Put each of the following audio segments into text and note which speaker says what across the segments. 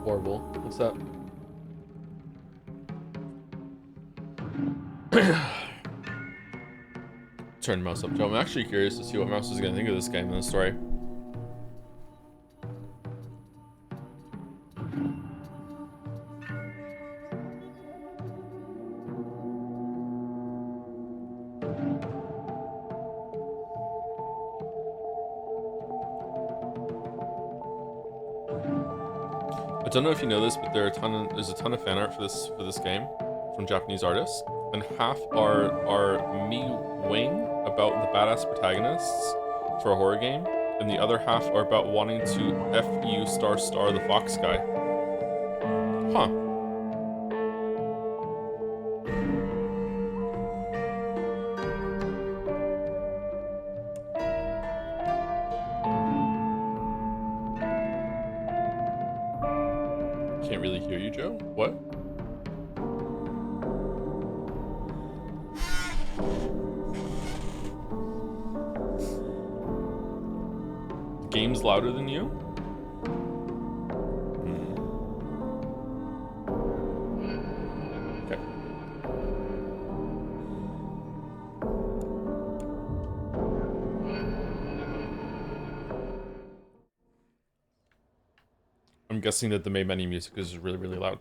Speaker 1: Horrible. What's up? Turn mouse up, Joe. I'm actually curious to see what Mouse is gonna think of this game and the story. I don't know if you know this, but there's a ton of fan art for this game from Japanese artists, and half are me wing about the badass protagonists for a horror game, and the other half are about wanting to F you star star the fox guy. Huh. Can't really hear you, Joe. What? The game's louder than you? Okay. I'm guessing that the main menu music is really, really loud.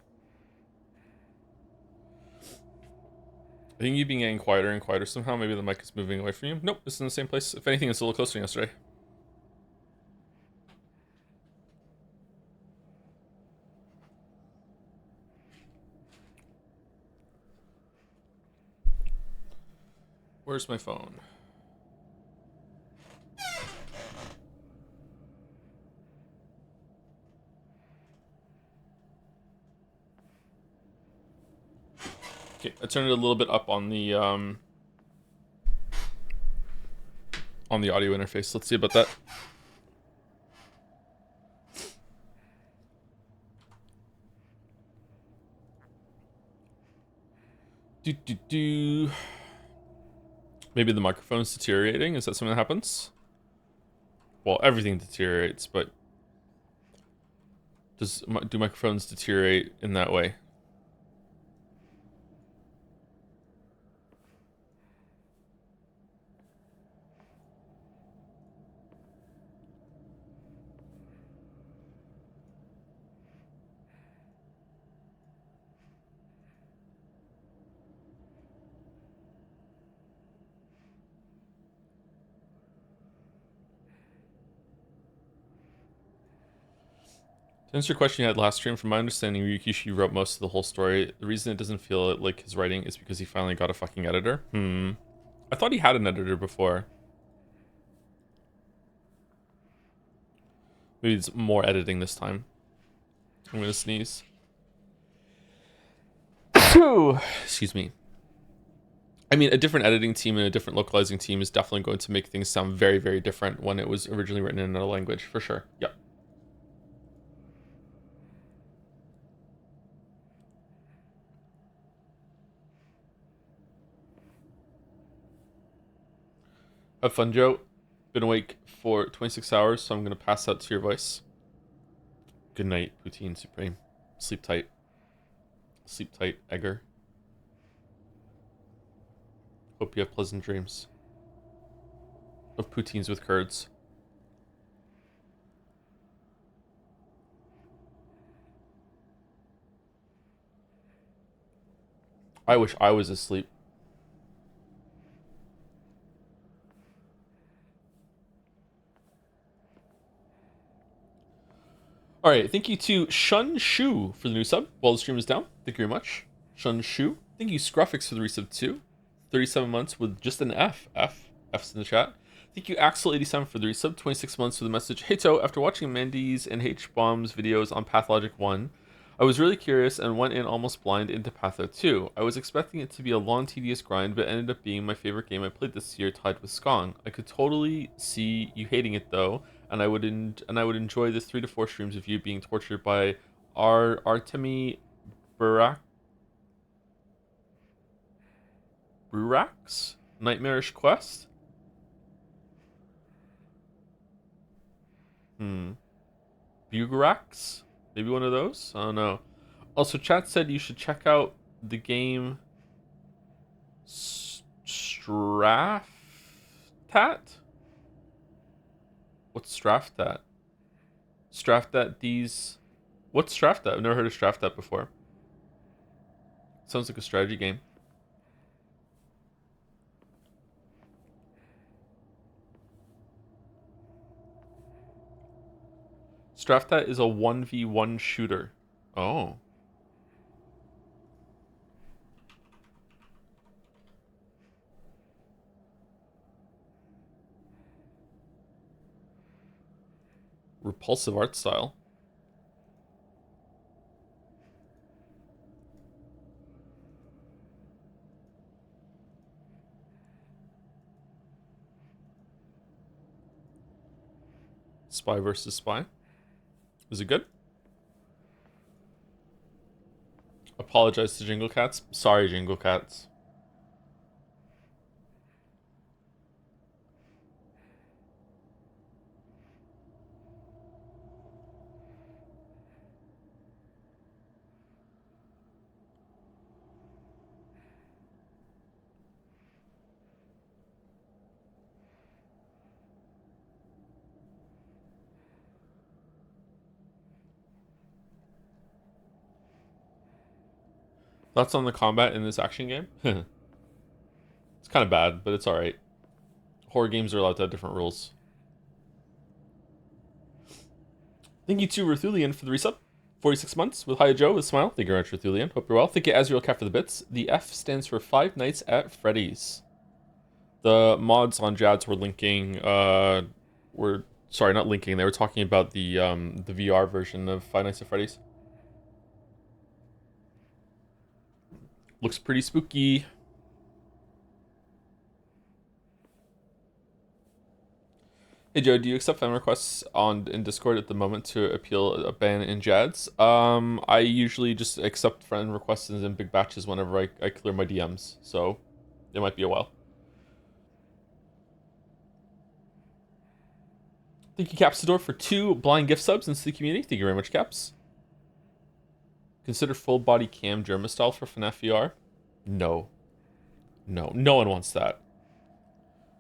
Speaker 1: I think you've been getting quieter and quieter somehow. Maybe the mic is moving away from you. Nope, it's in the same place. If anything, it's a little closer than yesterday. Where's my phone? Okay, I turned it a little bit up on the audio interface. Let's see about that. Do. Maybe the microphone's deteriorating. Is that something that happens? Well, everything deteriorates, but do microphones deteriorate in that way? To answer your question you had last stream, from my understanding, Ryukishi wrote most of the whole story. The reason it doesn't feel like his writing is because he finally got a fucking editor. I thought he had an editor before. Maybe it's more editing this time. I'm gonna sneeze. Excuse me. I mean, a different editing team and a different localizing team is definitely going to make things sound very, very different when it was originally written in another language, for sure. Yep. Have fun, Joe. Been awake for 26 hours, so I'm going to pass out to your voice. Good night, Poutine Supreme. Sleep tight. Sleep tight, Egger. Hope you have pleasant dreams of poutines with curds. I wish I was asleep. Alright, thank you to Shun Shu for the new sub while the stream is down. Thank you very much. Shun Shu. Thank you, Scruffix, for the resub too. 37 months with just an F. F's in the chat. Thank you, Axel87, for the resub. 26 months with the message. Hey, To, after watching Mandy's and H-Bomb's videos on Pathologic 1, I was really curious and went in almost blind into Patho 2. I was expecting it to be a long, tedious grind, but ended up being my favorite game I played this year, tied with Skong. I could totally see you hating it though, and I would enjoy the 3 to 4 streams of you being tortured by Artemi Burak's Nightmarish Quest. Bugarax? Maybe one of those? I don't know. Also, chat said you should check out the game Straftat? What's Straftat? Straftat these... What's Straftat? I've never heard of Straftat before. Sounds like a strategy game. Straftat is a 1v1 shooter. Oh. Repulsive art style. Spy versus spy. Is it good? Apologize to Jingle Cats. Sorry, Jingle Cats. Thoughts on the combat in this action game? It's kind of bad, but it's alright. Horror games are allowed to have different rules. Thank you to Ruthulian for the resub. 46 months with Hi Joe with a smile. Thank you very much, Ruthulian. Hope you're well. Thank you, Azrael Cat, for the bits. The F stands for Five Nights at Freddy's. The mods on Jads were linking, sorry, not linking. They were talking about the VR version of Five Nights at Freddy's. Looks pretty spooky. Hey Joe, do you accept fan requests in Discord at the moment to appeal a ban in Jads? I usually just accept friend requests in big batches whenever I clear my DMs, so it might be a while. Thank you, Capsador, for 2 blind gift subs into the community. Thank you very much, Caps. Consider full body cam Germa style for FNAF VR. No. No. No one wants that.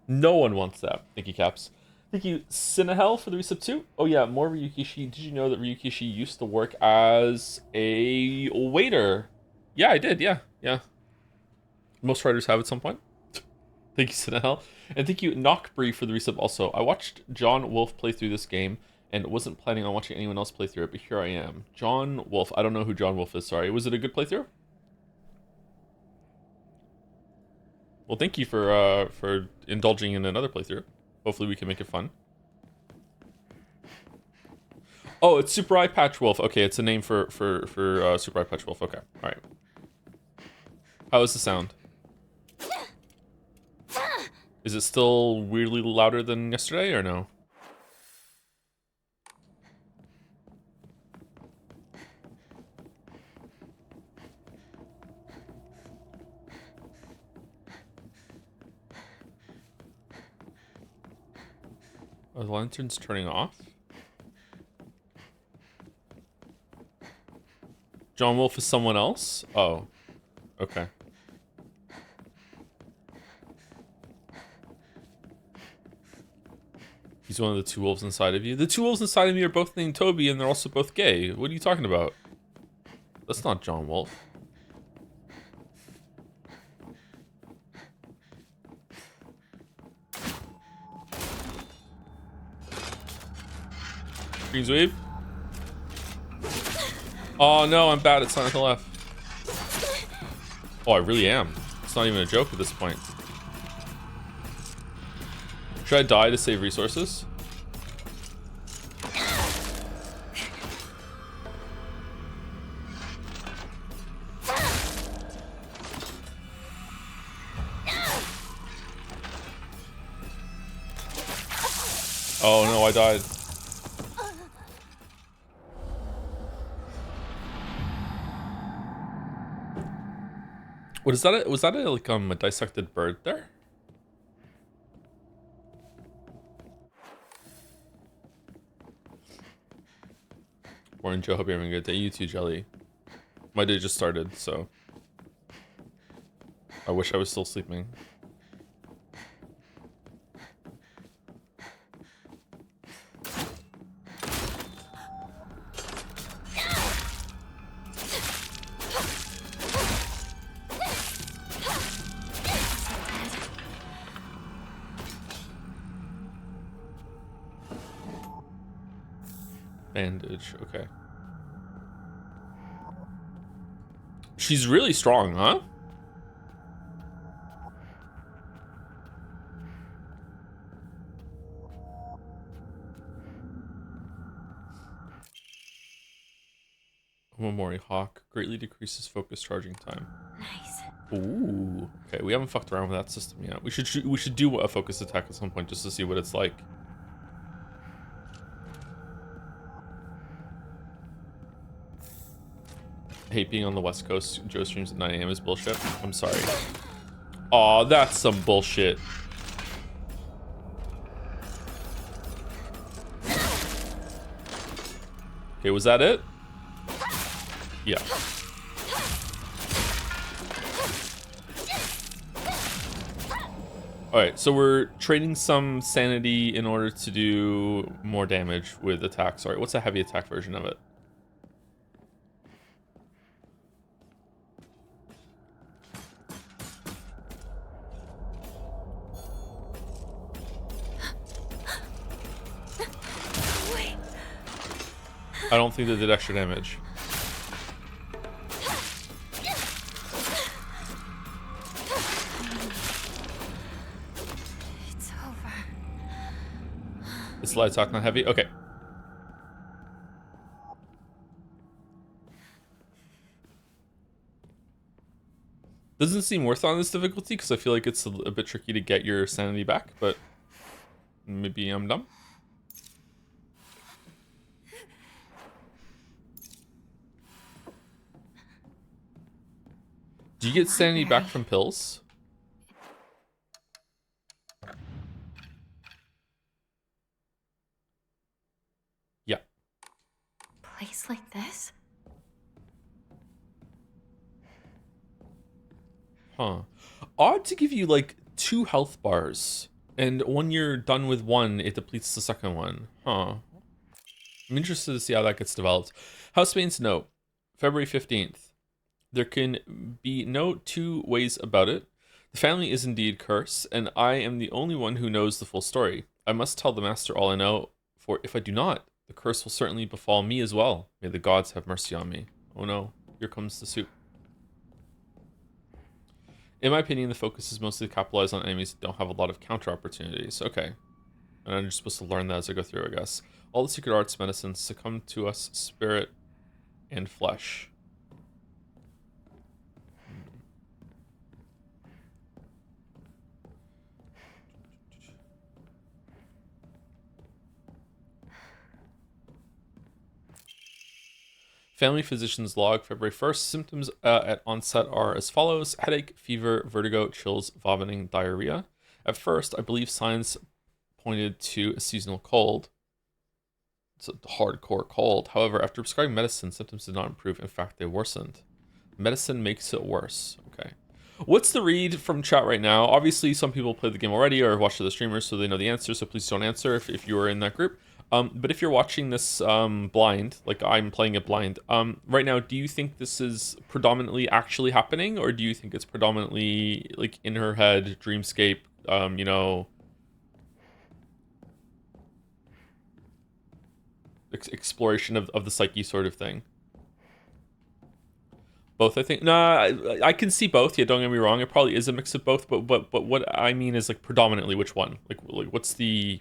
Speaker 1: No one wants that. Thank you, Caps. Thank you, Sinahel, for the resub too. Oh yeah, more Ryukishi. Did you know that Ryukishi used to work as a waiter? Yeah, I did. Yeah, yeah. Most writers have at some point. Thank you, Sinahel. And thank you, Knockbree, for the resub also. I watched John Wolf play through this game and wasn't planning on watching anyone else play through it, but here I am. John Wolf. I don't know who John Wolf is, sorry. Was it a good playthrough? Well, thank you for indulging in another playthrough. Hopefully we can make it fun. Oh, it's Super Eye Patch Wolf. Okay, it's a name for Super Eye Patch Wolf. Okay, all right. How is the sound? Is it still weirdly louder than yesterday or no? Are the lanterns turning off? John Wolf is someone else? Oh, okay. He's one of the 2 wolves inside of you. The 2 wolves inside of me are both named Toby and they're also both gay. What are you talking about? That's not John Wolf. Green's wave. Oh no, I'm bad at Silent Hill F. Oh, I really am. It's not even a joke at this point. Should I die to save resources? Oh no, I died. What is that? Was that like a dissected bird there? Morning, Joe. Hope you're having a good day. You too, Jelly. My day just started, so I wish I was still sleeping. Bandage, okay. She's really strong, huh? Omamori Hawk greatly decreases focus charging time.
Speaker 2: Nice.
Speaker 1: Ooh. Okay, we haven't fucked around with that system yet. We should do a focus attack at some point just to see what it's like. Hate being on the West Coast. Joe streams at 9 AM is bullshit. I'm sorry. Aw, that's some bullshit. Okay, was that it? Yeah. Alright, so we're trading some sanity in order to do more damage with attacks. Sorry, what's a heavy attack version of it? I don't think they did extra damage.
Speaker 2: It's over.
Speaker 1: Is light attack not heavy? Okay. Doesn't seem worth it on this difficulty because I feel like it's a bit tricky to get your sanity back, but maybe I'm dumb. Do you get sanity back from pills? Yeah.
Speaker 2: Place like this?
Speaker 1: Huh. Odd to give you like 2 health bars, and when you're done with one, it depletes the second one. Huh. I'm interested to see how that gets developed. Housemaid's note, February 15th. There can be no two ways about it. The family is indeed cursed, and I am the only one who knows the full story. I must tell the master all I know, for if I do not, the curse will certainly befall me as well. May the gods have mercy on me. Oh no, here comes the soup. In my opinion, the focus is mostly capitalized on enemies that don't have a lot of counter opportunities. Okay. And I'm just supposed to learn that as I go through, I guess. All the secret arts medicines succumb to us, spirit and flesh. Family physician's log, February 1st. Symptoms at onset are as follows: headache, fever, vertigo, chills, vomiting, diarrhea. At first, I believe signs pointed to a seasonal cold. It's a hardcore cold. However, after prescribing medicine, symptoms did not improve. In fact, they worsened. Medicine makes it worse. Okay. What's the read from chat right now? Obviously, some people played the game already or have watched the streamers, so they know the answer, so please don't answer if you are in that group. But if you're watching this blind, like I'm playing it blind, right now, do you think this is predominantly actually happening, or do you think it's predominantly like in her head, dreamscape, you know, exploration of the psyche sort of thing? Both, I think. Nah, I can see both. Yeah, don't get me wrong. It probably is a mix of both, but what I mean is like predominantly which one? Like what's the?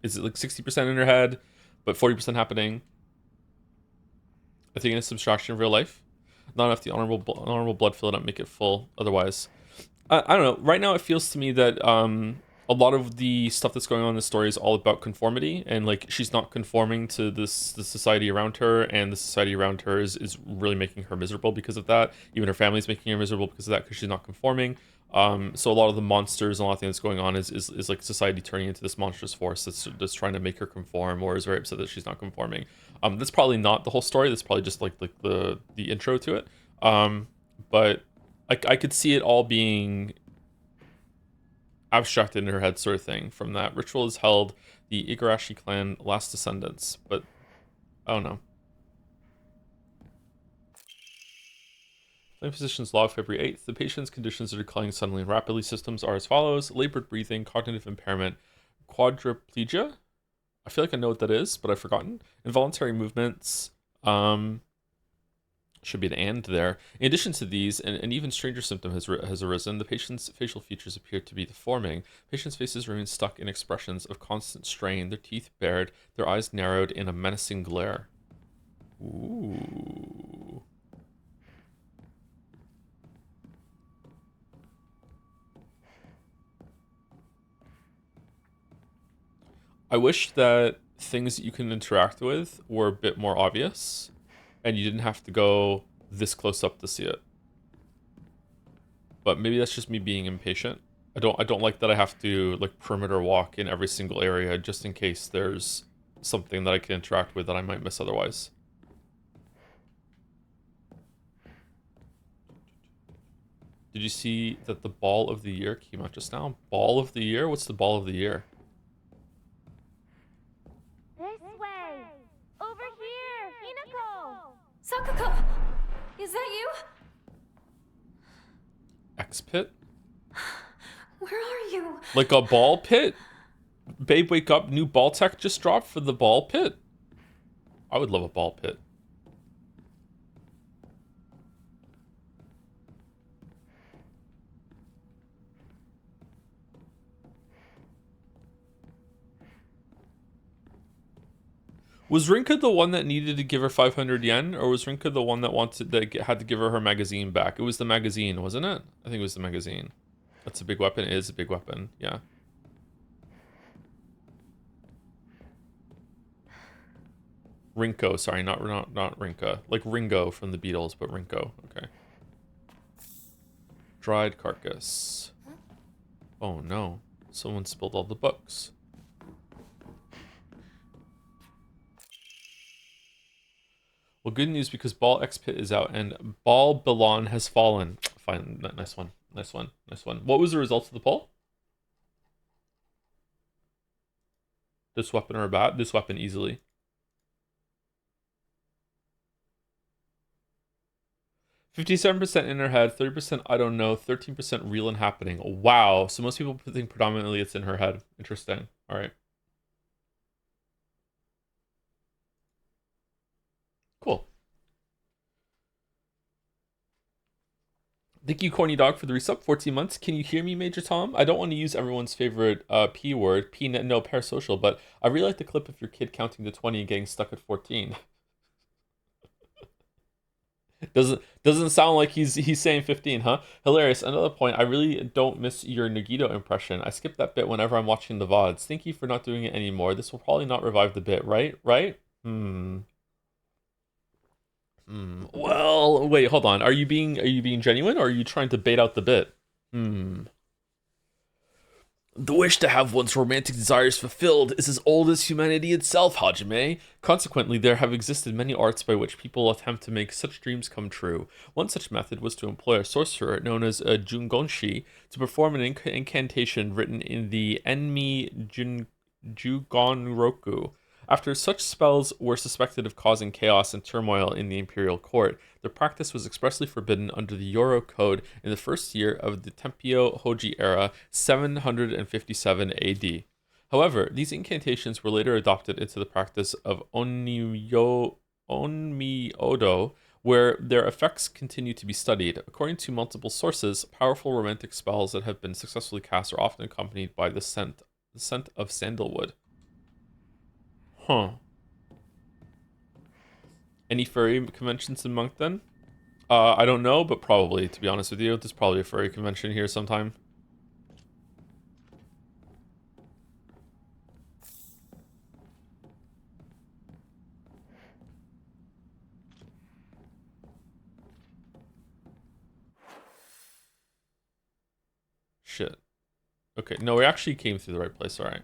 Speaker 1: Is it like 60% in her head, but 40% happening? I think it's subtraction of real life. Not enough the honorable blood fill it up, make it full. Otherwise, I don't know. Right now, it feels to me that a lot of the stuff that's going on in the story is all about conformity, and like she's not conforming to the society around her, and the society around her is really making her miserable because of that. Even her family's making her miserable because of that, because she's not conforming. So a lot of the monsters and a lot of things that's going on is like society turning into this monstrous force that's trying to make her conform, or is very upset that she's not conforming. That's probably not the whole story. That's probably just like the intro to it. But I could see it all being abstracted in her head, sort of thing. From that ritual is held the Igarashi clan last descendants, but I don't know. Flame physician's log, February 8th. The patient's conditions are declining suddenly and rapidly. Symptoms are as follows: labored breathing, cognitive impairment, quadriplegia. I feel like I know what that is, but I've forgotten. Involuntary movements. Should be an and there. In addition to these, an even stranger symptom has arisen. The patient's facial features appear to be deforming. Patient's faces remain stuck in expressions of constant strain, their teeth bared, their eyes narrowed in a menacing glare. Ooh. I wish that things that you can interact with were a bit more obvious, and you didn't have to go this close up to see it. But maybe that's just me being impatient. I don't like that I have to like perimeter walk in every single area just in case there's something that I can interact with that I might miss otherwise. Did you see that the ball of the year came out just now? Ball of the year? What's the ball of the year?
Speaker 3: This way! Over here! Hinako!
Speaker 2: Sakuko! Is that you?
Speaker 1: X pit?
Speaker 2: Where are you?
Speaker 1: Like a ball pit? Babe, wake up. New ball tech just dropped for the ball pit. I would love a ball pit. Was Rinka the one that needed to give her 500 yen, or was Rinka the one that had to give her magazine back? It was the magazine, wasn't it? I think it was the magazine. That's a big weapon. It is a big weapon. Yeah. Rinko, sorry, not Rinka. Like Ringo from the Beatles, but Rinko. Okay. Dried carcass. Oh no. Someone spilled all the books. Well, good news because Ball X Pit is out and Ball Belon has fallen. Fine, nice one, nice one, nice one. What was the result of the poll? This weapon or bat? This weapon easily. %57% in her head, 30% I don't know, 13% real and happening. Wow. So most people think predominantly it's in her head. Interesting. All right. Cool. Thank you, Corny Dog, for the resub. 14 months. Can you hear me, Major Tom? I don't want to use everyone's favorite P word, no, parasocial, but I really like the clip of your kid counting to 20 and getting stuck at 14. Doesn't sound like he's saying 15, huh? Hilarious. Another point, I really don't miss your Nagito impression. I skip that bit whenever I'm watching the VODs. Thank you for not doing it anymore. This will probably not revive the bit, right? Right? Well, wait, hold on. Are you being genuine, or are you trying to bait out the bit? The wish to have one's romantic desires fulfilled is as old as humanity itself, Hajime. Consequently, there have existed many arts by which people attempt to make such dreams come true. One such method was to employ a sorcerer known as a Jungonshi to perform an incantation written in the Jugonroku. After such spells were suspected of causing chaos and turmoil in the imperial court, the practice was expressly forbidden under the Yoro Code in the first year of the Tempio Hoji era, 757 AD. However, these incantations were later adopted into the practice of Onmyodo, where their effects continue to be studied. According to multiple sources, powerful romantic spells that have been successfully cast are often accompanied by the scent of sandalwood. Huh. Any furry conventions in Moncton? I don't know, but probably, to be honest with you. There's probably a furry convention here sometime. shit. Okay, no, we actually came through the right place. All right.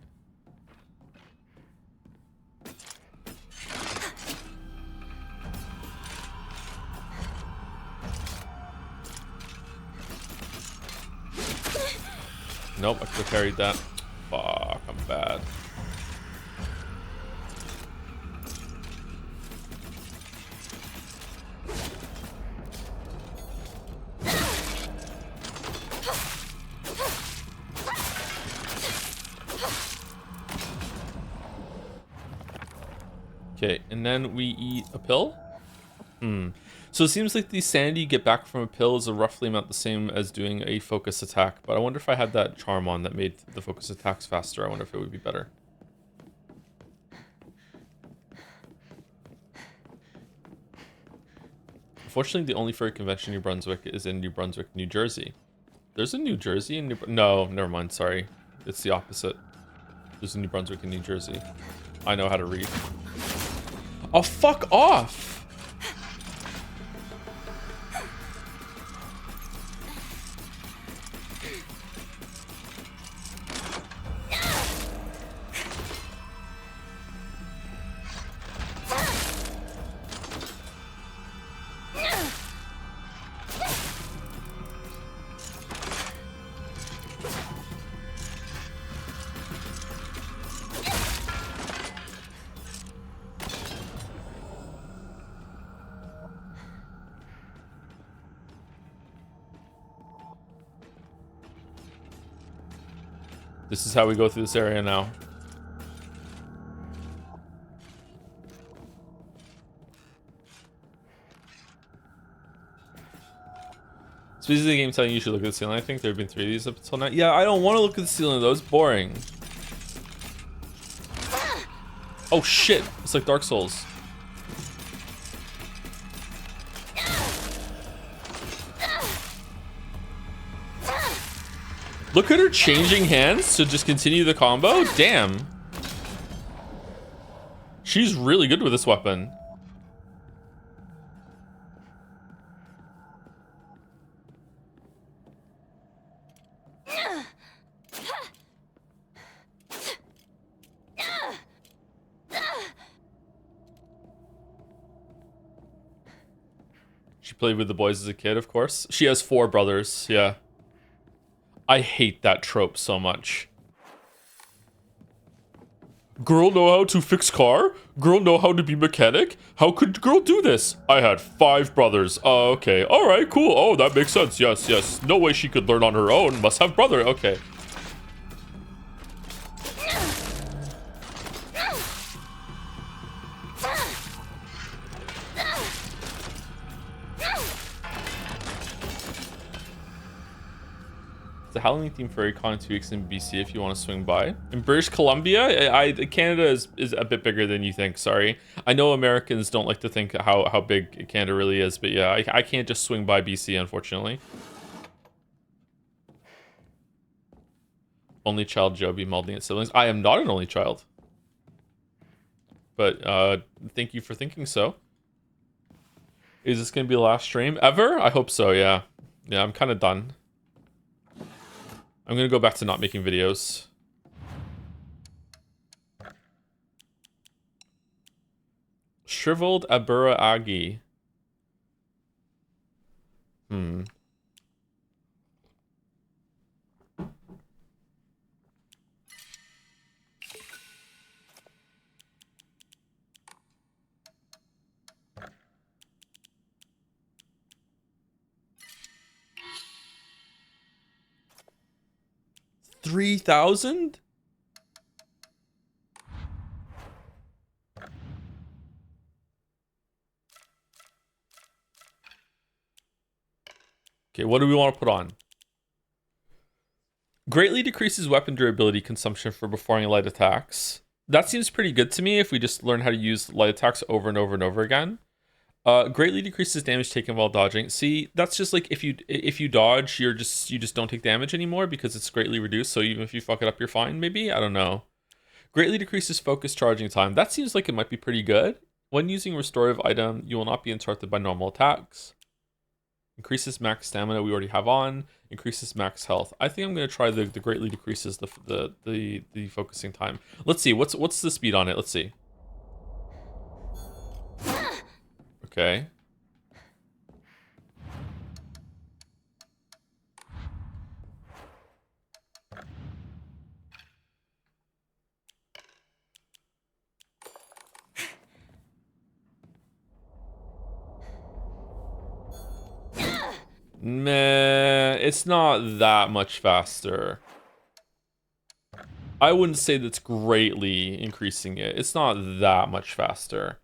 Speaker 1: Nope, I could have carried that. Fuck, I'm bad. Okay, and then we eat a pill? So it seems like the sanity you get back from a pill is a roughly amount the same as doing a focus attack. But I wonder if I had that charm on that made the focus attacks faster. I wonder if it would be better. Unfortunately, the only furry convention in New Brunswick is in New Brunswick, New Jersey. There's a New Jersey in No, never mind, sorry. It's the opposite. There's a New Brunswick in New Jersey. I know how to read. Oh, fuck off! This is how we go through this area now. Speaking of the game telling you should look at the ceiling, I think there have been 3 of these up until now. Yeah, I don't want to look at the ceiling though, it's boring. Oh shit, it's like Dark Souls. Look at her changing hands to just continue the combo. Damn. She's really good with this weapon. She played with the boys as a kid, of course. She has 4 brothers, yeah. I hate that trope so much. Girl know how to fix car? Girl know how to be mechanic? How could girl do this? I had 5 brothers. Oh, okay. All right, cool. Oh, that makes sense. Yes, yes. No way she could learn on her own. Must have brother. Okay. The Halloween theme furry con in 2 weeks in BC if you want to swing by. In British Columbia, Canada is a bit bigger than you think, sorry. I know Americans don't like to think how big Canada really is, but yeah, I can't just swing by BC, unfortunately. Only child Joby molding its siblings. I am not an only child. But thank you for thinking so. Is this going to be the last stream ever? I hope so, yeah. Yeah, I'm kind of done. I'm gonna go back to not making videos. Shriveled Abura Agi. 3,000? Okay, what do we want to put on? Greatly decreases weapon durability consumption for performing light attacks. That seems pretty good to me if we just learn how to use light attacks over and over and over again. Greatly decreases damage taken while dodging. See, that's just like if you dodge, you just don't take damage anymore because it's greatly reduced. So even if you fuck it up, you're fine. Maybe, I don't know. Greatly decreases focus charging time. That seems like it might be pretty good. When using restorative item, you will not be interrupted by normal attacks. Increases max stamina we already have on. Increases max health. I think I'm gonna try the greatly decreases the focusing time. Let's see, what's the speed on it? Let's see. Okay. Meh, it's not that much faster. I wouldn't say that's greatly increasing it. It's not that much faster.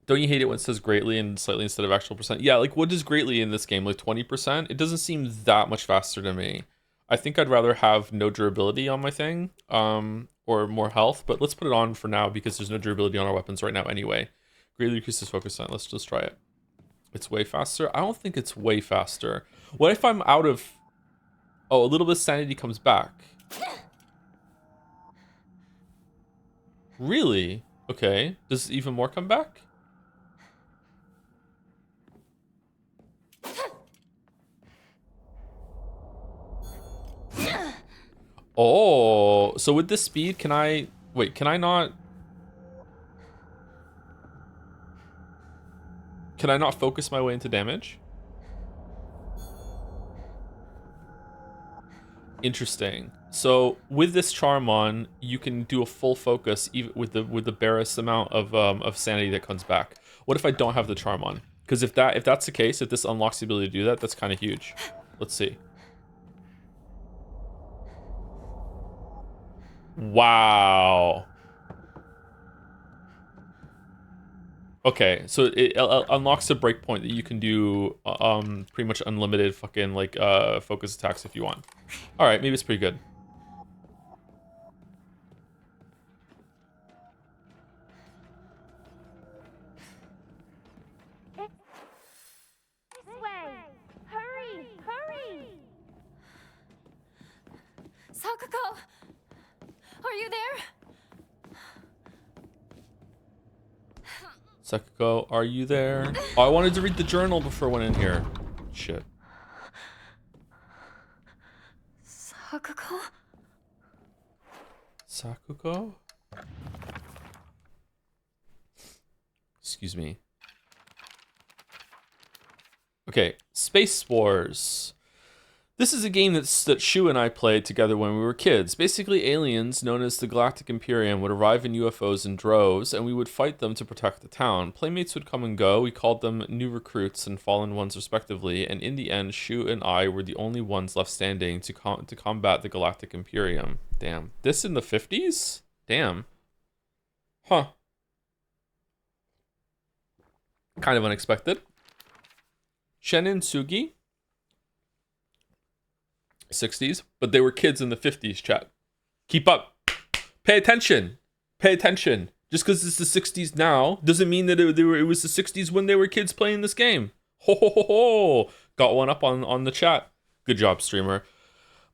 Speaker 1: Don't you hate it when it says greatly and slightly instead of actual percent? Yeah, like what is greatly in this game? Like 20%? It doesn't seem that much faster to me. I think I'd rather have no durability on my thing, or more health, but let's put it on for now because there's no durability on our weapons right now anyway. Greatly decreases focus time. Let's just try it. It's way faster. I don't think it's way faster. What if I'm out of... Oh, a little bit of sanity comes back. Really? Okay. Does even more come back? Oh, so with this speed, can I... Wait, can I not... Can I not focus my way into damage? Interesting. So with this charm on, you can do a full focus even with the barest amount of sanity that comes back. What if I don't have the charm on? Because if that's the case, if this unlocks the ability to do that, that's kind of huge. Let's see. Wow. Okay, so it unlocks a breakpoint that you can do pretty much unlimited fucking like focus attacks if you want. All right, maybe it's pretty good.
Speaker 3: This way! Hurry! Hurry!
Speaker 2: Sakuko! Are you there?
Speaker 1: Sakuko, are you there? Oh, I wanted to read the journal before I went in here. Shit.
Speaker 2: Sakuko?
Speaker 1: Sakuko? Excuse me. Okay, Space Wars. This is a game that Shu and I played together when we were kids. Basically, aliens known as the Galactic Imperium would arrive in UFOs in droves, and we would fight them to protect the town. Playmates would come and go. We called them new recruits and fallen ones respectively, and in the end, Shu and I were the only ones left standing to combat the Galactic Imperium. Damn. This in the 50s? Damn. Huh. Kind of unexpected. Shenin Sugi. 60s, but they were kids in the 50s, chat. Keep up. Pay attention. Pay attention. Just because it's the 60s now doesn't mean that it was the 60s when they were kids playing this game. Ho ho ho ho. Got one up on the chat. Good job, streamer.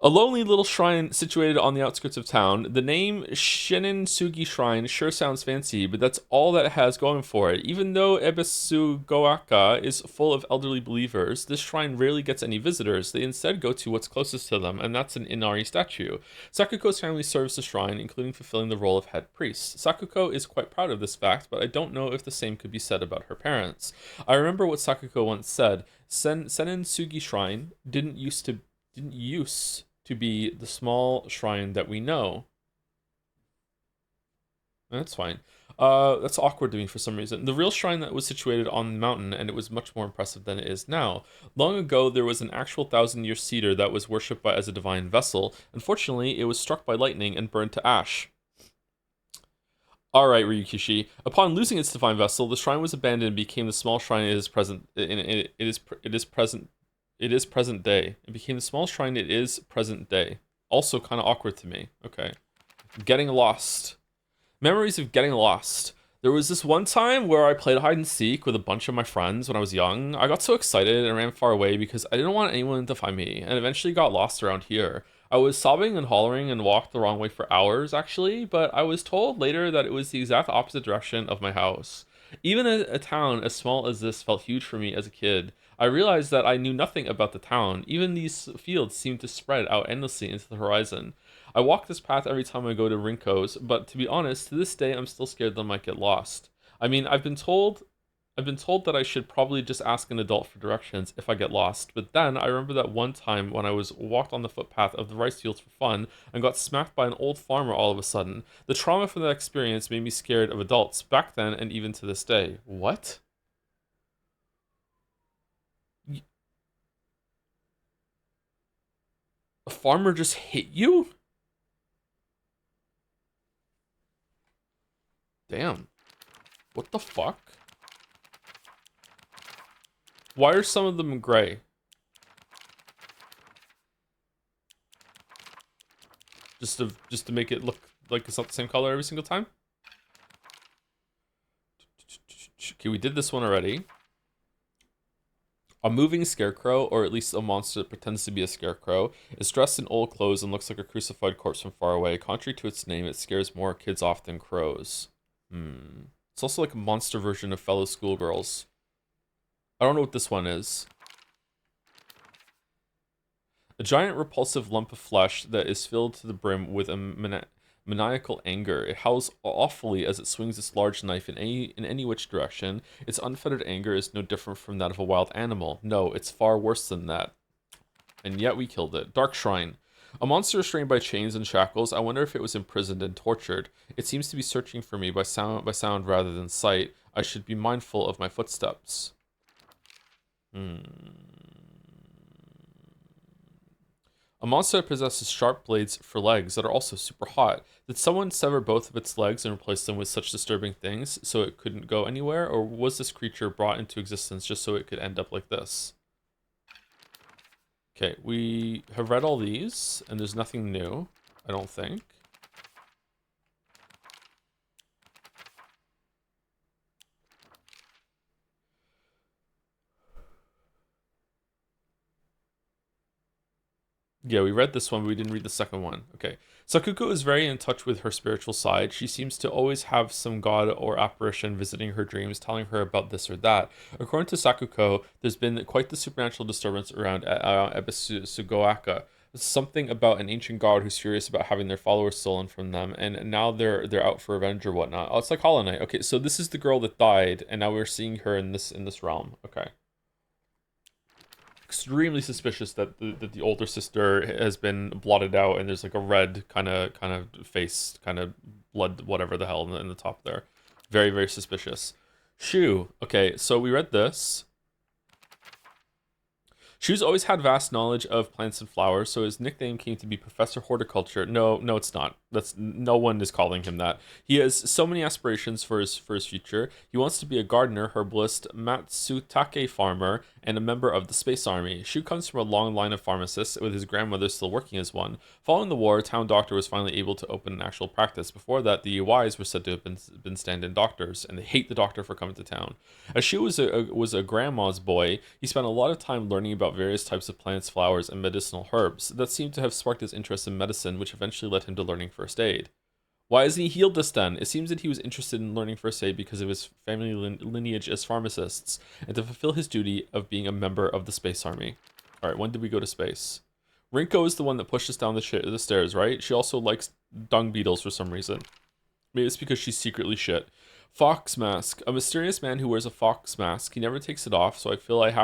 Speaker 1: A lonely little shrine situated on the outskirts of town. The name Shinin Sugi Shrine sure sounds fancy, but that's all that it has going for it. Even though Ebisu Goaka is full of elderly believers, this shrine rarely gets any visitors. They instead go to what's closest to them, and that's an Inari statue. Sakuko's family serves the shrine, including fulfilling the role of head priest. Sakuko is quite proud of this fact, but I don't know if the same could be said about her parents. I remember what Sakuko once said. Senin Sugi Shrine didn't use to be the small shrine that we know. That's fine. That's awkward to me for some reason. The real shrine that was situated on the mountain, and it was much more impressive than it is now. Long ago, there was an actual 1,000-year cedar that was worshipped as a divine vessel. Unfortunately, it was struck by lightning and burned to ash. Alright, Ryukishi. Upon losing its divine vessel, the shrine was abandoned and became the small shrine it is present day. It became the small shrine it is present day. Also kind of awkward to me. Okay. Getting lost. Memories of getting lost. There was this one time where I played hide and seek with a bunch of my friends when I was young. I got so excited and ran far away because I didn't want anyone to find me, and eventually got lost around here. I was sobbing and hollering and walked the wrong way for hours, actually, but I was told later that it was the exact opposite direction of my house. Even a town as small as this felt huge for me as a kid. I realized that I knew nothing about the town. Even these fields seemed to spread out endlessly into the horizon. I walk this path every time I go to Rinko's, but to be honest, to this day I'm still scared that I might get lost. I mean, I've been told that I should probably just ask an adult for directions if I get lost, but then I remember that one time when I was walked on the footpath of the rice fields for fun and got smacked by an old farmer all of a sudden. The trauma from that experience made me scared of adults back then and even to this day. What? A farmer just hit you? Damn. What the fuck? Why are some of them gray? Just to make it look like it's not the same color every single time? Okay, we did this one already. A moving scarecrow, or at least a monster that pretends to be a scarecrow, is dressed in old clothes and looks like a crucified corpse from far away. Contrary to its name, it scares more kids off than crows. It's also like a monster version of fellow schoolgirls. I don't know what this one is. A giant repulsive lump of flesh that is filled to the brim with a maniacal anger. It howls awfully as it swings its large knife in any which direction. Its unfettered anger is no different from that of a wild animal. No, it's far worse than that. And yet we killed it. Dark Shrine. A monster restrained by chains and shackles. I wonder if it was imprisoned and tortured. It seems to be searching for me by sound rather than sight. I should be mindful of my footsteps. A monster that possesses sharp blades for legs that are also super hot. Did someone sever both of its legs and replace them with such disturbing things so it couldn't go anywhere? Or was this creature brought into existence just so it could end up like this? Okay, we have read all these, and there's nothing new, I don't think. Yeah, we read this one, but we didn't read the second one. Okay. Sakuko is very in touch with her spiritual side. She seems to always have some god or apparition visiting her dreams, telling her about this or that. According to Sakuko, there's been quite the supernatural disturbance around Ebisugoaka. Something about an ancient god who's furious about having their followers stolen from them, and now they're out for revenge or whatnot. Oh, it's like Hollow Knight. Okay, so this is the girl that died, and now we're seeing her in this realm. Okay. Extremely suspicious that the older sister has been blotted out and there's like a red kind of face, kind of blood, whatever the hell in the top there. Very, very suspicious. Shu. Okay, so we read this. Shu's always had vast knowledge of plants and flowers, so his nickname came to be Professor Horticulture. No, it's not. That's no one is calling him that. He has so many aspirations for his future. He wants to be a gardener, herbalist, Matsutake farmer, and a member of the Space Army. Shu comes from a long line of pharmacists, with his grandmother still working as one. Following the war, a town doctor was finally able to open an actual practice. Before that, the UIs were said to have been stand-in doctors, and they hate the doctor for coming to town. As Shu was a grandma's boy, he spent a lot of time learning about various types of plants, flowers, and medicinal herbs that seemed to have sparked his interest in medicine, which eventually led him to learning first aid. Why isn't he healed this then? It seems that he was interested in learning first aid because of his family lineage as pharmacists, and to fulfill his duty of being a member of the Space Army. Alright, when did we go to space? Rinko is the one that pushed us down the stairs, right? She also likes dung beetles for some reason. Maybe it's because she's secretly shit. Fox mask. A mysterious man who wears a fox mask. He never takes it off, so I feel I've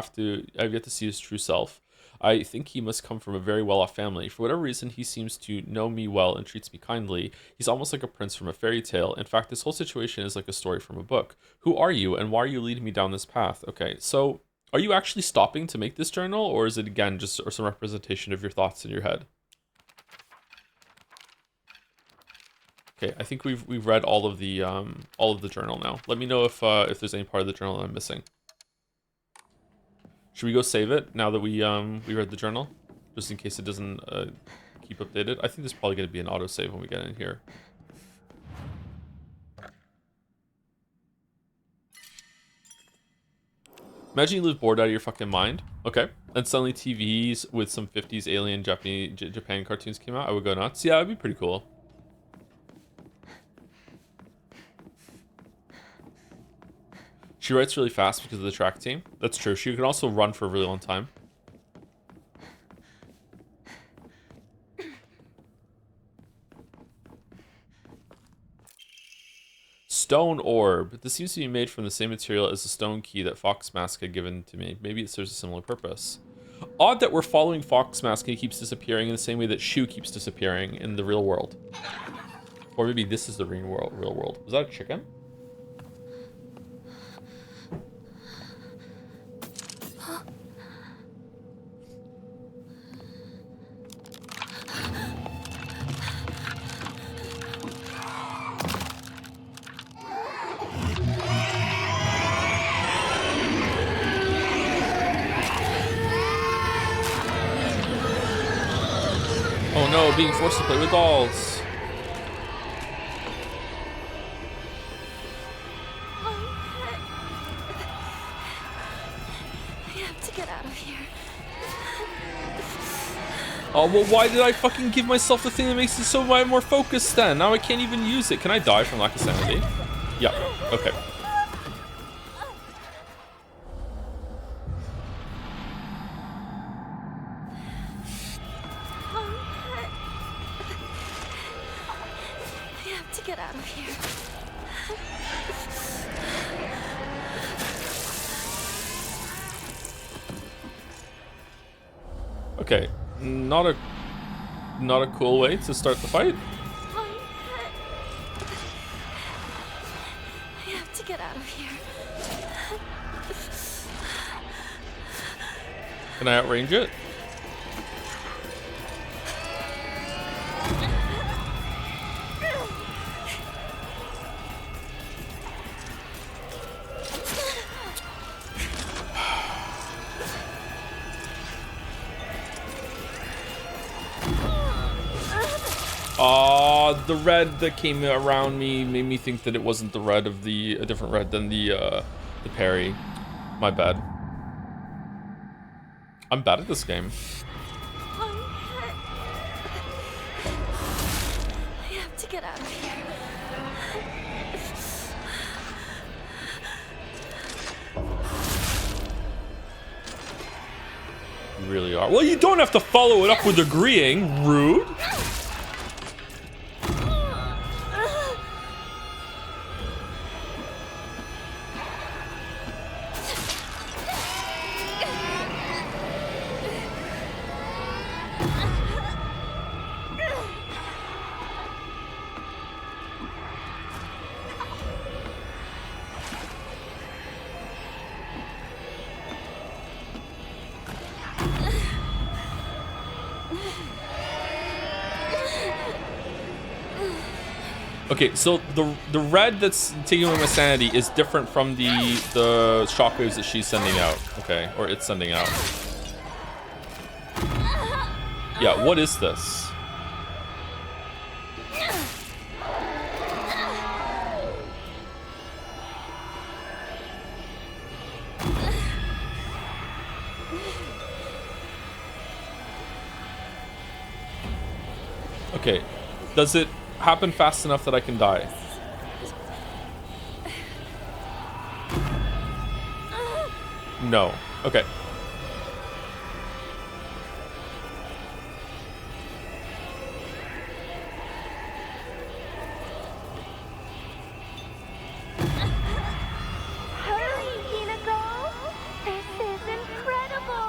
Speaker 1: yet to see his true self. I think he must come from a very well-off family. For whatever reason, he seems to know me well and treats me kindly. He's almost like a prince from a fairy tale. In fact, this whole situation is like a story from a book. Who are you, and why are you leading me down this path? Okay, so are you actually stopping to make this journal, or is it again just some representation of your thoughts in your head? Okay, I think we've read all of the journal now. Let me know if there's any part of the journal that I'm missing. Should we go save it now that we read the journal, just in case it doesn't keep updated? I think there's probably going to be an autosave when we get in here. Imagine you live bored out of your fucking mind. Okay, and suddenly TVs with some 50s alien Japan cartoons came out. I would go nuts. Yeah, it'd be pretty cool. She writes really fast because of the track team. That's true. She can also run for a really long time. Stone orb. This seems to be made from the same material as the stone key that Fox Mask had given to me. Maybe it serves a similar purpose. Odd that we're following Fox Mask and he keeps disappearing in the same way that Shu keeps disappearing in the real world. Or maybe this is the real world. Was that a chicken? Oh no, being forced to play with dolls.
Speaker 2: I have to get out of here.
Speaker 1: Oh, well, why did I fucking give myself the thing that makes it so much more focused then? Now I can't even use it. Can I die from lack of sanity? Yeah, okay.
Speaker 2: I have to get out of here.
Speaker 1: Okay, not a cool way to start the fight.
Speaker 2: I have to get out of here.
Speaker 1: Can I outrange it? The red that came around me made me think that it wasn't the red of a different red than the parry. My bad. I'm bad at this game.
Speaker 2: I have to get out of here.
Speaker 1: You really are. Well, you don't have to follow it up with agreeing. Rude. Okay, so the red that's taking away my sanity is different from the shockwaves that she's sending out. Okay, or it's sending out. Yeah, what is this? Okay, does it happen fast enough that I can die? No. Okay.
Speaker 3: Hurry, Hinago! This is incredible!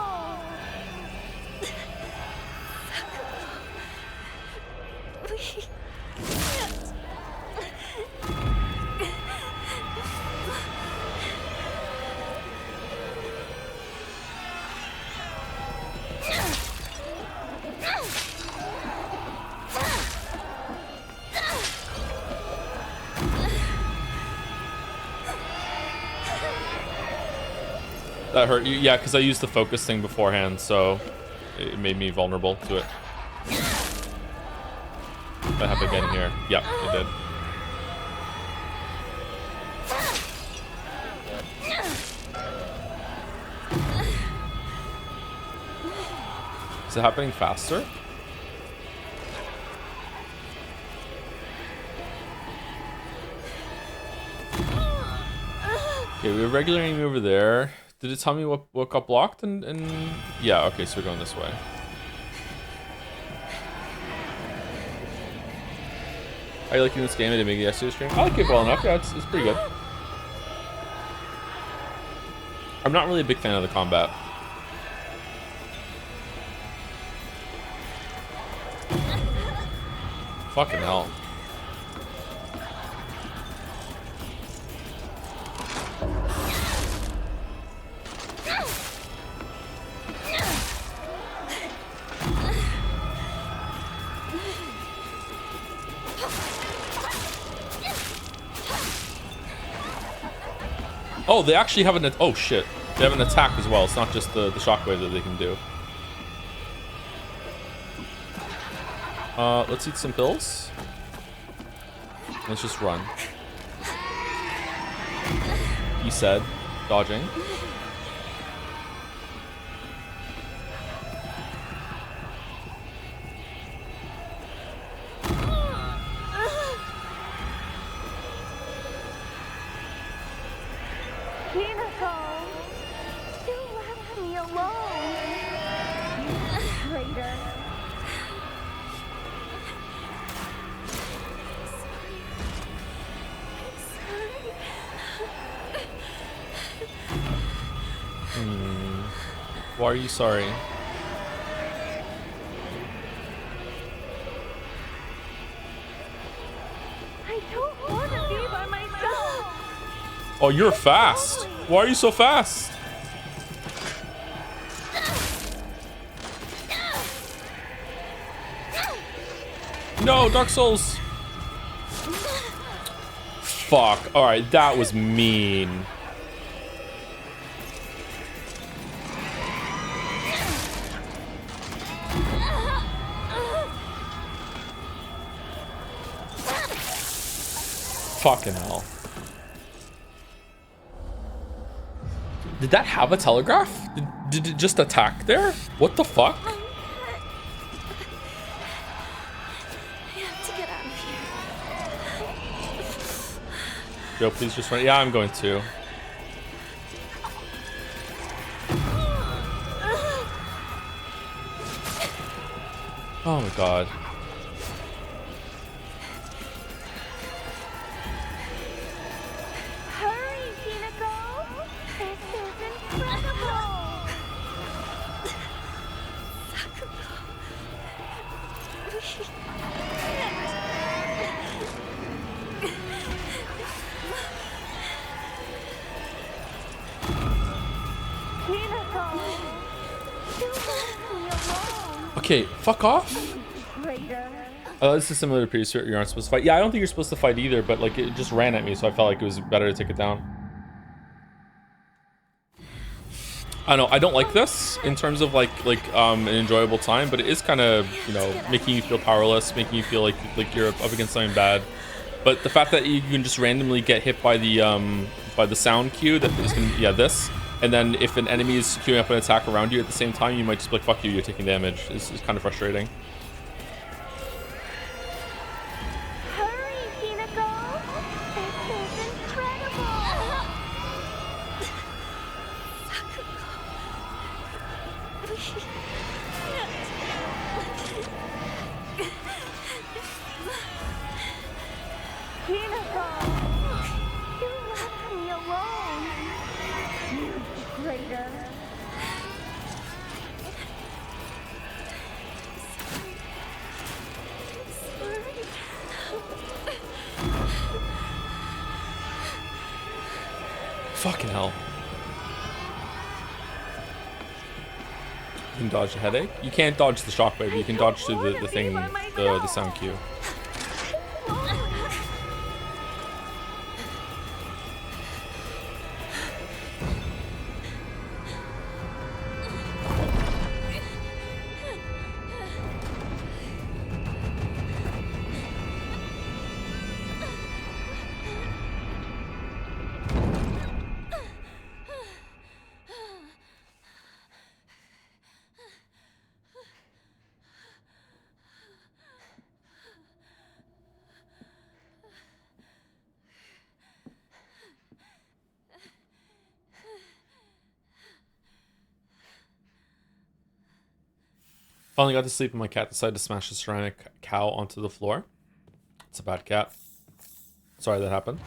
Speaker 1: That hurt you? Yeah, because I used the focus thing beforehand, so it made me vulnerable to it. That happened again here. Yep, it did. Is it happening faster? Okay, we have regular enemy over there. Did it tell me what got blocked? And yeah, okay, so we're going this way. Are you liking this game? I didn't make it yesterday stream. I like it well enough. Yeah, it's pretty good. I'm not really a big fan of the combat. Fucking hell. Oh, they actually have an... Oh, shit. They have an attack as well. It's not just the shockwave that they can do. Let's eat some pills. Let's just run. He said, dodging. Why are you sorry?
Speaker 3: I don't want to be by myself.
Speaker 1: Oh, you're fast. Why are you so fast? No, Dark Souls. Fuck. All right, that was mean. Fucking hell. Did that have a telegraph? Did it just attack there? What the fuck?
Speaker 2: I have to get out of here.
Speaker 1: Joe, please just run. Yeah, I'm going to. Oh my god.
Speaker 3: Hurry, Hinago! This is incredible! Hinago! You left me alone!
Speaker 1: Okay, fuck off.
Speaker 3: Traitor!
Speaker 1: This is similar to previous. You aren't supposed to fight. Yeah, I don't think you're supposed to fight either, but like it just ran at me, so I felt like it was better to take it down. I don't know. I don't like this in terms of like an enjoyable time, but it is kind of, you know, making you feel powerless, making you feel like you're up against something bad. But the fact that you can just randomly get hit by the sound cue that is gonna, yeah, this, and then if an enemy is queuing up an attack around you at the same time, you might just be like, fuck you, you're taking damage. Is kind of frustrating.
Speaker 3: Hurry, Hinago! This is incredible! Hinago! You left me alone! You traitor!
Speaker 1: Fucking hell. You can dodge the headache. You can't dodge the shockwave. You can dodge through the thing, the sound cue. Finally got to sleep and my cat decided to smash a ceramic cow onto the floor. It's a bad cat. Sorry that happened.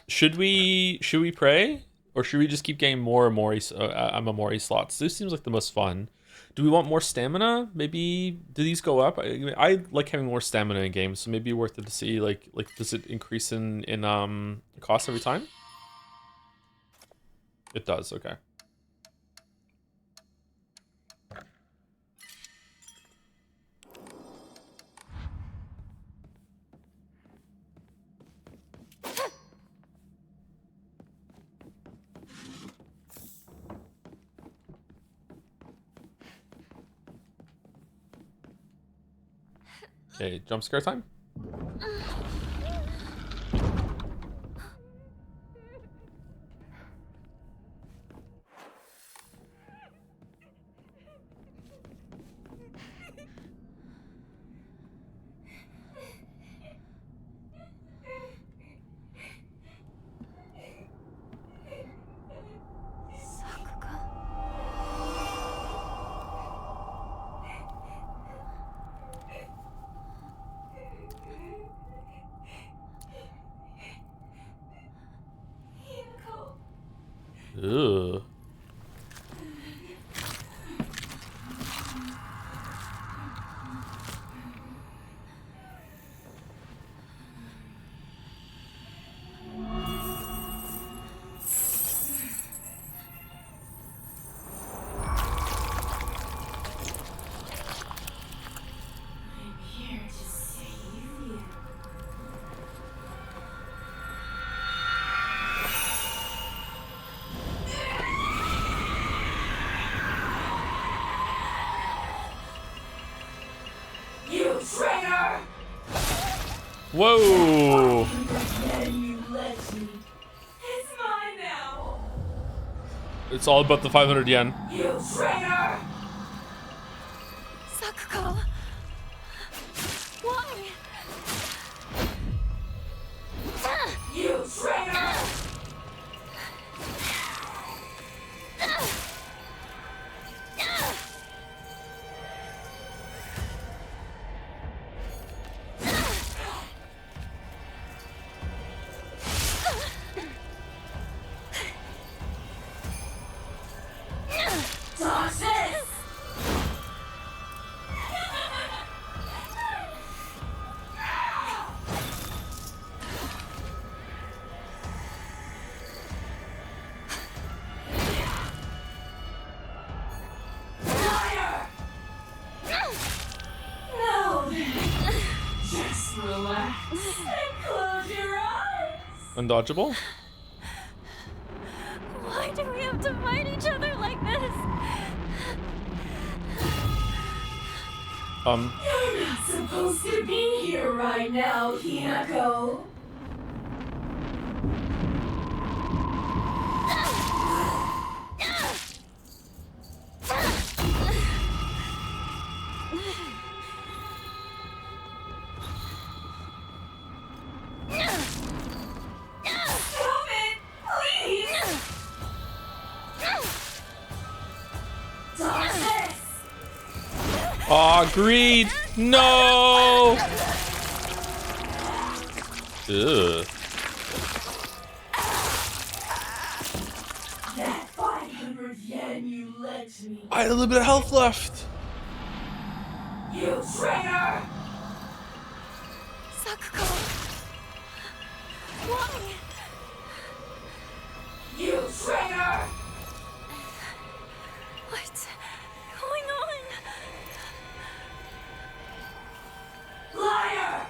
Speaker 1: Should we pray? Or should we just keep getting more and more Amamori slots? This seems like the most fun. Do we want more stamina? Maybe do these go up? I like having more stamina in games, so maybe worth it to see like does it increase in cost every time? It does, okay. Okay, jump scare time. Ugh. Whoa! It's all about the 500 yen.
Speaker 2: You traitor! Sakuko. Why? You traitor!
Speaker 1: Undodgeable?
Speaker 2: Why do we have to fight each other like this?
Speaker 4: You're not supposed to be here right now, Hinako.
Speaker 1: Aw, greed! No! Ugh.
Speaker 4: That 500 yen you lent me.
Speaker 1: I had a little bit of health left.
Speaker 4: You traitor!
Speaker 2: Sakuko. Why?
Speaker 4: You traitor!
Speaker 2: What's going on?
Speaker 4: Liar!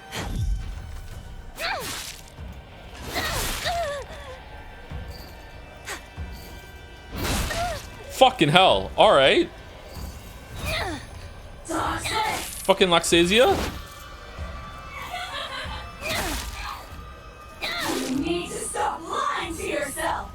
Speaker 1: Fucking hell. Alright.
Speaker 4: Toxic!
Speaker 1: Fucking Laxasia?
Speaker 4: You need to stop lying to yourself!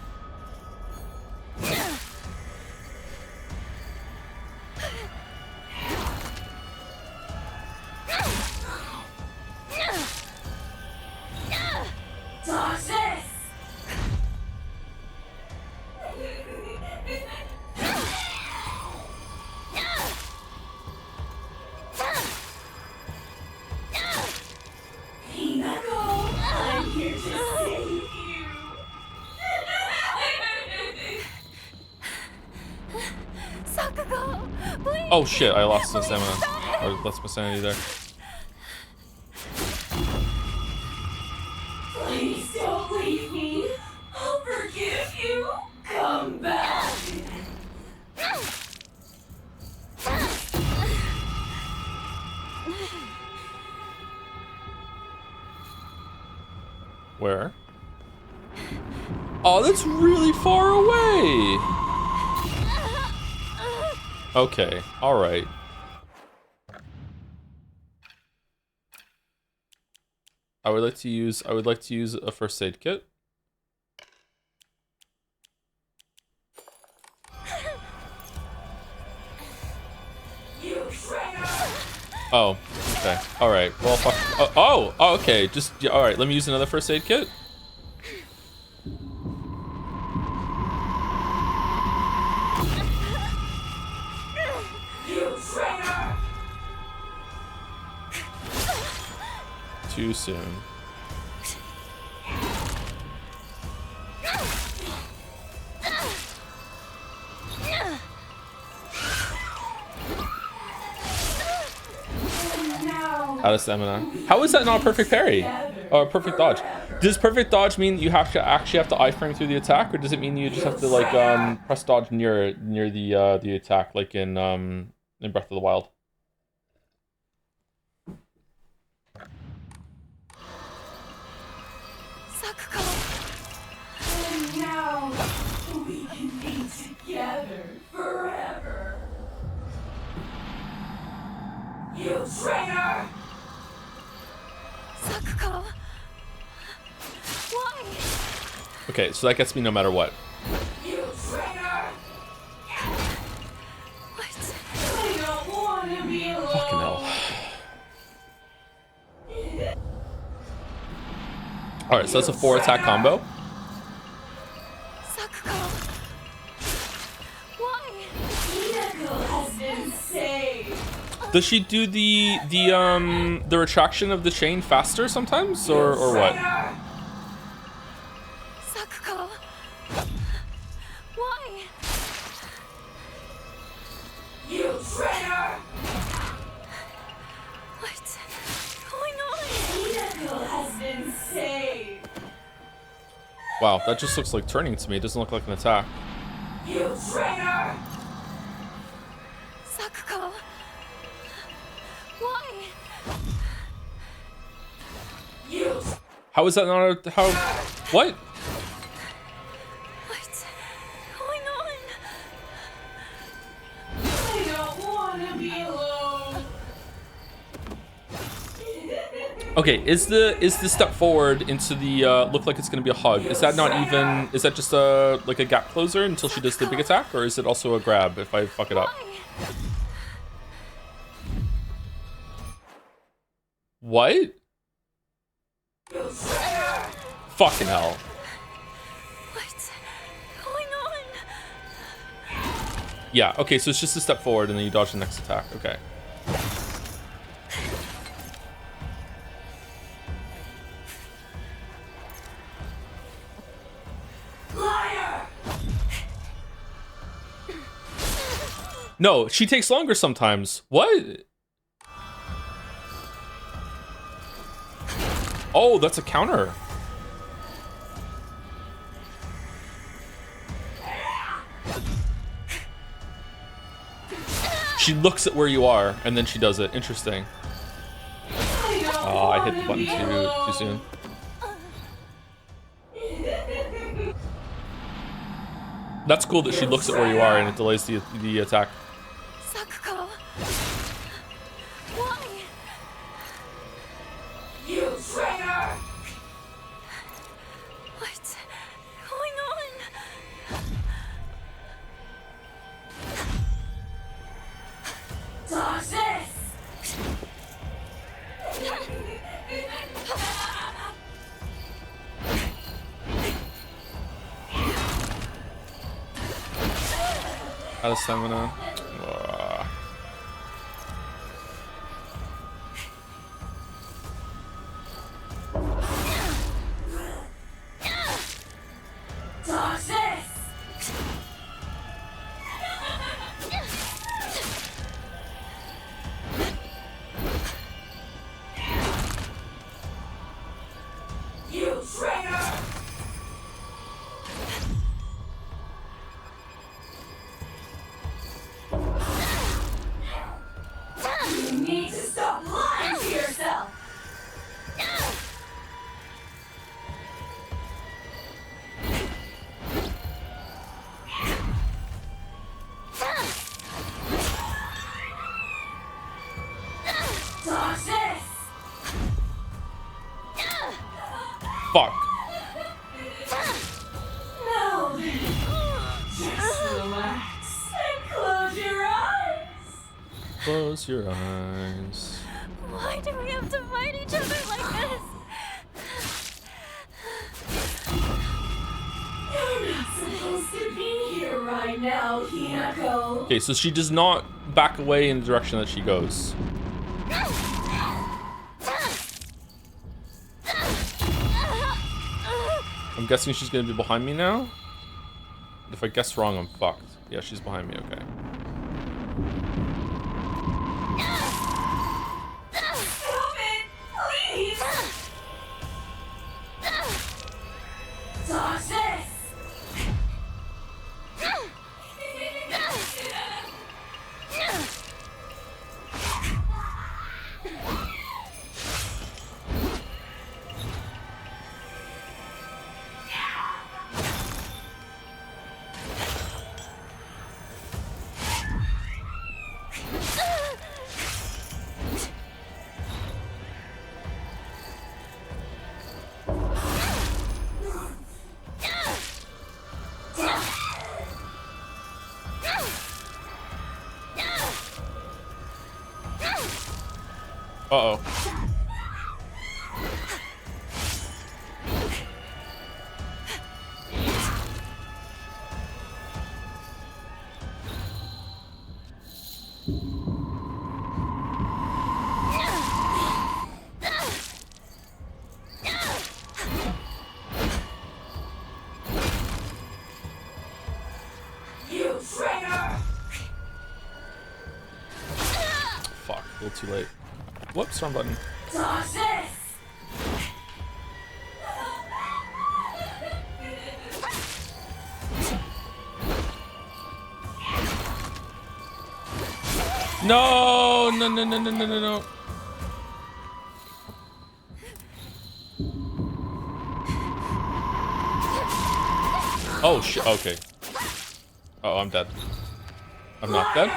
Speaker 1: Oh shit, I lost some stamina. Or lost my sanity there.
Speaker 4: Please don't leave me. I'll forgive you. Come back.
Speaker 1: Where? Oh, that's really far away. Okay, alright. I would like to use a first aid kit.
Speaker 4: You traitor.
Speaker 1: Oh, okay. Alright. Well, fuck. Oh, okay. Just, yeah, alright. Let me use another first aid kit.
Speaker 4: You traitor.
Speaker 1: Too soon. Out of stamina. How is that not a perfect parry? Or a perfect dodge? Does perfect dodge mean you have to actually have to iframe through the attack, or does it mean you just have to like press dodge near the attack, like in Breath of the Wild?
Speaker 4: And now we can be together forever. You traitor!
Speaker 2: Sakuko. Why?
Speaker 1: Okay, so that gets me no matter what.
Speaker 4: You traitor!
Speaker 2: What?
Speaker 4: I don't want to be alone.
Speaker 1: Fucking hell. Alright, so that's a 4-attack combo.
Speaker 2: Sakuko. Why?
Speaker 4: Hinako has been saved.
Speaker 1: Does she do the retraction of the chain faster sometimes, or what?
Speaker 4: Traitor!
Speaker 2: Sakuko. Why?
Speaker 4: You traitor!
Speaker 2: What's going on?
Speaker 4: Hinako has been saved.
Speaker 1: Wow, that just looks like turning to me. It doesn't look like an attack.
Speaker 4: You traitor!
Speaker 2: Sakuko. Why?
Speaker 4: You
Speaker 1: How is that not a, how? What?
Speaker 2: What's going on?
Speaker 4: I don't want to be alone.
Speaker 1: Okay, is the step forward into the look like it's gonna be a hug? Is that not even? Is that just a like a gap closer until she does the big attack, or is it also a grab if I fuck it up?
Speaker 2: Why?
Speaker 1: What?
Speaker 4: You traitor!
Speaker 1: Fucking hell.
Speaker 2: What's going on?
Speaker 1: Yeah. Okay, so it's just a step forward and then you dodge the next attack. Okay.
Speaker 4: Liar!
Speaker 1: No, she takes longer sometimes. What? Oh, that's a counter. She looks at where you are and then she does it. Interesting. Oh, I hit the button too soon. That's cool that she looks at where you are and it delays the attack.
Speaker 2: Sakuko. Why?
Speaker 4: You traitor!
Speaker 2: What's going on?
Speaker 4: Dodge this!
Speaker 1: Out of stamina. Ugh.
Speaker 4: Dodge this!
Speaker 1: Fuck.
Speaker 4: Now then, just relax and close your eyes.
Speaker 1: Close your eyes.
Speaker 2: Why do we have to fight each other like this?
Speaker 4: You're not supposed to be here right now, Hinako.
Speaker 1: Okay, so she does not back away in the direction that she goes. I'm guessing she's gonna be behind me now. If I guess wrong, I'm fucked. Yeah, she's behind me, okay.
Speaker 4: Stop it, please. Toxic.
Speaker 1: Uh-oh.
Speaker 4: You traitor!
Speaker 1: Fuck, a little too late. Whoops, wrong button.
Speaker 4: Toxic!
Speaker 1: No, no, no, no, no, no, no, no. Oh, shit, okay. Uh-oh, I'm dead. I'm not dead?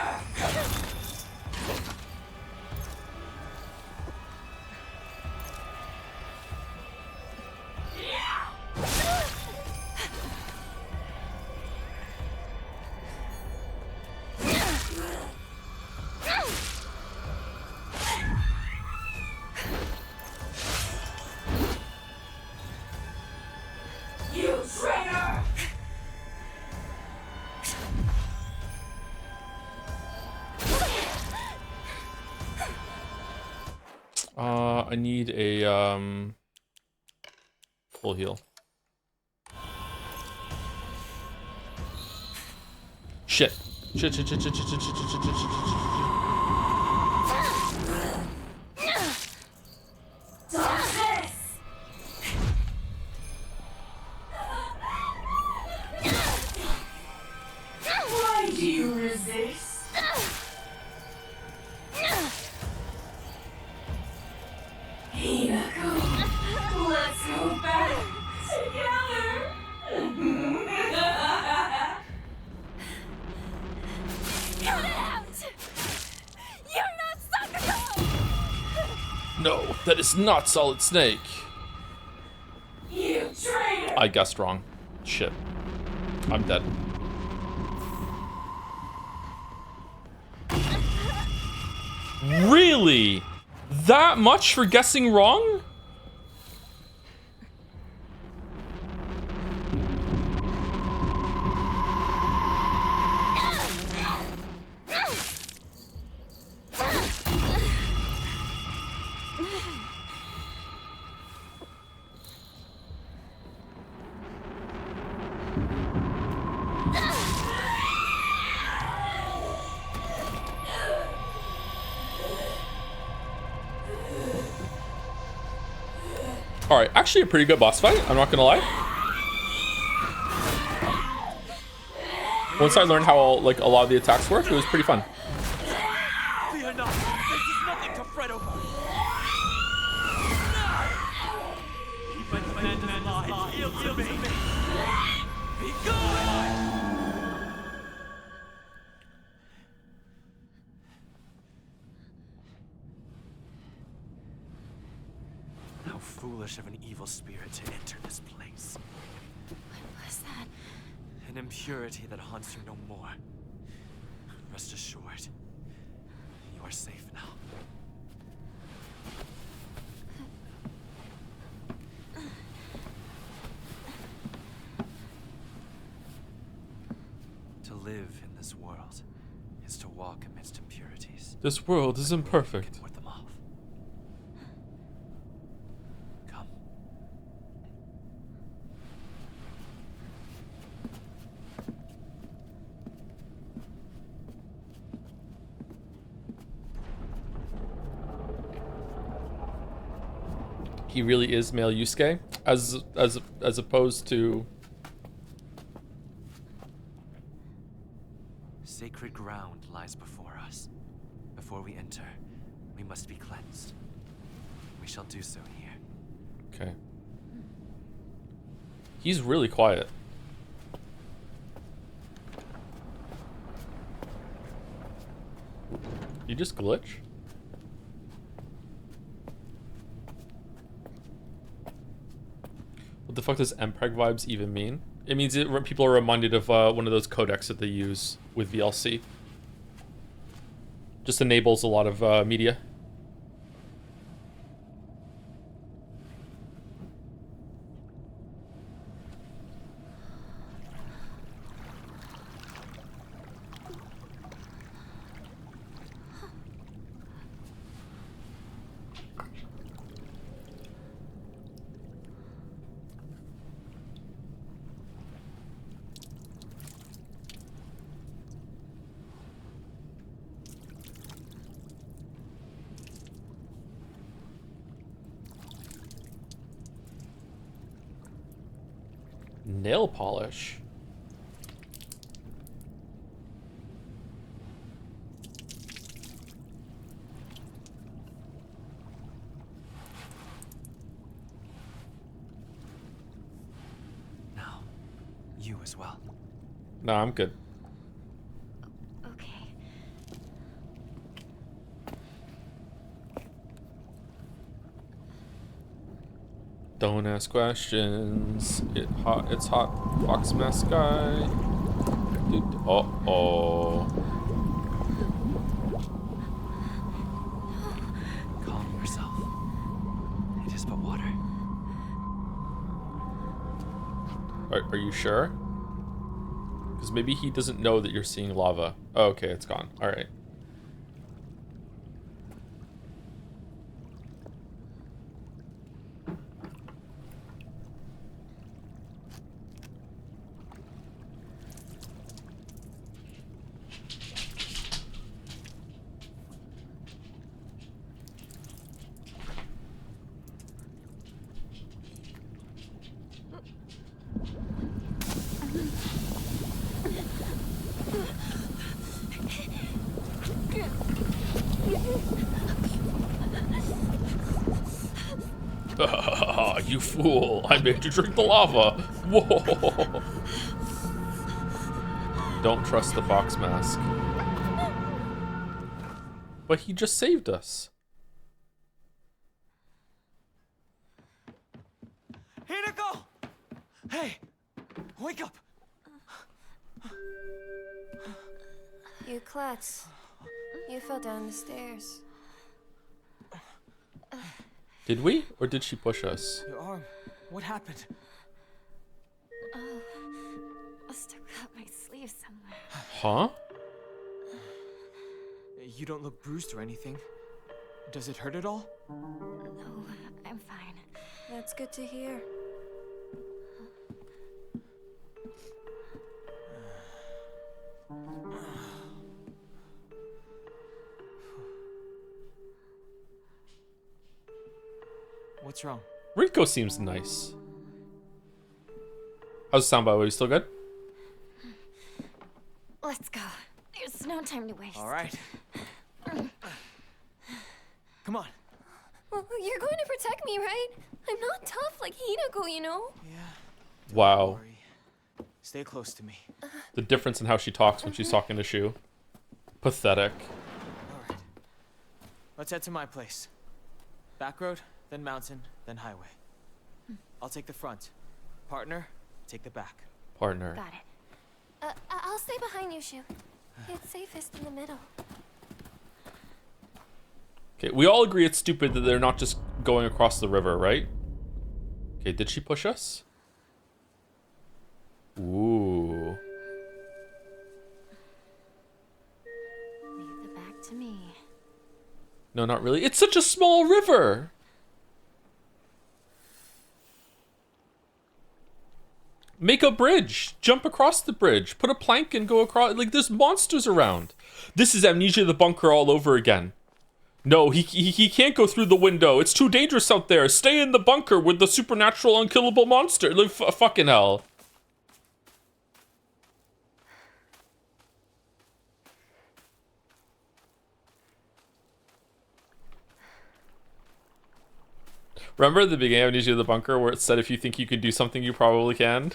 Speaker 4: You traitor!
Speaker 1: I need a, full heal. Shit. Shit, shit, shit, shit, shit, shit, shit, shit, shit, shit, shit, shit.
Speaker 4: Toxic! Why do you resist? Hinako, let's go back together.
Speaker 2: Cut it out! You're not Sakura!
Speaker 1: No, that is not Solid Snake.
Speaker 4: You traitor!
Speaker 1: I guessed wrong. Shit. I'm dead. Really? That much for guessing wrong? Alright, actually a pretty good boss fight, I'm not gonna lie. Once I learned how like a lot of the attacks work, it was pretty fun.
Speaker 5: Fear not. This is nothing to fret over. Keep my command in line. Yield to me. Be gone! How foolish. foolish of an evil spirit to enter this place.
Speaker 2: What was that?
Speaker 5: An impurity that haunts you no more. Rest assured, you are safe now. To live in this world is to walk amidst impurities.
Speaker 1: This world is imperfect.
Speaker 5: Ward them off. Come.
Speaker 1: He really is male Yusuke, as opposed to.
Speaker 5: Sacred ground lies before us. Before we enter, we must be cleansed. We shall do so here.
Speaker 1: Okay. He's really quiet. You just glitch? What the fuck does MPEG vibes even mean? It means people are reminded of one of those codecs that they use with VLC. Just enables a lot of media. Nail polish.
Speaker 5: Now, you as well.
Speaker 1: No, I'm good.
Speaker 2: Okay.
Speaker 1: Don't ask questions. It's hot. Fox mask guy. Dude, uh-oh.
Speaker 5: Calm yourself. It is but water.
Speaker 1: Are you sure? Because maybe he doesn't know that you're seeing lava. Oh, okay, it's gone. All right. You fool! I made you drink the lava! Whoa! Don't trust the fox mask. But he just saved us.
Speaker 5: Hinako! Hey! Wake up!
Speaker 2: You klutz. You fell down the stairs.
Speaker 1: Did we? Or did she push us?
Speaker 5: Your arm. What happened?
Speaker 2: Oh, I stuck out my sleeve somewhere.
Speaker 1: Huh?
Speaker 5: You don't look bruised or anything. Does it hurt at all?
Speaker 2: No, I'm fine.
Speaker 3: That's good to hear.
Speaker 5: What's wrong?
Speaker 1: Rico seems nice. How's the sound, by the way? You still good?
Speaker 2: Let's go. There's no time to waste.
Speaker 5: All right. Come on.
Speaker 3: Well, you're going to protect me, right? I'm not tough like Hinako, you know?
Speaker 5: Yeah.
Speaker 1: Wow.
Speaker 5: Don't worry. Stay close to me.
Speaker 1: The difference in how she talks when she's talking to Shu. Pathetic.
Speaker 5: All right. Let's head to my place. Back road?
Speaker 6: then mountain, then highway. I'll take the front. Partner, take the back.
Speaker 1: Partner.
Speaker 3: Got it. I'll stay behind you, Shu. It's safest in the middle.
Speaker 1: Okay, we all agree it's stupid that they're not just going across the river, right? Okay, did she push us? Ooh.
Speaker 3: Leave the back to me.
Speaker 1: No, not really. It's such a small river. Make a bridge. Jump across the bridge. Put a plank and go across. Like, there's monsters around. This is Amnesia the Bunker all over again. No, he can't go through the window. It's too dangerous out there. Stay in the bunker with the supernatural unkillable monster. Like, fucking hell. Remember at the beginning of Amnesia the Bunker where it said if you think you can do something, you probably can?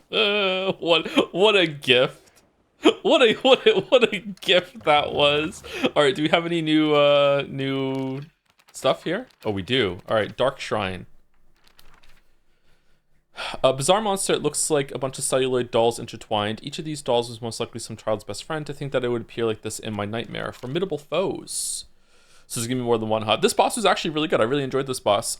Speaker 1: What a gift. What a gift that was. All right, do we have any new stuff here? Oh, we do. All right, Dark Shrine. A bizarre monster. It looks like a bunch of celluloid dolls intertwined. Each of these dolls was most likely some child's best friend. To think that it would appear like this in my nightmare. Formidable foes. So there's gonna be more than one HUD. This boss was actually really good. I really enjoyed this boss.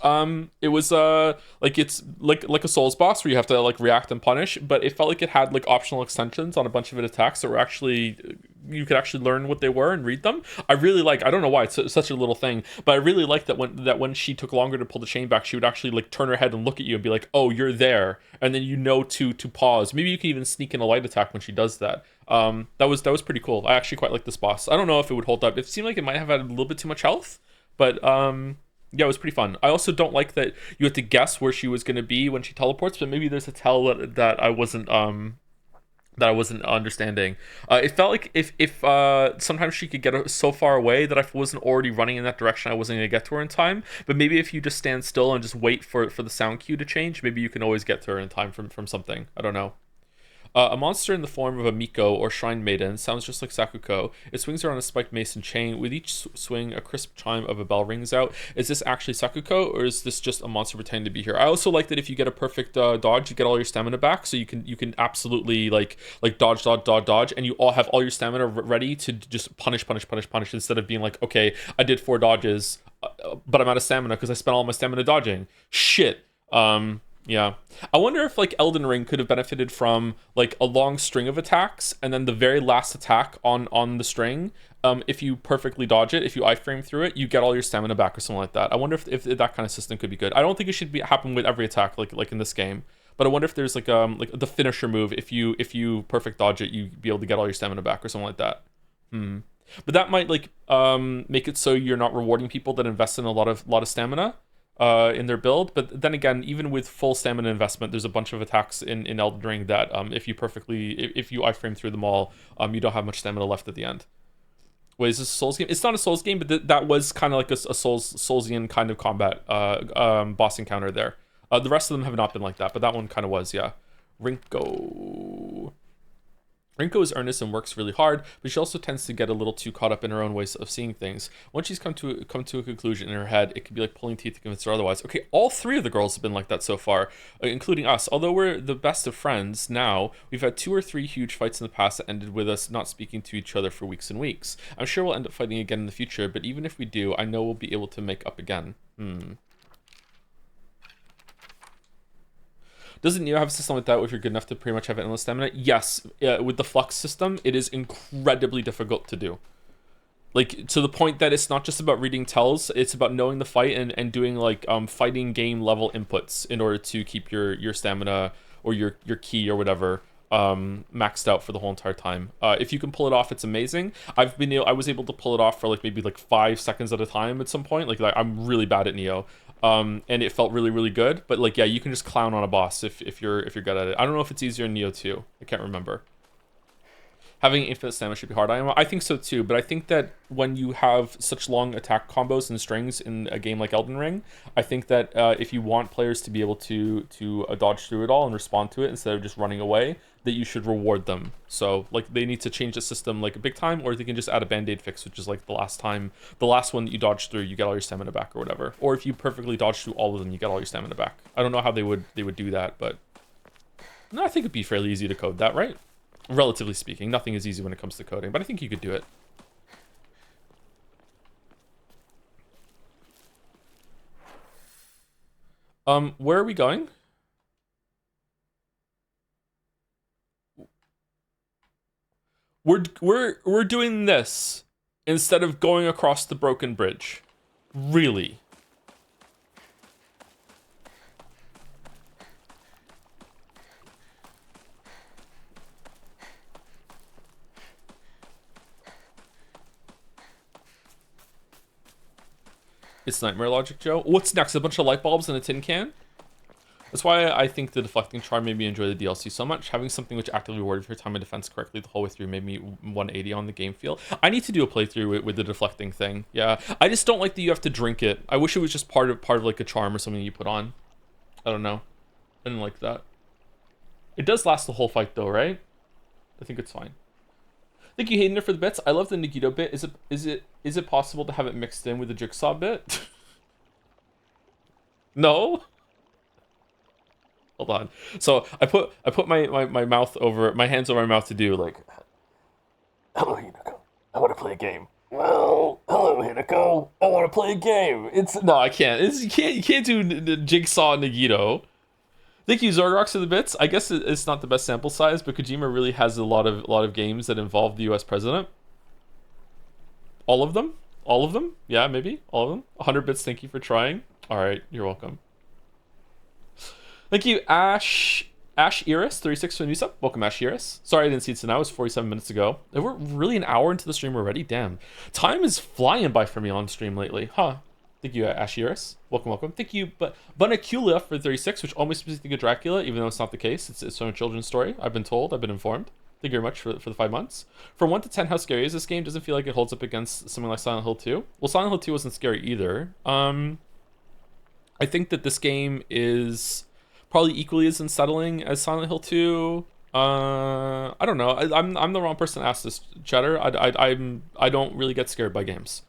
Speaker 1: It was like it's like a Souls boss where you have to like react and punish, but it felt like it had like optional extensions on a bunch of its attacks that were actually you could actually learn what they were and read them. I really like. I don't know why it's such a little thing, but I really liked that when she took longer to pull the chain back, she would actually like turn her head and look at you and be like, "Oh, you're there," and then you know to pause. Maybe you can even sneak in a light attack when she does that. That was pretty cool. I actually quite like this boss. I don't know if it would hold up. It seemed like it might have had a little bit too much health, but yeah, it was pretty fun. I also don't like that you had to guess where she was going to be when she teleports, but maybe there's a tell that I wasn't understanding. It felt like if sometimes she could get so far away that I wasn't already running in that direction, I wasn't going to get to her in time. But maybe if you just stand still and just wait for the sound cue to change, maybe you can always get to her in time from something. I don't know. A monster in the form of a Miko or Shrine Maiden sounds just like Sakuko. It swings around a spiked mason chain. With each swing, a crisp chime of a bell rings out. Is this actually Sakuko, or is this just a monster pretending to be here? I also like that if you get a perfect dodge, you get all your stamina back, so you can absolutely like dodge, and you all have all your stamina ready to just punish instead of being like, okay, I did 4 dodges, but I'm out of stamina because I spent all my stamina dodging. Shit. Yeah, I wonder if like Elden Ring could have benefited from like a long string of attacks and then the very last attack on the string. If you perfectly dodge it, if you iframe through it, you get all your stamina back or something like that. I wonder if that kind of system could be good. I don't think it should happen with every attack like in this game, but I wonder if there's like the finisher move. If you perfect dodge it, you be able to get all your stamina back or something like that. But that might like make it so you're not rewarding people that invest in a lot of stamina in their build. But then again, even with full stamina investment, there's a bunch of attacks in Elden Ring that if you iframe through them all, you don't have much stamina left at the end. Wait, is this a Souls game? It's not a Souls game, but that was kind of like a Soulsian kind of combat boss encounter there. The rest of them have not been like that, but that one kind of was, yeah. Rinko is earnest and works really hard, but she also tends to get a little too caught up in her own ways of seeing things. Once she's come to a conclusion in her head, it can be like pulling teeth to convince her otherwise. Okay, all 3 of the girls have been like that so far, including us. Although we're the best of friends now, we've had 2 or 3 huge fights in the past that ended with us not speaking to each other for weeks and weeks. I'm sure we'll end up fighting again in the future, but even if we do, I know we'll be able to make up again. Doesn't Neo have a system like that if you're good enough to pretty much have endless stamina? Yes, with the flux system, it is incredibly difficult to do. Like, to the point that it's not just about reading tells, it's about knowing the fight and doing like fighting game level inputs in order to keep your stamina or your ki or whatever maxed out for the whole entire time. If you can pull it off, it's amazing. I was able to pull it off for like maybe like 5 seconds at a time at some point. Like I'm really bad at Neo. And it felt really, really good. But like, yeah, you can just clown on a boss if you're good at it. I don't know if it's easier in Neo 2. I can't remember. Having infinite stamina should be hard. I think so too, but I think that when you have such long attack combos and strings in a game like Elden Ring, I think that if you want players to be able to dodge through it all and respond to it instead of just running away, that you should reward them. So like they need to change the system like big time, or they can just add a band-aid fix, which is like the last one that you dodge through, you get all your stamina back or whatever. Or if you perfectly dodge through all of them, you get all your stamina back. I don't know how they would do that, but no, I think it'd be fairly easy to code that, right? Relatively speaking, nothing is easy when it comes to coding, but I think you could do it. Where are we going? We're doing this instead of going across the broken bridge. Really? It's nightmare logic, Joe. What's next? A bunch of light bulbs in a tin can? That's why I think the deflecting charm made me enjoy the DLC so much. Having something which actively rewarded for your time of defense correctly the whole way through made me 180 on the game feel. I need to do a playthrough with the deflecting thing. Yeah, I just don't like that you have to drink it. I wish it was just part of like a charm or something you put on. I don't know. I didn't like that. It does last the whole fight though, right? I think it's fine. Thank you, Hayden, for the bits. I love the Nagito bit. Is it possible to have it mixed in with the Jigsaw bit? No? Hold on. So I put my mouth over my hands over my mouth to do like, hello Hinako, I want to play a game. Well, hello Hinako, I want to play a game. No, I can't. You can't do the Jigsaw Nagito. Thank you, Zorgrox, for the bits. I guess it's not the best sample size, but Kojima really has a lot of games that involve the U.S. president. All of them? All of them? Yeah, maybe. All of them. 100 bits, thank you for trying. All right, you're welcome. Thank you, Ash Iris, 36 for the new sub. Welcome, Ash Iris. Sorry I didn't see it now. It was 47 minutes ago. We're really an hour into the stream already. Damn. Time is flying by for me on stream lately. Huh. Thank you, Ash Iris. Welcome, welcome. Thank you, Bunacula for 36, which almost makes me think of Dracula, even though it's not the case. It's from a children's story. I've been told. I've been informed. Thank you very much for the 5 months. From 1 to 10, how scary is this game? Doesn't feel like it holds up against something like Silent Hill 2. Well, Silent Hill 2 wasn't scary either. I think that this game is probably equally as unsettling as Silent Hill 2. I don't know. I'm the wrong person to ask this, Cheddar. I don't really get scared by games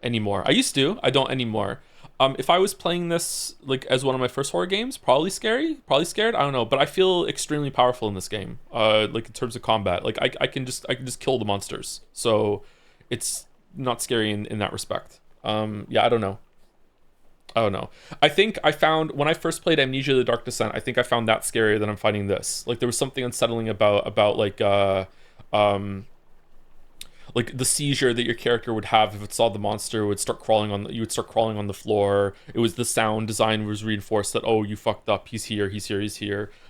Speaker 1: anymore. I used to. I don't anymore. If I was playing this like as one of my first horror games, probably scared. I don't know, but I feel extremely powerful in this game. Like in terms of combat, like I can just kill the monsters. So it's not scary in that respect. Yeah, I don't know. I think I found when I first played Amnesia: The Dark Descent, I think I found that scarier than I'm finding this. Like there was something unsettling about like the seizure that your character would have if it saw the monster. You would start crawling on the floor. It was the sound design was reinforced that, oh, you fucked up, he's here,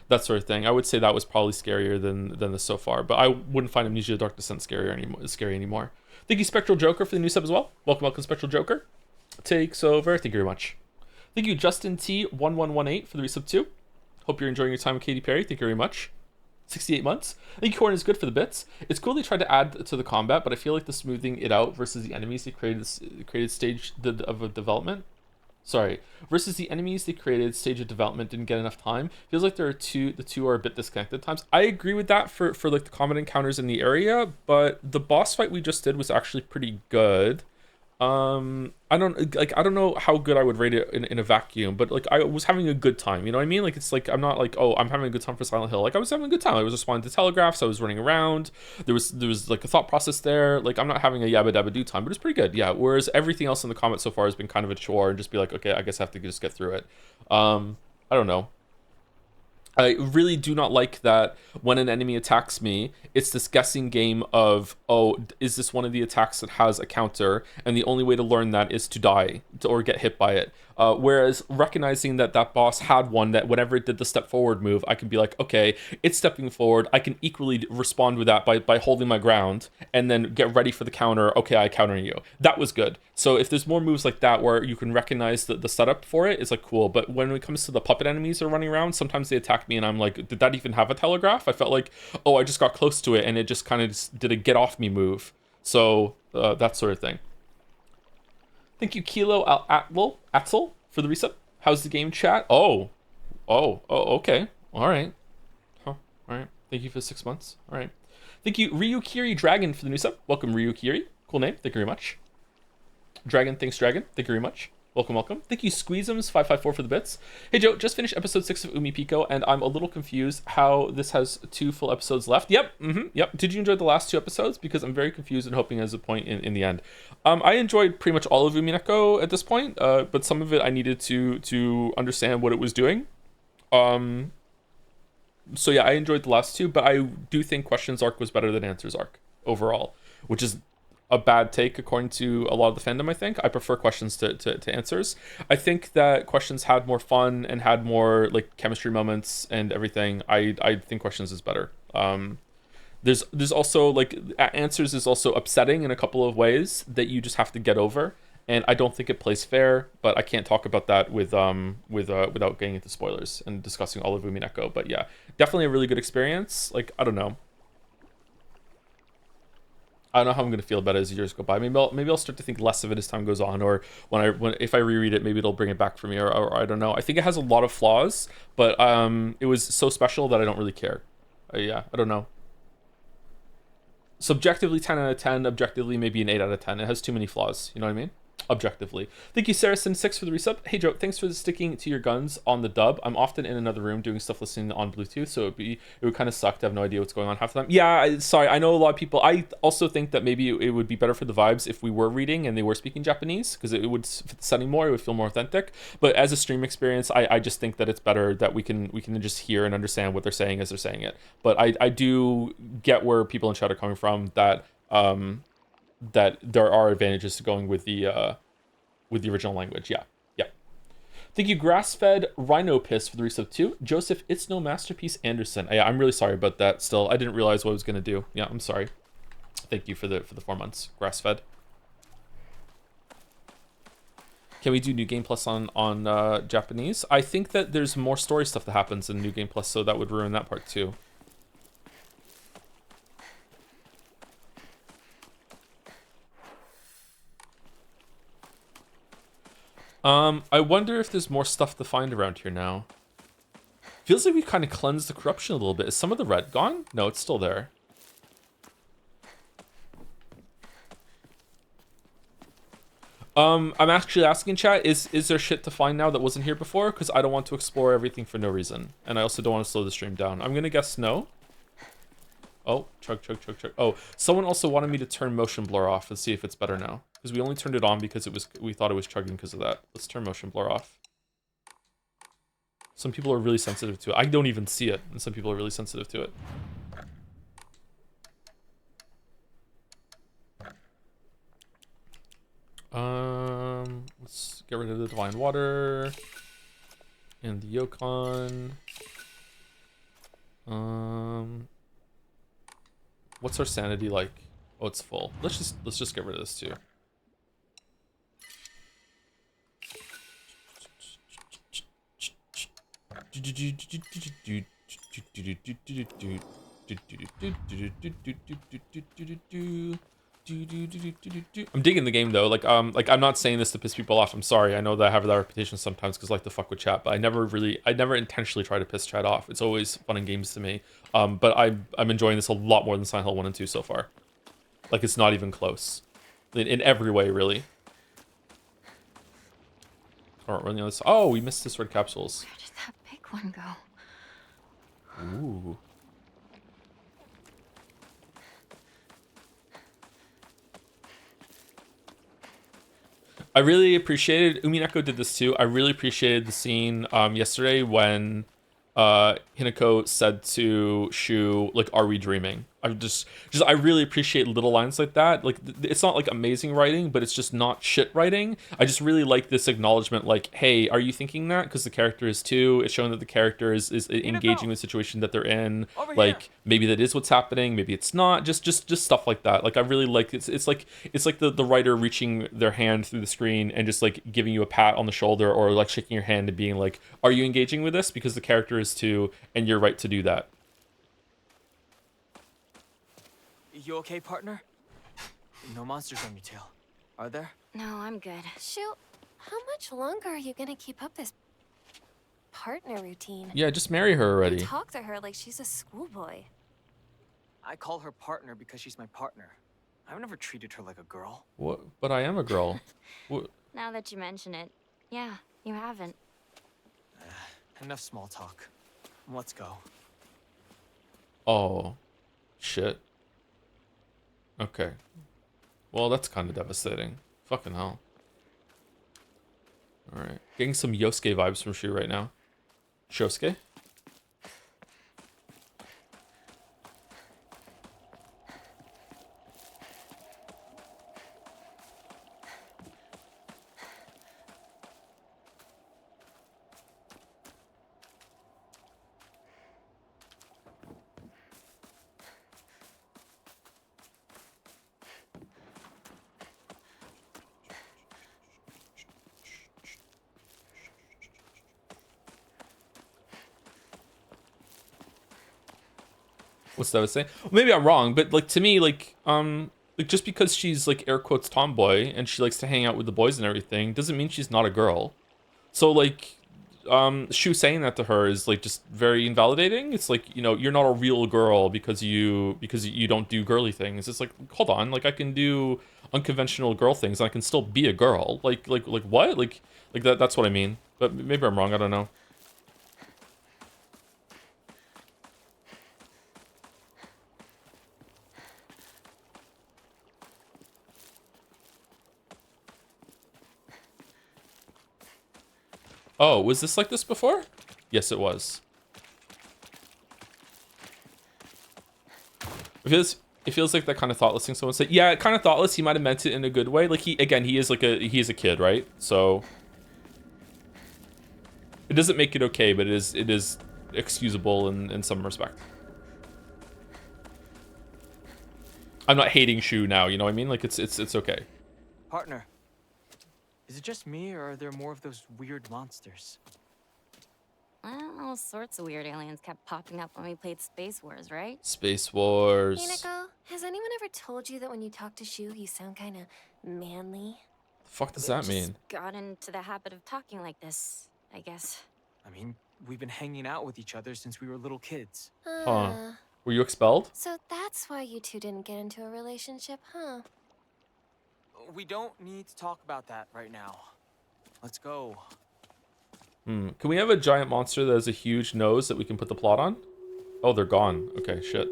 Speaker 1: that sort of thing. I would say that was probably scarier than this so far, but I wouldn't find Amnesia: The Dark Descent scary anymore. Thank you, Spectral Joker, for the new sub as well. Welcome, Spectral Joker. Takes over. Thank you very much. Thank you, Justin T1118, for the resub too. Hope you're enjoying your time with Katy Perry. Thank you very much. 68 months. I think Corn is good for the bits. It's cool they tried to add to the combat, but I feel like the smoothing it out versus the enemies they created stage of development. Sorry, versus the enemies they created stage of development didn't get enough time. Feels like the two are a bit disconnected at times. I agree with that for like the combat encounters in the area, but the boss fight we just did was actually pretty good. I don't know how good I would rate it in a vacuum, but like I was having a good time, you know what I mean? Like it's like I'm not like, oh, I'm having a good time for Silent Hill. Like I was having a good time. I was responding to telegraphs, I was running around, there was like a thought process there. Like I'm not having a yabba dabba do time, but it's pretty good. Yeah, whereas everything else in the comment so far has been kind of a chore and just be like, okay, I guess I have to just get through it. I don't know. I really do not like that when an enemy attacks me, it's this guessing game of, oh, is this one of the attacks that has a counter? And the only way to learn that is to die or get hit by it. Whereas recognizing that boss had one that whenever it did the step forward move, I can be like, okay, it's stepping forward. I can equally respond with that by holding my ground and then get ready for the counter. Okay, I counter you. That was good. So if there's more moves like that where you can recognize the setup for it, it's like cool. But when it comes to the puppet enemies that are running around, sometimes they attack smack me and I'm like, did that even have a telegraph? I felt like, oh, I just got close to it and it just kind of did a get off me move. So that sort of thing. Thank you, Kilo Atzel, for the resub. How's the game, chat? Oh, okay. All right. Huh. All right. Thank you for the 6 months. All right. Thank you, Ryukiri Dragon, for the new sub. Welcome, Ryukiri. Cool name. Thank you very much. Dragon, thanks, Dragon. Thank you very much. Welcome, welcome. Thank you, Squeezums554 for the bits. Hey, Joe, just finished episode 6 of Umi Pico, and I'm a little confused how this has 2 full episodes left. Yep, yep. Did you enjoy the last 2 episodes? Because I'm very confused and hoping there's a point in the end. I enjoyed pretty much all of Umineko at this point, but some of it I needed to understand what it was doing. So yeah, I enjoyed the last 2, but I do think Questions arc was better than Answers arc overall, which is a bad take according to a lot of the fandom. I think I prefer Questions to Answers. I think that Questions had more fun and had more like chemistry moments and everything. I think Questions is better. There's also like Answers is also upsetting in a couple of ways that you just have to get over, and I don't think it plays fair. But I can't talk about that without getting into spoilers and discussing all of Umineko. But yeah, definitely a really good experience. Like, I don't know how I'm gonna feel about it as years go by. Maybe I'll start to think less of it as time goes on, or if I reread it, maybe it'll bring it back for me, or I don't know. I think it has a lot of flaws, but it was so special that I don't really care. Yeah, I don't know. Subjectively 10 out of 10, objectively maybe an 8 out of 10. It has too many flaws, you know what I mean? Objectively. Thank you, Saracen6, for the resub. Hey, Joe, thanks for sticking to your guns on the dub. I'm often in another room doing stuff listening on Bluetooth, so it would kind of suck to have no idea what's going on half the time. Yeah, sorry, I know a lot of people. I also think that maybe it would be better for the vibes if we were reading and they were speaking Japanese, because it would fit the setting more, it would feel more authentic. But as a stream experience, I just think that it's better that we can just hear and understand what they're saying as they're saying it. But I do get where people in chat are coming from, that that there are advantages to going with the original language. Yeah. Thank you, Grass-Fed Rhino Piss, for the resub 2. Joseph, it's no masterpiece Anderson. Yeah, I'm really sorry about that. Still, I didn't realize what I was gonna do. Yeah, I'm sorry. Thank you for the 4 months, Grass-Fed. Can we do New Game Plus on Japanese? I think that there's more story stuff that happens in New Game Plus, so that would ruin that part too. I wonder if there's more stuff to find around here now. Feels like we kind of cleansed the corruption a little bit. Is some of the red gone? No, it's still there. I'm actually asking chat, is there shit to find now that wasn't here before? Because I don't want to explore everything for no reason. And I also don't want to slow the stream down. I'm gonna guess no. Oh, chug. Oh, someone also wanted me to turn motion blur off and see if it's better now. Because we only turned it on because we thought it was chugging because of that. Let's turn motion blur off. Some people are really sensitive to it. I don't even see it, and some people are really sensitive to it. Let's get rid of the divine water and the Yokon. What's our sanity like? Oh, it's full. Let's just get rid of this too. I'm digging the game though. Like I'm not saying this to piss people off. I'm sorry. I know that I have that reputation sometimes because I like to fuck with chat, but I never intentionally try to piss chat off. It's always fun and games to me. But I'm enjoying this a lot more than Silent Hill 1 and 2 so far. Like, it's not even close in every way, really. All right, we're on the other side. Oh, we missed this red capsules.
Speaker 3: Where did that big one go?
Speaker 1: Ooh. I really appreciated, Umineko did this too. I really appreciated the scene yesterday when Hinako said to Shu, like, are we dreaming? I really appreciate little lines like that. Like it's not like amazing writing, but it's just not shit writing. I just really like this acknowledgement, like, hey, are you thinking that? Because the character is too. It's showing that the character is engaging with the situation that they're in.
Speaker 6: Over
Speaker 1: Like
Speaker 6: here.
Speaker 1: maybe that is what's happening, maybe it's not. Just stuff like that. Like I really like it's like the writer reaching their hand through the screen and just like giving you a pat on the shoulder or like shaking your hand and being like, are you engaging with this? Because the character is too, and you're right to do that.
Speaker 6: You okay, partner? No monsters on your tail, are there?
Speaker 3: No, I'm good.
Speaker 2: Shoot, how much longer are you gonna keep up this partner routine?
Speaker 1: Yeah, just marry her
Speaker 2: You
Speaker 1: already.
Speaker 2: talk to her like she's a schoolboy.
Speaker 6: I call her partner because she's my partner. I've never treated her like a girl.
Speaker 1: What? But I am a girl. What?
Speaker 3: Now that you mention it, yeah, you haven't.
Speaker 6: Enough small talk. Let's go.
Speaker 1: Oh, shit. Okay. Well, that's kind of devastating. Fucking hell. Alright. Getting some Yosuke vibes from Shu right now. Shosuke? What's that saying? Well, maybe I'm wrong, but like to me, like just because she's like air quotes tomboy and she likes to hang out with the boys and everything doesn't mean she's not a girl. So like Shu saying that to her is like just very invalidating. It's like, you know, you're not a real girl because you don't do girly things. It's like, hold on, like I can do unconventional girl things and I can still be a girl. Like what? Like that's what I mean. But maybe I'm wrong, I don't know. Oh, was this like this before? Yes, it was. It feels like that kind of thoughtless thing someone said. Yeah, kind of thoughtless. He might have meant it in a good way. Like he is a kid, right? So it doesn't make it okay, but it is excusable in some respect. I'm not hating Shu now, you know what I mean? Like it's okay.
Speaker 6: Partner, is it just me or are there more of those weird monsters?
Speaker 3: Well, all sorts of weird aliens kept popping up when we played Space Wars, right?
Speaker 1: Space Wars.
Speaker 2: Hinako, has anyone ever told you that when you talk to Shu, you sound kind of manly?
Speaker 1: The fuck does that mean?
Speaker 3: Got into the habit of talking like this, I guess.
Speaker 6: I mean, we've been hanging out with each other since we were little kids.
Speaker 1: Huh. Were you expelled?
Speaker 2: So that's why you two didn't get into a relationship, huh?
Speaker 6: We don't need to talk about that right now. Let's go.
Speaker 1: Can we have a giant monster that has a huge nose that we can put the plot on? Oh, they're gone. Okay, shit.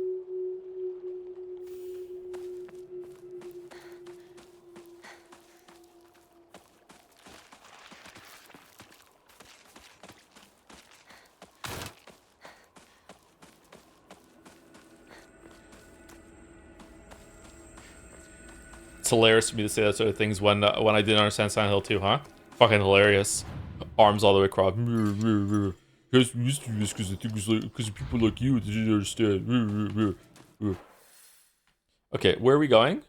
Speaker 1: It's hilarious for me to say that sort of things when I didn't understand Silent Hill 2, huh? Fucking hilarious. Arms all the way across. Guys, we used to do this because I think it's like because of people like you that didn't understand. Okay, where are we going?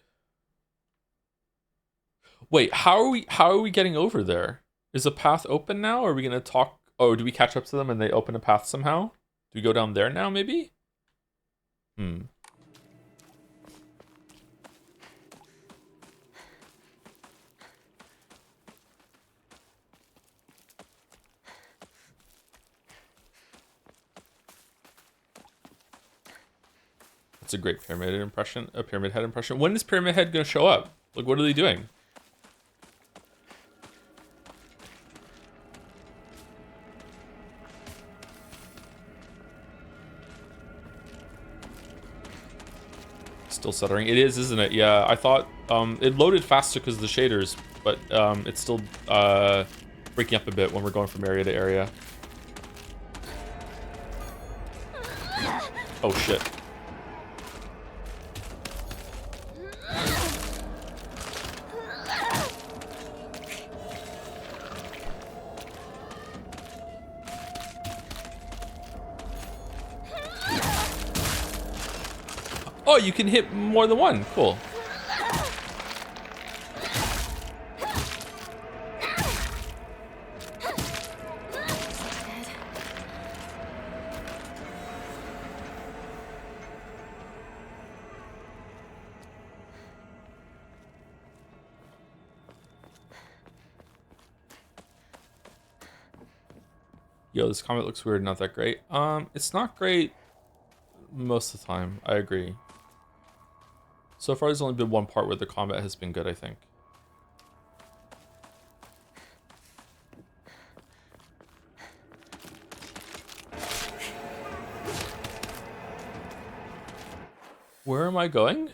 Speaker 1: Wait, how are we getting over there? Is the path open now? Are we gonna talk? Oh, do we catch up to them and they open a path somehow? Do we go down there now, maybe? That's a great pyramid impression. A pyramid head impression. When is Pyramid Head gonna show up? Like, what are they doing? Still stuttering. It is, isn't it? Yeah, I thought it loaded faster because of the shaders, but it's still breaking up a bit when we're going from area to area. Oh shit. Oh, you can hit more than one. Cool. Yo, this comet looks weird, not that great. It's not great most of the time, I agree. So far, there's only been one part where the combat has been good, I think. Where am I going?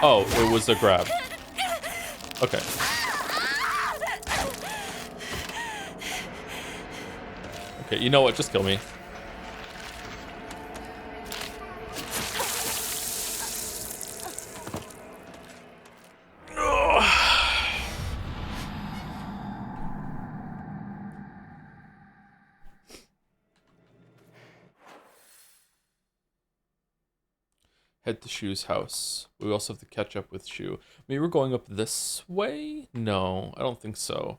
Speaker 1: Oh, it was a grab. Okay. Okay, you know what? Just kill me. Head to Shu's house. We also have to catch up with Shu. Maybe we're going up this way? No, I don't think so.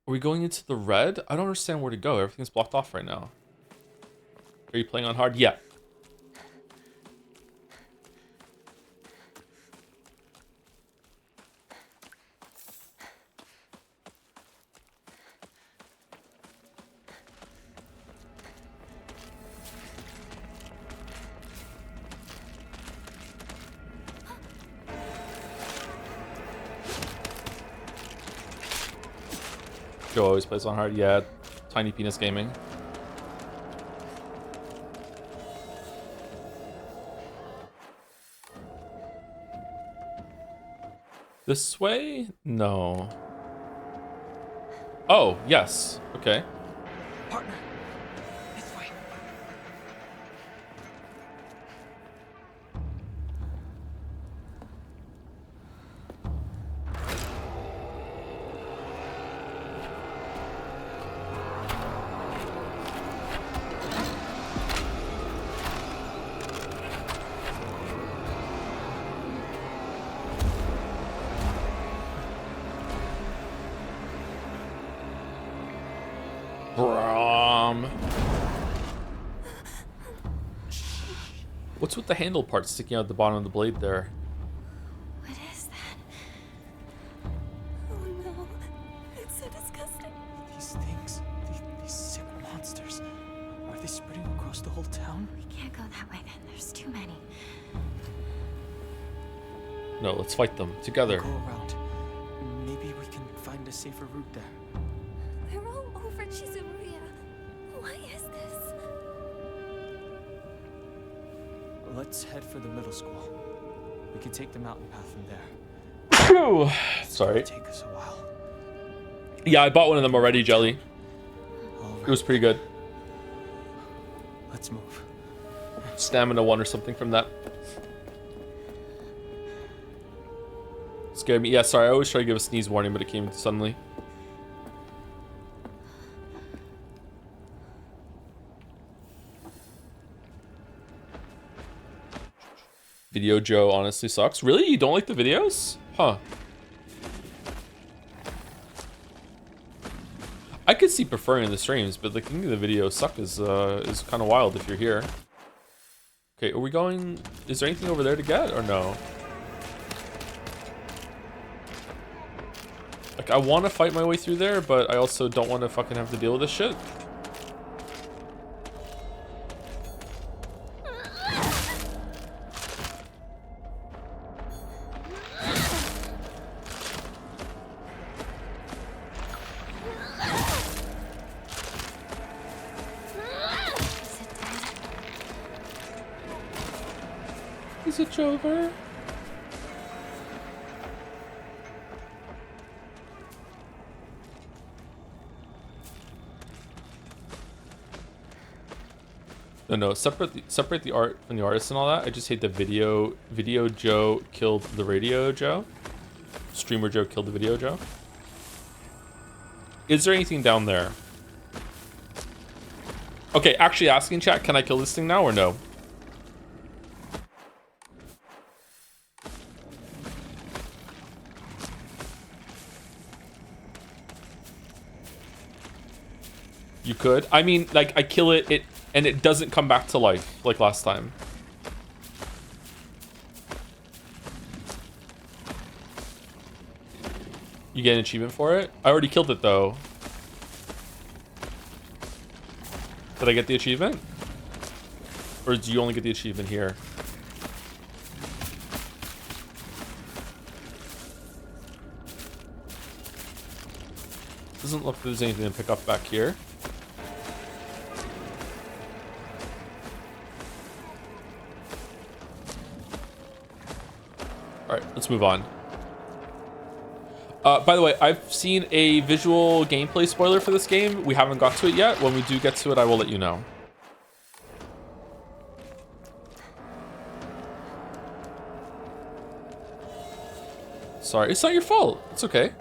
Speaker 1: Are we going into the red? I don't understand where to go. Everything's blocked off right now. Are you playing on hard? Yeah. Joe always plays on hard. Yeah, Tiny Penis Gaming. This way? No. Oh, yes. Okay.
Speaker 6: Partner, this way.
Speaker 1: What's with the handle part sticking out the bottom of the blade there?
Speaker 2: What is that? Oh no. It's so disgusting.
Speaker 6: These things, these sick monsters, are they spreading across the whole town?
Speaker 2: We can't go that way then. There's too many.
Speaker 1: No, let's fight them together.
Speaker 6: Go around. Maybe we can find a safer route there.
Speaker 2: They're all over Chizuruya. Why is this?
Speaker 6: Let's head for the middle school. We can take the mountain path from there.
Speaker 1: Phew. Sorry.
Speaker 6: It'll take us a while.
Speaker 1: Yeah, I bought one of them already, Jelly.
Speaker 6: All
Speaker 1: It was
Speaker 6: right,
Speaker 1: pretty good.
Speaker 6: let's move.
Speaker 1: Stamina 1 or something from that. Scared me. Yeah, sorry, I always try to give a sneeze warning, but it came suddenly. Video Joe honestly sucks. Really? You don't like the videos? Huh. I could see preferring the streams, but like thinking the videos suck is kind of wild if you're here. Okay, are we going... Is there anything over there to get, or no? Like, I want to fight my way through there, but I also don't want to fucking have to deal with this shit. Is it over? No. Separate the art from the artist and all that. I just hate the video Joe killed the radio Joe. Streamer Joe killed the video Joe. Is there anything down there? Okay, actually asking chat, can I kill this thing now or no? You could. I mean, like, I kill it, and it doesn't come back to life like last time. You get an achievement for it? I already killed it, though. Did I get the achievement? Or do you only get the achievement here? Doesn't look like there's anything to pick up back here. Alright, let's move on. By the way, I've seen a visual gameplay spoiler for this game. We haven't got to it yet. When we do get to it, I will let you know. Sorry, it's not your fault. It's okay.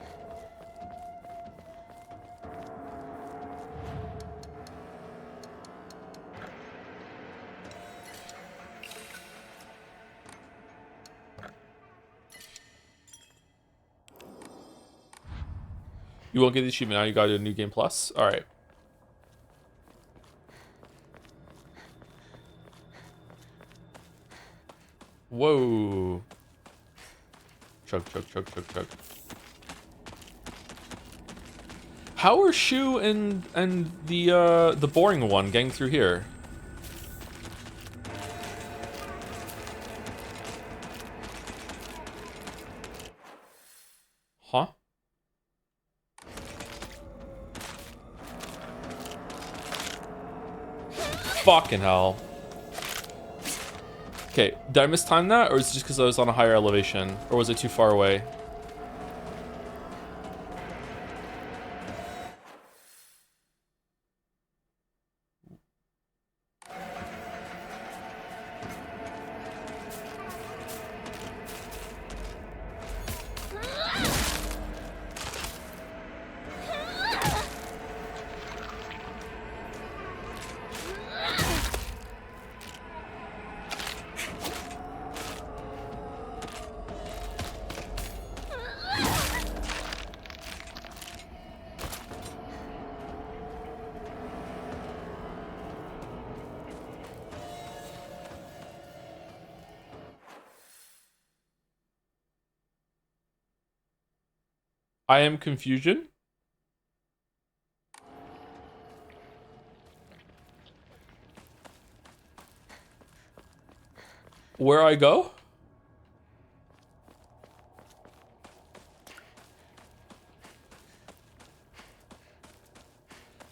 Speaker 1: You won't get the achievement now. You got a new game plus. All right. Whoa. Chug. How are Shu and the boring one getting through here? Huh? Fucking hell. Okay, did I mistime that, or is it just because I was on a higher elevation? Or was it too far away? I am confusion. Where I go?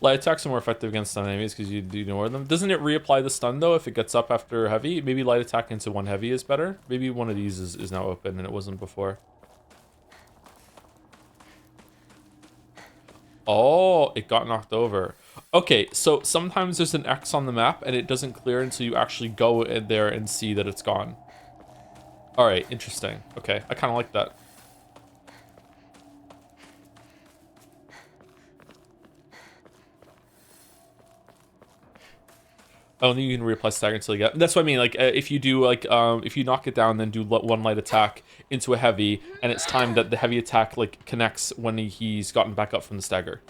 Speaker 1: Light attacks are more effective against stun enemies because you do ignore them. Doesn't it reapply the stun though if it gets up after heavy? Maybe light attack into one heavy is better. Maybe one of these is now open and it wasn't before. Oh, it got knocked over. Okay, so sometimes there's an X on the map and it doesn't clear until you actually go in there and see that it's gone. All right, interesting. Okay, I kind of like that. I don't think you can reapply stagger until you get. That's what I mean. Like, if you do like, if you knock it down, then do one light attack into a heavy, and it's timed that the heavy attack like connects when he's gotten back up from the stagger.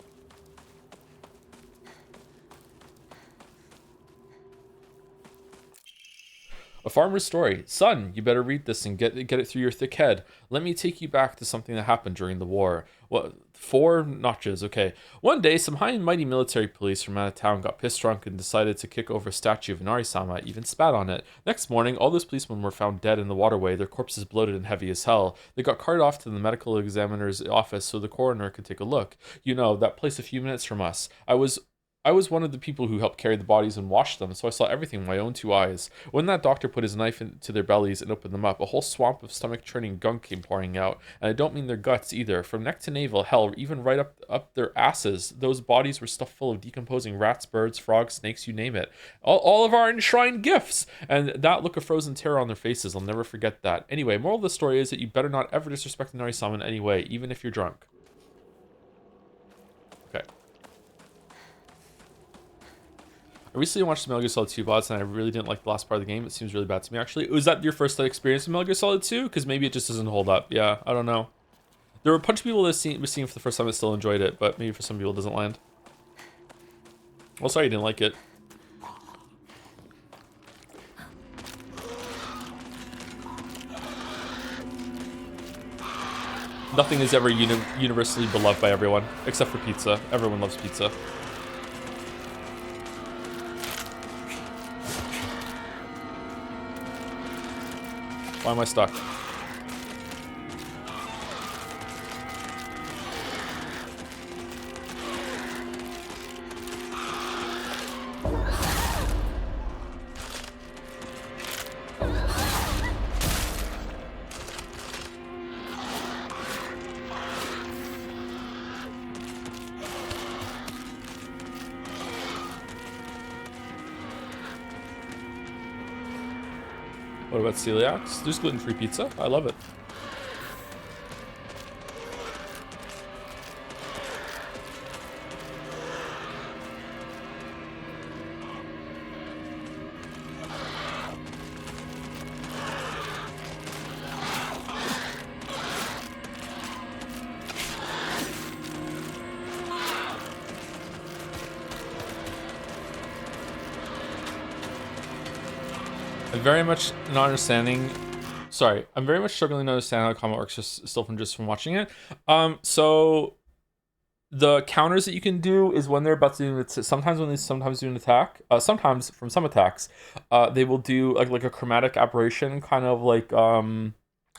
Speaker 1: A farmer's story. Son, you better read this and get it through your thick head. Let me take you back to something that happened during the war. What? 4 notches, okay. One day, some high and mighty military police from out of town got pissed drunk and decided to kick over a statue of Inari-sama, even spat on it. Next morning, all those policemen were found dead in the waterway, their corpses bloated and heavy as hell. They got carted off to the medical examiner's office so the coroner could take a look. You know, that place a few minutes from us. I was I was one of the people who helped carry the bodies and wash them, so I saw everything with my own 2 eyes. When that doctor put his knife into their bellies and opened them up, a whole swamp of stomach-churning gunk came pouring out. And I don't mean their guts either. From neck to navel, hell, even right up their asses, those bodies were stuffed full of decomposing rats, birds, frogs, snakes, you name it. All of our enshrined gifts! And that look of frozen terror on their faces, I'll never forget that. Anyway, moral of the story is that you better not ever disrespect the Nari-sama in any way, even if you're drunk. Okay. I recently watched Metal Gear Solid 2 bots, and I really didn't like the last part of the game. It seems really bad to me, actually. Was that your first experience with Metal Gear Solid 2? Because maybe it just doesn't hold up. Yeah, I don't know. There were a bunch of people that were seeing it for the first time that still enjoyed it, but maybe for some people it doesn't land. Well, sorry you didn't like it. Nothing is ever universally beloved by everyone, except for pizza. Everyone loves pizza. Why am I stuck? What about celiacs? There's gluten-free pizza. I love it. I'm very much not understanding. Sorry, I'm very much struggling to understand how combat works still from watching it. So the counters that you can do is when they're about to do it. Sometimes do an attack. Sometimes from some attacks, they will do like a chromatic aberration, kind of like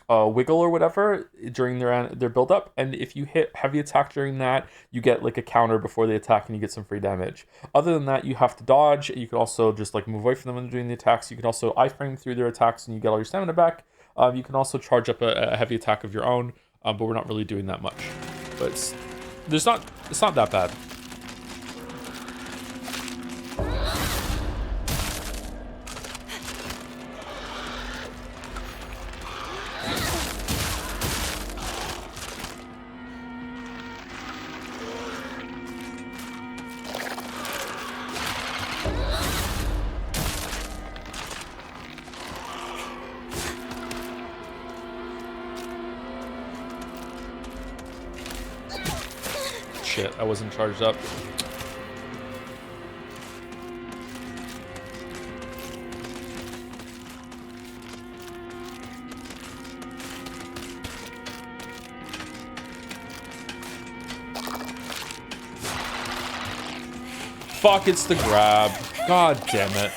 Speaker 1: wiggle or whatever during their build up. And if you hit heavy attack during that, you get like a counter before they attack, and you get some free damage. Other than that, you have to dodge. You can also just like move away from them when they're doing the attacks. You can also iframe through their attacks, and you get all your stamina back. You can also charge up a heavy attack of your own, but we're not really doing that much. But it's not that bad. Shit, I wasn't charged up. Fuck, it's the grab. God damn it.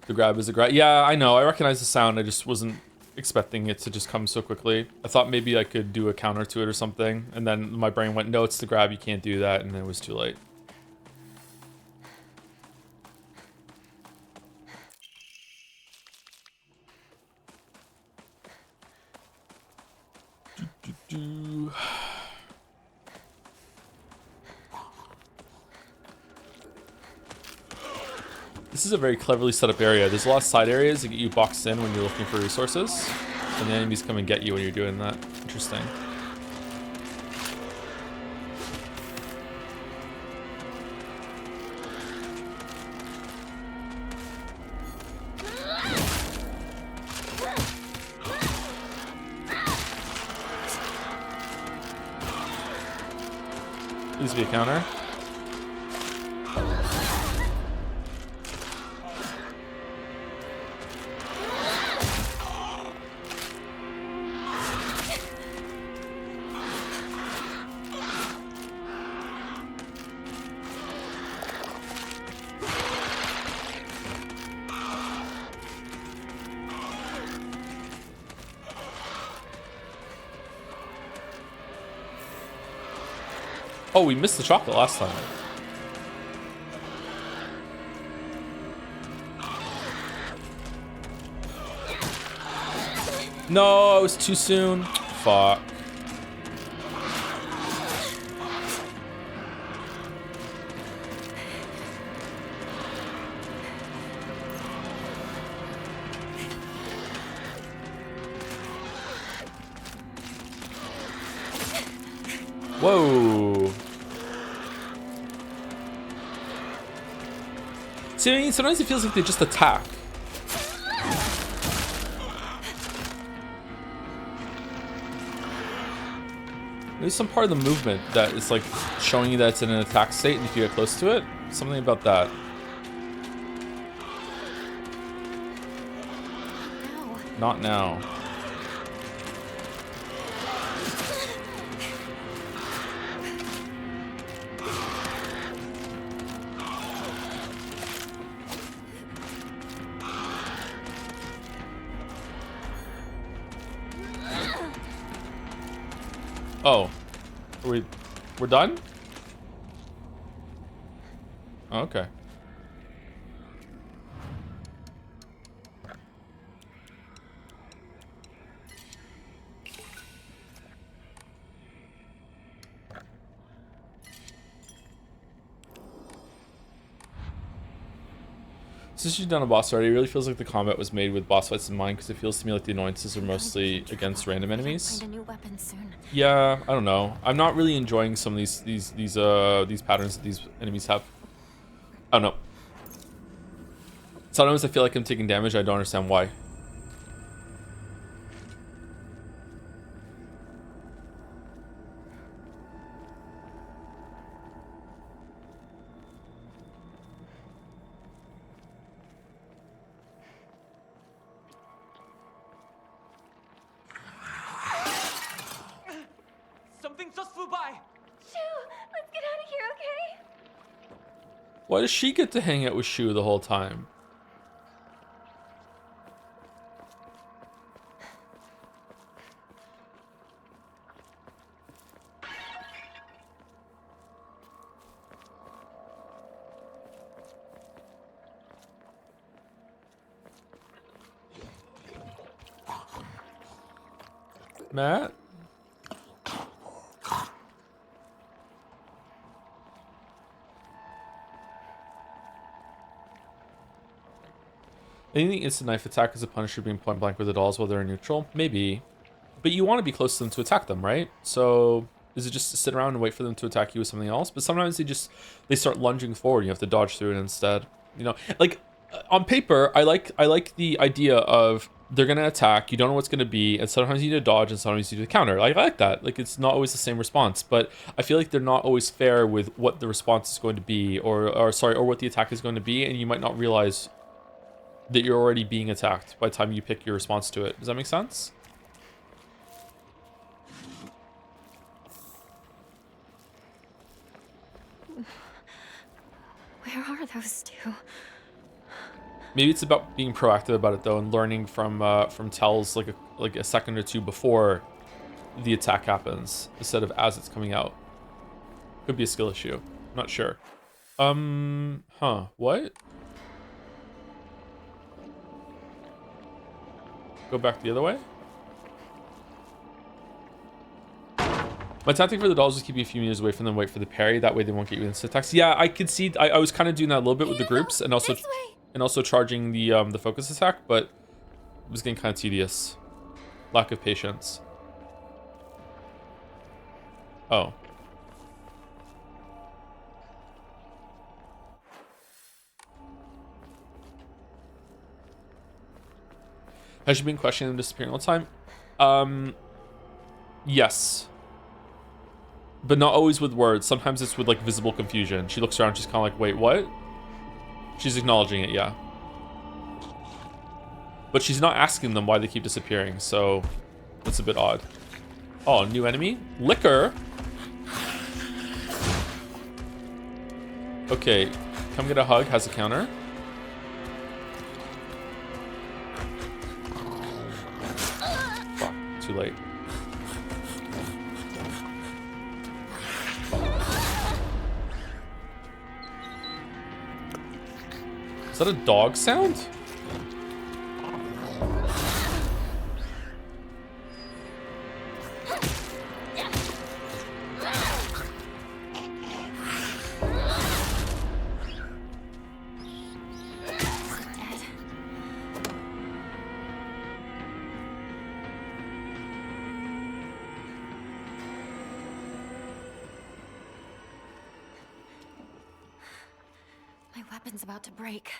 Speaker 1: The grab is a grab. Yeah, I know. I recognize the sound. I just wasn't expecting it to just come so quickly. I thought maybe I could do a counter to it or something. And then my brain went, no, it's the grab. You can't do that. And then it was too late. This is a very cleverly set up area. There's a lot of side areas that get you boxed in when you're looking for resources. And the enemies come and get you when you're doing that. Interesting. Please be a counter. Oh, we missed the chocolate last time. No, it was too soon. Fuck. Whoa. See, I mean, sometimes it feels like they just attack. There's some part of the movement that is like showing you that it's in an attack state, and if you get close to it, something about that.
Speaker 3: Ow.
Speaker 1: Not now. Oh, we're done? Oh, okay. Since you've done a boss already, it really feels like the combat was made with boss fights in mind, because it feels to me like the annoyances are mostly against random enemies.
Speaker 3: Find a new weapon soon.
Speaker 1: Yeah, I don't know. I'm not really enjoying some of these patterns that these enemies have. I don't know. Sometimes I feel like I'm taking damage. I don't understand why.
Speaker 6: Something just flew by.
Speaker 2: Shoo, let's get out of here, okay?
Speaker 1: Why does she get to hang out with Shu the whole time? Matt? Anything instant knife attack as a punisher being point blank with the dolls while they're neutral? Maybe. But you want to be close to them to attack them, right? So is it just to sit around and wait for them to attack you with something else? But sometimes they start lunging forward and you have to dodge through it instead. You know, like on paper, I like the idea of they're gonna attack, you don't know what's gonna be, and sometimes you need to dodge and sometimes you need to counter. Like, I like that. Like, it's not always the same response, but I feel like they're not always fair with what the response is going to be, or what the attack is going to be, and you might not realize that you're already being attacked by the time you pick your response to it. Does that make sense?
Speaker 3: Where are those two?
Speaker 1: Maybe it's about being proactive about it though, and learning from tells like a second or two before the attack happens instead of as it's coming out. Could be a skill issue. I'm not sure. What? Go back the other way? My tactic for the dolls is keep you a few meters away from them, wait for the parry. That way they won't get you instant attacks. Yeah, I could see. I was kind of doing that a little bit with the groups, and also charging the focus attack, but it was getting kind of tedious. Lack of patience. Oh. Has she been questioning them disappearing all the time? Yes. But not always with words. Sometimes it's with like visible confusion. She looks around, she's kind of like, wait, what? She's acknowledging it, yeah. But she's not asking them why they keep disappearing, so that's a bit odd. Oh, new enemy? Liquor? Okay, come get a hug, has a counter. Fuck, too late. Is that a dog sound?
Speaker 3: My weapon's about to break.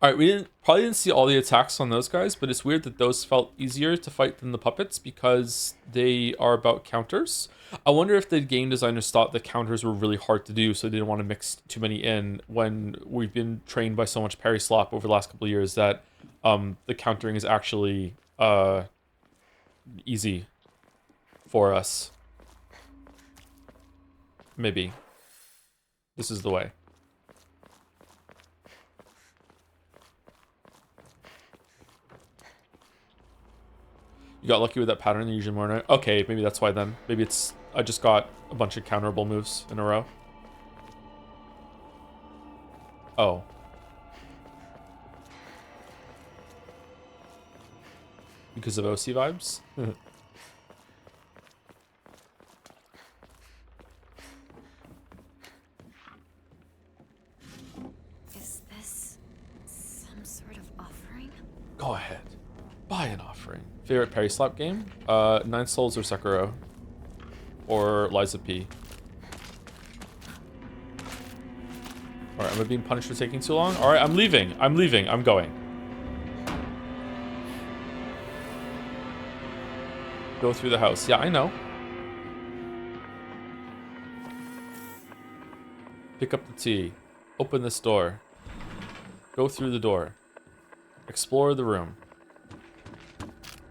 Speaker 1: All right, we probably didn't see all the attacks on those guys, but it's weird that those felt easier to fight than the puppets because they are about counters. I wonder if the game designers thought the counters were really hard to do, so they didn't want to mix too many in. When we've been trained by so much parry slap over the last couple of years that the countering is actually easy for us. Maybe this is the way. You got lucky with that pattern, they're usually more annoying. Okay, maybe that's why then. Maybe it's I just got a bunch of counterable moves in a row. Oh. Because of OC vibes?
Speaker 3: Is this some sort of offering?
Speaker 1: Go ahead. Buy an offering. Favorite parry slap game? Nine Souls or Sekiro. Or Liza P. Alright, am I being punished for taking too long? Alright, I'm leaving. I'm leaving. I'm going. Go through the house. Yeah, I know. Pick up the tea. Open this door. Go through the door. Explore the room.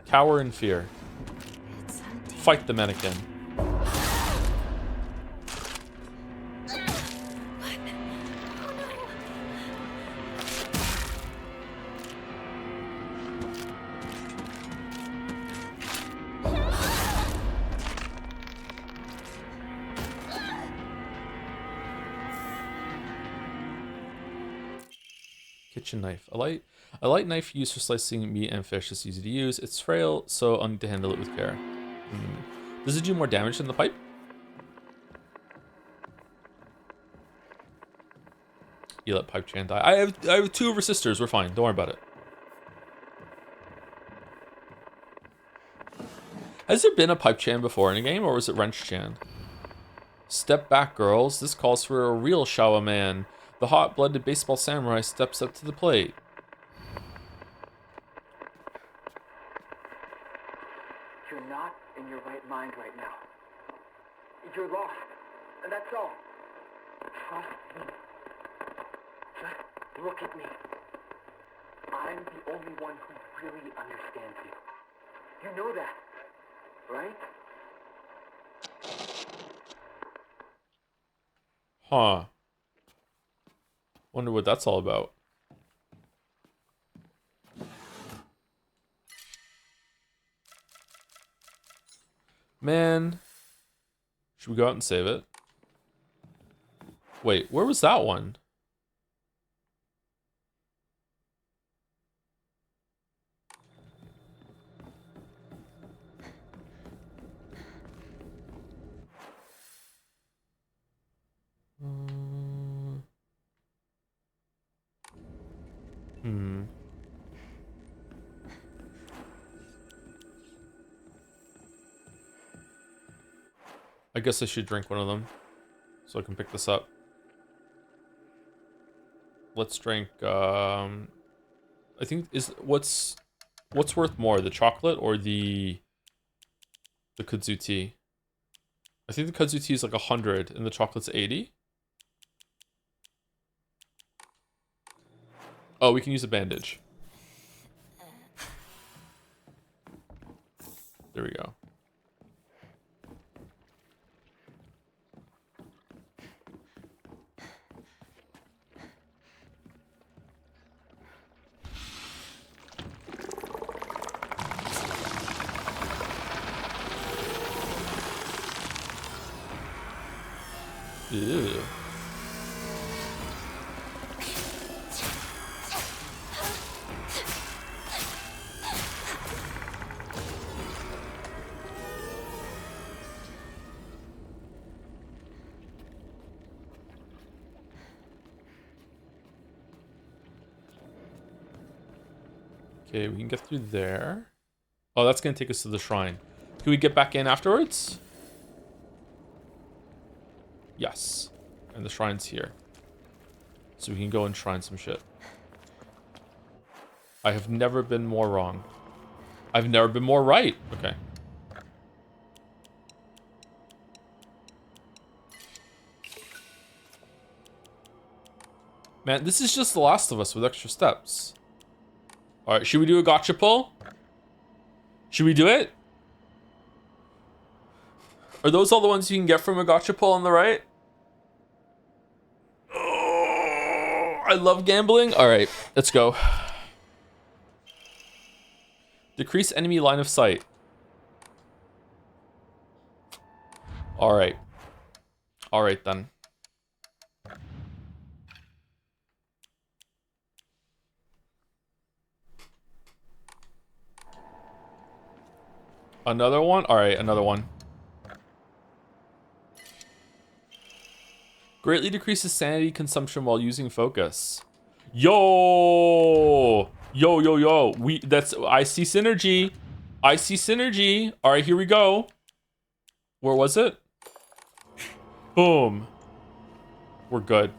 Speaker 1: Cower in fear.
Speaker 3: It's empty.
Speaker 1: Fight the mannequin. Kitchen knife. A light knife used for slicing meat and fish is easy to use. It's frail, so I'll need to handle it with care. Does it do more damage than the pipe? You let Pipe Chan die. I have two of her sisters. We're fine. Don't worry about it. Has there been a Pipe Chan before in a game, or was it Wrench Chan? Step back, girls. This calls for a real Shawa man. The hot-blooded baseball samurai steps up to the plate.
Speaker 7: You're not in your right mind right now. You're lost, and that's all. Trust me. Just look at me. I'm the only one who really understands you. You know that, right?
Speaker 1: Huh. Wonder what that's all about. Man. Should we go out and save it? Wait, where was that one? I guess I should drink one of them so I can pick this up. Let's drink I think what's worth more, the chocolate or the kudzu tea? I think the kudzu tea is like 100 and the chocolate's 80. Oh, we can use a bandage. There we go. Ew. Okay, we can get through there. Oh, that's gonna take us to the shrine. Can we get back in afterwards? Yes. And the shrine's here. So we can go and shrine some shit. I have never been more wrong. I've never been more right. Okay. Man, this is just The Last of Us with extra steps. Alright, should we do a gotcha pull? Should we do it? Are those all the ones you can get from a gotcha pull on the right? Oh, I love gambling. Alright, let's go. Decrease enemy line of sight. Alright. Alright then. Another one? Alright, another one. Greatly decreases sanity consumption while using focus. Yo! Yo, yo, yo. I see synergy. I see synergy. Alright, here we go. Where was it? Boom. We're good.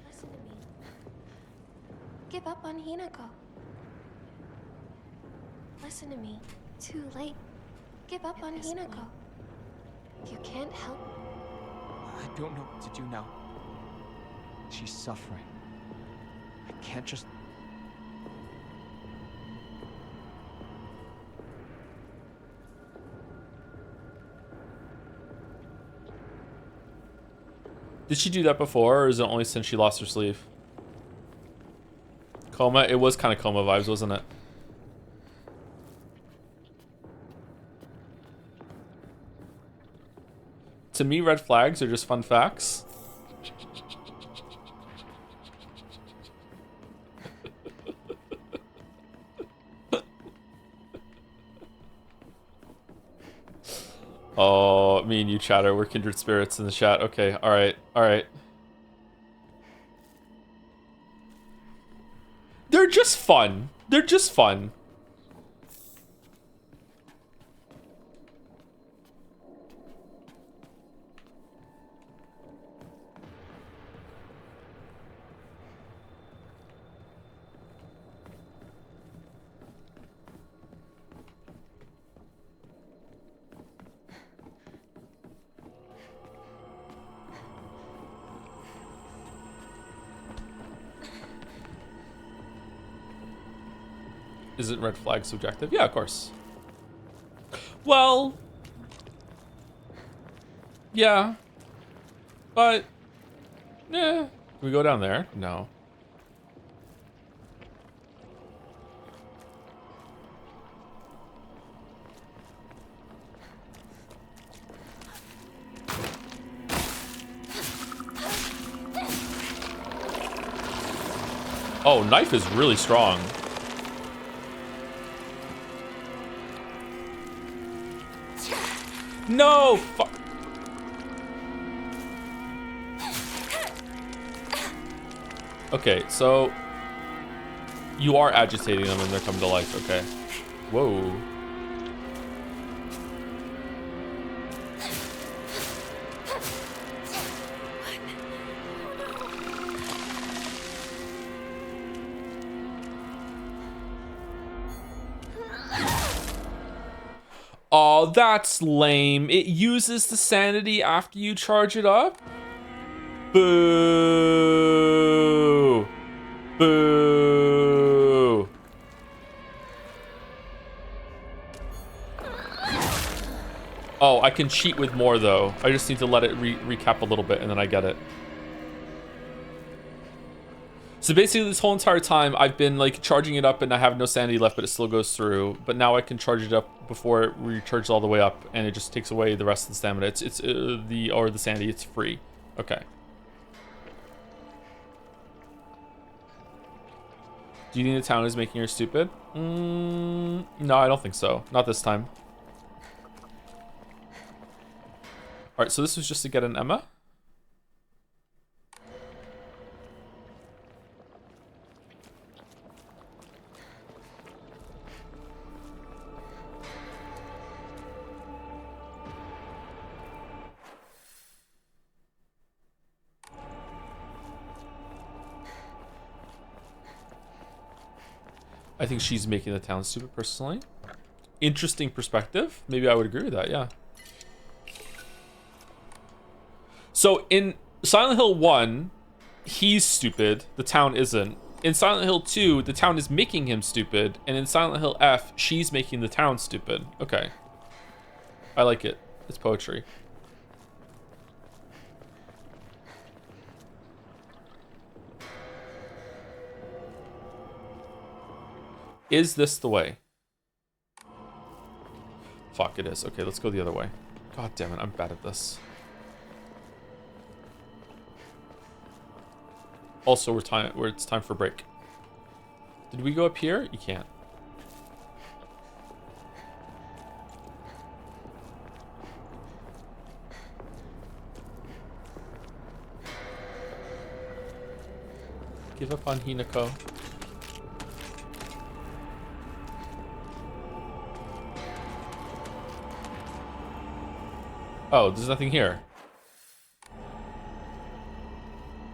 Speaker 2: Listen to me. Give up on Hinako. Listen to me. Too late. Give up on Hinako. You can't help.
Speaker 6: I don't know what to do now. She's suffering. I can't just...
Speaker 1: Did she do that before, or is it only since she lost her sleeve? Coma? It was kind of coma vibes, wasn't it? To me, red flags are just fun facts. Oh, me and you, chatter. We're kindred spirits in the chat. Okay, alright, alright. They're just fun. They're just fun. Isn't red flag subjective? Yeah, of course. Well, yeah, but yeah. Can we go down there? No. Oh, knife is really strong. No! Fuck. Okay, so you are agitating them and they're coming to life, okay. Whoa. Oh, that's lame. It uses the sanity after you charge it up? Boo! Boo! Oh, I can cheat with more though. I just need to let it recap a little bit and then I get it. So basically this whole entire time I've been like charging it up and I have no sanity left, but it still goes through. But now I can charge it up before it recharges all the way up, and it just takes away the rest of the stamina. It's the sanity. It's free. Okay. Do you think the town is making her stupid? No, I don't think so. Not this time. All right, so this was just to get an Emma. I think she's making the town stupid, personally. Interesting perspective. Maybe I would agree with that, yeah. So in Silent Hill 1, he's stupid. The town isn't. In Silent Hill 2, the town is making him stupid. And in Silent Hill F, she's making the town stupid. Okay. I like it. It's poetry. Is this the way? Fuck, it is. Okay, let's go the other way. God damn it, I'm bad at this. Also, it's time for break. Did we go up here? You can't. Give up on Hinako. Oh, there's nothing here.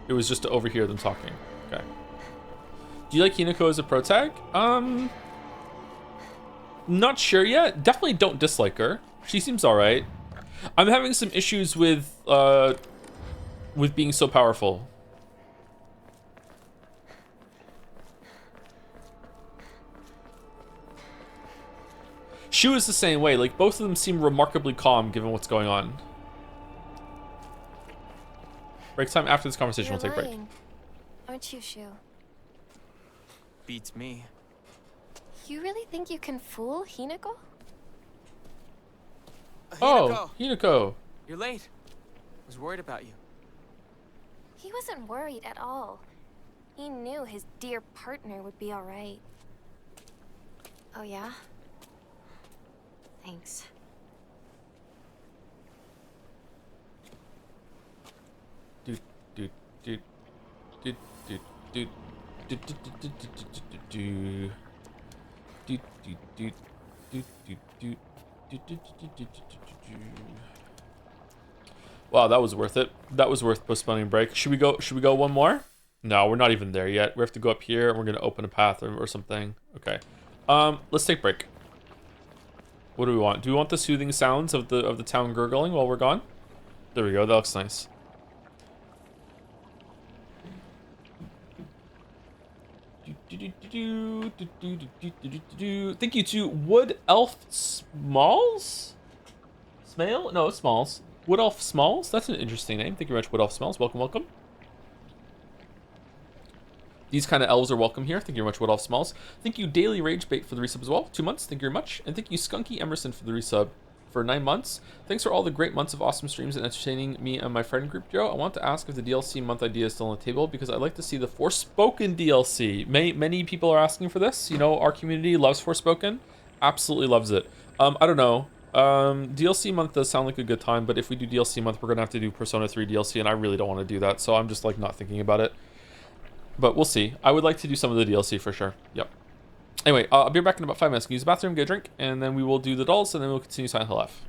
Speaker 1: It was just to overhear them talking. Okay. Do you like Hinako as a pro tag? Not sure yet. Definitely don't dislike her. She seems alright. I'm having some issues with being so powerful. Shu is the same way. Like, both of them seem remarkably calm given what's going on. Break time after this conversation.
Speaker 2: You're
Speaker 1: We'll take a break.
Speaker 2: lying, aren't you, Shu?
Speaker 6: Beats me.
Speaker 2: You really think you can fool Hinako?
Speaker 1: Oh, Hinako.
Speaker 6: You're late. I was worried about you.
Speaker 2: He wasn't worried at all. He knew his dear partner would be all right.
Speaker 3: Oh, yeah? Thanks.
Speaker 1: Dude, dude, dude, dude, dude, dude, dude, dude, dude, dude, dude, dude, dude, dude, dude. Wow, that was worth it. That was worth postponing break. Should we go one more? No, we're not even there yet. We have to go up here and we're gonna open a path or something. Okay. Let's take a break. What do we want? Do we want the soothing sounds of the town gurgling while we're gone? There we go. That looks nice. Thank you to Wood Elf Smalls? Smale? No, Smalls. Wood Elf Smalls? That's an interesting name. Thank you very much, Wood Elf Smalls. Welcome, welcome. These kind of elves are welcome here. Thank you very much, Wood Elf Smalls. Thank you, Daily Ragebait, for the resub as well. 2 months. Thank you very much. And thank you, Skunky Emerson, for the resub for 9 months. Thanks for all the great months of awesome streams and entertaining me and my friend group, Joe. I want to ask if the DLC month idea is still on the table because I'd like to see the Forspoken DLC. Many people are asking for this. You know, our community loves Forspoken. Absolutely loves it. I don't know. DLC month does sound like a good time, but if we do DLC month, we're going to have to do Persona 3 DLC, and I really don't want to do that, so I'm just, like, not thinking about it. But we'll see. I would like to do some of the DLC for sure. Yep. Anyway, I'll be back in about 5 minutes. Use the bathroom, get a drink, and then we will do the dolls, and then we'll continue Silent Hill F.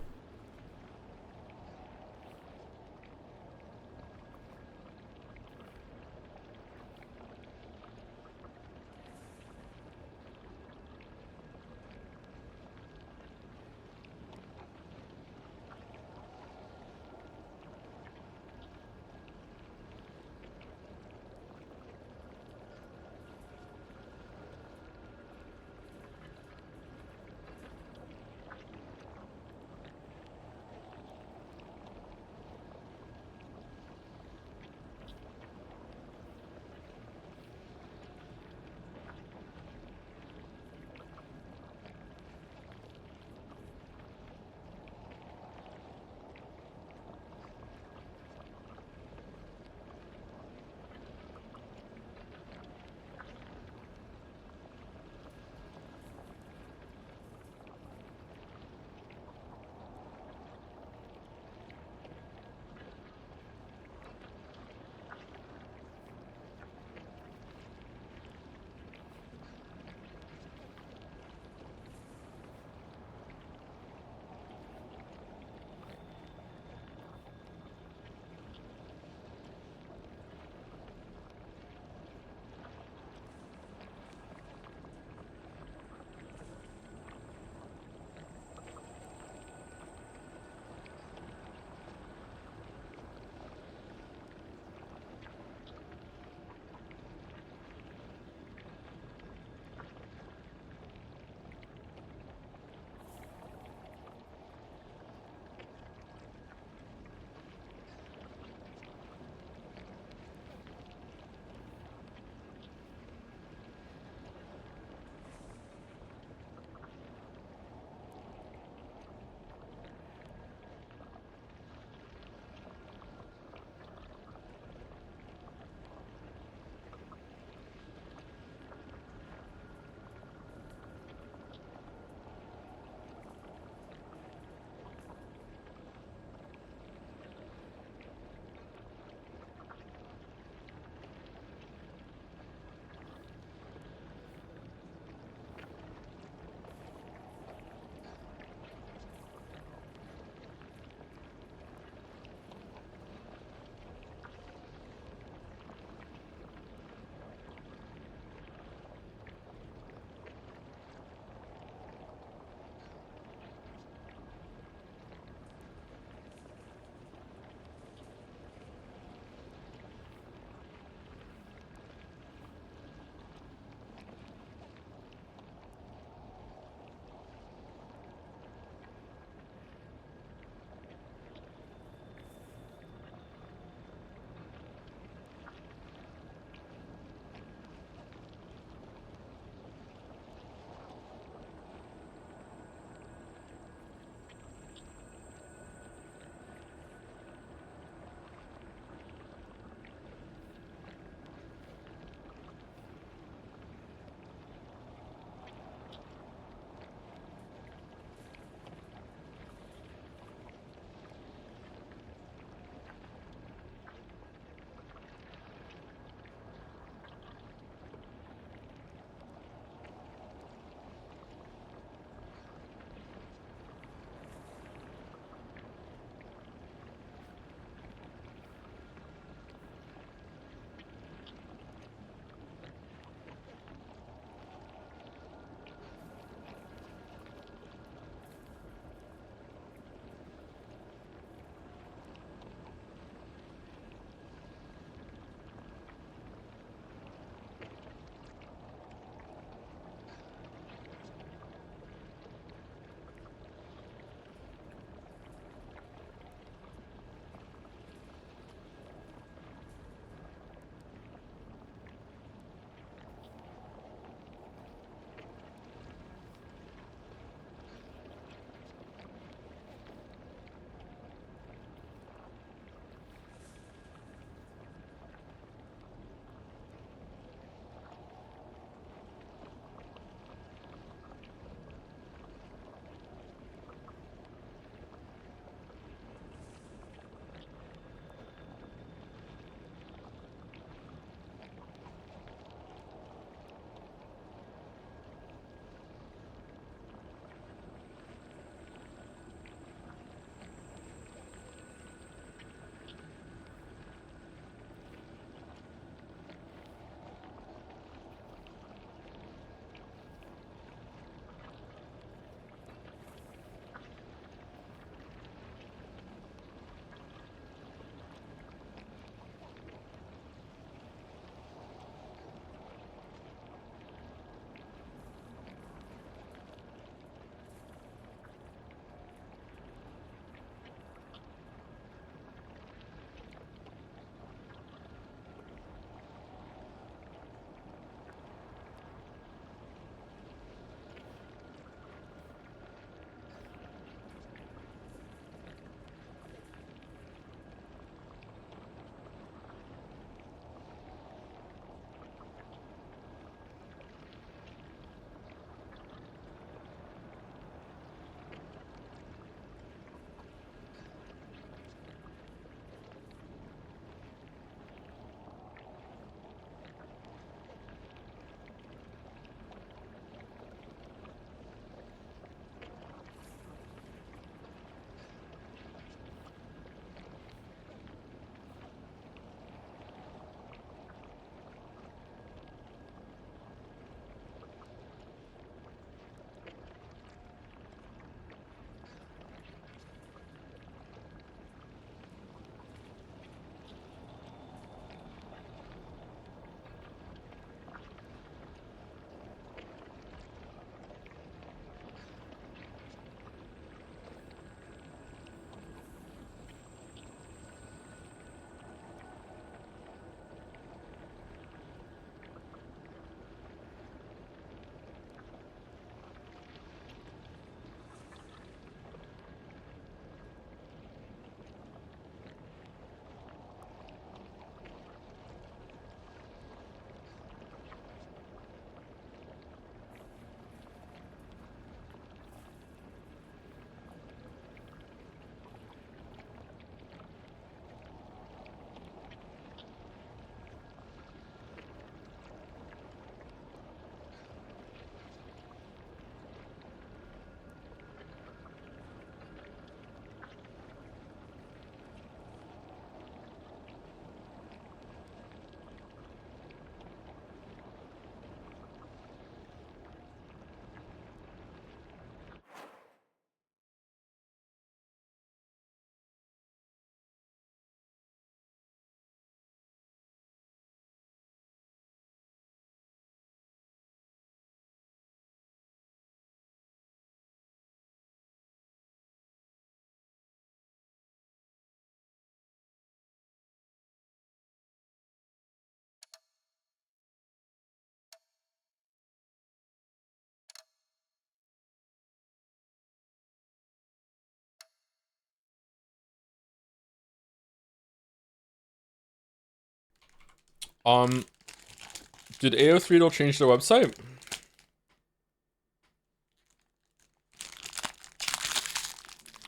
Speaker 1: Did AO3 change their website?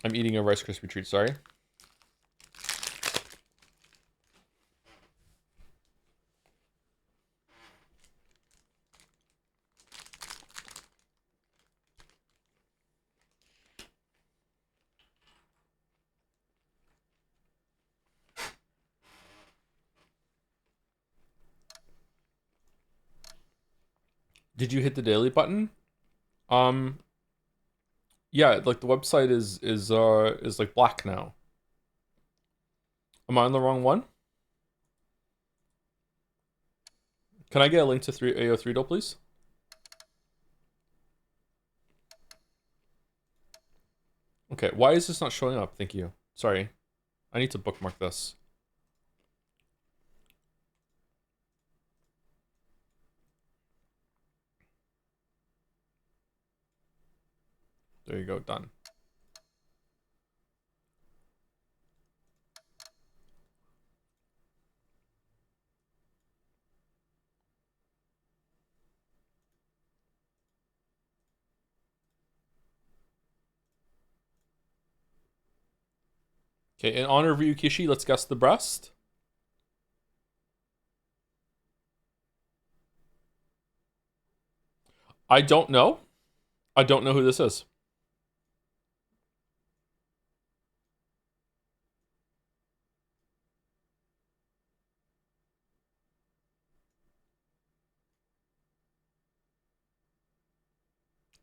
Speaker 1: I'm eating a Rice Krispie treat, sorry. Did you hit the daily button? Yeah, like the website is like black now. Am I on the wrong one? Can I get a link to AO3 please? Okay, why is this not showing up? Thank you. Sorry. I need to bookmark this. There you go, done. Okay, in honor of Ryukishi, let's guess the breast. I don't know. I don't know who this is.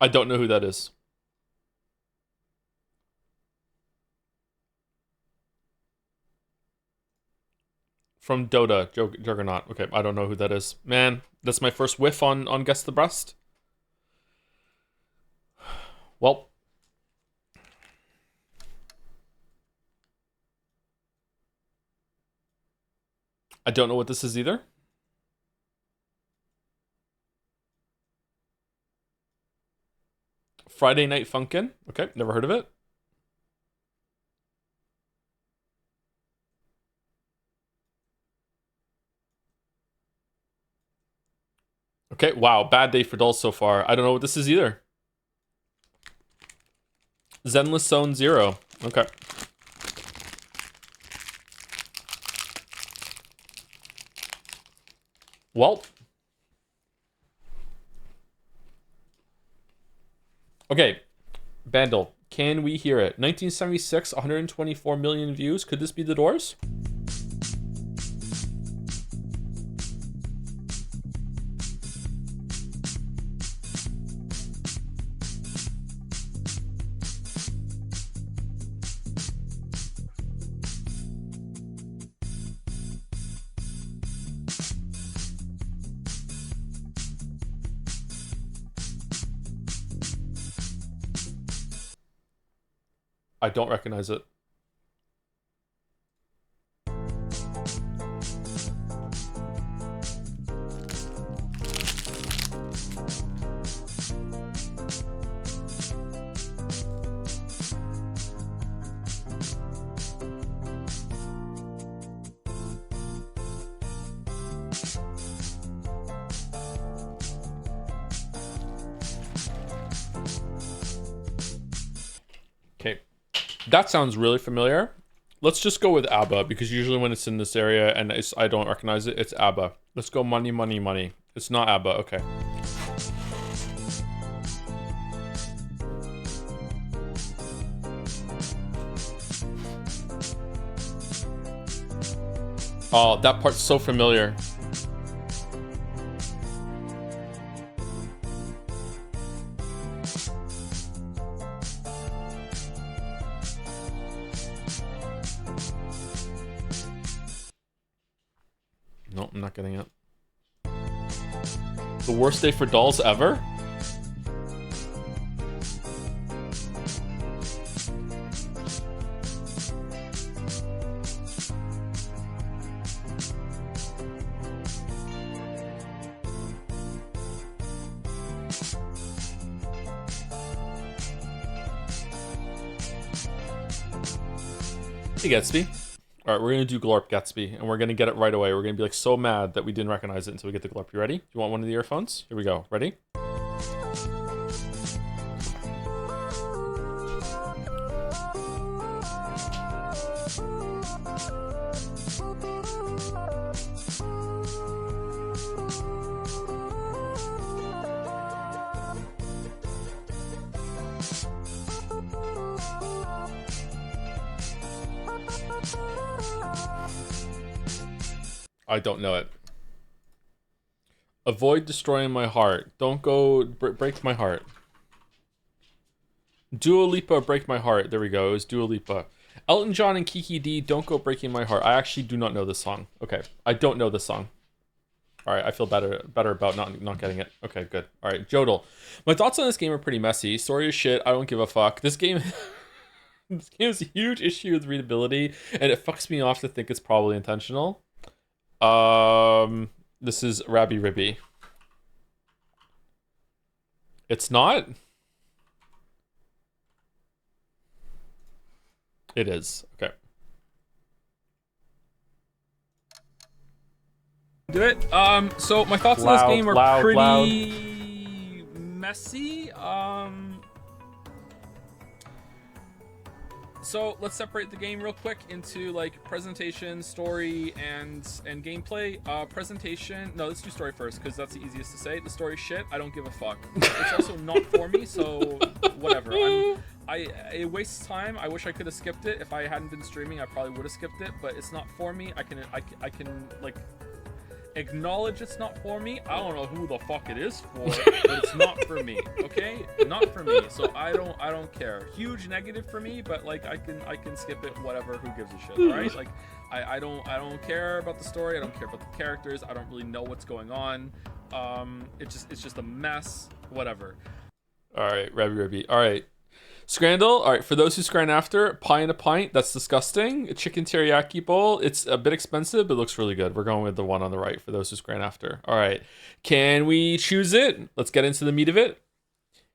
Speaker 1: I don't know who that is. From Dota, Juggernaut. Okay, I don't know who that is. Man, that's my first whiff on Guess the Breast. Well. I don't know what this is either. Friday Night Funkin'. Okay, never heard of it. Okay, wow, bad day for dolls so far. I don't know what this is either. Zenless Zone 0. Okay. Well. Okay. Bandle. Can we hear it? 1976, 124 million views. Could this be The Doors? I don't recognize it. Okay. That sounds really familiar. Let's just go with ABBA, because usually when it's in this area and I don't recognize it, it's ABBA. Let's go money, money, money. It's not ABBA, okay. Oh, that part's so familiar. Nope, I'm not getting it. The worst day for dolls ever? He gets me. All right, we're gonna do Glorp Gatsby, and we're gonna get it right away. We're gonna be like so mad that we didn't recognize it until we get the Glorp. You ready? You want one of the earphones? Here we go. Ready? I don't know it. Avoid destroying my heart. Don't go break my heart. Dua Lipa, break my heart. There we go. It was Dua Lipa. Elton John and Kiki D, don't go breaking my heart. I actually do not know this song. Okay, I don't know this song. All right, I feel better about not getting it. Okay, good. All right, Jodel. My thoughts on this game are pretty messy. Story is shit. I don't give a fuck. This game this game has a huge issue with readability, and it fucks me off to think it's probably intentional. This is Rabby Ribby. It's not? It is. Okay. Do it. So my thoughts on this game are pretty messy. So let's separate the game real quick into like presentation, story, and gameplay. Presentation. No, let's do story first because that's the easiest to say. The story shit. I don't give a fuck. It's also not for me, so whatever. It wastes time. I wish I could have skipped it. If I hadn't been streaming, I probably would have skipped it. But it's not for me. I can like acknowledge it's not for me. I don't know who the fuck it is for, but it's not for me. Okay, not for me. So I don't care. Huge negative for me, but like I can skip it. Whatever. Who gives a shit? All right. Like I don't care about the story. I don't care about the characters. I don't really know what's going on. It's just a mess. Whatever. All right, Rabby. All right. Scrandle, all right, for those who scran after, pie in a pint, that's disgusting. A chicken teriyaki bowl, it's a bit expensive, but it looks really good. We're going with the one on the right for those who scran after. All right, can we choose it? Let's get into the meat of it.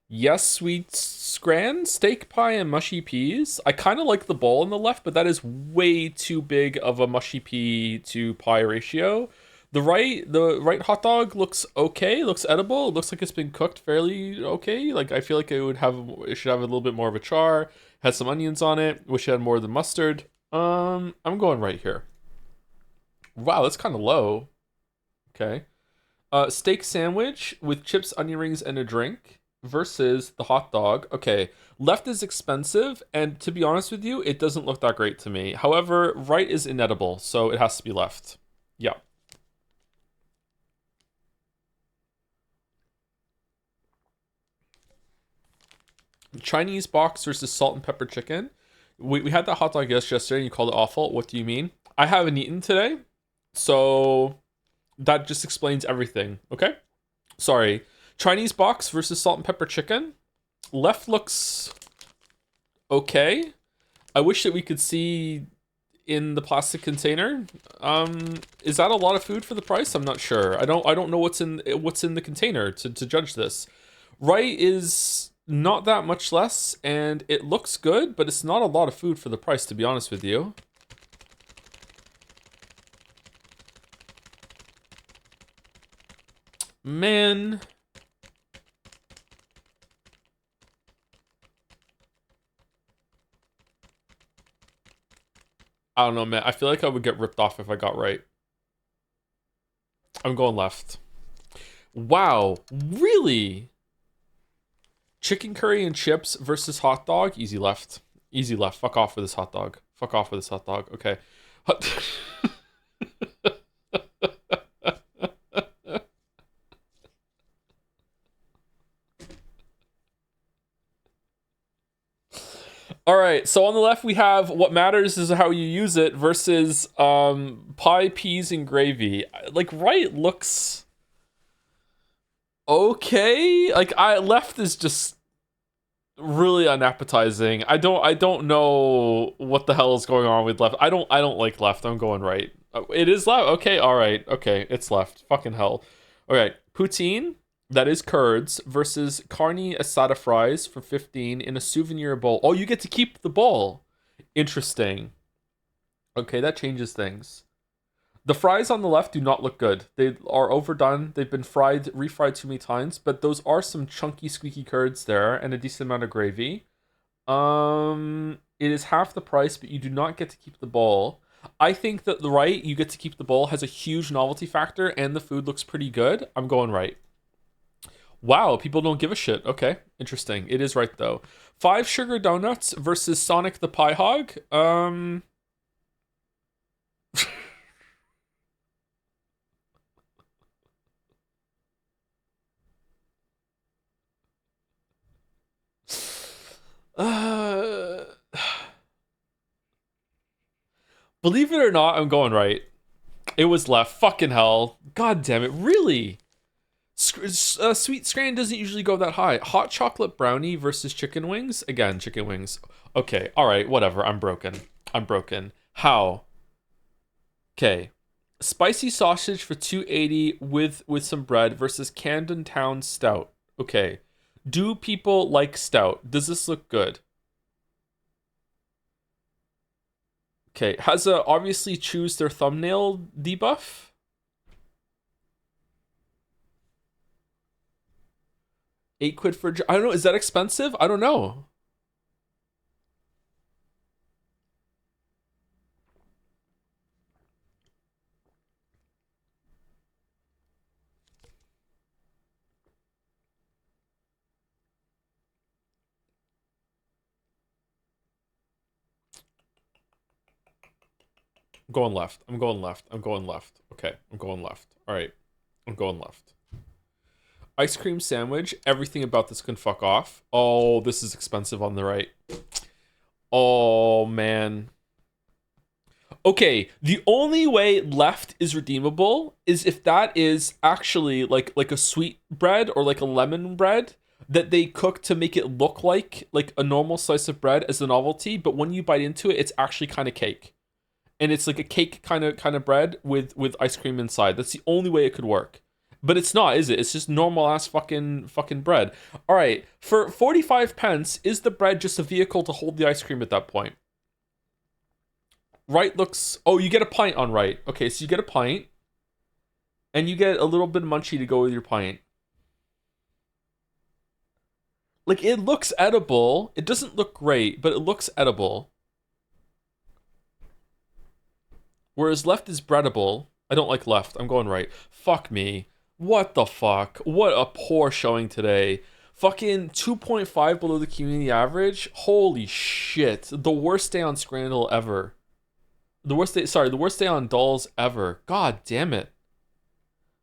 Speaker 1: Yes, sweet scran, steak pie and mushy peas. I kind of like the bowl on the left, but that is way too big of a mushy pea to pie ratio. The right hot dog looks okay, looks edible. It looks like it's been cooked fairly okay. Like I feel like it should have a little bit more of a char. Has some onions on it. Wish it had more of the mustard. I'm going right here. Wow, that's kind of low. Okay. Steak sandwich with chips, onion rings, and a drink versus the hot dog. Okay, left is expensive, and to be honest with you, it doesn't look that great to me. However, right is inedible, so it has to be left. Yeah. Chinese box versus salt and pepper chicken. We had that hot dog yesterday and you called it awful. What do you mean? I haven't eaten today, so that just explains everything. Okay? Sorry. Chinese box versus salt and pepper chicken. Left looks okay. I wish that we could see in the plastic container. Is that a lot of food for the price? I'm not sure. I don't know what's in the container to judge this. Right is not that much less, and it looks good, but it's not a lot of food for the price, to be honest with you. Man. I don't know, man. I feel like I would get ripped off if I got right. I'm going left. Wow. Really? Chicken curry and chips versus hot dog. Easy left. Easy left. Fuck off with this hot dog. Fuck off with this hot dog. Okay. All right. So on the left we have what matters is how you use it versus pie, peas, and gravy. Like right looks okay. Like left is just really unappetizing. I don't know what the hell is going on with left. I don't like left. I'm going right. It is left. Okay, all right. Okay, it's left. Fucking hell. All right, poutine, that is curds, versus carne asada fries for 15 in a souvenir bowl. Oh, you get to keep the bowl. Interesting. Okay, that changes things. The fries on the left do not look good. They are overdone. They've been refried too many times, but those are some chunky, squeaky curds there and a decent amount of gravy. It is half the price, but you do not get to keep the bowl. I think that the right, you get to keep the bowl, has a huge novelty factor, and the food looks pretty good. I'm going right. Wow, people don't give a shit. Okay, interesting. It is right though. 5 sugar donuts versus Sonic the Pie Hog. Uh, Believe it or not, I'm going right. It was left. Fucking hell. God damn it. Really? Sweet Scran doesn't usually go that high. Hot chocolate brownie versus chicken wings. Again, chicken wings. Okay, all right, whatever. I'm broken. How? Okay. Spicy sausage for 280 with some bread versus Camden Town stout. Okay. Do people like stout? Does this look good? Okay. Has a obviously choose their thumbnail debuff. £8 for I don't know. Is that expensive? I don't know. I'm going left. Okay, I'm going left. All right, I'm going left. Ice cream sandwich. Everything about this can fuck off. Oh, this is expensive on the right. Oh, man. Okay, the only way left is redeemable is if that is actually like a sweet bread or like a lemon bread that they cook to make it look like a normal slice of bread as a novelty, but when you bite into it, it's actually kind of cake. And it's like a cake kind of bread with ice cream inside. That's the only way it could work. But it's not, is it? It's just normal ass fucking bread. All right, for 45 pence, is the bread just a vehicle to hold the ice cream at that point? Right looks... Oh, you get a pint on right. Okay, so you get a pint. And you get a little bit of munchie to go with your pint. Like, it looks edible. It doesn't look great, but it looks edible. Whereas left is breadable. I don't like left. I'm going right. Fuck me. What the fuck? What a poor showing today. Fucking 2.5 below the community average. Holy shit. The worst day on Scrandal ever. The worst day on Dolls ever. God damn it.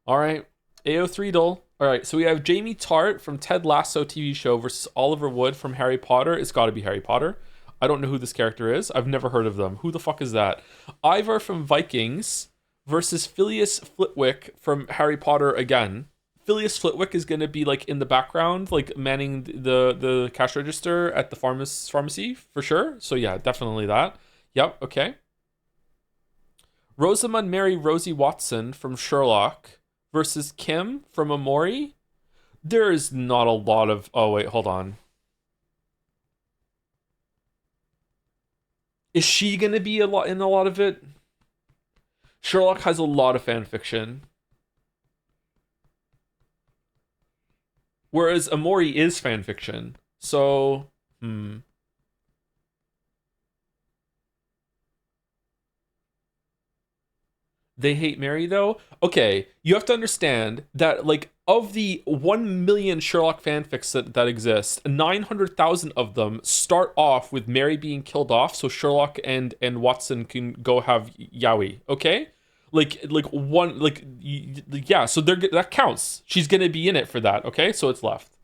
Speaker 1: Alright. AO3 Doll. Alright, so we have Jamie Tart from Ted Lasso TV show versus Oliver Wood from Harry Potter. It's gotta be Harry Potter. I don't know who this character is. I've never heard of them. Who the fuck is that? Ivar from Vikings versus Phileas Flitwick from Harry Potter again. Phileas Flitwick is going to be like in the background, like manning the cash register at the pharmacy for sure. So yeah, definitely that. Yep, okay. Rosamund Mary Rosie Watson from Sherlock versus Kim from Amori. There is not a lot of... Oh, wait, hold on. Is she gonna be in a lot of it? Sherlock has a lot of fan fiction. Whereas Amori is fan fiction. So, They hate Mary though? Okay, you have to understand that like of the 1 million Sherlock fanfics that exist, 900,000 of them start off with Mary being killed off so Sherlock and Watson can go have Yowie, okay? Yeah, so that counts. She's going to be in it for that, okay? So it's left.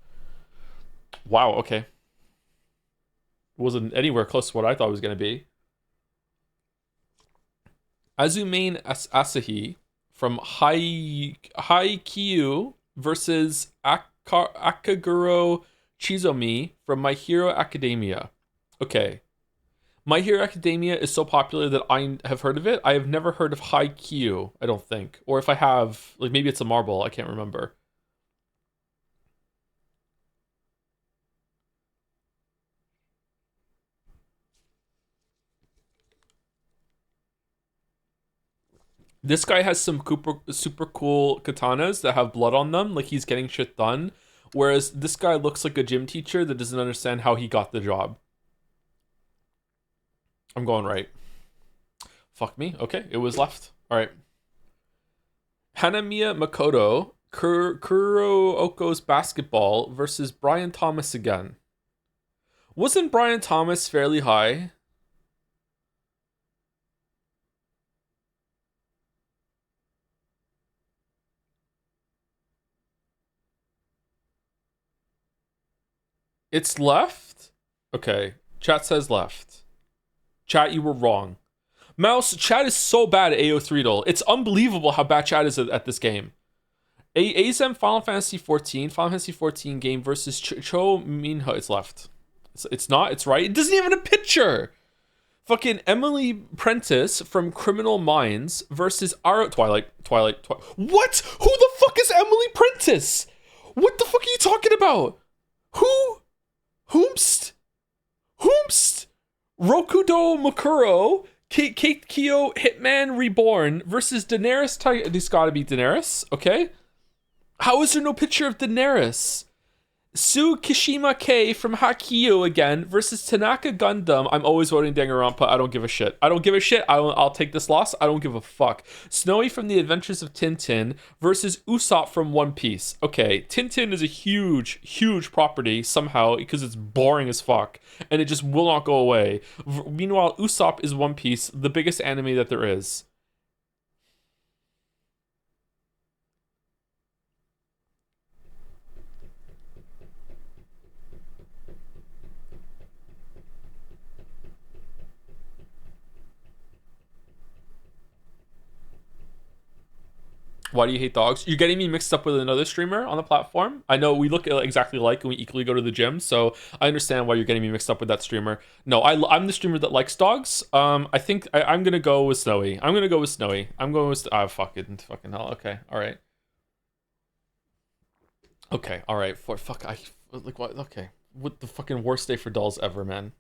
Speaker 1: Wow, okay. Wasn't anywhere close to what I thought it was going to be. Azumane Asahi from Haikyuu versus Akaguro Chizomi from My Hero Academia. Okay. My Hero Academia is so popular that I have heard of it. I have never heard of Haikyuu, I don't think. Or if I have, like maybe it's a marble, I can't remember. This guy has some super cool katanas that have blood on them, like he's getting shit done. Whereas this guy looks like a gym teacher that doesn't understand how he got the job. I'm going right. Fuck me. Okay, it was left. All right. Hanamiya Makoto, Kurooko's basketball versus Brian Thomas again. Wasn't Brian Thomas fairly high? It's left? Okay. Chat says left. Chat, you were wrong. Mouse, chat is so bad at AO3 It's unbelievable how bad chat is at this game. ASM Final Fantasy 14 game versus Cho Minho. It's left. It's not, it's right. It doesn't even have a picture. Fucking Emily Prentice from Criminal Minds versus Twilight. What? Who the fuck is Emily Prentice? What the fuck are you talking about? Who? Whomst? Rokudo Makuro, Kate Kyo Hitman Reborn versus Daenerys. This gotta be Daenerys, okay? How is there no picture of Daenerys? Sue Kishima K from Hakio again versus Tanaka Gundam. I'm always voting Danganronpa. I don't give a shit. I'll take this loss. I don't give a fuck. Snowy from The Adventures of Tintin versus Usopp from One Piece. Okay, Tintin is a huge property somehow because it's boring as fuck and it just will not go away. Meanwhile, Usopp is One Piece, the biggest anime that there is. Why do you hate dogs? You're getting me mixed up with another streamer on the platform. I know we look exactly alike and we equally go to the gym, so I understand why you're getting me mixed up with that streamer. No, I'm the streamer that likes dogs. I think I'm gonna go with Snowy. I'm going with fucking hell. Okay, all right. Okay, all right. What? Okay, what the fucking worst day for dolls ever, man.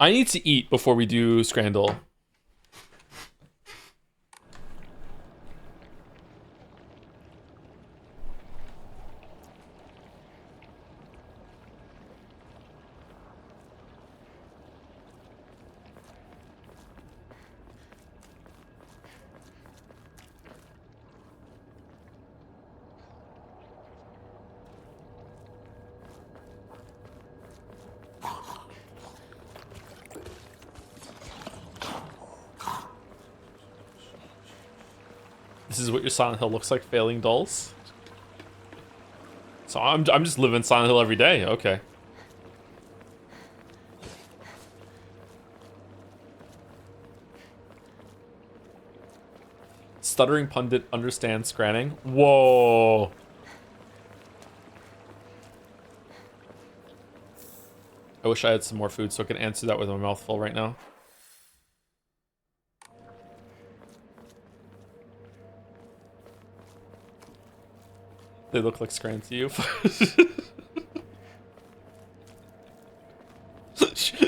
Speaker 1: I need to eat before we do Scrandal. This is what your Silent Hill looks like, failing dolls. So I'm just living Silent Hill every day. Okay. Stuttering pundit understands scranning. Whoa. I wish I had some more food so I could answer that with my mouth full right now. They look like Scran to you.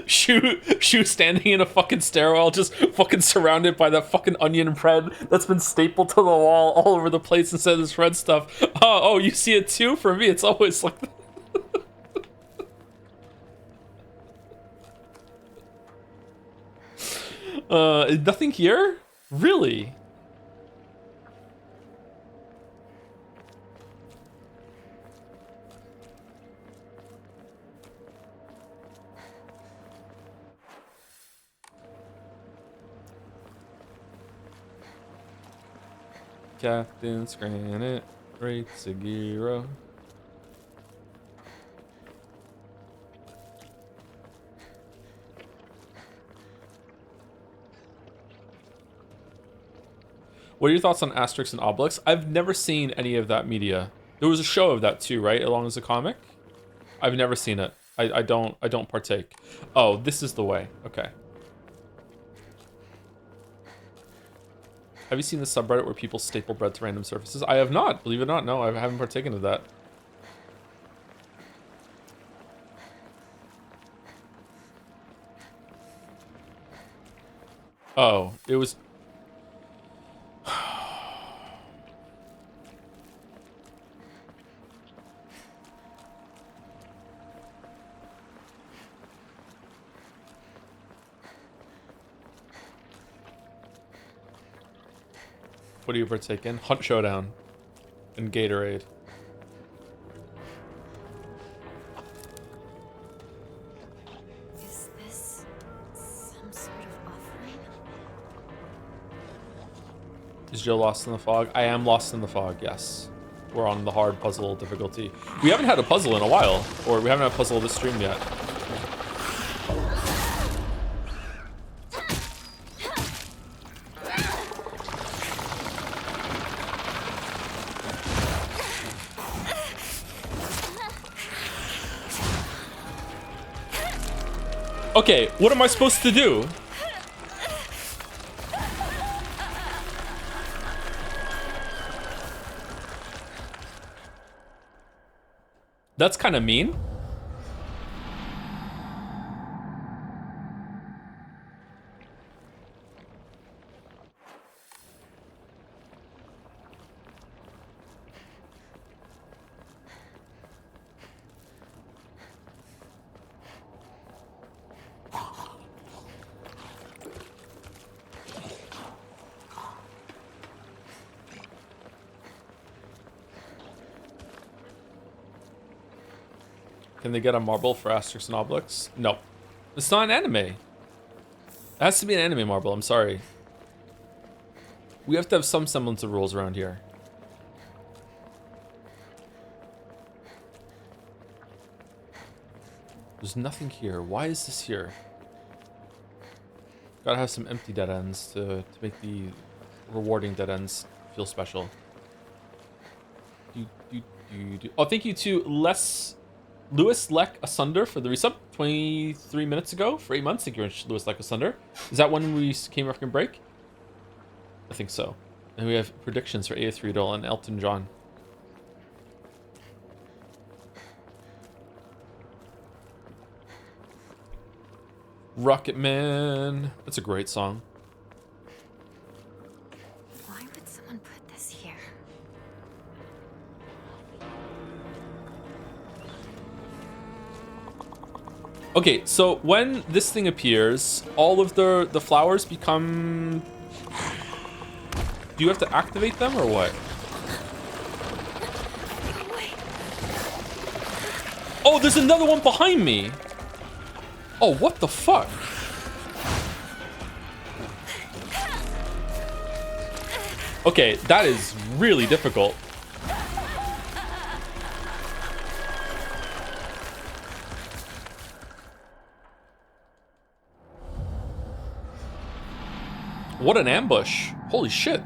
Speaker 1: Shoe standing in a fucking stairwell, just fucking surrounded by that fucking onion bread that's been stapled to the wall all over the place instead of this red stuff. Oh, you see it too? For me, it's always like nothing here? Really? Captain Scranit, Great Sagiro. What are your thoughts on Asterix and Obelix? I've never seen any of that media. There was a show of that too, right? Along as a comic? I've never seen it. I don't partake. Oh, this is the way. Okay. Have you seen the subreddit where people staple bread to random surfaces? I have not, believe it or not. No, I haven't partaken of that. Oh, it was... What do you partake in? Hunt Showdown and Gatorade.
Speaker 3: Is this some sort of offering?
Speaker 1: Is Joe lost in the fog? I am lost in the fog, yes. We're on the hard puzzle difficulty. We haven't had a puzzle in a while, or we haven't had a puzzle this stream yet. Okay, what am I supposed to do? That's kind of mean. Can they get a marble for Asterix and Obelix? No. It's not an anime. It has to be an anime marble, I'm sorry. We have to have some semblance of rules around here. There's nothing here. Why is this here? Gotta have some empty dead ends to make the rewarding dead ends feel special. Oh, thank you to Lewis Leck Asunder for the resub 23 minutes ago for 8 months. Thank you very much, Lewis Leck Asunder. Is that when we came after break? I think so. And we have predictions for A3 Riddle and Elton John. Rocket Man. That's a great song.
Speaker 3: Why would someone put this here?
Speaker 1: Okay, so when this thing appears, all of the flowers become... Do you have to activate them or what? Oh, there's another one behind me. Oh, what the fuck? Okay, that is really difficult. What an ambush. Holy shit.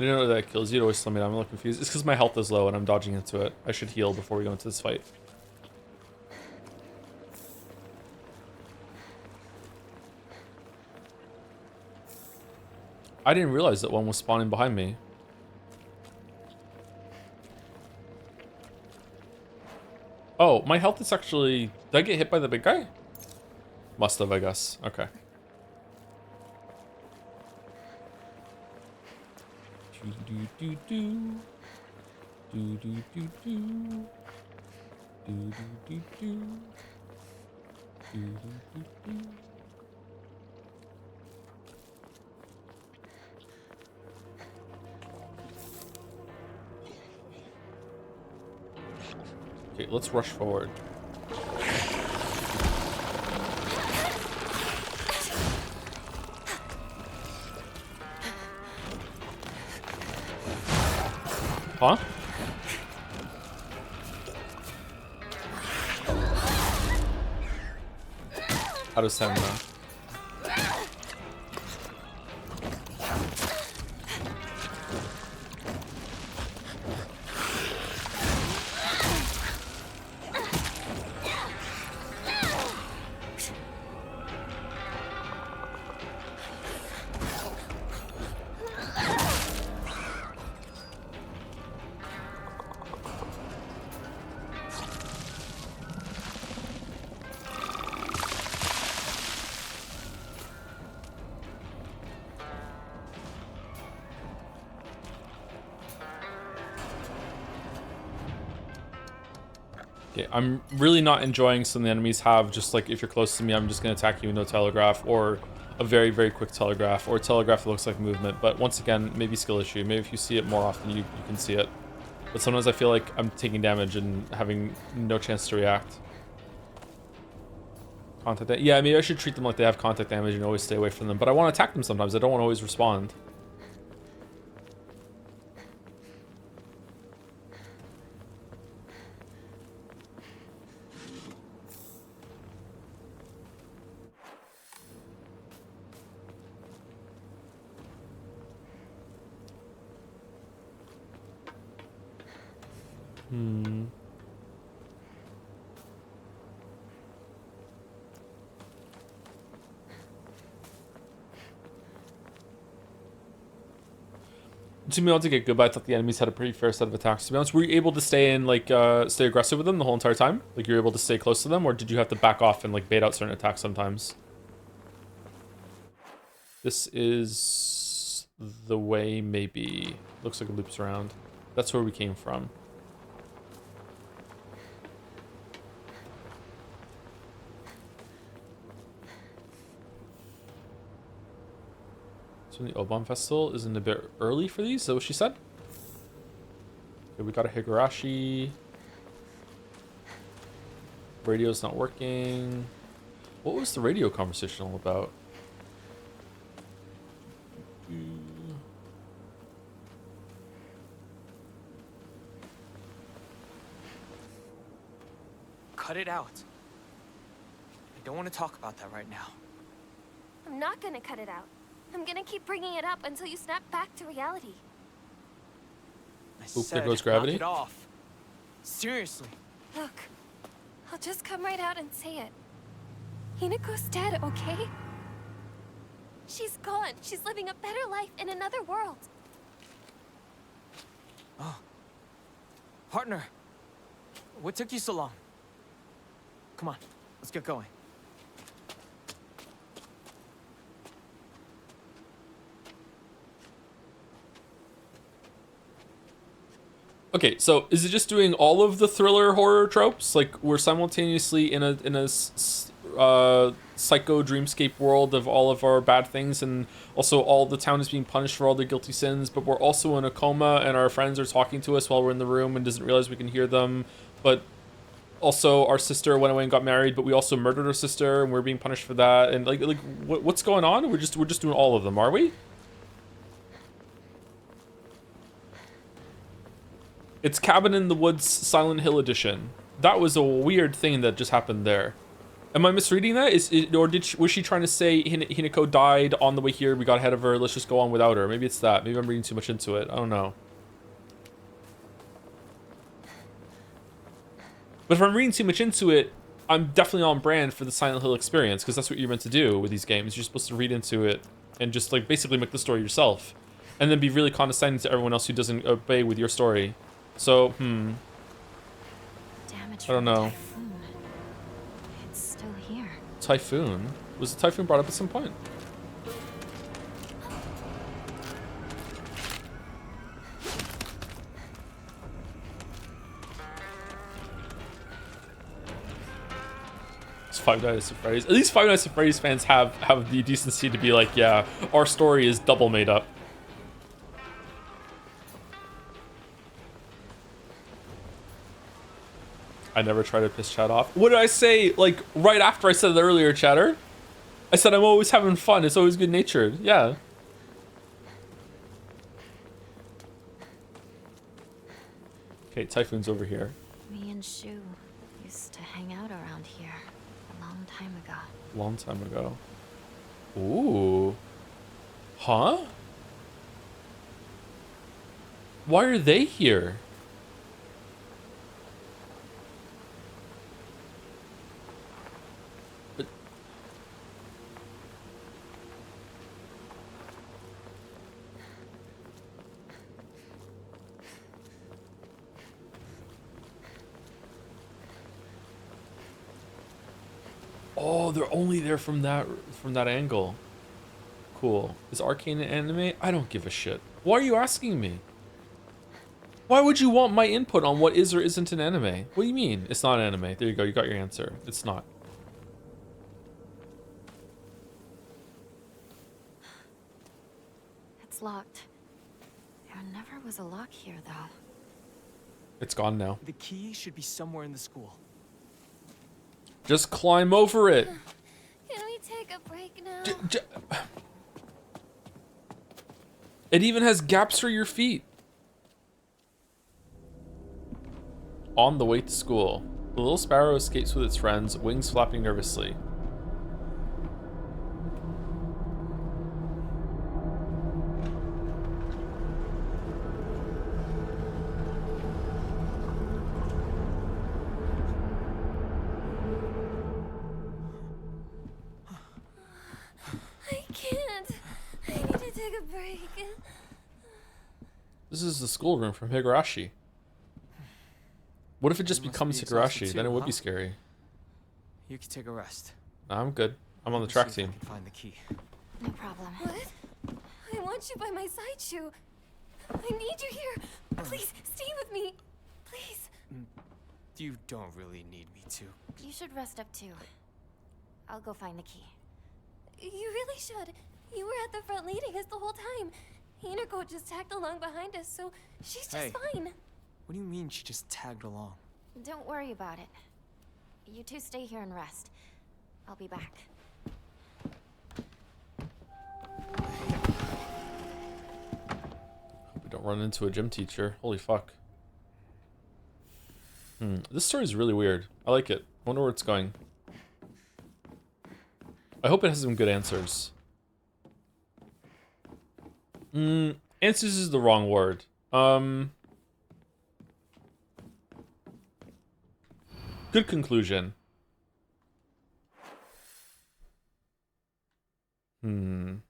Speaker 1: I didn't know that kills you. It always slow me down. I'm a little confused. It's because my health is low and I'm dodging into it. I should heal before we go into this fight. I didn't realize that one was spawning behind me. Oh, my health is actually... Did I get hit by the big guy? Must have, I guess. Okay. Okay, let's rush forward. Huh? How does stamina? Okay, I'm really not enjoying some of the enemies have just like, if you're close to me, I'm just going to attack you with no telegraph, or a very, very quick telegraph, or a telegraph that looks like movement. But once again, maybe skill issue. Maybe if you see it more often, you can see it. But sometimes I feel like I'm taking damage and having no chance to react. Contact, yeah, maybe I should treat them like they have contact damage and always stay away from them. But I want to attack them sometimes. I don't want to always respond. It took me a while to get good, but I thought the enemies had a pretty fair set of attacks. To be honest, were you able to stay in, like, stay aggressive with them the whole entire time? Like, you were able to stay close to them, or did you have to back off and, like, bait out certain attacks sometimes? This is the way, maybe. Looks like it loops around. That's where we came from. So the Obon Festival isn't a bit early for these, is that what she said? Okay, we got a Higurashi. Radio's not working. What was the radio conversation all about?
Speaker 6: Cut it out. I don't want to talk about that right now.
Speaker 2: I'm not gonna cut it out. I'm gonna keep bringing it up until you snap back to reality.
Speaker 6: I
Speaker 1: Oop,
Speaker 6: said,
Speaker 1: there goes gravity.
Speaker 6: knock it off. Seriously.
Speaker 2: Look, I'll just come right out and say it. Hinako's dead, okay? She's gone. She's living a better life in another world.
Speaker 6: Oh. Partner. What took you so long? Come on, let's get going.
Speaker 1: Okay, so is it just doing all of the thriller horror tropes? Like, we're simultaneously in a psycho dreamscape world of all of our bad things, and also all the town is being punished for all their guilty sins, but we're also in a coma and our friends are talking to us while we're in the room and doesn't realize we can hear them. But also our sister went away and got married, but we also murdered our sister and we're being punished for that. And like what's going on? We're just doing all of them, are we? It's Cabin in the Woods Silent Hill edition. That was a weird thing that just happened there. Am I misreading that? Was she trying to say Hinako died on the way here? We got ahead of her. Let's just go on without her. Maybe it's that. Maybe I'm reading too much into it. I don't know. But if I'm reading too much into it, I'm definitely on brand for the Silent Hill experience, because that's what you're meant to do with these games. You're supposed to read into it and just like basically make the story yourself, and then be really condescending to everyone else who doesn't obey with your story. So,
Speaker 3: Damage
Speaker 1: I don't know.
Speaker 3: Typhoon. It's still here.
Speaker 1: Typhoon? Was the typhoon brought up at some point? It's Five Nights at Freddy's. At least Five Nights at Freddy's fans have the decency to be like, yeah, our story is double made up. I never try to piss chat off. What did I say, like, right after I said it earlier, chatter? I said I'm always having fun. It's always good-natured. Yeah. Okay, Typhoon's over here.
Speaker 3: Me and Shu used to hang out around here a long time ago.
Speaker 1: Long time ago. Ooh. Huh? Why are they here? Oh, they're only there from that angle. Cool. Is Arcane an anime? I don't give a shit. Why are you asking me? Why would you want my input on what is or isn't an anime? What do you mean? It's not an anime. There you go. You got your answer. It's not.
Speaker 3: It's locked. There never was a lock here, though.
Speaker 1: It's gone now.
Speaker 6: The key should be somewhere in the school.
Speaker 1: Just climb over it.
Speaker 2: Can we take a break now?
Speaker 1: It even has gaps for your feet. On the way to school, the little sparrow escapes with its friends, wings flapping nervously.
Speaker 2: I can't. I need to take a break.
Speaker 1: This is the schoolroom from Higurashi. What if it just
Speaker 6: You must
Speaker 1: becomes
Speaker 6: be exhausted
Speaker 1: Higurashi?
Speaker 6: too,
Speaker 1: Then it would
Speaker 6: huh?
Speaker 1: be scary.
Speaker 6: You can take a rest.
Speaker 1: Nah, I'm good. I'm on the
Speaker 6: Let me
Speaker 1: track
Speaker 6: see if I
Speaker 1: team.
Speaker 6: can find the key.
Speaker 3: No problem.
Speaker 2: What? I want you by my side, Shu. I need you here. Please, stay with me. Please.
Speaker 6: You don't really need me to.
Speaker 3: You should rest up too. I'll go find the key.
Speaker 2: You really should. You were at the front leading us the whole time. Hinako just tagged along behind us, so she's just
Speaker 6: Hey.
Speaker 2: fine.
Speaker 6: What do you mean she just tagged along?
Speaker 3: Don't worry about it. You two stay here and rest. I'll be back.
Speaker 1: Hope we don't run into a gym teacher. Holy fuck. This story is really weird. I like it. I wonder where it's going. I hope it has some good answers. Answers is the wrong word. Good conclusion. Can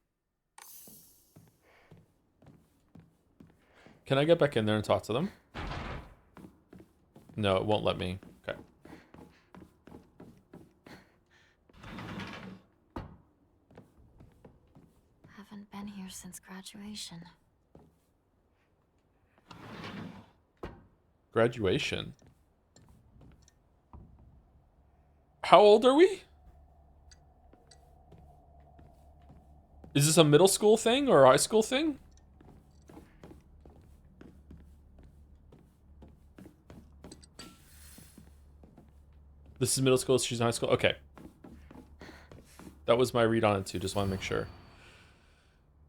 Speaker 1: I get back in there and talk to them? No, it won't let me. Okay.
Speaker 3: Haven't been here since graduation.
Speaker 1: Graduation. How old are we? Is this a middle school thing or a high school thing? This is middle school, she's in high school. Okay. That was my read on it too, just want to make sure.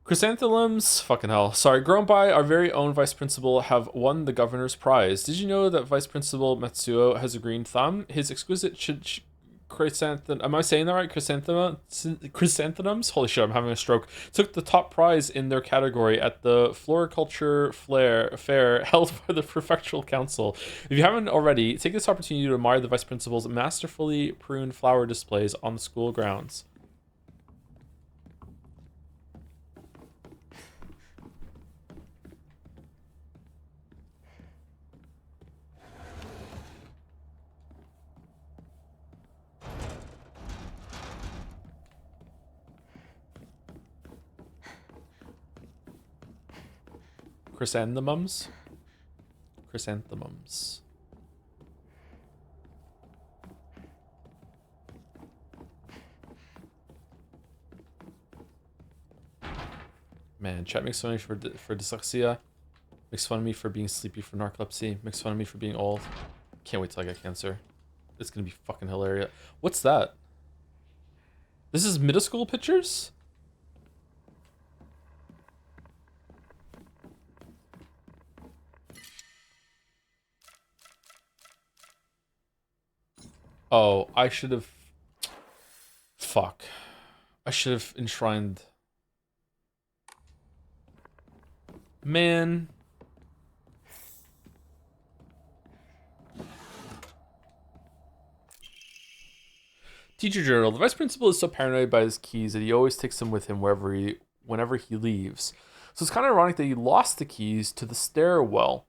Speaker 1: Chrysanthemums, fucking hell. Sorry, grown by our very own vice principal have won the governor's prize. Did you know that Vice Principal Matsuo has a green thumb? His exquisite chrysanthemum, am I saying that right? Chrysanthemums? Holy shit, I'm having a stroke. Took the top prize in their category at the Floriculture Fair held by the Prefectural Council. If you haven't already, take this opportunity to admire the Vice Principal's masterfully pruned flower displays on the school grounds. Chrysanthemums? Chrysanthemums. Man, chat makes fun of me for dyslexia. Makes fun of me for being sleepy for narcolepsy. Makes fun of me for being old. Can't wait till I get cancer. It's gonna be fucking hilarious. What's that? This is middle school pictures? Oh, I should have... Fuck. I should have enshrined... Man. Teacher journal. The vice principal is so paranoid by his keys that he always takes them with him whenever he leaves. So it's kind of ironic that he lost the keys to the stairwell.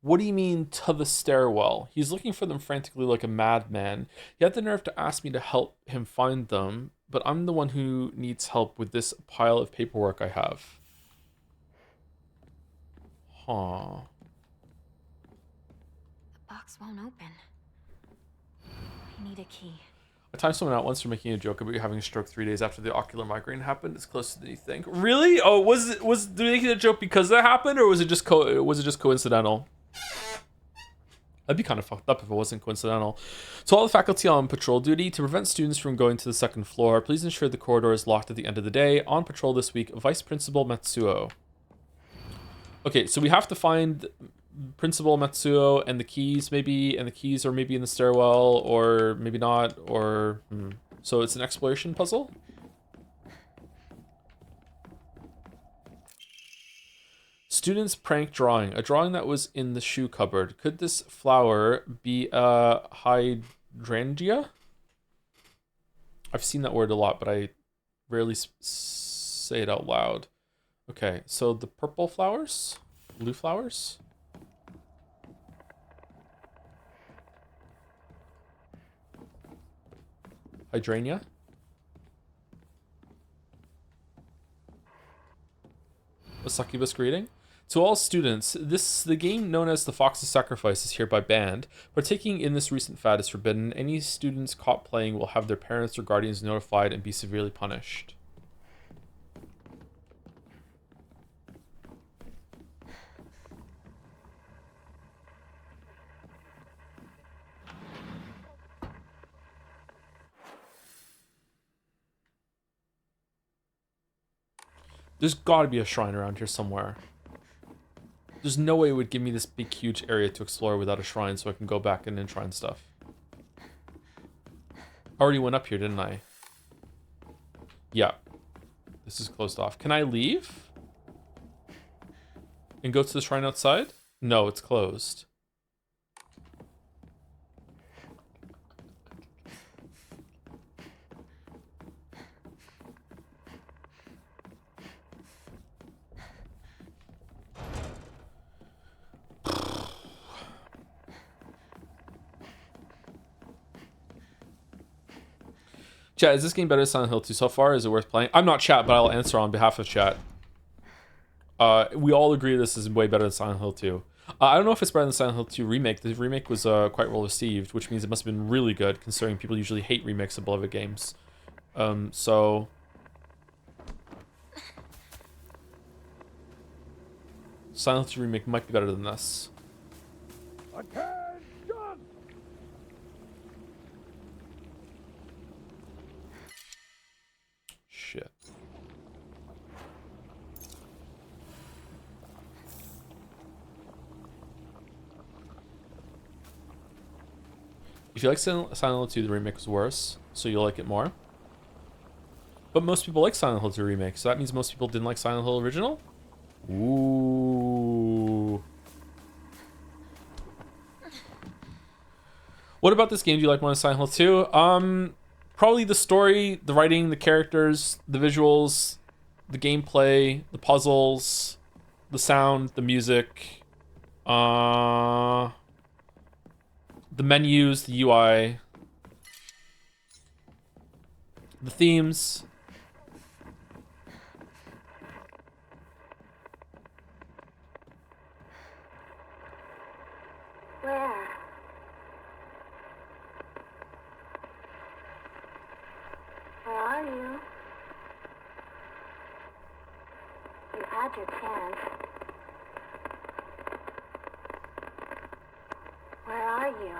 Speaker 1: What do you mean, to the stairwell? He's looking for them frantically like a madman. He had the nerve to ask me to help him find them, but I'm the one who needs help with this pile of paperwork I have. Huh.
Speaker 3: box won't open. I need a key.
Speaker 1: I timed someone out once for making a joke about you having a stroke 3 days after the ocular migraine happened. It's closer than you think. Really? Oh, was did they make a joke because that happened, or was it just coincidental? That'd be kind of fucked up if it wasn't coincidental. To all the faculty on patrol duty, to prevent students from going to the second floor, please ensure the corridor is locked at the end of the day. On patrol this week, Vice Principal Matsuo. Okay, so we have to find Principal Matsuo and the keys, maybe, and the keys are maybe in the stairwell, or maybe not, or... So it's an exploration puzzle? Students prank drawing. A drawing that was in the shoe cupboard. Could this flower be a hydrangea? I've seen that word a lot, but I rarely say it out loud. Okay, so the purple flowers? Blue flowers? Hydrangea? A succubus greeting? To all students, the game known as the Fox's Sacrifice is hereby banned. Partaking in this recent fad is forbidden. Any students caught playing will have their parents or guardians notified and be severely punished. There's gotta be a shrine around here somewhere. There's no way it would give me this big, huge area to explore without a shrine so I can go back and enshrine stuff. I already went up here, didn't I? Yeah. This is closed off. Can I leave? And go to the shrine outside? No, it's closed. Chat, is this game better than Silent Hill 2 so far? Is it worth playing? I'm not chat, but I'll answer on behalf of chat. We all agree this is way better than Silent Hill 2. I don't know if it's better than Silent Hill 2 remake. The remake was quite well received, which means it must have been really good, considering people usually hate remakes of beloved games. So... Silent Hill 2 remake might be better than this. Shit. If you like Silent Hill 2, the remake was worse, so you'll like it more. But most people like Silent Hill 2 remake, so that means most people didn't like Silent Hill original? Ooh. What about this game do you like more than Silent Hill 2? Probably the story, the writing, the characters, the visuals, the gameplay, the puzzles, the sound, the music, the menus, the UI, the themes.
Speaker 2: Where? Where are you? You had your chance. Where are you?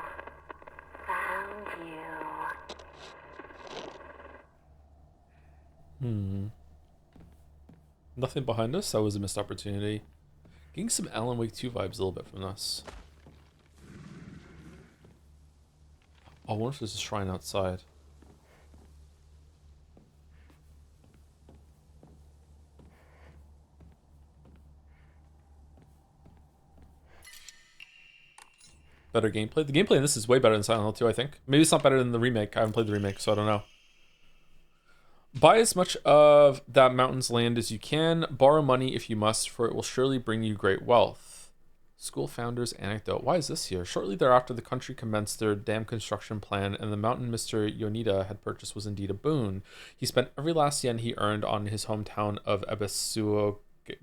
Speaker 2: Found you.
Speaker 1: Nothing behind us? That was a missed opportunity. Getting some Alan Wake 2 vibes a little bit from this. Oh, I wonder if there's a shrine outside. Better gameplay? The gameplay in this is way better than Silent Hill 2, I think. Maybe it's not better than the remake. I haven't played the remake, so I don't know. Buy as much of that mountain's land as you can. Borrow money if you must, for it will surely bring you great wealth. School founder's anecdote. Why is this here? Shortly thereafter, the country commenced their dam construction plan, and the mountain Mr. Yonida had purchased was indeed a boon. He spent every last yen he earned on his hometown of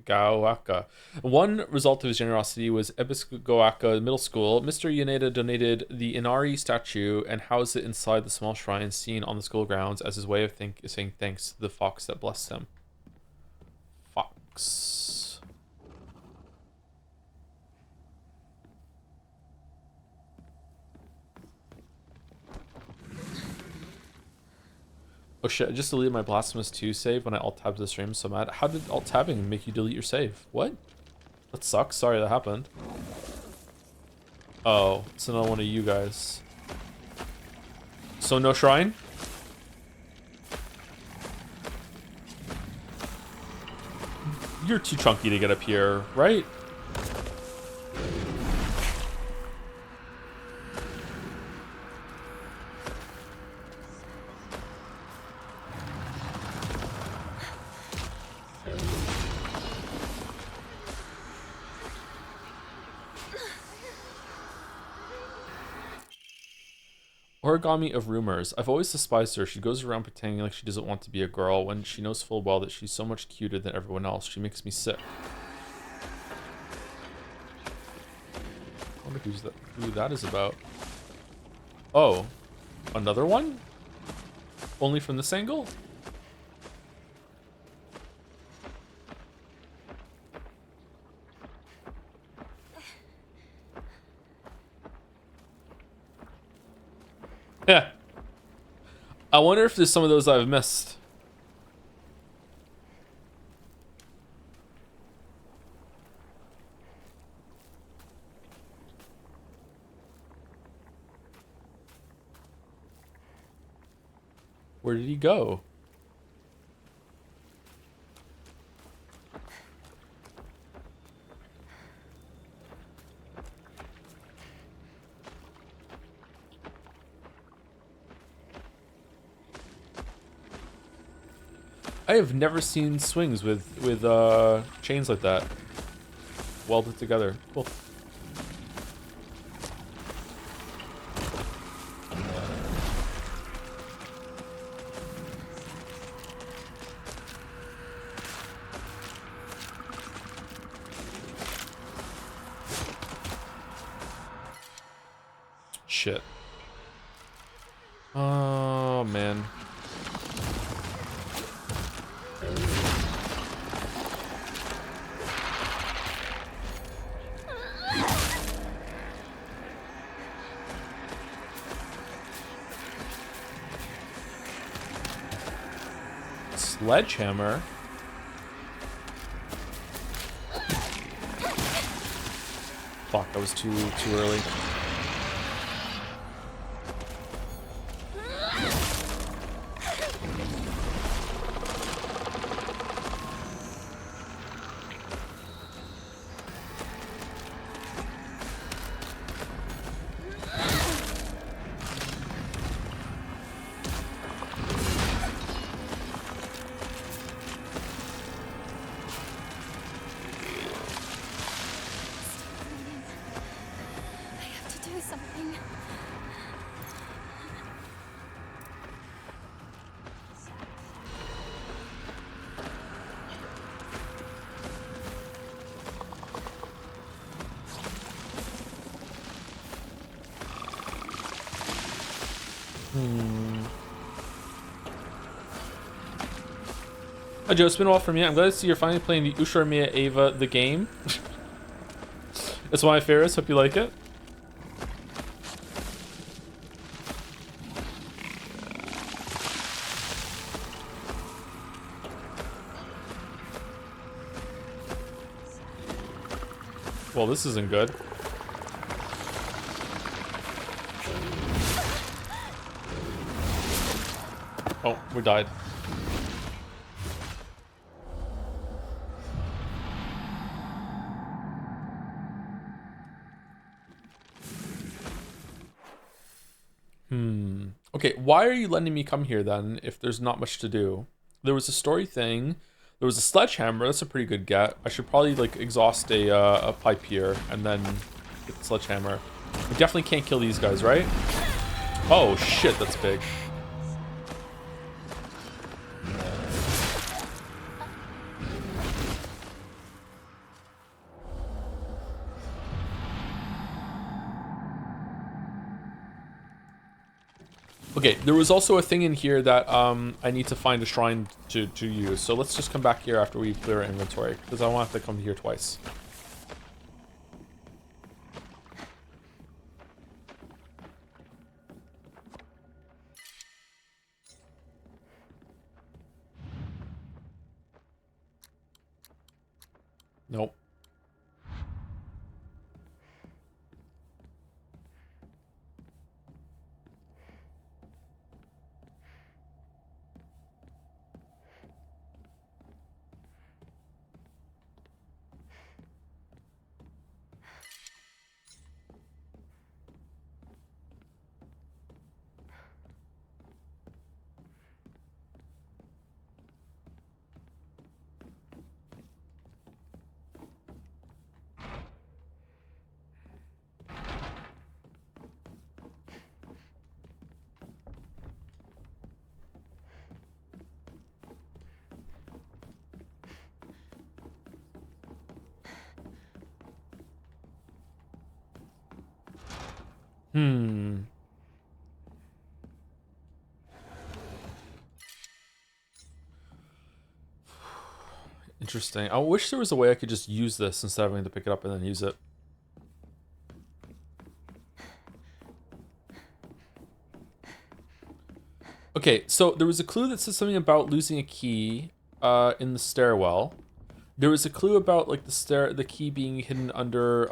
Speaker 1: Gawaka. One result of his generosity was Ebiskawaka Middle School. Mr. Yaneda donated the Inari statue and housed it inside the small shrine seen on the school grounds as his way of saying thanks to the fox that blessed him. Fox. Oh shit, I just deleted my Blasphemous 2 save when I alt-tabbed the stream, so mad. How did alt-tabbing make you delete your save? What? That sucks, sorry that happened. Oh, it's another one of you guys. So no shrine? You're too chunky to get up here, right? Origami of rumors. I've always despised her. She goes around pretending like she doesn't want to be a girl when she knows full well that she's so much cuter than everyone else. She makes me sick. I wonder who that is about. Oh, another one? Only from this angle? Yeah. I wonder if there's some of those I've missed. Where did he go? I have never seen swings with chains like that welded together. Cool. Shit. Oh man. Sledgehammer. Fuck, that was too early. Hi Joe, it's been a while for me. I'm glad to see you're finally playing the Usharmiya Ava the game. It's one of my favorites. Hope you like it. Well, this isn't good. Oh, we died. Okay, why are you letting me come here then if there's not much to do? There was a story thing. There was a sledgehammer. That's a pretty good get. I should probably like exhaust a pipe here and then get the sledgehammer. We definitely can't kill these guys, right? Oh shit, that's big. Okay, there was also a thing in here that I need to find a shrine to use. So let's just come back here after we clear our inventory, because I won't have to come here twice. Nope. Interesting. I wish there was a way I could just use this instead of having to pick it up and then use it. Okay, so there was a clue that said something about losing a key in the stairwell. There was a clue about like the key being hidden under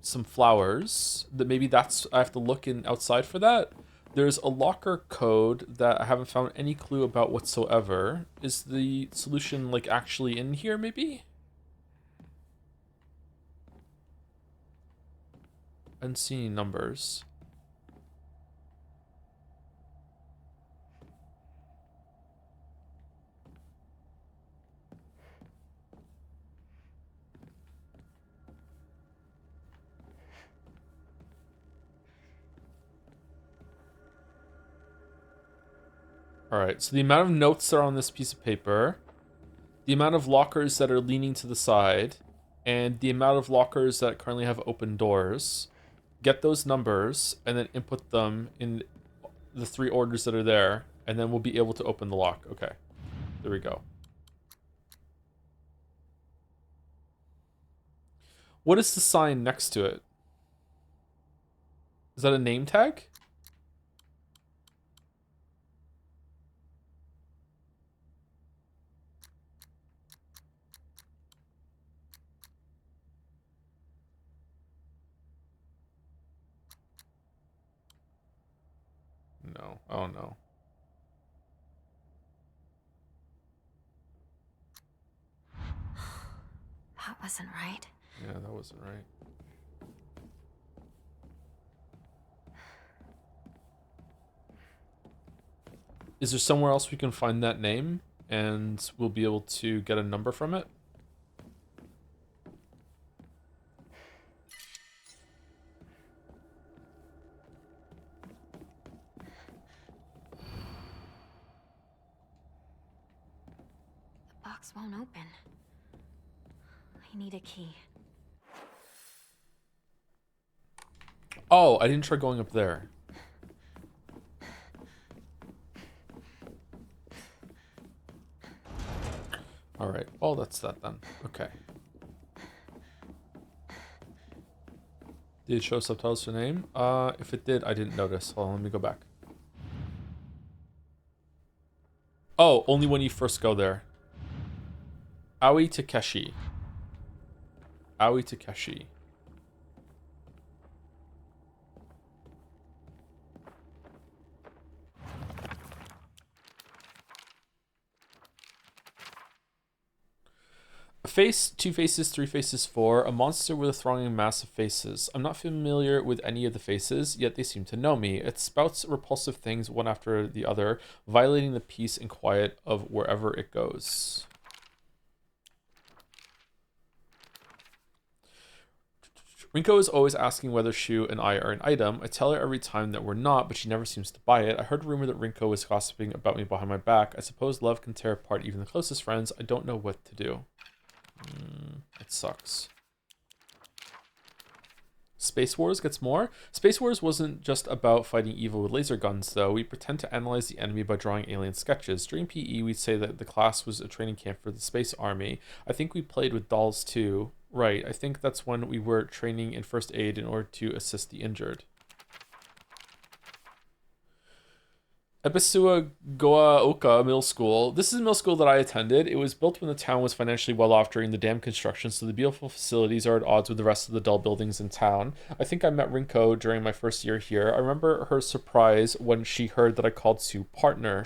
Speaker 1: some flowers. That maybe that's I have to look in outside for that. There's a locker code that I haven't found any clue about whatsoever. Is the solution like actually in here maybe? Unseen numbers. Alright, so the amount of notes that are on this piece of paper, the amount of lockers that are leaning to the side, and the amount of lockers that currently have open doors. Get those numbers, and then input them in the 3 orders that are there, and then we'll be able to open the lock. Okay, there we go. What is the sign next to it? Is that a name tag? No. Oh no.
Speaker 3: That wasn't right.
Speaker 1: Yeah, that wasn't right. Is there somewhere else we can find that name and we'll be able to get a number from it?
Speaker 3: The box won't open. I need a key.
Speaker 1: Oh, I didn't try going up there. Alright, well that's that then. Okay. Did it show subtitles for name? If it did, I didn't notice. Hold on, let me go back. Oh, only when you first go there. Aoi Takeshi. Aoi Takeshi. A face, 2 faces, 3 faces, 4. A monster with a thronging mass of faces. I'm not familiar with any of the faces, yet they seem to know me. It spouts repulsive things one after the other, violating the peace and quiet of wherever it goes. Rinko is always asking whether Shu and I are an item. I tell her every time that we're not, but she never seems to buy it. I heard a rumor that Rinko was gossiping about me behind my back. I suppose love can tear apart even the closest friends. I don't know what to do. It sucks. Space Wars gets more. Space Wars wasn't just about fighting evil with laser guns, though. We pretend to analyze the enemy by drawing alien sketches. During PE, we'd say that the class was a training camp for the space army. I think we played with dolls too. Right, I think that's when we were training in first aid in order to assist the injured. Ebisua Goaoka Middle School. This is a middle school that I attended. It was built when the town was financially well off during the dam construction, so the beautiful facilities are at odds with the rest of the dull buildings in town. I think I met Rinko during my first year here. I remember her surprise when she heard that I called Sue partner.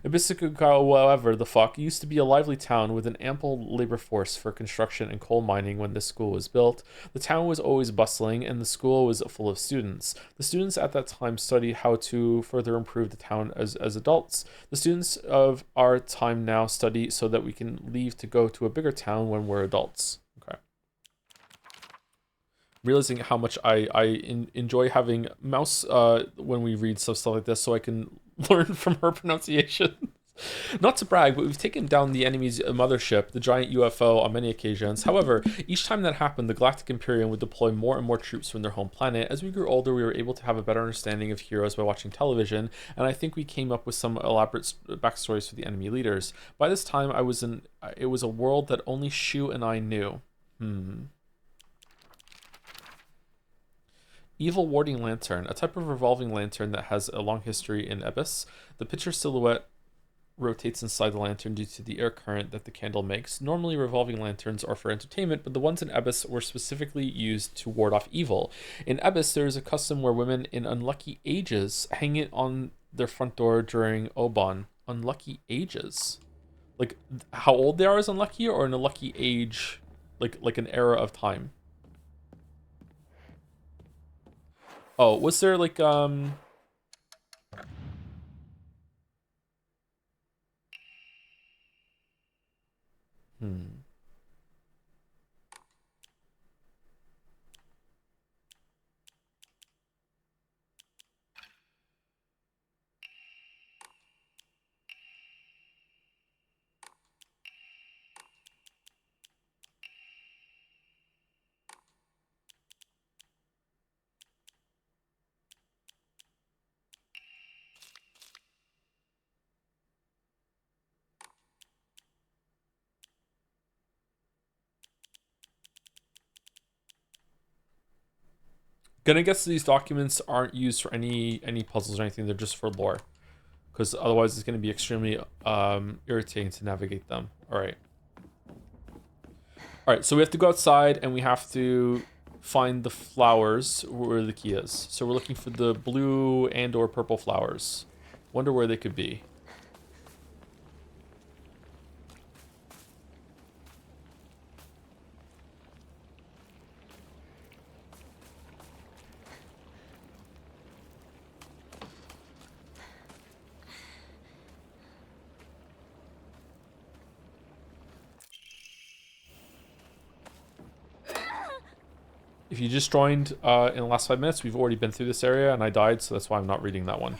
Speaker 1: Ebisua, however, the fuck, used to be a lively town with an ample labor force for construction and coal mining when this school was built. The town was always bustling, and the school was full of students. The students at that time studied how to further improve the town as adults. The students of our time now study so that we can leave to go to a bigger town when we're adults. Okay. Realizing how much I enjoy having Mouse when we read stuff like this, so I can learn from her pronunciation. Not to brag, but we've taken down the enemy's mothership, the giant UFO, on many occasions. However, each time that happened, the Galactic Imperium would deploy more and more troops from their home planet. As we grew older, we were able to have a better understanding of heroes by watching television, and I think we came up with some elaborate backstories for the enemy leaders. By this time, it was a world that only Shu and I knew. Evil Warding Lantern, a type of revolving lantern that has a long history in Abyss. The picture silhouette rotates inside the lantern due to the air current that the candle makes. Normally, revolving lanterns are for entertainment, but the ones in Abyss were specifically used to ward off evil. In Abyss, there is a custom where women in unlucky ages hang it on their front door during Oban. Unlucky ages? Like, how old they are is unlucky, or an unlucky age, like an era of time? Oh, was there like, gonna guess these documents aren't used for any puzzles or anything. They're just for lore, because otherwise it's gonna be extremely irritating to navigate them. All right. So we have to go outside and we have to find the flowers where the key is. So we're looking for the blue and/or purple flowers. Wonder where they could be. If you just joined in the last 5 minutes, we've already been through this area and I died, so that's why I'm not reading that one.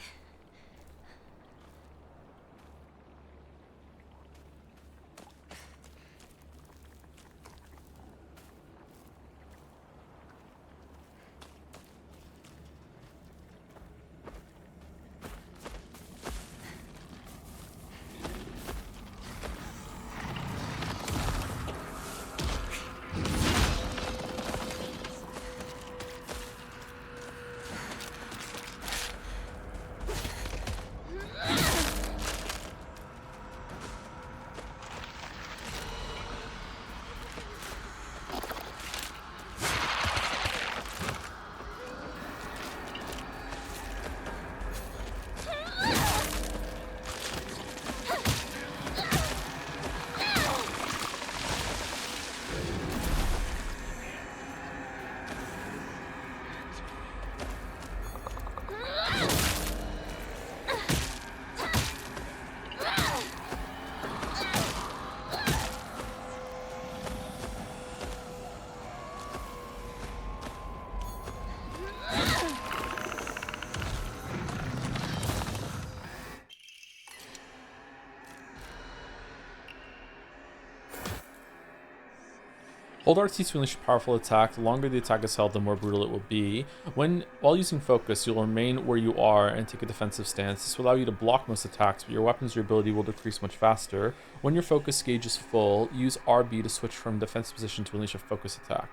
Speaker 1: Hold RT to unleash a powerful attack. The longer the attack is held, the more brutal it will be. While using focus, you'll remain where you are and take a defensive stance. This will allow you to block most attacks, but your weapon's durability will decrease much faster. When your focus gauge is full, use RB to switch from defensive position to unleash a focus attack.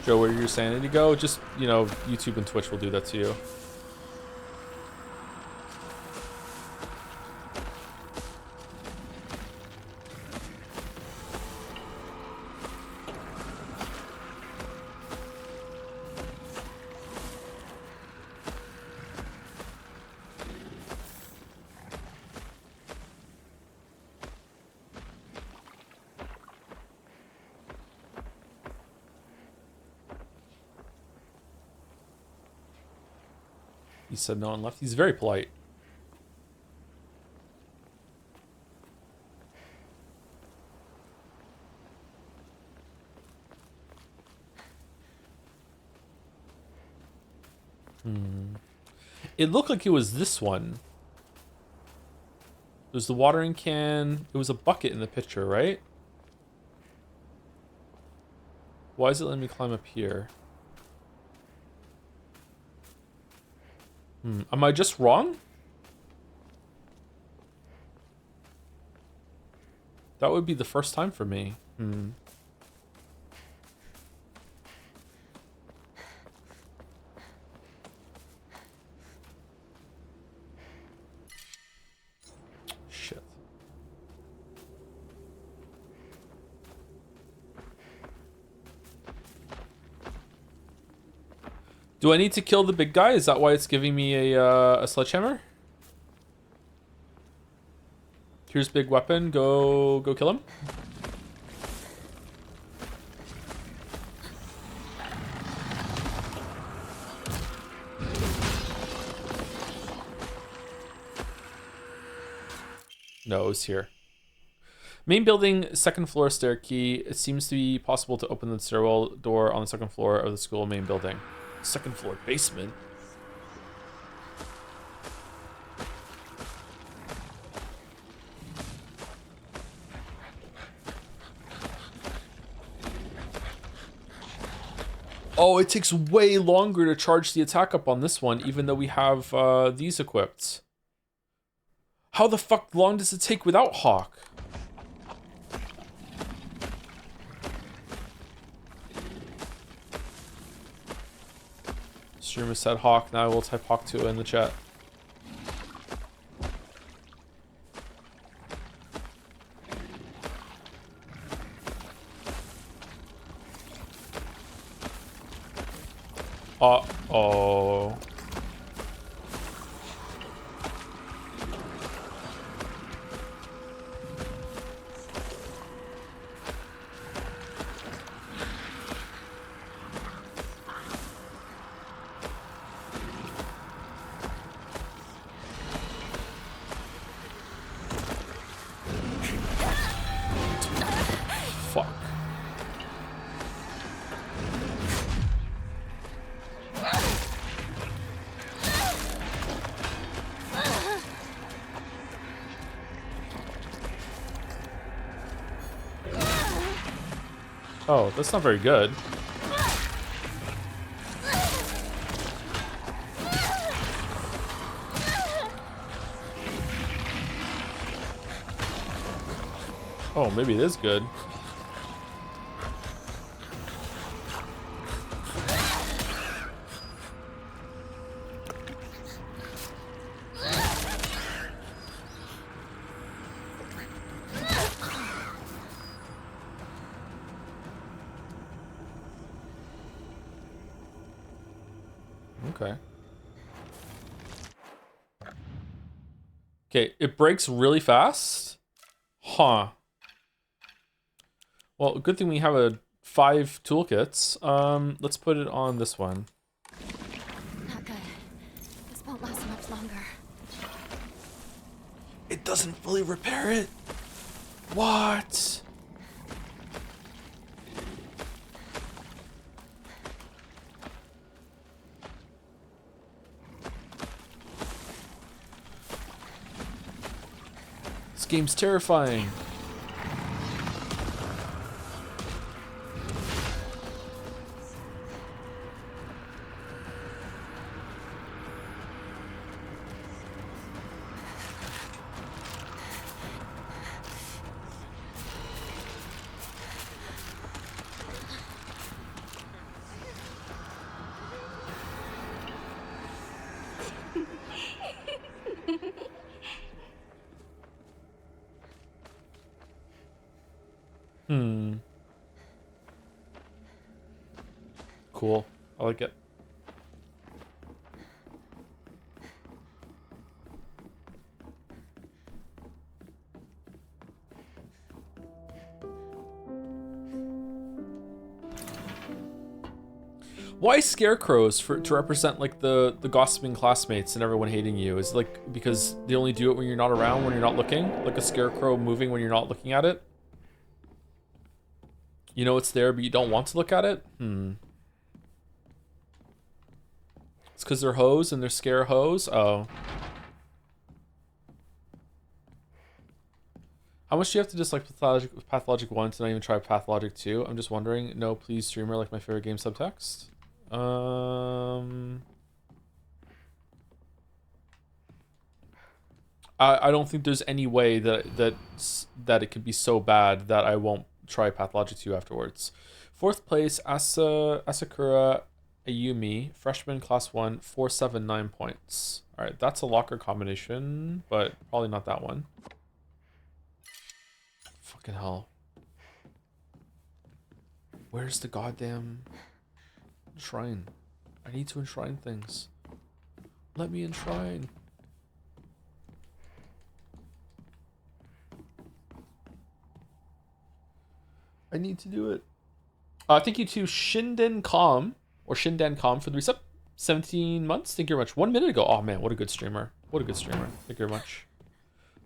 Speaker 1: Joe, where did your sanity go? Just, you know, YouTube and Twitch will do that to you. He said no one left. He's very polite. It looked like it was this one. It was the watering can. It was a bucket in the picture, right? Why is it letting me climb up here? Am I just wrong? That would be the first time for me. Shit. Do I need to kill the big guy? Is that why it's giving me a sledgehammer? Here's big weapon. Go kill him. No, it's here. Main building, second floor stair key. It seems to be possible to open the stairwell door on the second floor of the school main building. Second floor basement. Oh, it takes way longer to charge the attack up on this one, even though we have these equipped. How the fuck long does it take without Hawk? Streamer said Hawk. Now I will type Hawk 2 in the chat. Uh-oh. Fuck. Oh, that's not very good. Oh, maybe it is good. Okay. Okay, it breaks really fast? Huh. Well, good thing we have 5 toolkits. Let's put it on this one.
Speaker 3: Not good. This won't last much longer.
Speaker 1: It doesn't fully repair it? What? This game's terrifying. Hmm. Cool. I like it. Why scarecrows to represent like the gossiping classmates and everyone hating you? Is it like because they only do it when you're not around, when you're not looking? Like a scarecrow moving when you're not looking at it? You know it's there, but you don't want to look at it? Hmm. It's because they're hoes and they're scare hoes? Oh. How much do you have to dislike Pathologic 1 to not even try Pathologic 2? I'm just wondering. No, please, streamer, like my favorite game subtext. I don't think there's any way that it could be so bad that I won't try Pathologic 2 afterwards. 4th place, Asakura Ayumi, freshman class 1, 479 points. Alright, that's a locker combination, but probably not that one. Fucking hell. Where's the goddamn shrine? I need to enshrine things. Let me enshrine. I need to do it. Thank you to Shinden Com, or Shindan Com for the resub. 17 months. Thank you very much. 1 minute ago. Oh man, what a good streamer. What a good streamer. Thank you very much.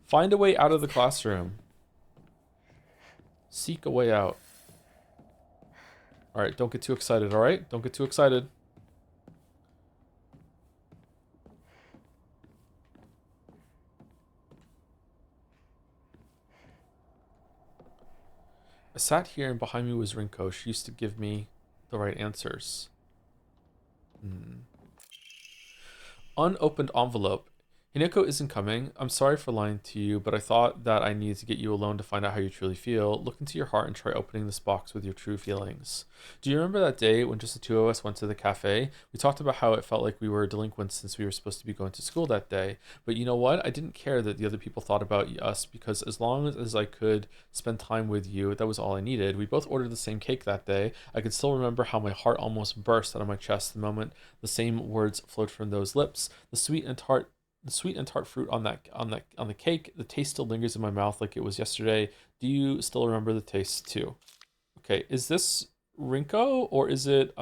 Speaker 1: Find a way out of the classroom. Seek a way out. Alright, don't get too excited, alright? Don't get too excited. I sat here and behind me was Rinko. She used to give me the right answers. Unopened envelope. Hineko isn't coming. I'm sorry for lying to you, but I thought that I needed to get you alone to find out how you truly feel. Look into your heart and try opening this box with your true feelings. Do you remember that day when just the two of us went to the cafe? We talked about how it felt like we were delinquents since we were supposed to be going to school that day. But you know what? I didn't care that the other people thought about us because as long as I could spend time with you, that was all I needed. We both ordered the same cake that day. I can still remember how my heart almost burst out of my chest the moment the same words flowed from those lips. The sweet and tart fruit on the cake. The taste still lingers in my mouth like it was yesterday. Do you still remember the taste too? Okay, is this Rinko or is it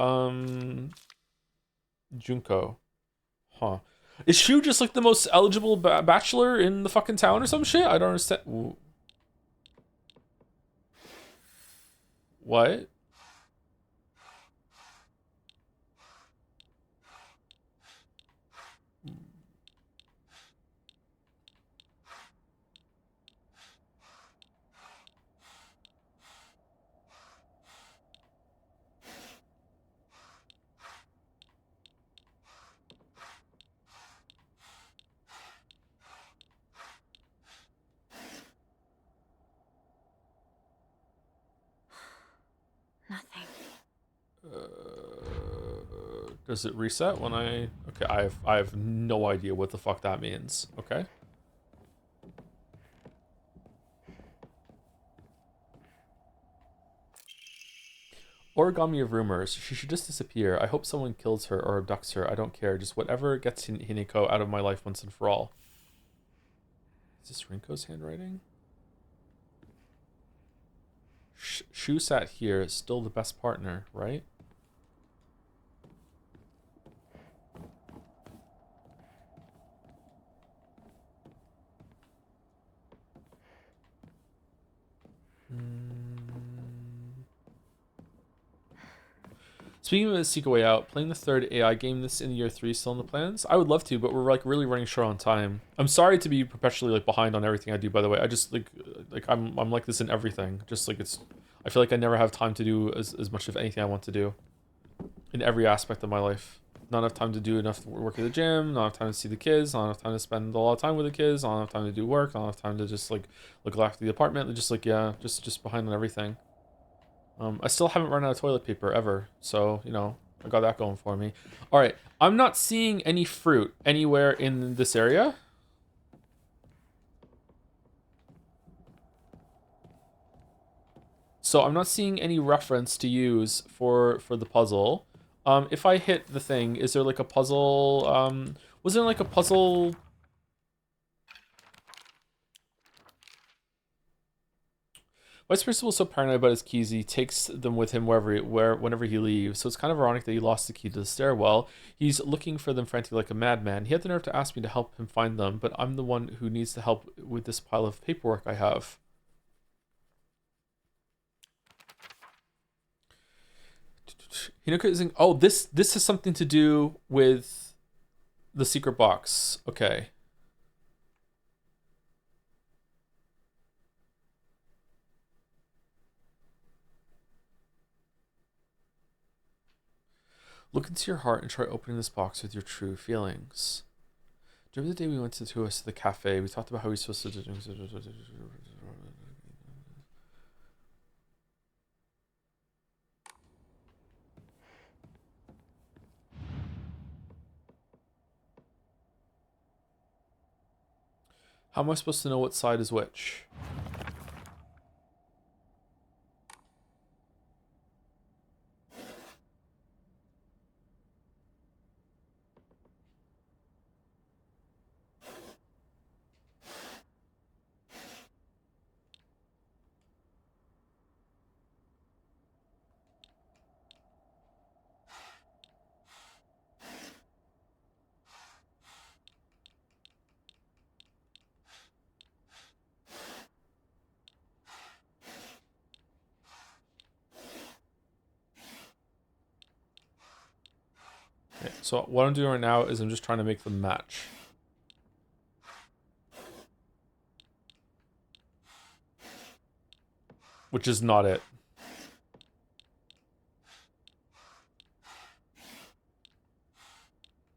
Speaker 1: Junko? Huh. Is Shu just like the most eligible bachelor in the fucking town or some shit? I don't understand. Ooh. What?
Speaker 3: Nothing.
Speaker 1: Does it reset when I... Okay, I have no idea what the fuck that means. Okay. Origami of rumors. She should just disappear. I hope someone kills her or abducts her. I don't care. Just whatever gets Hineko out of my life once and for all. Is this Rinko's handwriting? Shu sat here. Still the best partner, right? Speaking of the Seek a Way Out, playing the 3rd AI game this in year 3 still in the plans? I would love to, but we're like really running short on time. I'm sorry to be perpetually like behind on everything I do, by the way. I just like I'm like this in everything. Just like I feel like I never have time to do as much of anything I want to do. In every aspect of my life. Not enough time to do enough work at the gym, not enough time to see the kids, not enough time to spend a lot of time with the kids, not enough time to do work, not enough time to just like look after the apartment. Just like, yeah, just behind on everything. I still haven't run out of toilet paper ever, so, you know, I got that going for me. All right, I'm not seeing any fruit anywhere in this area. So I'm not seeing any reference to use for the puzzle. If I hit the thing, is there like a puzzle? Was there like a puzzle? Vice Principal is so paranoid about his keys, he takes them with him whenever he leaves. So it's kind of ironic that he lost the key to the stairwell. He's looking for them frantically like a madman. He had the nerve to ask me to help him find them, but I'm the one who needs to help with this pile of paperwork I have. Hinako isn't. Oh, this has something to do with the secret box. Okay. Look into your heart and try opening this box with your true feelings. Do you remember the day we went to us to the cafe? We talked about how we're supposed to do. How am I supposed to know what side is which? Okay, so what I'm doing right now is I'm just trying to make them match. Which is not it.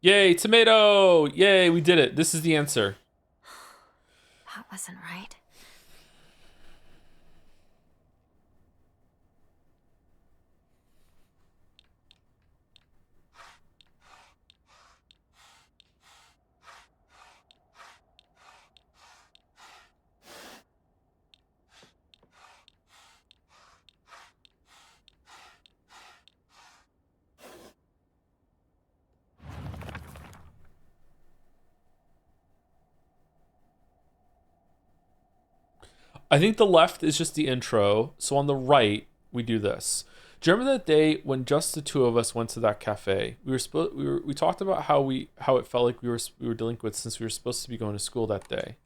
Speaker 1: Yay, tomato! Yay, we did it. This is the answer.
Speaker 3: That wasn't right.
Speaker 1: I think the left is just the intro. So on the right, we do this. Do you remember that day when just the two of us went to that cafe? We talked about how it felt like we were delinquents since we were supposed to be going to school that day.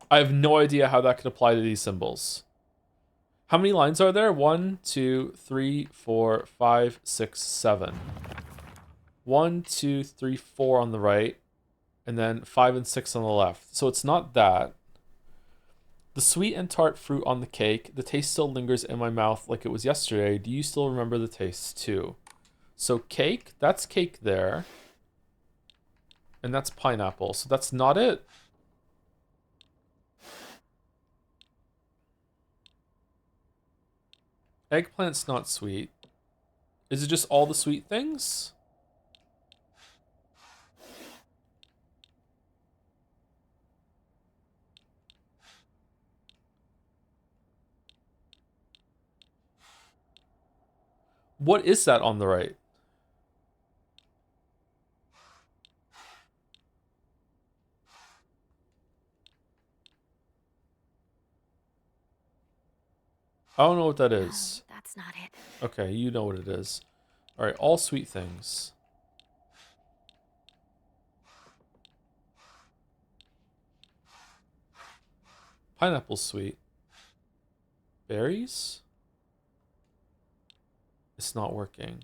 Speaker 1: I have no idea how that could apply to these symbols. How many lines are there? 1, 2, 3, 4, 5, 6, 7. 1, 2, 3, 4 on the right, and then 5 and 6 on the left. So it's not that. The sweet and tart fruit on the cake. The taste still lingers in my mouth like it was yesterday. Do you still remember the taste too? So cake, that's cake there. And that's pineapple. So that's not it. Eggplant's not sweet. Is it just all the sweet things? What is that on the right? I don't know what that is.
Speaker 3: That's not it.
Speaker 1: Okay, you know what it is. All right, all sweet things. Pineapple's sweet. Berries? It's not working.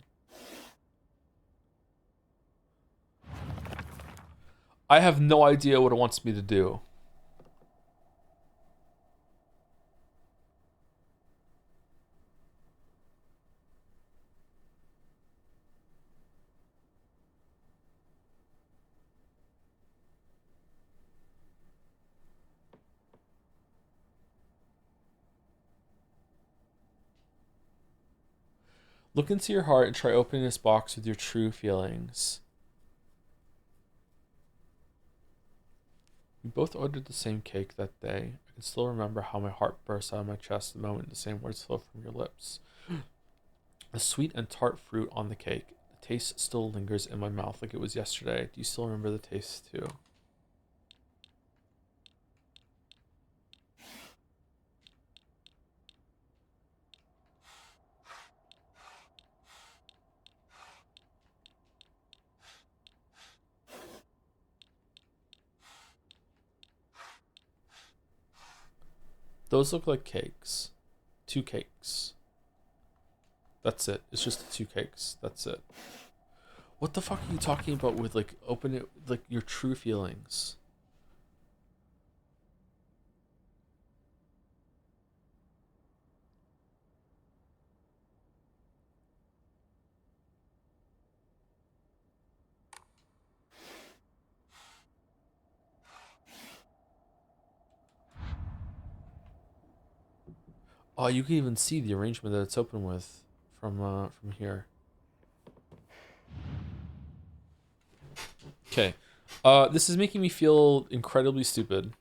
Speaker 1: I have no idea what it wants me to do. Look into your heart and try opening this box with your true feelings. We both ordered the same cake that day. I can still remember how my heart burst out of my chest the moment the same words fell from your lips. The sweet and tart fruit on the cake. The taste still lingers in my mouth like it was yesterday. Do you still remember the taste too? Those look like cakes. 2 cakes. That's it. It's just the 2 cakes. That's it. What the fuck are you talking about with like open it like your true feelings? Oh, you can even see the arrangement that it's open with from here. Okay. This is making me feel incredibly stupid.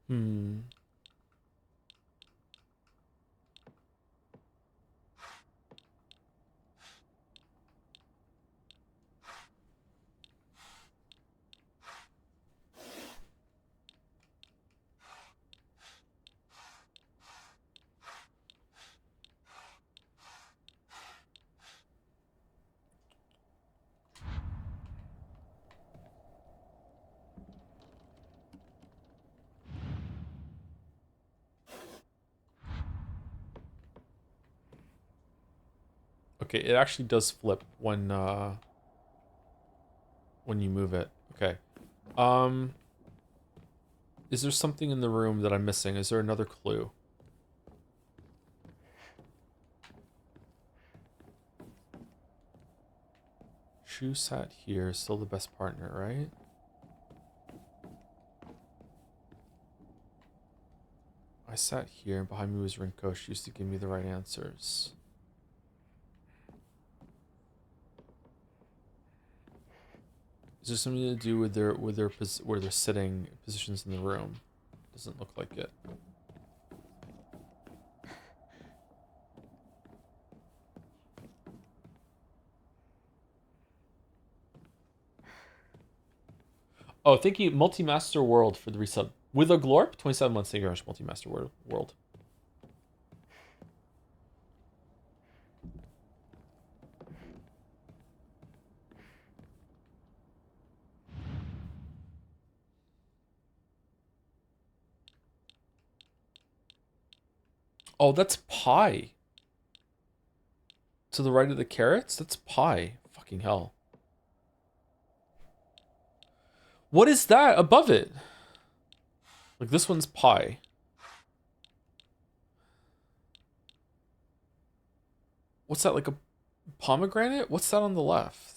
Speaker 1: Hmm. Okay, it actually does flip when you move it. Okay. Um is there something in the room that I'm missing? Is there another clue? Shu sat here, still the best partner, right? I sat here, and behind me was Rinko. She used to give me the right answers. Is there something to do with where they're sitting positions in the room? Doesn't look like it. Oh, thank you, Multi-Master World, for the resub. With a glorp, 27 months. Thank you very much, Multi-Master World. Oh, that's pie. To the right of the carrots? That's pie. Fucking hell. What is that above it? Like, this one's pie. What's that, like a pomegranate? What's that on the left?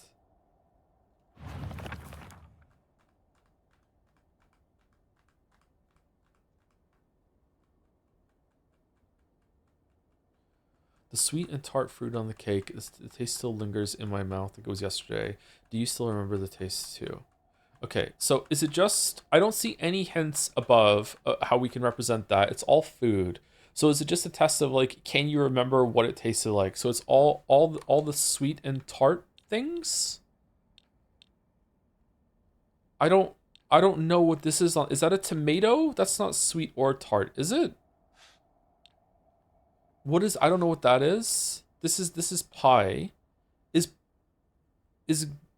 Speaker 1: The sweet and tart fruit on the cake. The taste still lingers in my mouth. It was yesterday. Do you still remember the taste too? Okay, so is it just... I don't see any hints above how we can represent that. It's all food. So is it just a test of like, can you remember what it tasted like? So it's all the sweet and tart things? I don't know what this is on. Is that a tomato? That's not sweet or tart, is it? What is... I don't know what that is. This is pie. Is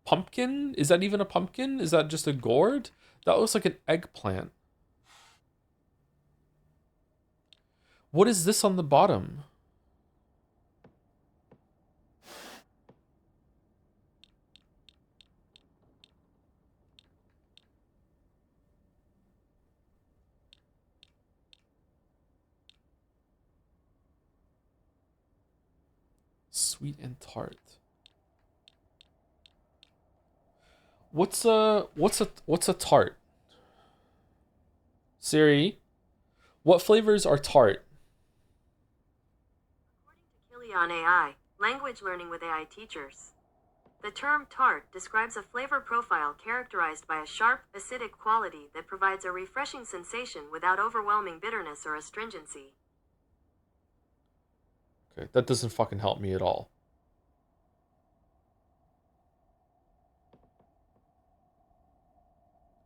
Speaker 1: pumpkin? Is that even a pumpkin? Is that just a gourd? That looks like an eggplant. What is this on the bottom? Sweet and tart. What's a tart? Siri, what flavors are tart?
Speaker 8: According to Kilian AI, language learning with AI teachers. The term tart describes a flavor profile characterized by a sharp, acidic quality that provides a refreshing sensation without overwhelming bitterness or astringency.
Speaker 1: Okay, that doesn't fucking help me at all.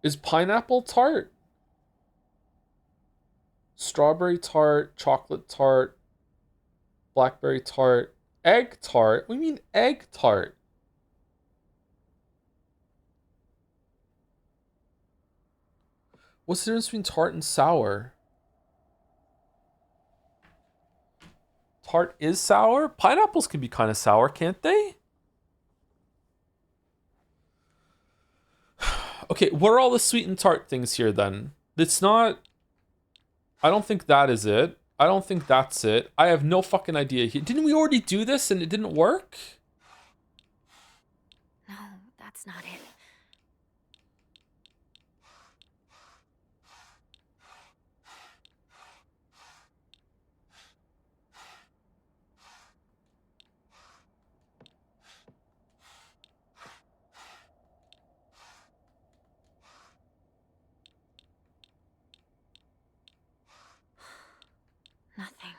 Speaker 1: Is pineapple tart? Strawberry tart, chocolate tart, blackberry tart, egg tart? What do you mean egg tart? What's the difference between tart and sour? Tart is sour? Pineapples can be kind of sour, can't they? Okay, what are all the sweet and tart things here then? It's not... I don't think that is it. I don't think that's it. I have no fucking idea. Didn't we already do this and it didn't work?
Speaker 3: No, that's not it. Nothing.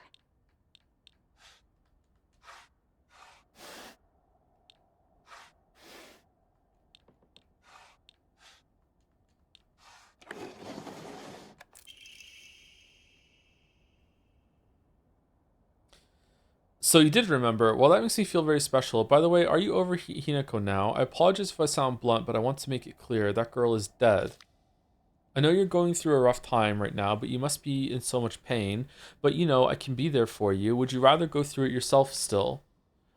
Speaker 1: So you did remember. Well, that makes me feel very special. By the way, are you over Hinako now? I apologize if I sound blunt, but I want to make it clear. That girl is dead. I know you're going through a rough time right now, but you must be in so much pain. But you know, I can be there for you. Would you rather go through it yourself still?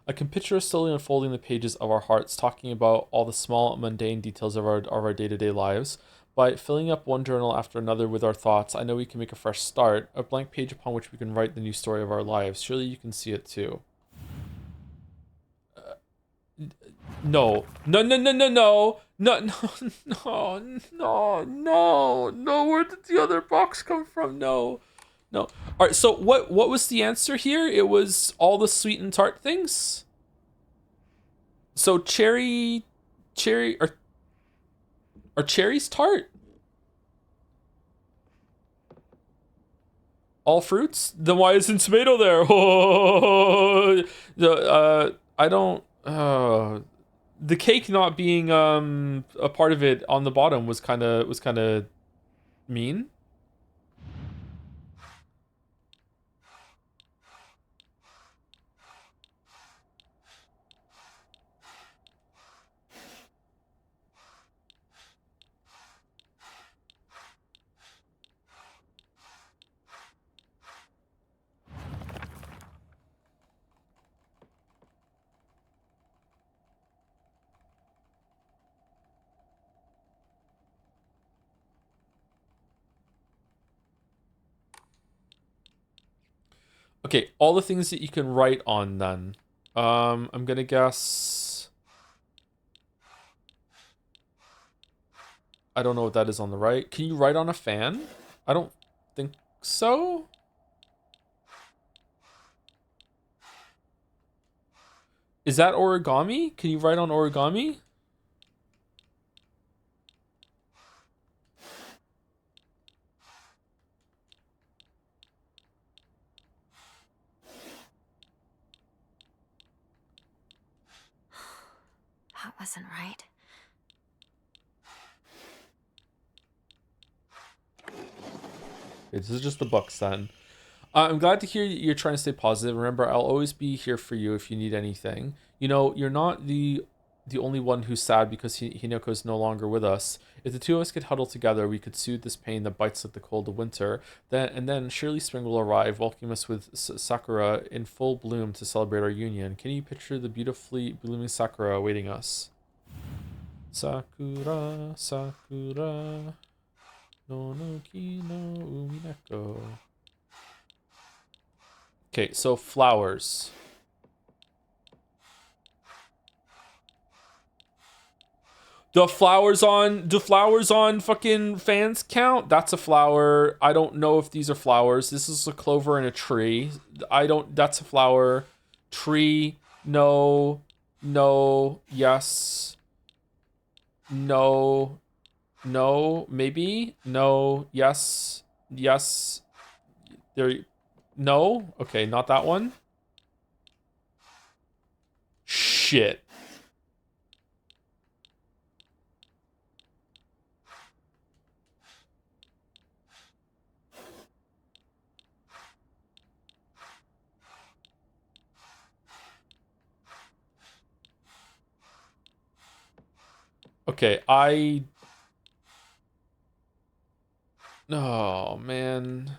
Speaker 1: I can picture us slowly unfolding the pages of our hearts, talking about all the small, mundane details of our day-to-day lives. By filling up one journal after another with our thoughts, I know we can make a fresh start, a blank page upon which we can write the new story of our lives. Surely you can see it too. No. No, no, no, no, no. No, no, no, no, no, no. Where did the other box come from? No. No. All right, so what was the answer here? It was all the sweet and tart things? So cherry are cherries tart? All fruits? Then why isn't tomato there? I don't the cake not being a part of it on the bottom was kind of mean. Okay, all the things that you can write on then. I'm gonna guess. I don't know what that is on the right. Can you write on a fan? I don't think so. Is that origami? Can you write on origami?
Speaker 3: That wasn't right.
Speaker 1: This is just the books then. I'm glad to hear you're trying to stay positive. Remember, I'll always be here for you if you need anything. You know, you're not the only one who's sad because Hinako is no longer with us. If the two of us could huddle together, we could soothe this pain that bites like the cold of winter. Then surely spring will arrive, welcoming us with sakura in full bloom to celebrate our union. Can you picture the beautifully blooming sakura awaiting us? Sakura, sakura, no no ki no umineko. Okay, so flowers. Do flowers on fucking fans count? That's a flower. I don't know if these are flowers. This is a clover and a tree. That's a flower. Tree, no, no, yes, no, no, maybe, no, yes, yes, there, no, okay, not that one. Shit. Okay, oh man.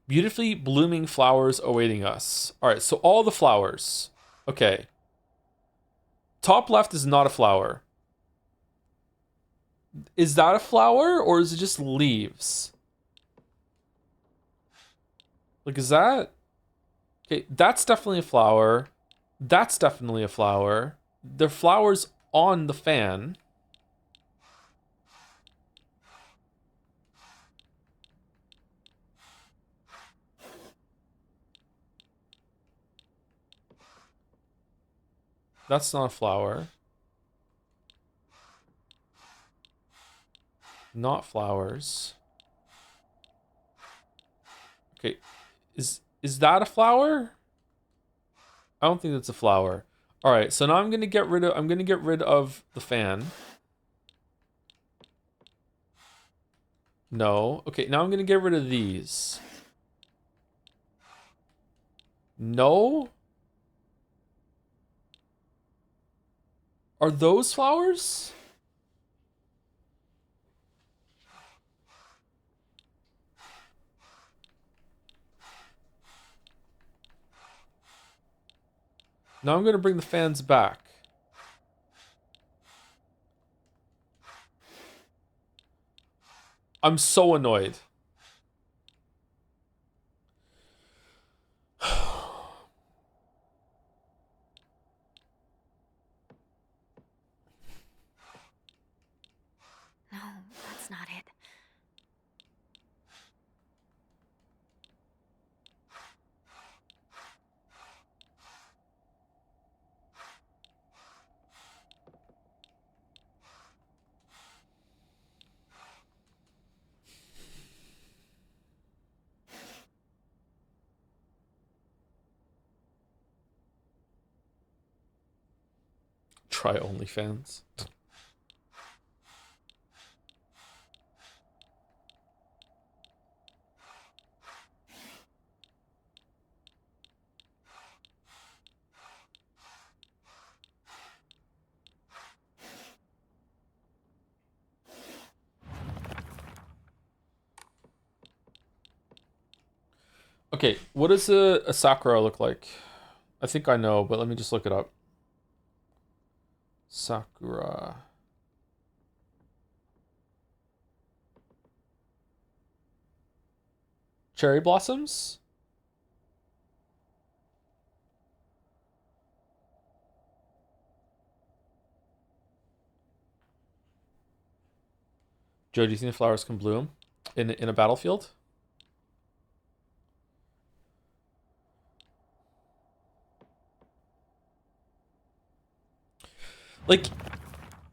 Speaker 1: Beautifully blooming flowers awaiting us. All right, so all the flowers. Okay. Top left is not a flower. Is that a flower or is it just leaves? Like, is that... Okay, that's definitely a flower. That's definitely a flower. There are flowers on the fan. That's not a flower. Not flowers. Okay, is that a flower? I don't think that's a flower. All right, so now I'm gonna get rid of the fan. No. Okay, now I'm gonna get rid of these. No. Are those flowers? Now I'm gonna bring the fans back. I'm so annoyed.
Speaker 3: No, that's not it.
Speaker 1: Try OnlyFans. Okay, what does a Sakura look like? I think I know, but let me just look it up. Sakura. Cherry blossoms? Joe, do you think the flowers can bloom in a battlefield? Like,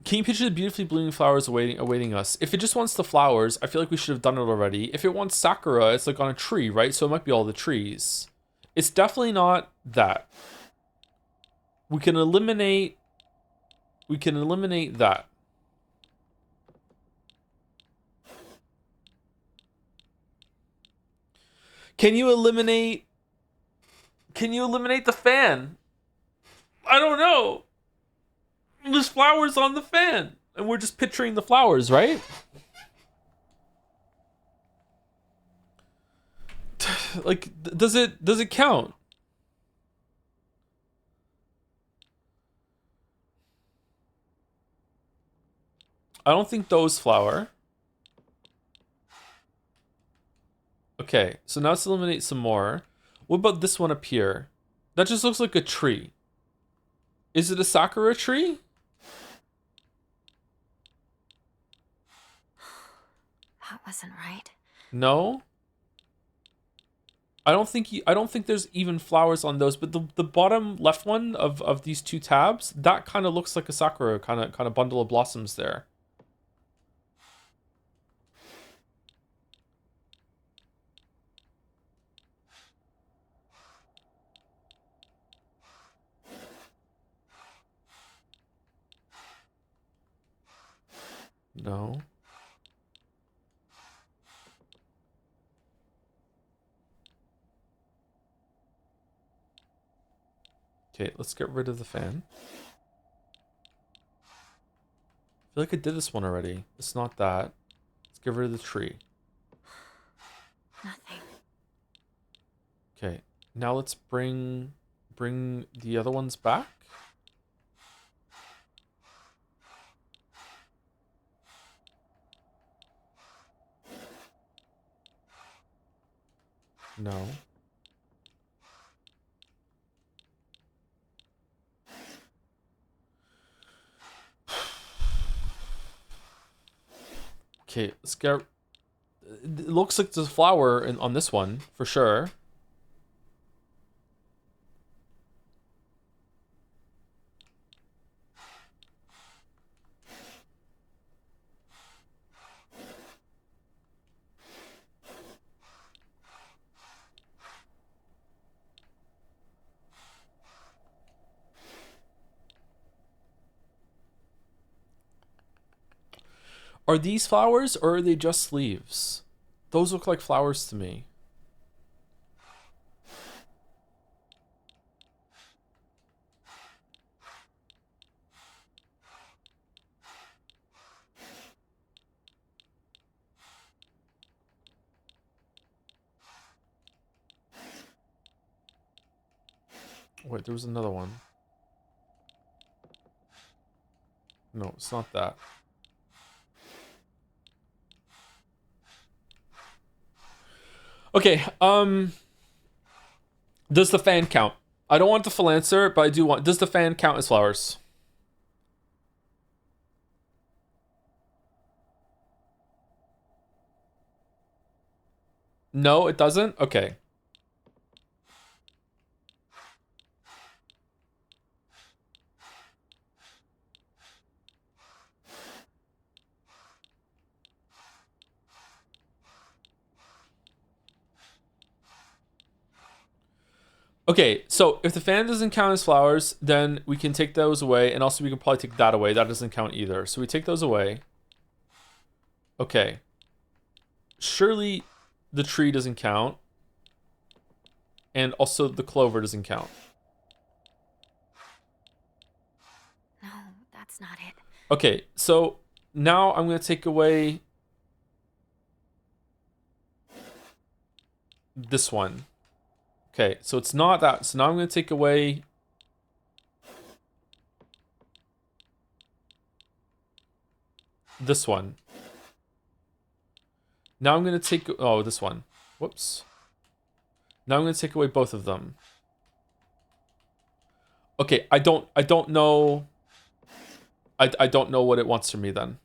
Speaker 1: can you picture the beautifully blooming flowers awaiting us? If it just wants the flowers, I feel like we should have done it already. If it wants sakura, it's like on a tree, right? So it might be all the trees. It's definitely not that. We can eliminate that. Can you eliminate the fan? I don't know. There's flowers on the fan, and we're just picturing the flowers, right? Like, does it count? I don't think those flower. Okay, so now let's eliminate some more. What about this one up here? That just looks like a tree. Is it a sakura tree?
Speaker 3: That wasn't right.
Speaker 1: No. I don't think there's even flowers on those, but the bottom left one of these two tabs, that kind of looks like a sakura kind of bundle of blossoms there. No. Okay, let's get rid of the fan. I feel like I did this one already. It's not that. Let's get rid of the tree.
Speaker 3: Nothing.
Speaker 1: Okay, now let's bring the other ones back. No. Okay, let's get... It looks like there's a flower on this one, for sure. Are these flowers, or are they just leaves? Those look like flowers to me. Wait, there was another one. No, it's not that. Okay, does the fan count? I don't want the Phalancer, but I do want... Does the fan count as flowers? No, it doesn't? Okay. Okay, so if the fan doesn't count as flowers, then we can take those away, and also we can probably take that away. That doesn't count either. So we take those away. Okay. Surely the tree doesn't count. And also the clover doesn't count.
Speaker 3: No, that's not it.
Speaker 1: Okay, so now I'm going to take away this one. Okay, so it's not that. So now I'm going to take away this one. Now I'm going to take... Oh, this one. Whoops. Now I'm going to take away both of them. Okay, I don't know... I don't know what it wants from me then.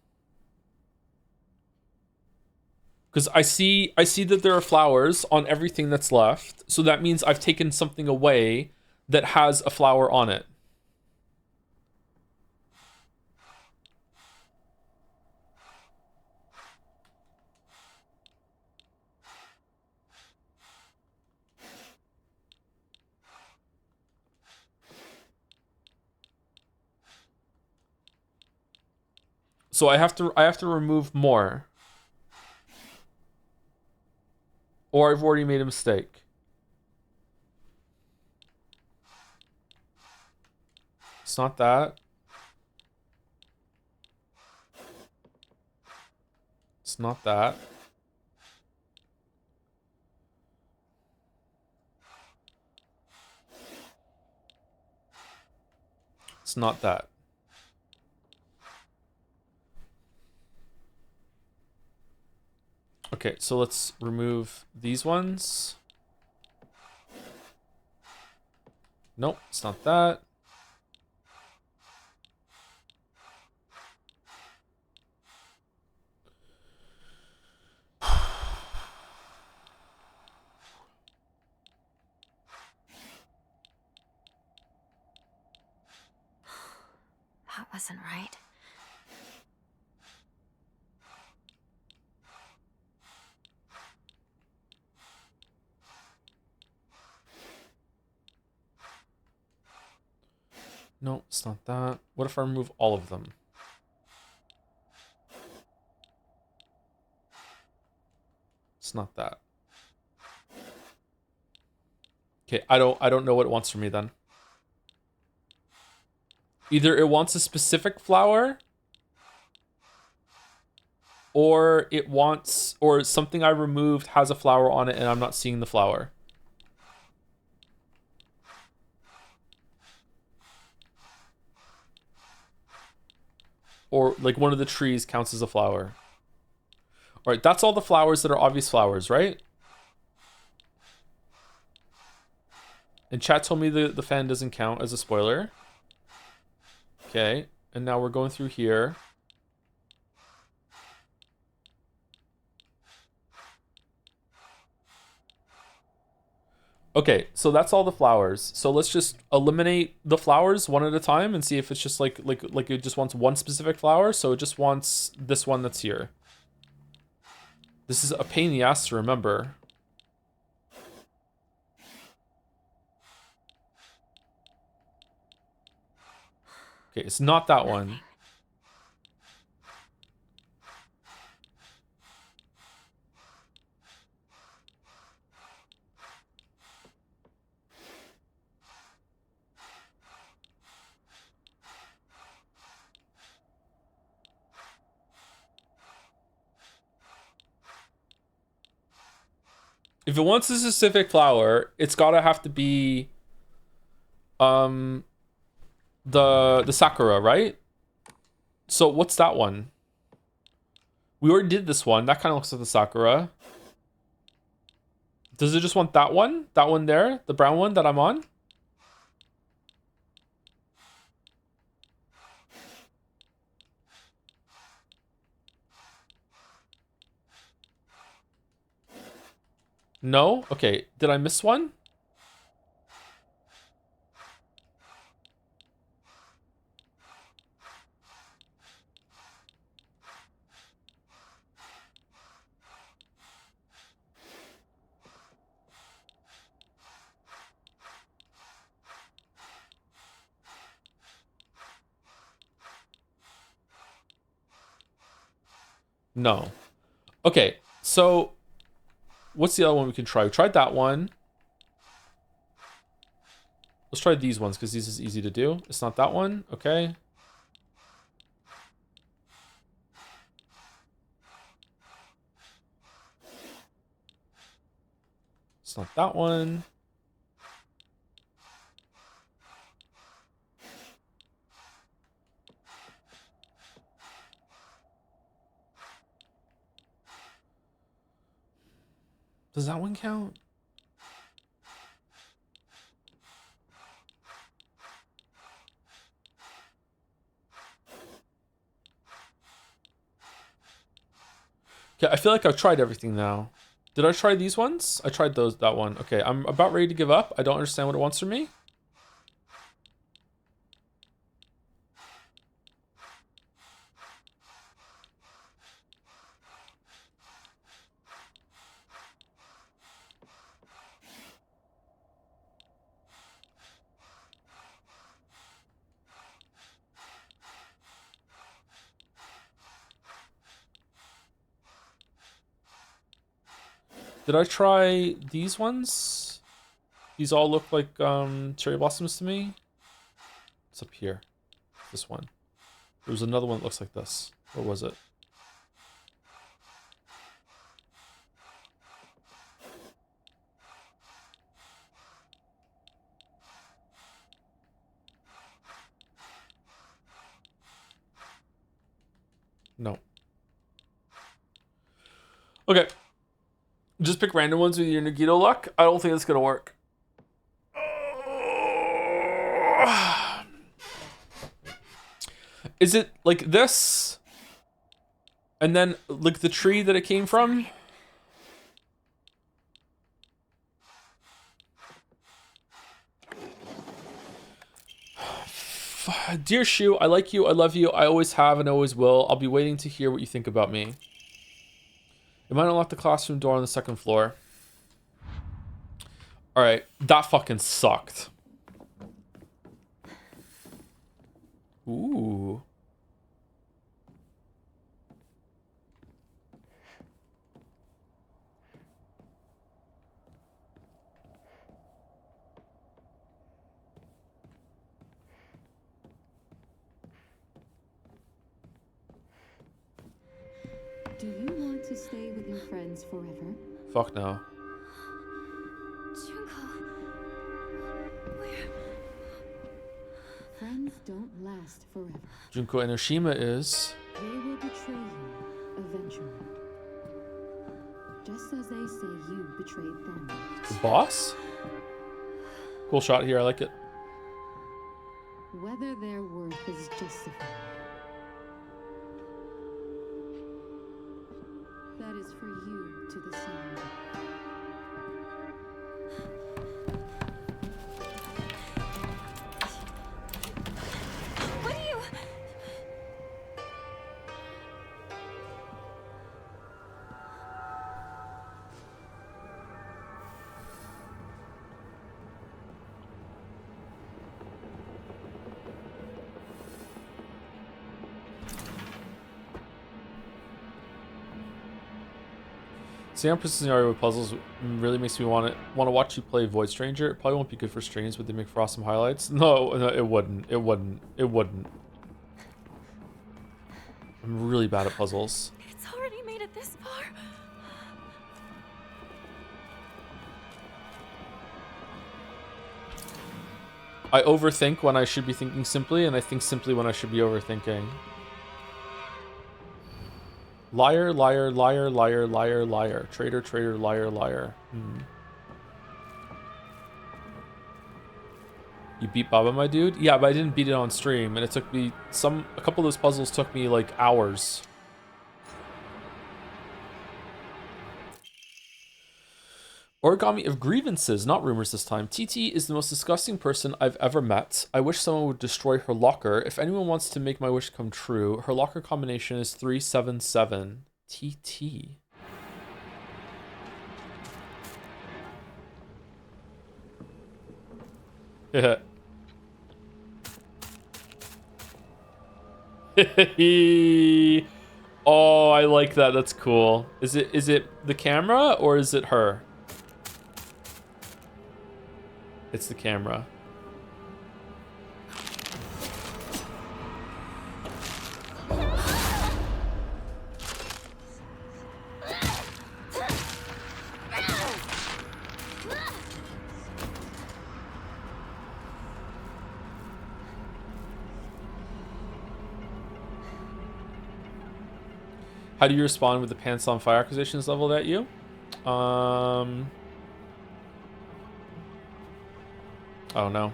Speaker 1: Because I see that there are flowers on everything that's left. So that means I've taken something away that has a flower on it. So I have to remove more. Or I've already made a mistake. It's not that. It's not that. It's not that. Okay, so let's remove these ones. Nope, it's not that.
Speaker 3: That wasn't right.
Speaker 1: No, it's not that. What if I remove all of them? It's not that. Okay, I don't know what it wants from me then. Either it wants a specific flower, or it wants, or something I removed has a flower on it and I'm not seeing the flower. Or like one of the trees counts as a flower. All right, that's all the flowers that are obvious flowers, right? And chat told me the fan doesn't count as a spoiler. Okay, and now we're going through here. Okay, so that's all the flowers. So let's just eliminate the flowers one at a time and see if it's just like it just wants one specific flower. So it just wants this one that's here. This is a pain in the ass to remember. Okay, it's not that one. If it wants a specific flower, it's gotta have to be the Sakura, right? So what's that one? We already did this one. That kind of looks like the Sakura. Does it just want that one? That one there? The brown one that I'm on? No? Okay. Did I miss one? No. Okay. So what's the other one we can try? We tried that one. Let's try these ones because these is easy to do. It's not that one. Okay. It's not that one. Does that one count? Okay, I feel like I've tried everything now. Did I try these ones? I tried that one. Okay, I'm about ready to give up. I don't understand what it wants from me. Did I try these ones? These all look like cherry blossoms to me. What's up here? This one. There was another one that looks like this. What was it? No. Okay. Just pick random ones with your Nagito luck. I don't think it's gonna work. Is it like this? And then like the tree that it came from? Dear Shu, I like you, I love you, I always have and always will. I'll be waiting to hear what you think about me. It might unlock the classroom door on the second floor. Alright, that fucking sucked. Ooh.
Speaker 9: Do you want to stay with your friends forever?
Speaker 1: Fuck no.
Speaker 2: Junko, where?
Speaker 9: Friends don't last forever.
Speaker 1: Junko Enoshima is...
Speaker 9: They will betray you eventually. Just as they say you betrayed them.
Speaker 1: The boss? Cool shot here, I like it.
Speaker 9: Whether their worth is justified. That is for you to decide.
Speaker 2: What are you?
Speaker 1: Seeing how scenario with puzzles really makes me want to watch you play Void Stranger. It probably won't be good for streams, but they make for awesome highlights. No, it wouldn't. It wouldn't. It wouldn't. I'm really bad at puzzles.
Speaker 2: It's already made it this far.
Speaker 1: I overthink when I should be thinking simply, and I think simply when I should be overthinking. Liar, liar, liar, liar, liar, liar. Traitor, traitor, liar, liar. You beat Baba, my dude? Yeah, but I didn't beat it on stream, and it took me a couple of those puzzles took me like hours. Origami of grievances, not rumors this time. TT is the most disgusting person I've ever met. I wish someone would destroy her locker. If anyone wants to make my wish come true, her locker combination is 377. TT. Oh, I like that. That's cool. Is it the camera or is it her? It's the camera. How do you respond with the pants on fire accusations leveled at you? Oh no.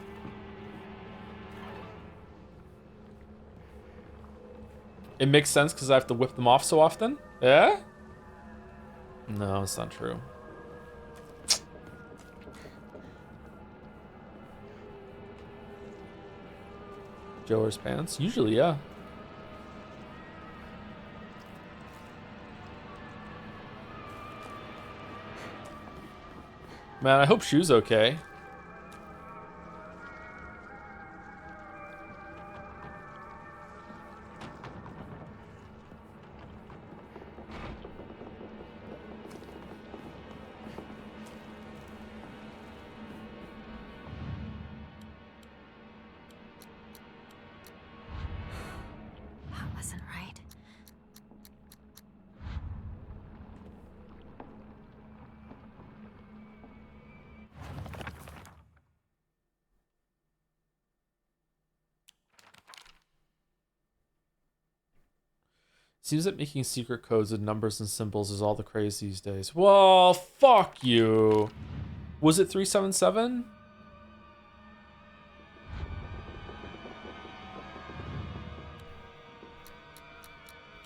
Speaker 1: It makes sense because I have to whip them off so often. Yeah? No, it's not true. Joe wears pants? Usually, yeah. Man, I hope Shu's okay.
Speaker 3: That wasn't right.
Speaker 1: Seems that making secret codes with numbers and symbols is all the craze these days. Well, fuck you. Was it 377?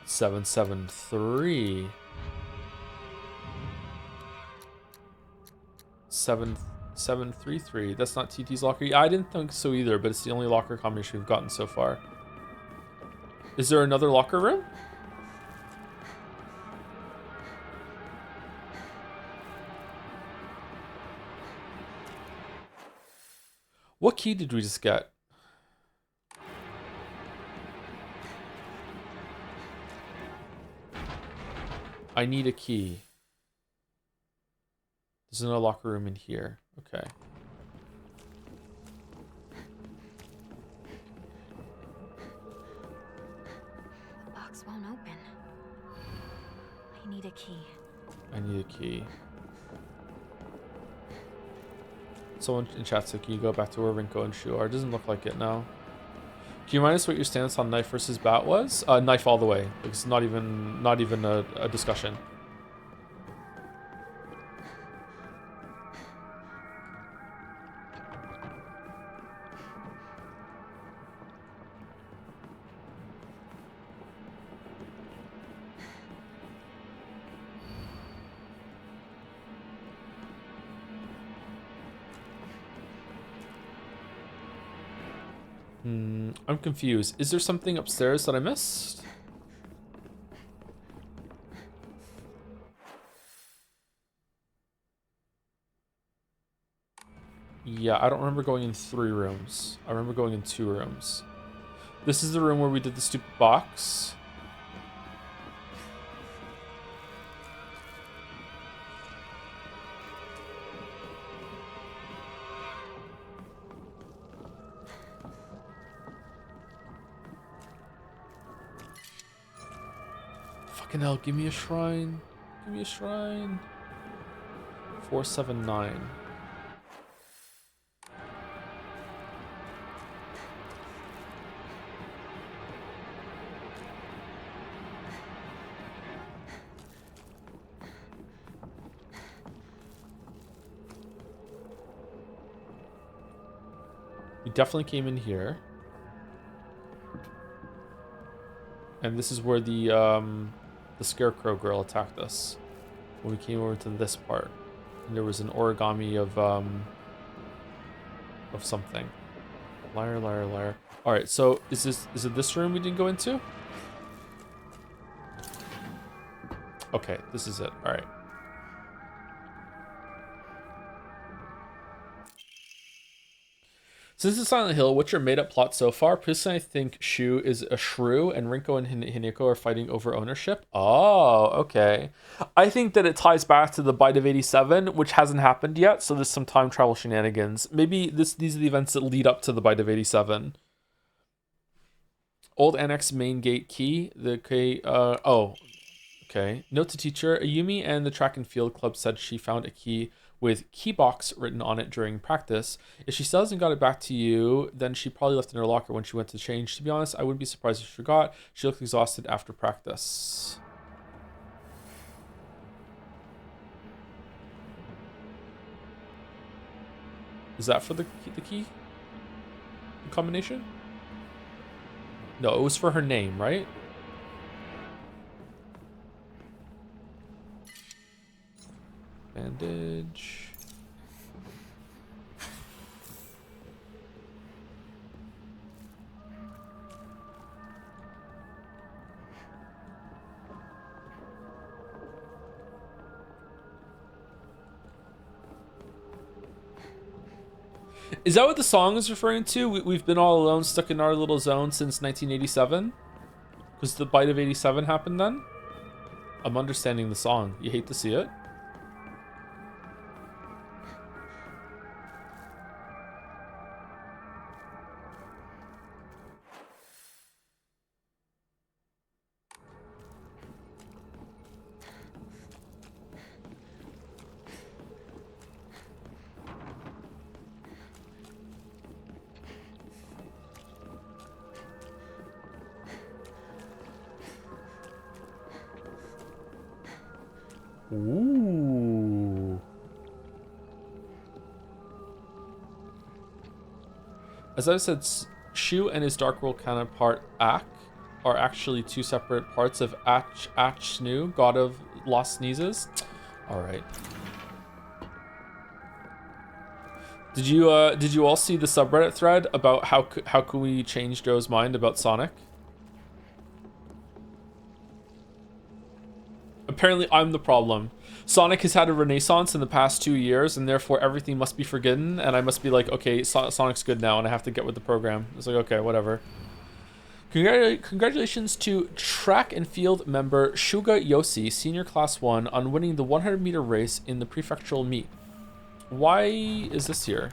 Speaker 1: Seven 773. 7733. That's not TT's locker. Yeah, I didn't think so either, but it's the only locker combination we've gotten so far. Is there another locker room? What key did we just get? I need a key. There's no locker room in here. Okay.
Speaker 3: The box won't open. I need a key.
Speaker 1: I need a key. Someone in chat said, can you go back to where Rinko and Shu are? It doesn't look like it now. Can you remind us what your stance on knife versus bat was? Knife all the way. It's not even a discussion. I'm confused. Is there something upstairs that I missed? Yeah, I don't remember going in 3 rooms. I remember going in 2 rooms. This is the room where we did the stupid box. Fucking hell, give me a shrine. Give me a shrine. 479. We definitely came in here. And this is where the scarecrow girl attacked us when we came over to this part, and there was an origami of something. Liar, liar, liar. All right, so is it this room we didn't go into? Okay, this is it. All right. Since it's Silent Hill, what's your made-up plot so far? Personally, I think Shu is a shrew, and Rinko and Hineko are fighting over ownership. Oh, okay. I think that it ties back to the Bite of 87, which hasn't happened yet, so there's some time travel shenanigans. Maybe these are the events that lead up to the Bite of 87. Old Annex main gate key. Okay. Note to teacher, Ayumi and the track and field club said she found a key with keybox written on it during practice. If she still hasn't got it back to you, then she probably left it in her locker when she went to change. To be honest, I wouldn't be surprised if she forgot. She looked exhausted after practice. Is that for the key? The combination? No, it was for her name, right? Bandage. Is that what the song is referring to? We've been all alone, stuck in our little zone since 1987? Because the bite of 87 happened then? I'm understanding the song. You hate to see it? Ooh. As I said, Shu and his Dark World counterpart Ak are actually two separate parts of Ach Snu, god of lost sneezes. All right. Did you all see the subreddit thread about how can we change Joe's mind about Sonic? Apparently, I'm the problem. Sonic has had a renaissance in the past 2 years, and therefore everything must be forgiven, and I must be like, okay, Sonic's good now, and I have to get with the program. It's like, okay, whatever. Congratulations to track and field member Shuga Yoshi, senior class 1, on winning the 100-meter race in the prefectural meet. Why is this here?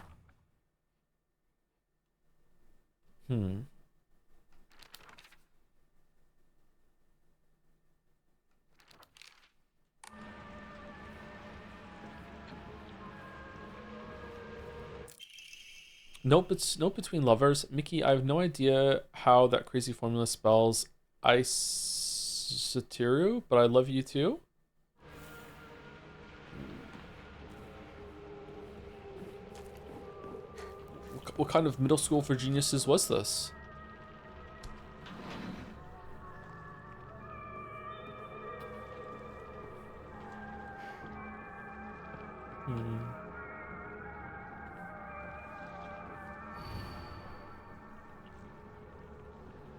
Speaker 1: Nope, it's note between lovers. Mickey, I have no idea how that crazy formula spells Isatiru, but I love you too. What kind of middle school for geniuses was this?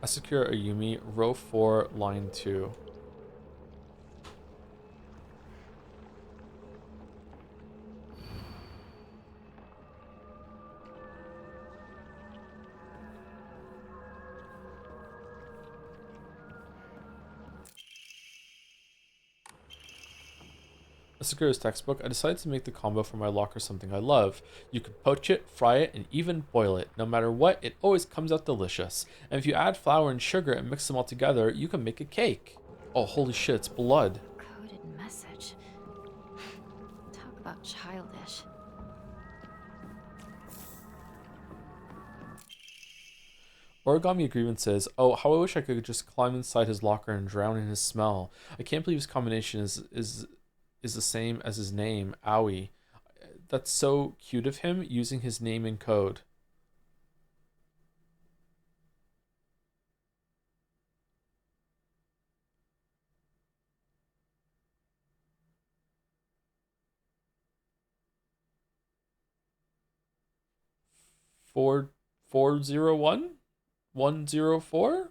Speaker 1: Asakura Ayumi, row 4, line 2. Asakura's textbook. I decided to make the combo for my locker something I love. You can poach it, fry it, and even boil it. No matter what, it always comes out delicious. And if you add flour and sugar and mix them all together, you can make a cake. Oh, holy shit, it's blood.
Speaker 3: Coded message. Talk about childish.
Speaker 1: Origami Agreement says, oh, how I wish I could just climb inside his locker and drown in his smell. I can't believe his combination is the same as his name, Owie. That's so cute of him, using his name in code. Four 401 104.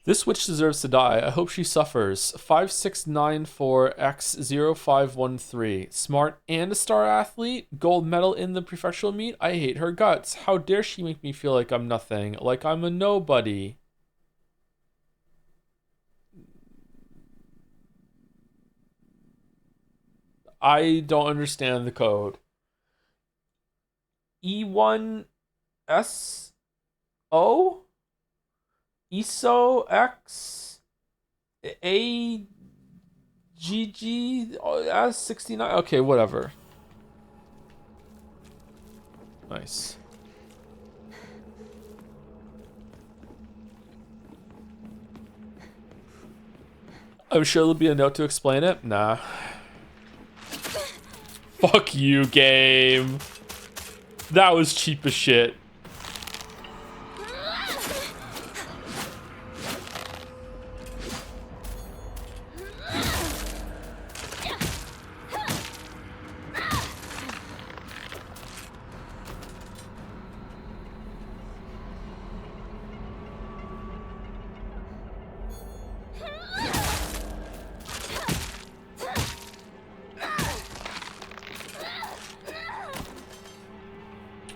Speaker 1: This witch deserves to die. I hope she suffers. 5694X0513. Smart and a star athlete. Gold medal in the prefectural meet. I hate her guts. How dare she make me feel like I'm nothing. Like I'm a nobody. I don't understand the code. E1SO? ESO X AGG S69. Okay, whatever. Nice. I'm sure there'll be a note to explain it. Nah. Fuck you, game. That was cheap as shit.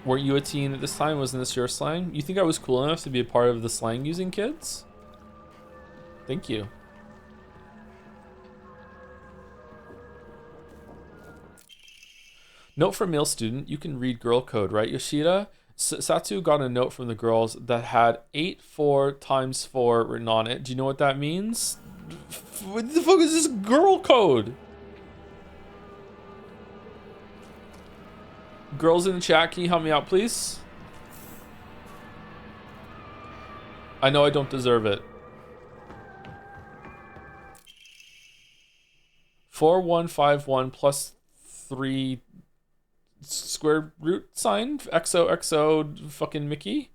Speaker 1: Weren't you a teen at this time? Wasn't this your slang? You think I was cool enough to be a part of the slang using kids? Thank you. Note for male student, you can read girl code, right, Yoshida? Satu got a note from the girls that had 8-4 times 4 written on it. Do you know what that means? What the fuck is this girl code? Girls in the chat, can you help me out, please? I know I don't deserve it. 4151 plus 3 square root sign? XOXO fucking Mickey?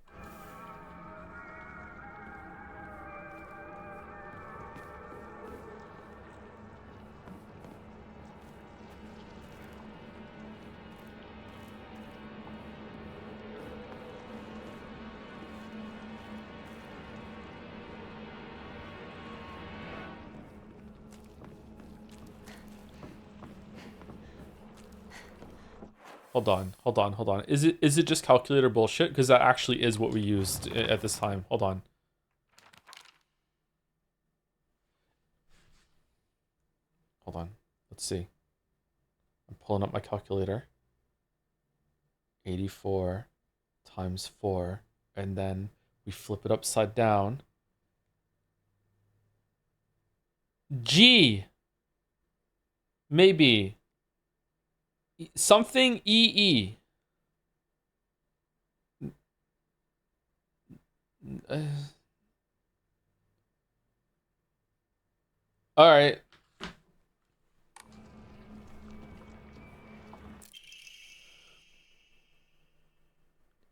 Speaker 1: Hold on. Is it just calculator bullshit? Because that actually is what we used at this time. Hold on. Let's see. I'm pulling up my calculator. 84 times 4. And then we flip it upside down. G. Maybe. Something EE. All right.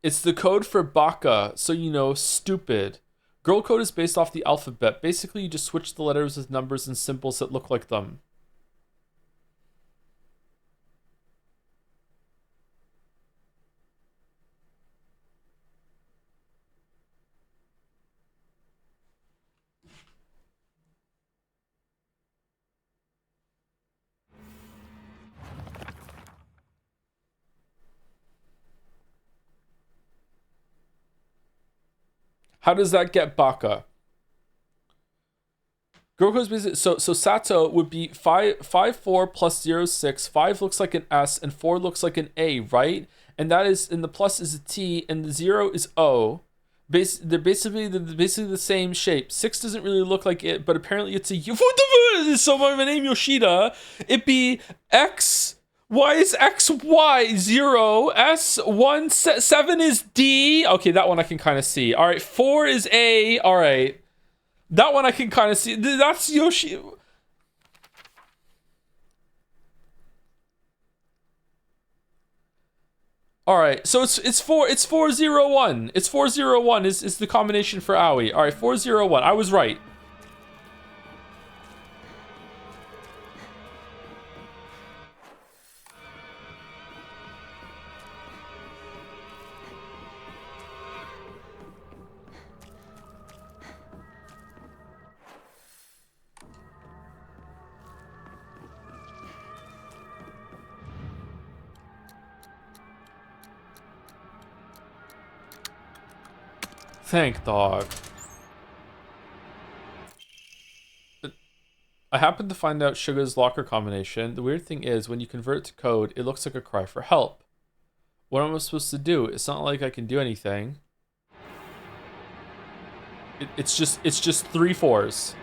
Speaker 1: It's the code for baka, so you know, stupid. Girl code is based off the alphabet. Basically, you just switch the letters with numbers and symbols that look like them. How does that get baka? Girlco's basically so Sato would be 4 plus 0 6. 5 looks like an S and 4 looks like an A, right? And that is, and the plus is a T and the 0 is O. They're basically the same shape. 6 doesn't really look like it, but apparently it's a U. So my name Yoshida. It'd be X. Y is X, Y, 0, S, 1, 7 is D. Okay, that one I can kind of see. All right, 4 is A. All right. That one I can kind of see. That's Yoshi. All right, so it's 401. It's 401 is the combination for Aoi. All right, 401. I was right. Thank dog. I happened to find out Suga's locker combination. The weird thing is, when you convert it to code, it looks like a cry for help. What am I supposed to do? It's not like I can do anything. It's just 3 4s.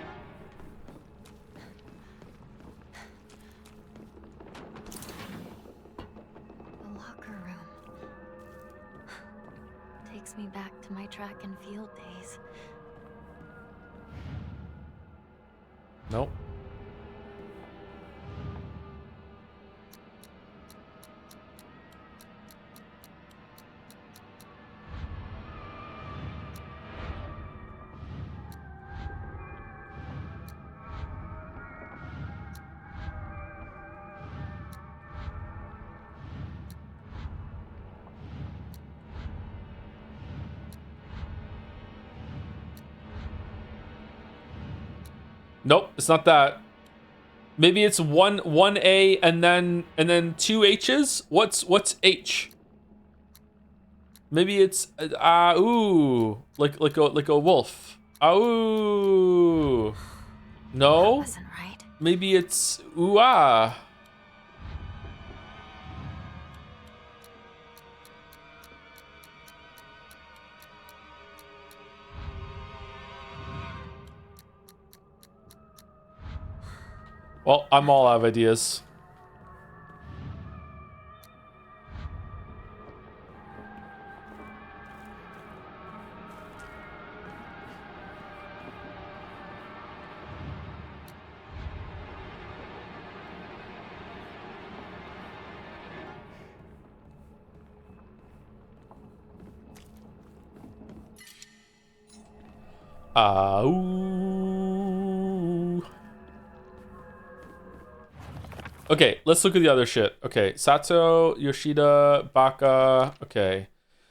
Speaker 3: The locker room. Takes me back to my track and field days.
Speaker 1: Nope. Nope, it's not that. Maybe it's one A and then two H's. What's H? Maybe it's ooh, like a wolf. Ooh. No.
Speaker 3: That wasn't right.
Speaker 1: Maybe it's ooh ah. Well, I'm all out of ideas. Ooh. Okay, let's look at the other shit. Okay, Sato, Yoshida, Baka. Okay.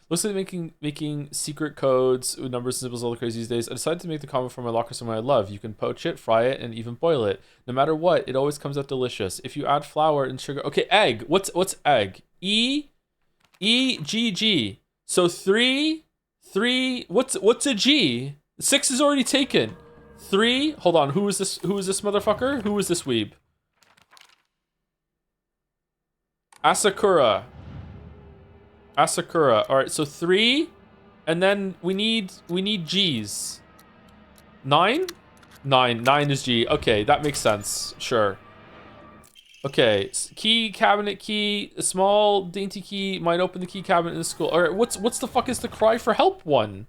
Speaker 1: Looks like making secret codes with numbers and symbols all the crazy these days. I decided to make the comment from my locker someone I love. You can poach it, fry it, and even boil it. No matter what, it always comes out delicious. If you add flour and sugar. Okay, egg. What's egg? E G G. So three. What's a G? 6 is already taken. 3. Hold on. Who is this? Who is this motherfucker? Who is this weeb? Asakura. All right. So 3, and then we need G's. 9. 9 is G. Okay, that makes sense. Sure. Okay. Key, cabinet key, a small dainty key might open the key cabinet in the school. All right. What's the fuck is the cry for help one?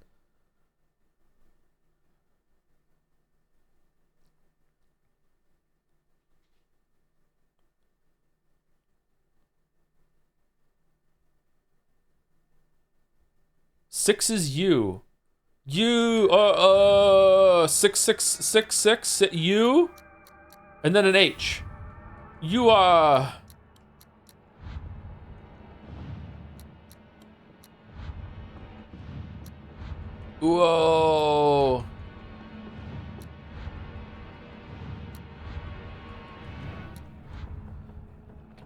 Speaker 1: Six is you. You 6666 you, and then an H. You whoa.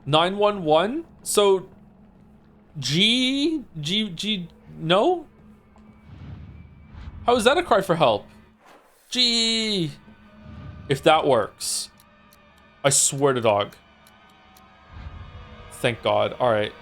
Speaker 1: $911. So G. No. How is that a cry for help? Gee. If that works. I swear to dog. Thank God. All right.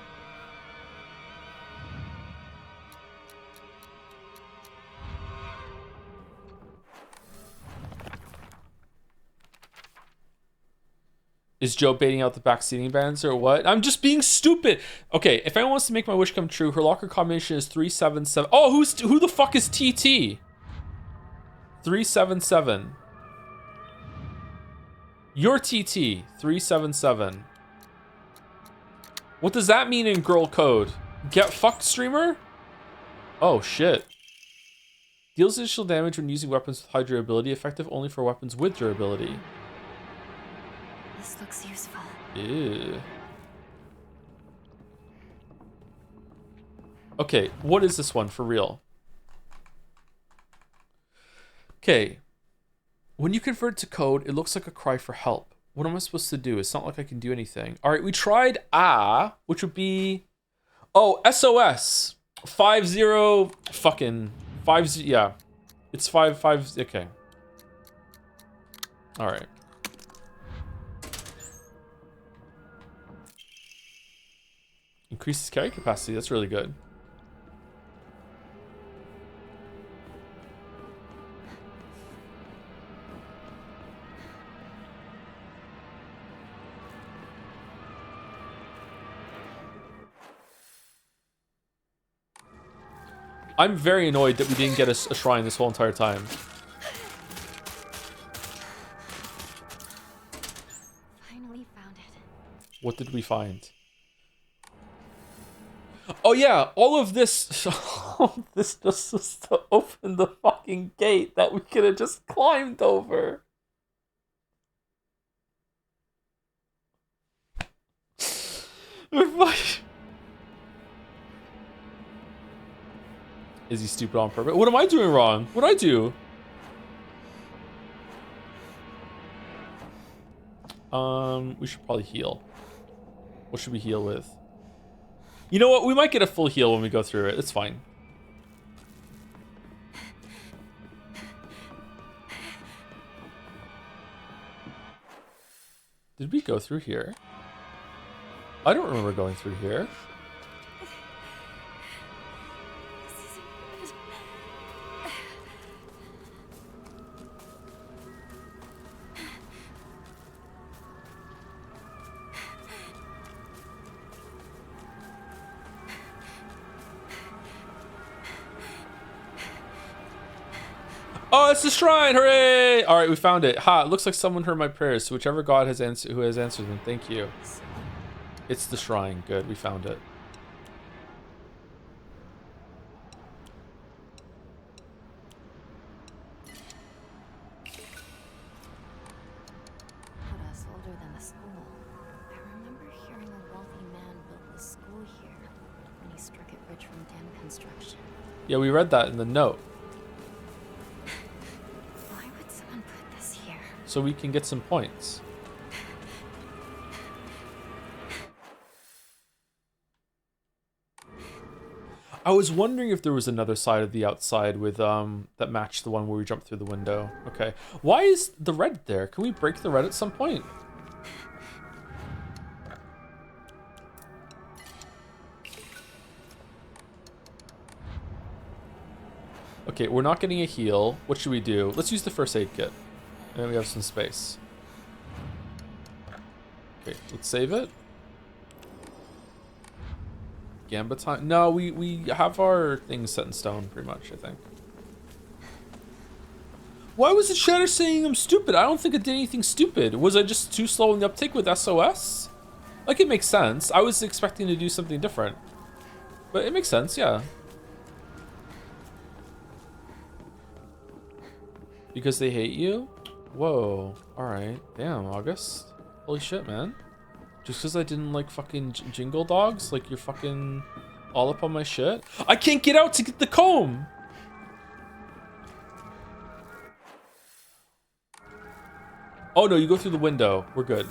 Speaker 1: Is Joe baiting out the back seating bands or what? I'm just being stupid. Okay, if anyone wants to make my wish come true, her locker combination is 377. Oh, who the fuck is TT? 377. Your TT 377. What does that mean in girl code? Get fucked streamer? Oh shit. Deals additional damage when using weapons with high durability, effective only for weapons with durability.
Speaker 3: This looks useful.
Speaker 1: Ew. Okay, what is this one for real? Okay. When you convert to code, it looks like a cry for help. What am I supposed to do? It's not like I can do anything. All right, we tried which would be SOS 50 fucking 50. Yeah, it's 55. Okay. All right. Increases carry capacity. That's really good. I'm very annoyed that we didn't get a shrine this whole entire time.
Speaker 3: Finally found it.
Speaker 1: What did we find? Oh yeah, all of this just was to open the fucking gate that we could have just climbed over. Is he stupid on purpose? What am I doing wrong? What'd I do? We should probably heal. What should we heal with? You know what? We might get a full heal when we go through it. It's fine. Did we go through here? I don't remember going through here. Oh, it's the shrine! Hooray! All right, we found it. Ha! It looks like someone heard my prayers. So whichever God has answered, who has answered them, thank you. It's the shrine. Good, we found it.
Speaker 3: Put us older than the school. I remember hearing a wealthy man built the school here when he struck it rich from dam construction.
Speaker 1: Yeah, we read that in the note.
Speaker 3: Why would someone put this here?
Speaker 1: So we can get some points. I was wondering if there was another side of the outside with that matched the one where we jumped through the window. Okay. Why is the red there? Can we break the red at some point? Okay, we're not getting a heal. What should we do? Let's use the first aid kit. And we have some space. Okay, let's save it. Gambit time? No, we have our things set in stone pretty much, I think. Why was the chatter saying I'm stupid? I don't think I did anything stupid. Was I just too slow in the uptake with SOS? Like, it makes sense. I was expecting to do something different. But it makes sense, yeah. Because they hate you? Whoa. Alright. Damn, August. Holy shit, man. Just because I didn't like fucking jingle dogs? Like, you're fucking all up on my shit? I can't get out to get the comb! Oh no, you go through the window. We're good.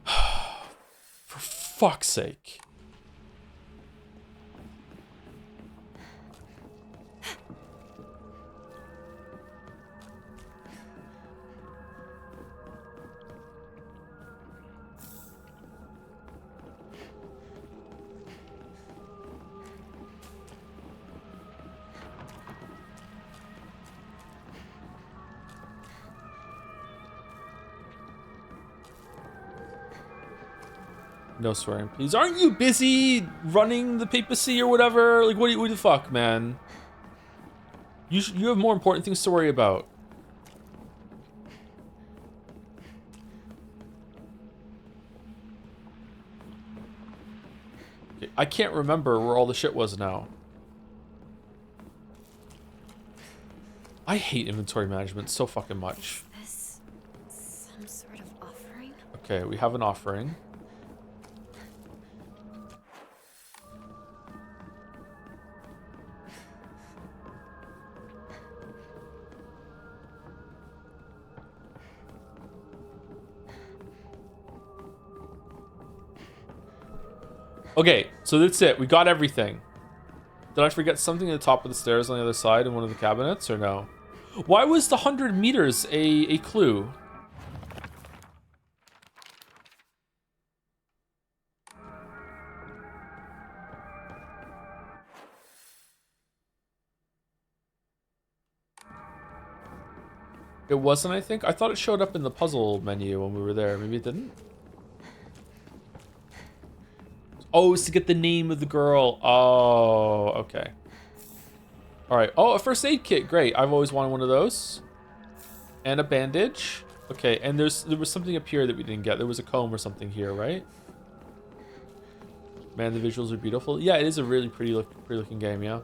Speaker 1: For fuck's sake. No swearing, please. Aren't you busy running the papacy or whatever? Like, what the fuck, man? You have more important things to worry about. Okay, I can't remember where all the shit was now. I hate inventory management so fucking much.
Speaker 3: Is this some sort of offering?
Speaker 1: Okay, we have an offering. Okay, so that's it. We got everything. Did I forget something at the top of the stairs on the other side in one of the cabinets, or no? Why was the 100 meters a clue? It wasn't, I think? I thought it showed up in the puzzle menu when we were there. Maybe it didn't? Oh, it's to get the name of the girl. Oh, okay. All right. Oh, a first aid kit. Great. I've always wanted one of those. And a bandage. Okay, and there was something up here that we didn't get. There was a comb or something here, right? Man, the visuals are beautiful. Yeah, it is a really pretty looking game, yeah.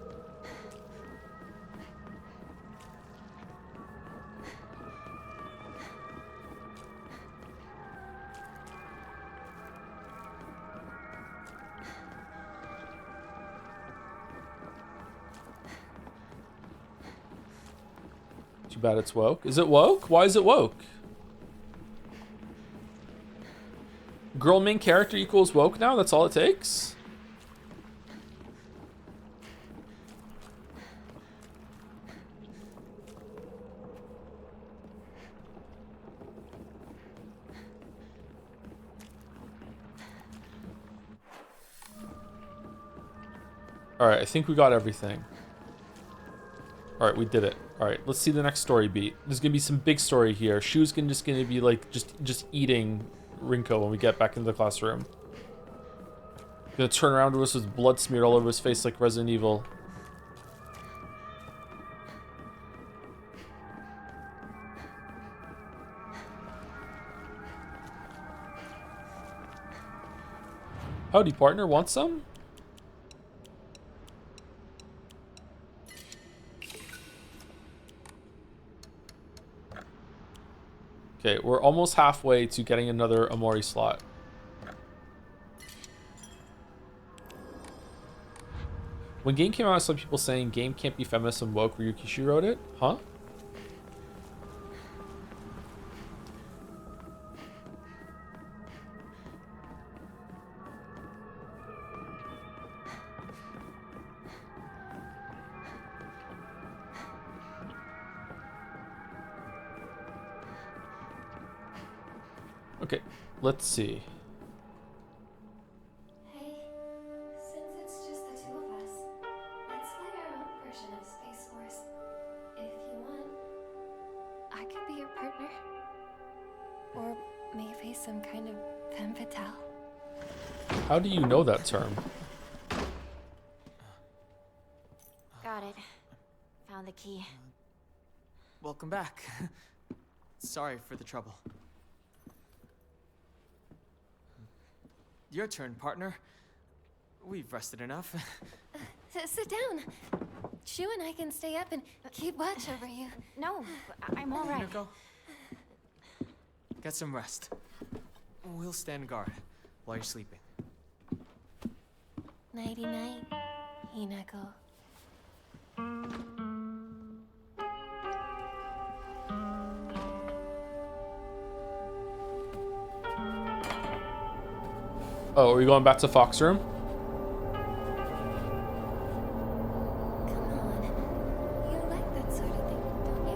Speaker 1: bad it's woke. Is it woke? Why is it woke? Girl main character equals woke now? That's all it takes? Alright, I think we got everything. Alright, we did it. Alright, let's see the next story beat. There's gonna be some big story here. Shu's just gonna be like just eating Rinko when we get back into the classroom. Gonna turn around to us with blood smeared all over his face like Resident Evil. Howdy, partner. Want some? Okay, we're almost halfway to getting another Amori slot. When game came out, I saw people saying game can't be feminist and woke. Ryukishi wrote it? Huh? Okay, let's see.
Speaker 2: Hey, since it's just the two of us, let's play our own version of Space Force. If you want, I could be your partner. Or maybe some kind of femme fatale.
Speaker 1: How do you know that term?
Speaker 3: Got it. Found the key.
Speaker 6: Welcome back. Sorry for the trouble. Your turn, partner. We've rested enough.
Speaker 2: Sit down. Shu and I can stay up and keep watch over you.
Speaker 3: No, I'm all right.
Speaker 6: Hinako, get some rest. We'll stand guard while you're sleeping.
Speaker 2: Nighty night, Hinako.
Speaker 1: Oh, are we going back to Fox room?
Speaker 2: Come on. You like that sort of thing, don't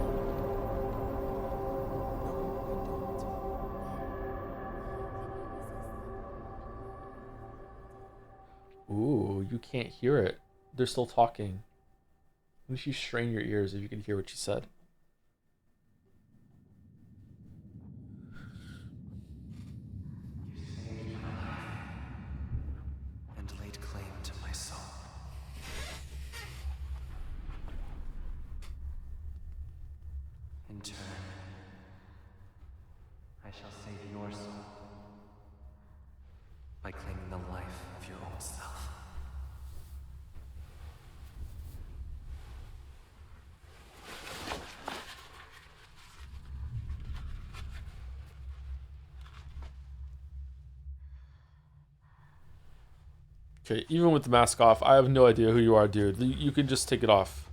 Speaker 2: you?
Speaker 1: Ooh, you can't hear it. They're still talking. What if you strain your ears if you can hear what she said?
Speaker 5: And laid claim to my soul. In turn, I shall save your soul by claiming the life of your own self.
Speaker 1: Okay, even with the mask off, I have no idea who you are, dude. You can just take it off.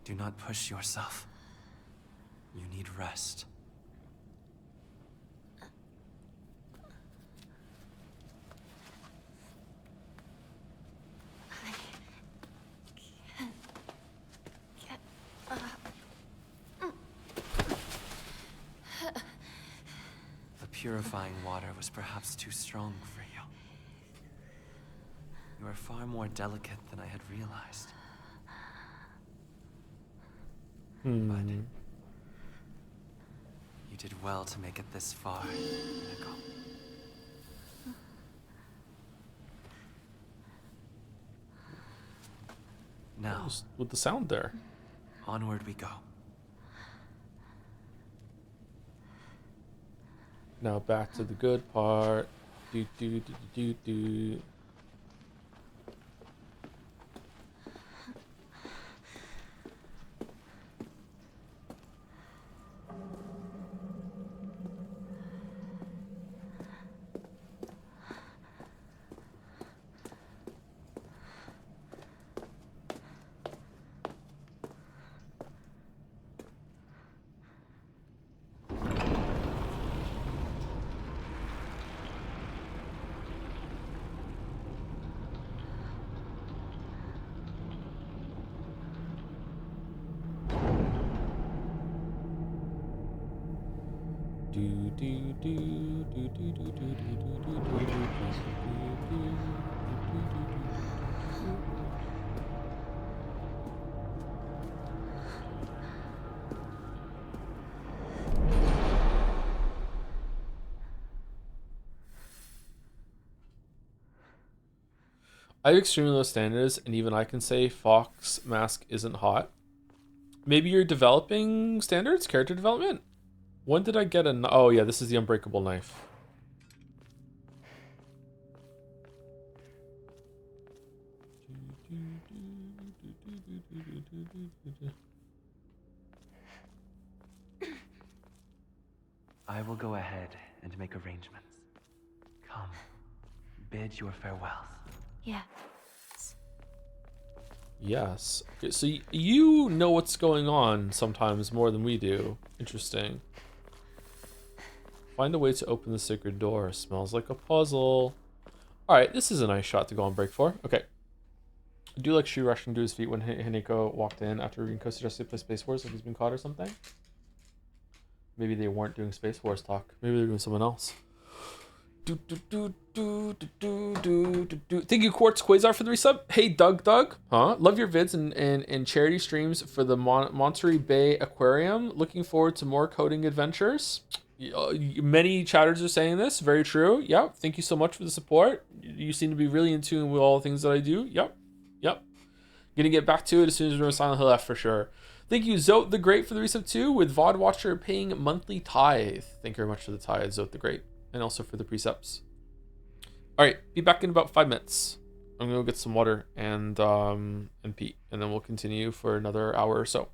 Speaker 5: Do not push yourself. You need rest. The purifying water was perhaps too strong for you. You are far more delicate than I had realized. But you did well to make it this far, Nico. Now,
Speaker 1: Just with the sound there.
Speaker 5: onward we go.
Speaker 1: Now back to the good part. Do do do do do. I have extremely low standards, and even I can say Fox Mask isn't hot. Maybe you're developing standards, character development. When did I get a? Oh yeah, this is the unbreakable knife.
Speaker 5: I will go ahead and make arrangements. Come, bid your farewells.
Speaker 3: Yeah.
Speaker 1: Yes. Okay, so you know what's going on sometimes more than we do. Interesting. Find a way to open the sacred door. Smells like a puzzle. Alright, this is a nice shot to go on break for. Okay. I do like Shu rushing to his feet when Hineko walked in after Rinko suggested play Space Wars like he's been caught or something. Maybe they weren't doing Space Wars talk. Maybe they're doing someone else. Thank you, Quartz Quasar, for the resub. Hey, Doug. Huh? Love your vids and charity streams for the Monterey Bay Aquarium. Looking forward to more coding adventures. Many chatters are saying this. Very true. Yep. Thank you so much for the support. You seem to be really in tune with all the things that I do. Yep. Gonna get back to it as soon as we're on Silent Hill F for sure. Thank you, Zote the Great, for the resub too, with VOD Watcher paying monthly tithe. Thank you very much for the tithe, Zote the Great, and also for the precepts. All right, be back in about 5 minutes. I'm gonna go get some water and pee, and then we'll continue for another hour or so.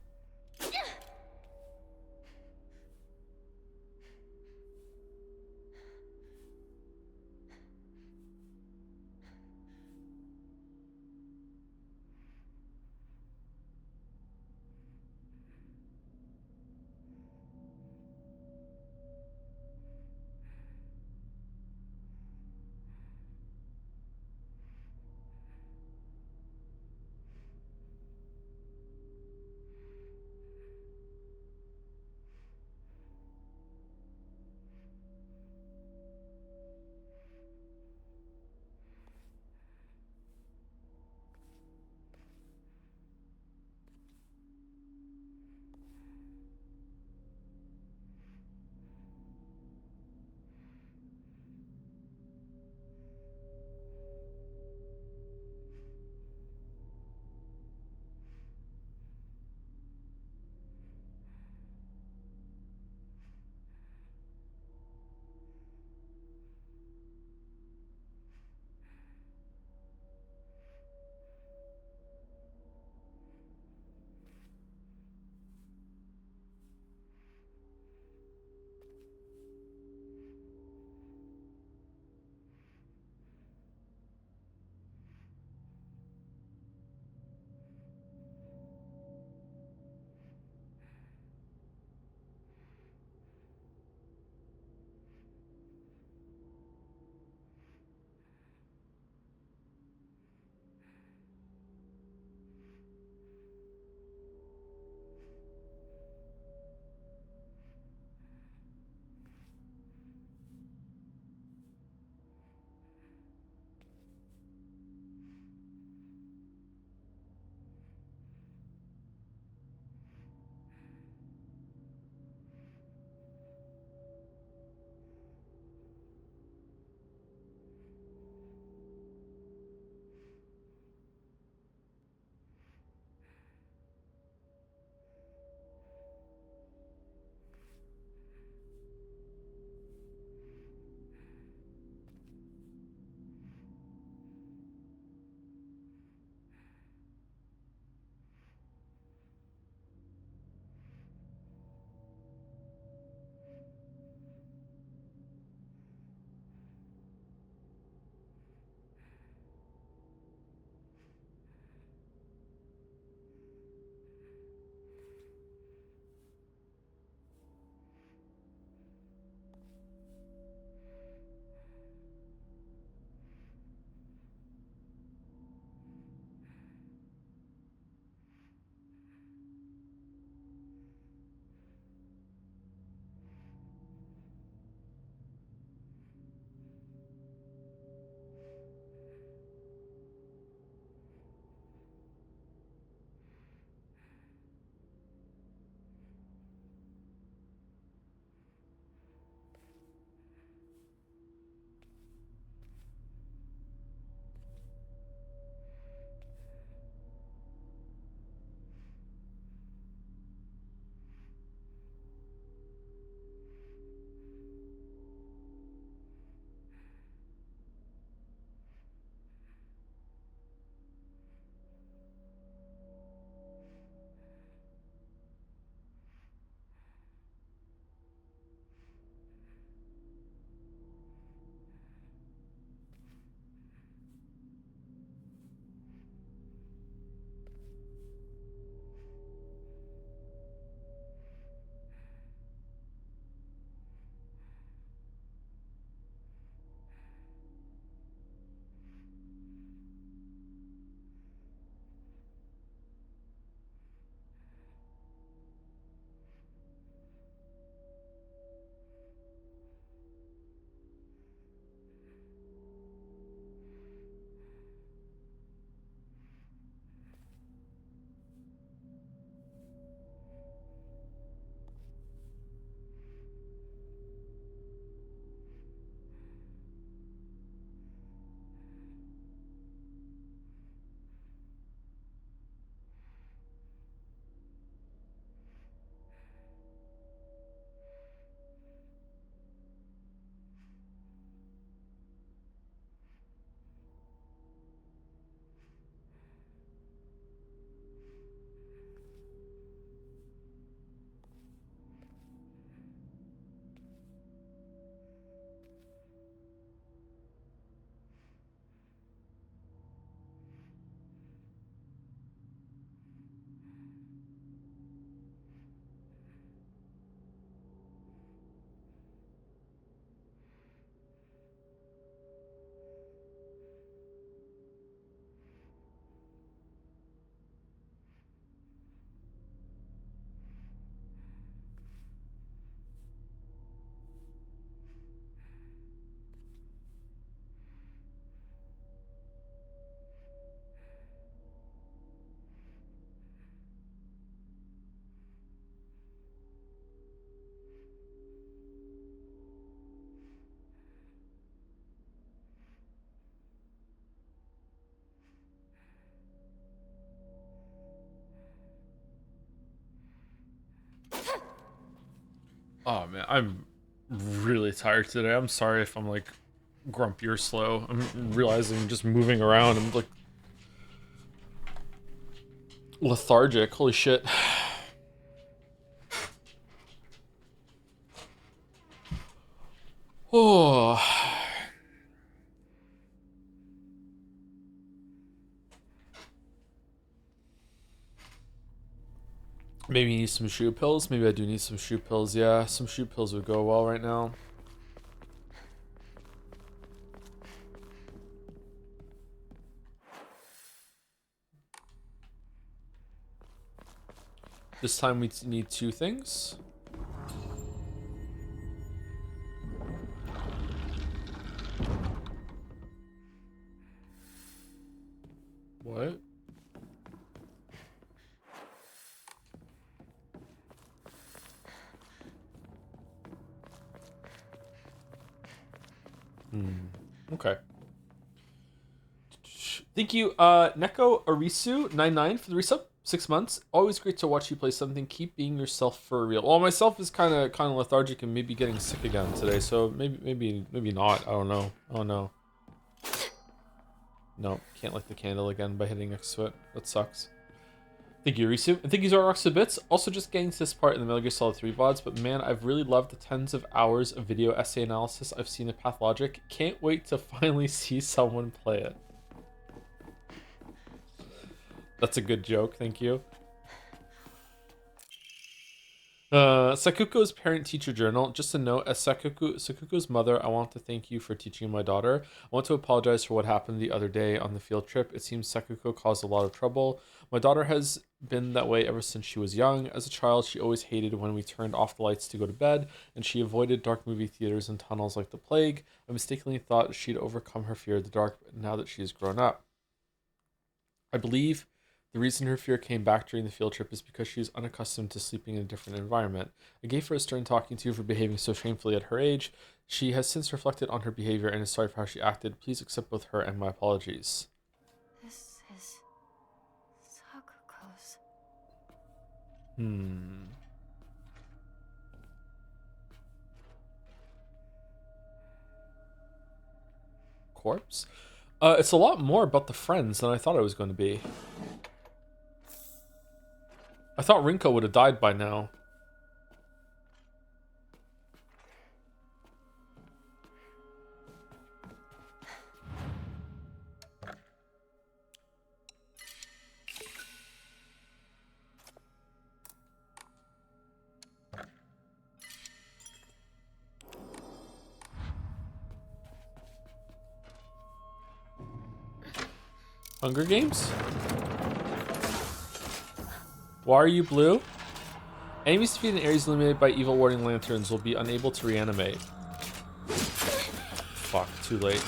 Speaker 1: Oh man, I'm really tired today. I'm sorry if I'm like grumpy or slow. I'm realizing just moving around, I'm like lethargic. Holy shit. Oh. Maybe you need some shoe pills. Maybe I do need some shoe pills. Yeah, some shoe pills would go well right now. This time we need two things. What? Okay. Thank you, Neko Arisu99 for the resub. 6 months. Always great to watch you play something. Keep being yourself for real. Well, myself is kind of lethargic and maybe getting sick again today. So maybe not. I don't know. No, can't light the candle again by hitting next to it. That sucks. Thank you, Risu. And thank you, Zorox to bits. Also just getting to this part in the Metal Gear Solid 3 VODs, but man, I've really loved the tens of hours of video essay analysis I've seen of Pathologic. Can't wait to finally see someone play it. That's a good joke, thank you. Sakuko's parent-teacher journal. Just a note, as Sakuko's mother, I want to thank you for teaching my daughter. I want to apologize for what happened the other day on the field trip. It seems Sakuko caused a lot of trouble. My daughter has been that way ever since she was young. As a child, she always hated when we turned off the lights to go to bed, and she avoided dark movie theaters and tunnels like the plague. I mistakenly thought she'd overcome her fear of the dark, but now that she has grown up, I believe the reason her fear came back during the field trip is because she was unaccustomed to sleeping in a different environment. I gave her a stern talking to for behaving so shamefully at her age. She has since reflected on her behavior and is sorry for how she acted. Please accept both her and my apologies.
Speaker 3: This is Sakuko's.
Speaker 1: Corpse? It's a lot more about the friends than I thought it was going to be. I thought Rinko would have died by now. Hunger Games? Why are you blue? Enemies defeated in areas illuminated by evil warding lanterns will be unable to reanimate. Fuck, too late.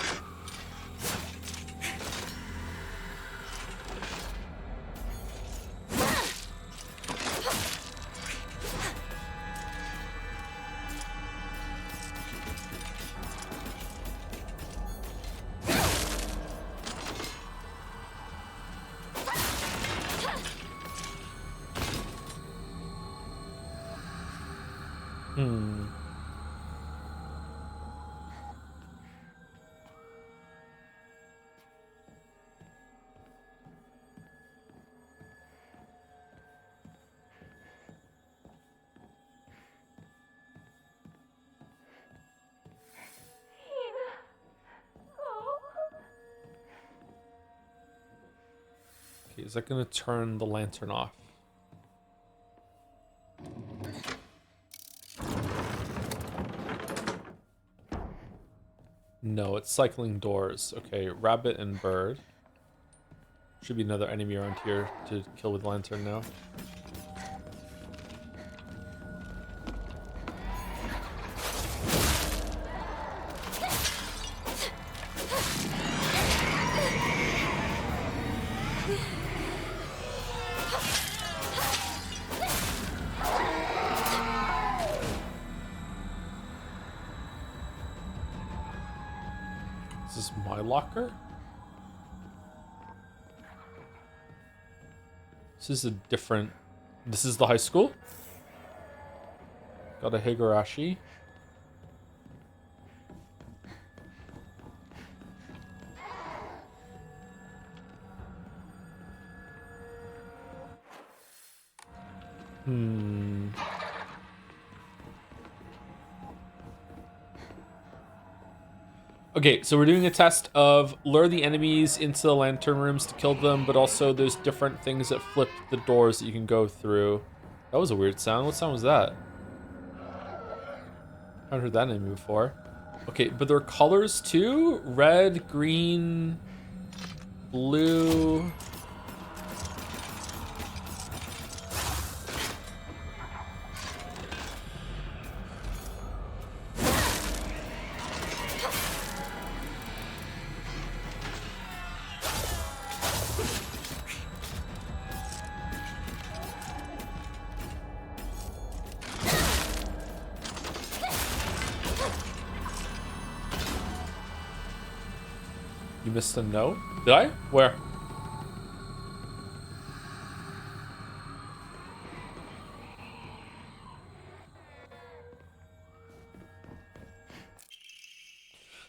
Speaker 1: Is that going to turn the lantern off? No, it's cycling doors. Okay, rabbit and bird. Should be another enemy around here to kill with lantern now. Is this my locker? This is a different... This is the high school? Got a Higurashi. Okay, so we're doing a test of lure the enemies into the lantern rooms to kill them, but also there's different things that flip the doors that you can go through. That was a weird sound. What sound was that? I haven't heard that name before. Okay, but there are colors too? Red, green, blue. You missed a note? Did I? Where?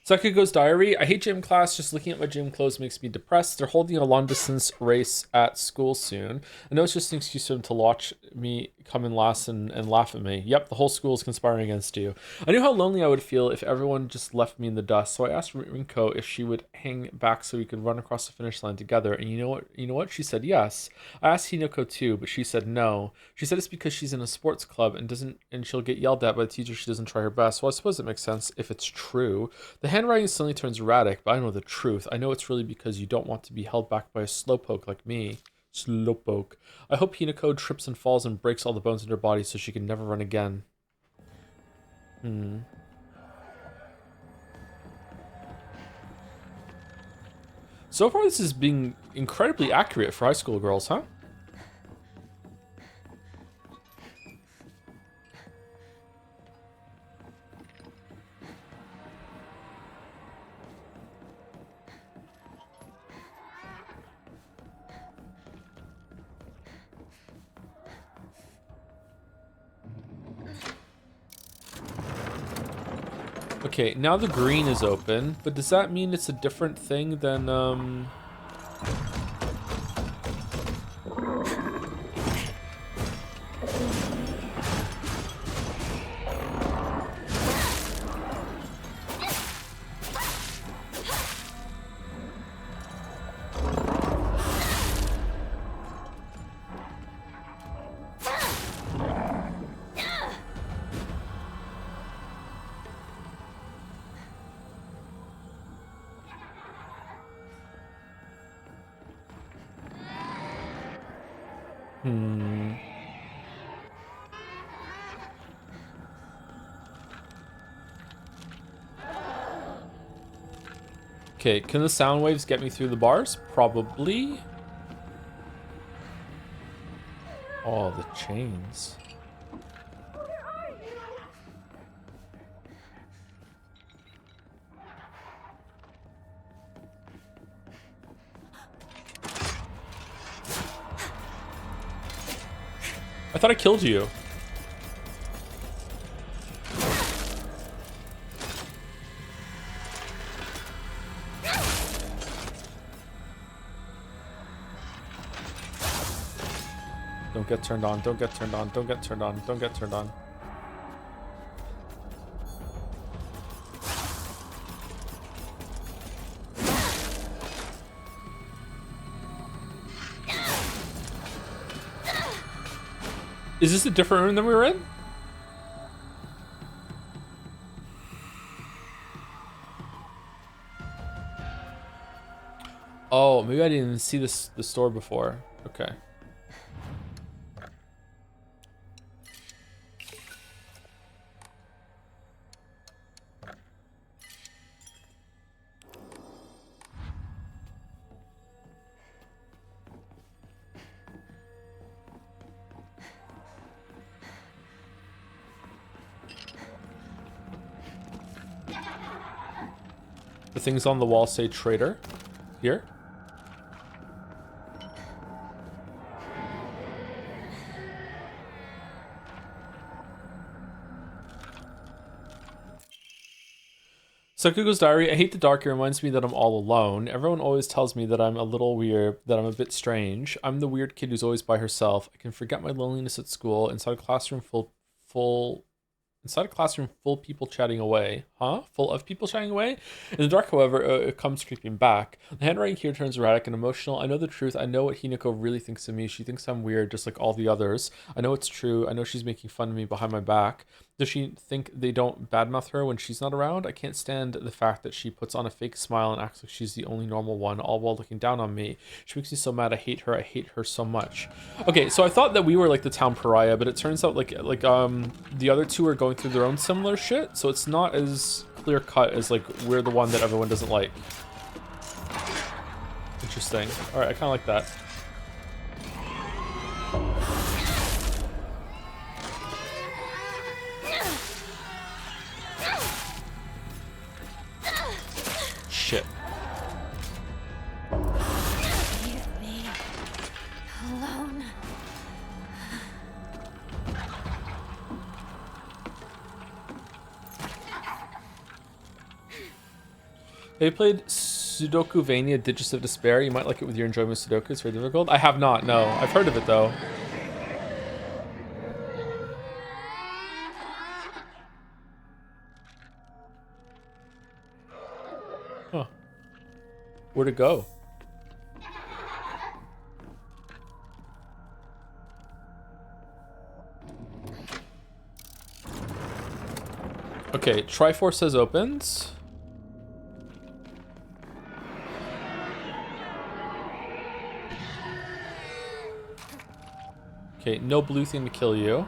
Speaker 1: Sakago's diary. I hate gym class. Just looking at my gym clothes makes me depressed. They're holding a long distance race at school soon. I know it's just an excuse for them to watch me come in last and laugh at me. Yep, the whole school is conspiring against you. I knew how lonely I would feel if everyone just left me in the dust, so I asked Rinko if she would hang back so we could run across the finish line together. And you know what? She said yes. I asked Hinako too, but she said no. She said it's because she's in a sports club and she'll get yelled at by the teacher if she doesn't try her best. Well, I suppose it makes sense if it's true. The handwriting suddenly turns erratic, but I know the truth. I know it's really because you don't want to be held back by a slowpoke like me. Slowpoke. I hope Hinako trips and falls and breaks all the bones in her body so she can never run again. So far, this is being incredibly accurate for high school girls, huh? Okay, now the green is open, but does that mean it's a different thing than, Okay, can the sound waves get me through the bars? Probably. Oh, the chains. I thought I killed you. Don't get turned on, don't get turned on, don't get turned on, don't get turned on. Is this a different room than we were in? Oh, maybe I didn't see the store before. Okay. The things on the wall say traitor. Here. Sakugo's diary. I hate the dark. It reminds me that I'm all alone. Everyone always tells me that I'm a little weird, that I'm a bit strange. I'm the weird kid who's always by herself. I can forget my loneliness at school inside a classroom full people chatting away. Huh? Full of people chatting away? In the dark, however, it comes creeping back. The handwriting here turns erratic and emotional. I know the truth. I know what Hinako really thinks of me. She thinks I'm weird, just like all the others. I know it's true. I know she's making fun of me behind my back. Does she think they don't badmouth her when she's not around? I can't stand the fact that she puts on a fake smile and acts like she's the only normal one, all while looking down on me. She makes me so mad. I hate her. I hate her so much. Okay, so I thought that we were like the town pariah, but it turns out like the other two are going through their own similar shit, so it's not as clear cut as like we're the one that everyone doesn't like. Interesting. All right, I kind of like that. Shit.
Speaker 3: Leave me alone.
Speaker 1: Have you played Sudoku Vania Digits of Despair? You might like it with your enjoyment of Sudoku. It's very difficult. I have not, no. I've heard of it though. Huh. Where'd it go? Okay, Triforce says opens. Okay, no blue thing to kill you.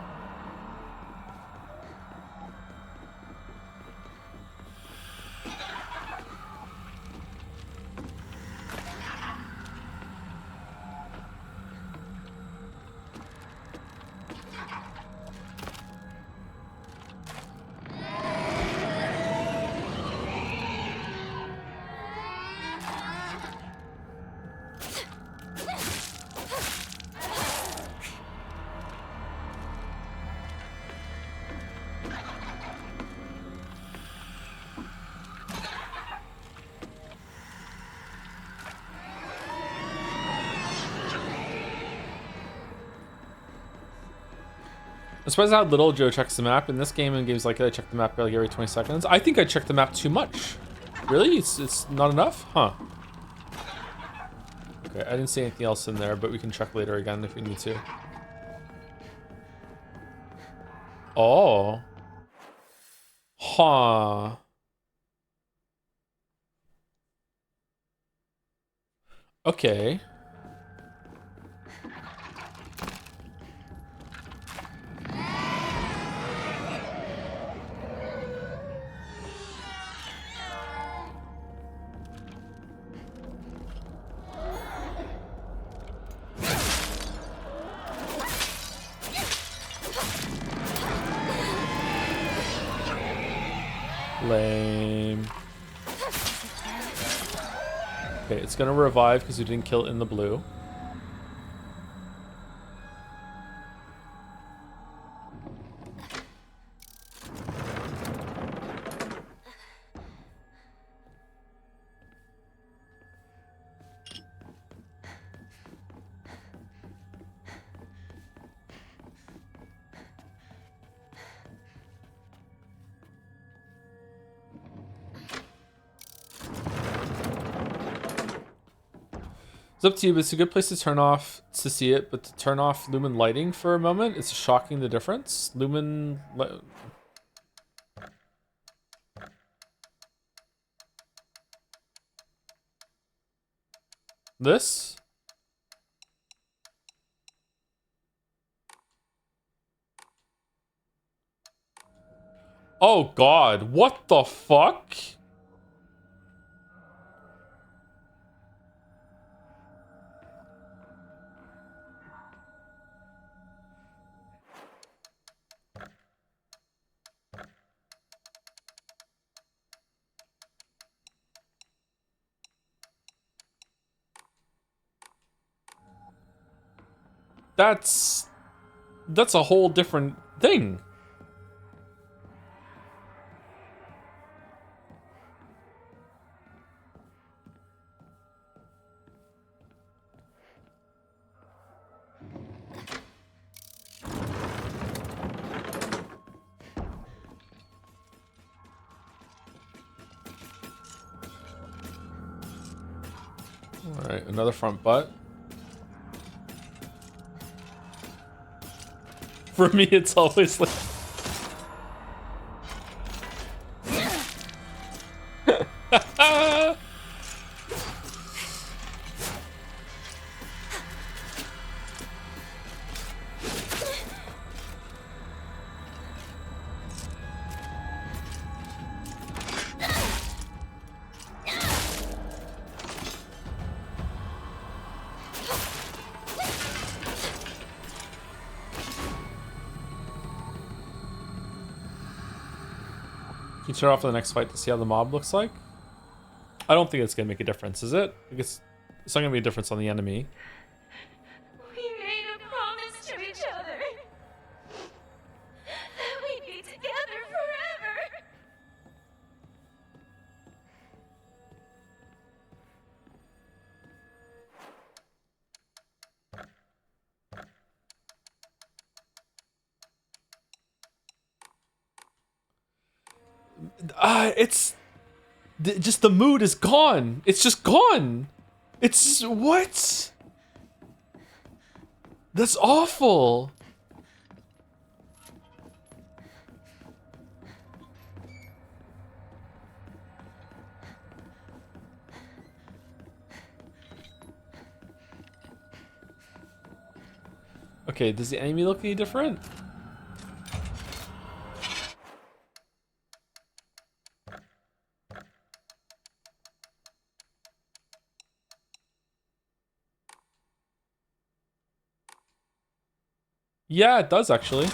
Speaker 1: I'm surprised how little Joe checks the map. In this game, in games like that, I check the map like every 20 seconds. I think I check the map too much. Really? It's not enough? Huh. Okay, I didn't see anything else in there, but we can check later again if we need to. Oh. Huh. Okay. Lame. Okay, it's gonna revive because you didn't kill it in the blue. It's up to you, but it's a good place to turn off to see it, but to turn off lumen lighting for a moment, it's shocking the difference. This? Oh god, what the fuck? That's a whole different thing. Alright, another front butt. For me, it's always like... Can you turn off the next fight to see how the mob looks like? I don't think it's gonna make a difference, is it? I guess it's not gonna be a difference on the enemy.
Speaker 4: We made a promise to each other that we'd be together forever.
Speaker 1: It's just the mood is gone. It's just gone. It's just, what? That's awful. Okay, does the enemy look any different? Yeah, it does actually.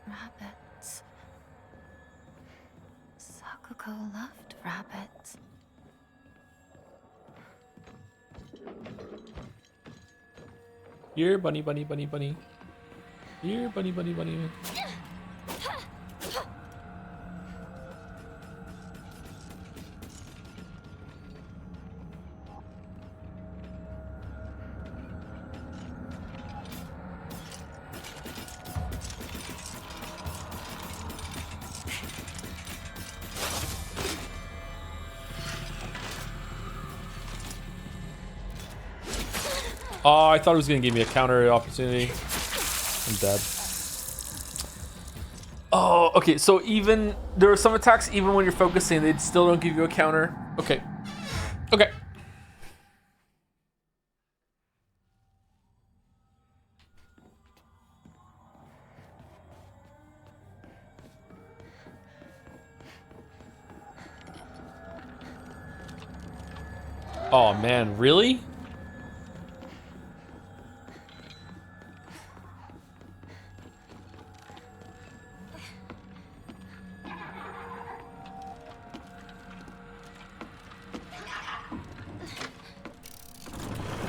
Speaker 3: Rabbits. Sakuko loved rabbits.
Speaker 1: Here, bunny, bunny, bunny, bunny. Here, bunny, bunny, bunny. Oh, I thought it was gonna give me a counter opportunity. I'm dead. Oh, okay. So even there are some attacks, even when you're focusing, they still don't give you a counter. Okay. Okay. Oh man, really?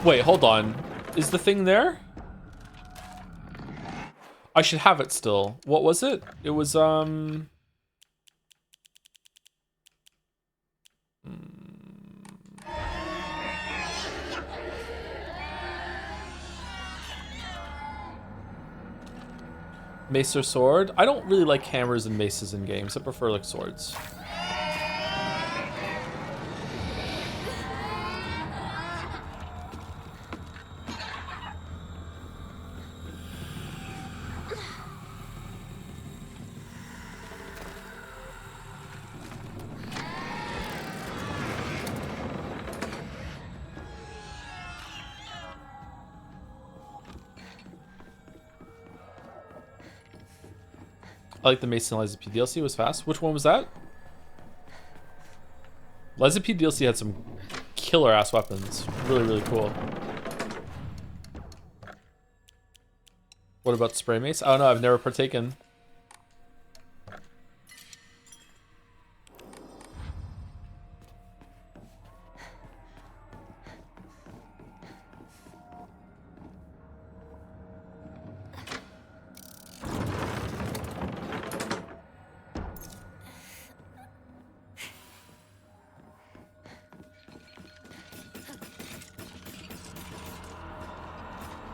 Speaker 1: Wait, hold on. Is the thing there? I should have it still. What was it? It was, mace or sword? I don't really like hammers and maces in games. I prefer, like, swords. I like the Mason Liza P DLC. It was fast. Which one was that? Liza P DLC had some killer ass weapons. Really, really cool. What about spray mace? I don't know. I've never partaken.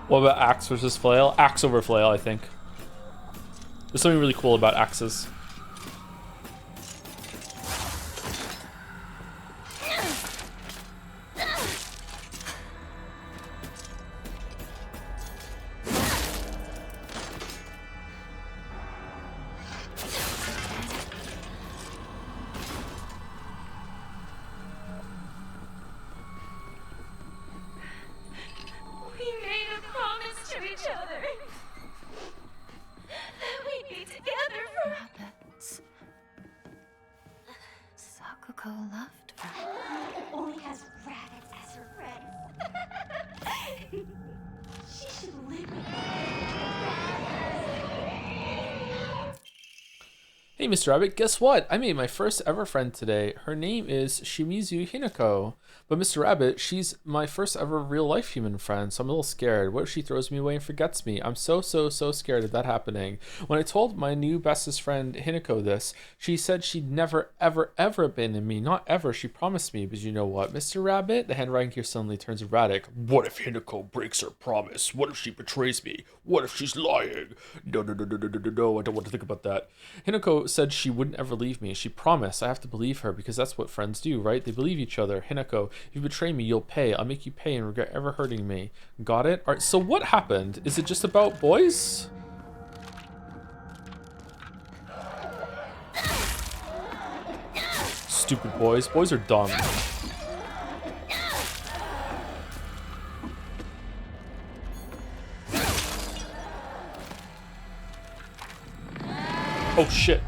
Speaker 1: What about axe versus flail? Axe over flail, I think. There's something really cool about axes.
Speaker 4: We made a promise to each other that we'd be together for.
Speaker 3: Rabbits. Sakuko loved rabbits.
Speaker 4: Only has rabbits as her friends. She should live with
Speaker 1: Hey, Mr. Rabbit, guess what? I made my first ever friend today. Her name is Shimizu Hinako. But Mr. Rabbit, she's my first ever real life human friend, so I'm a little scared. What if she throws me away and forgets me? I'm so scared of that happening. When I told my new bestest friend Hinako this, she said she'd never ever abandon me. Not ever, she promised me. But you know what, Mr. Rabbit? The handwriting here suddenly turns erratic. What if Hinako breaks her promise? What if she betrays me? What if she's lying? No, I don't want to think about that. Hinako said she wouldn't ever leave me. She promised. I have to believe her because that's what friends do, right? They believe each other. Hinako, if you betray me, you'll pay. I'll make you pay and regret ever hurting me. Got it? All right, so what happened? Is it just about boys? Stupid boys. Boys are dumb. Oh shit.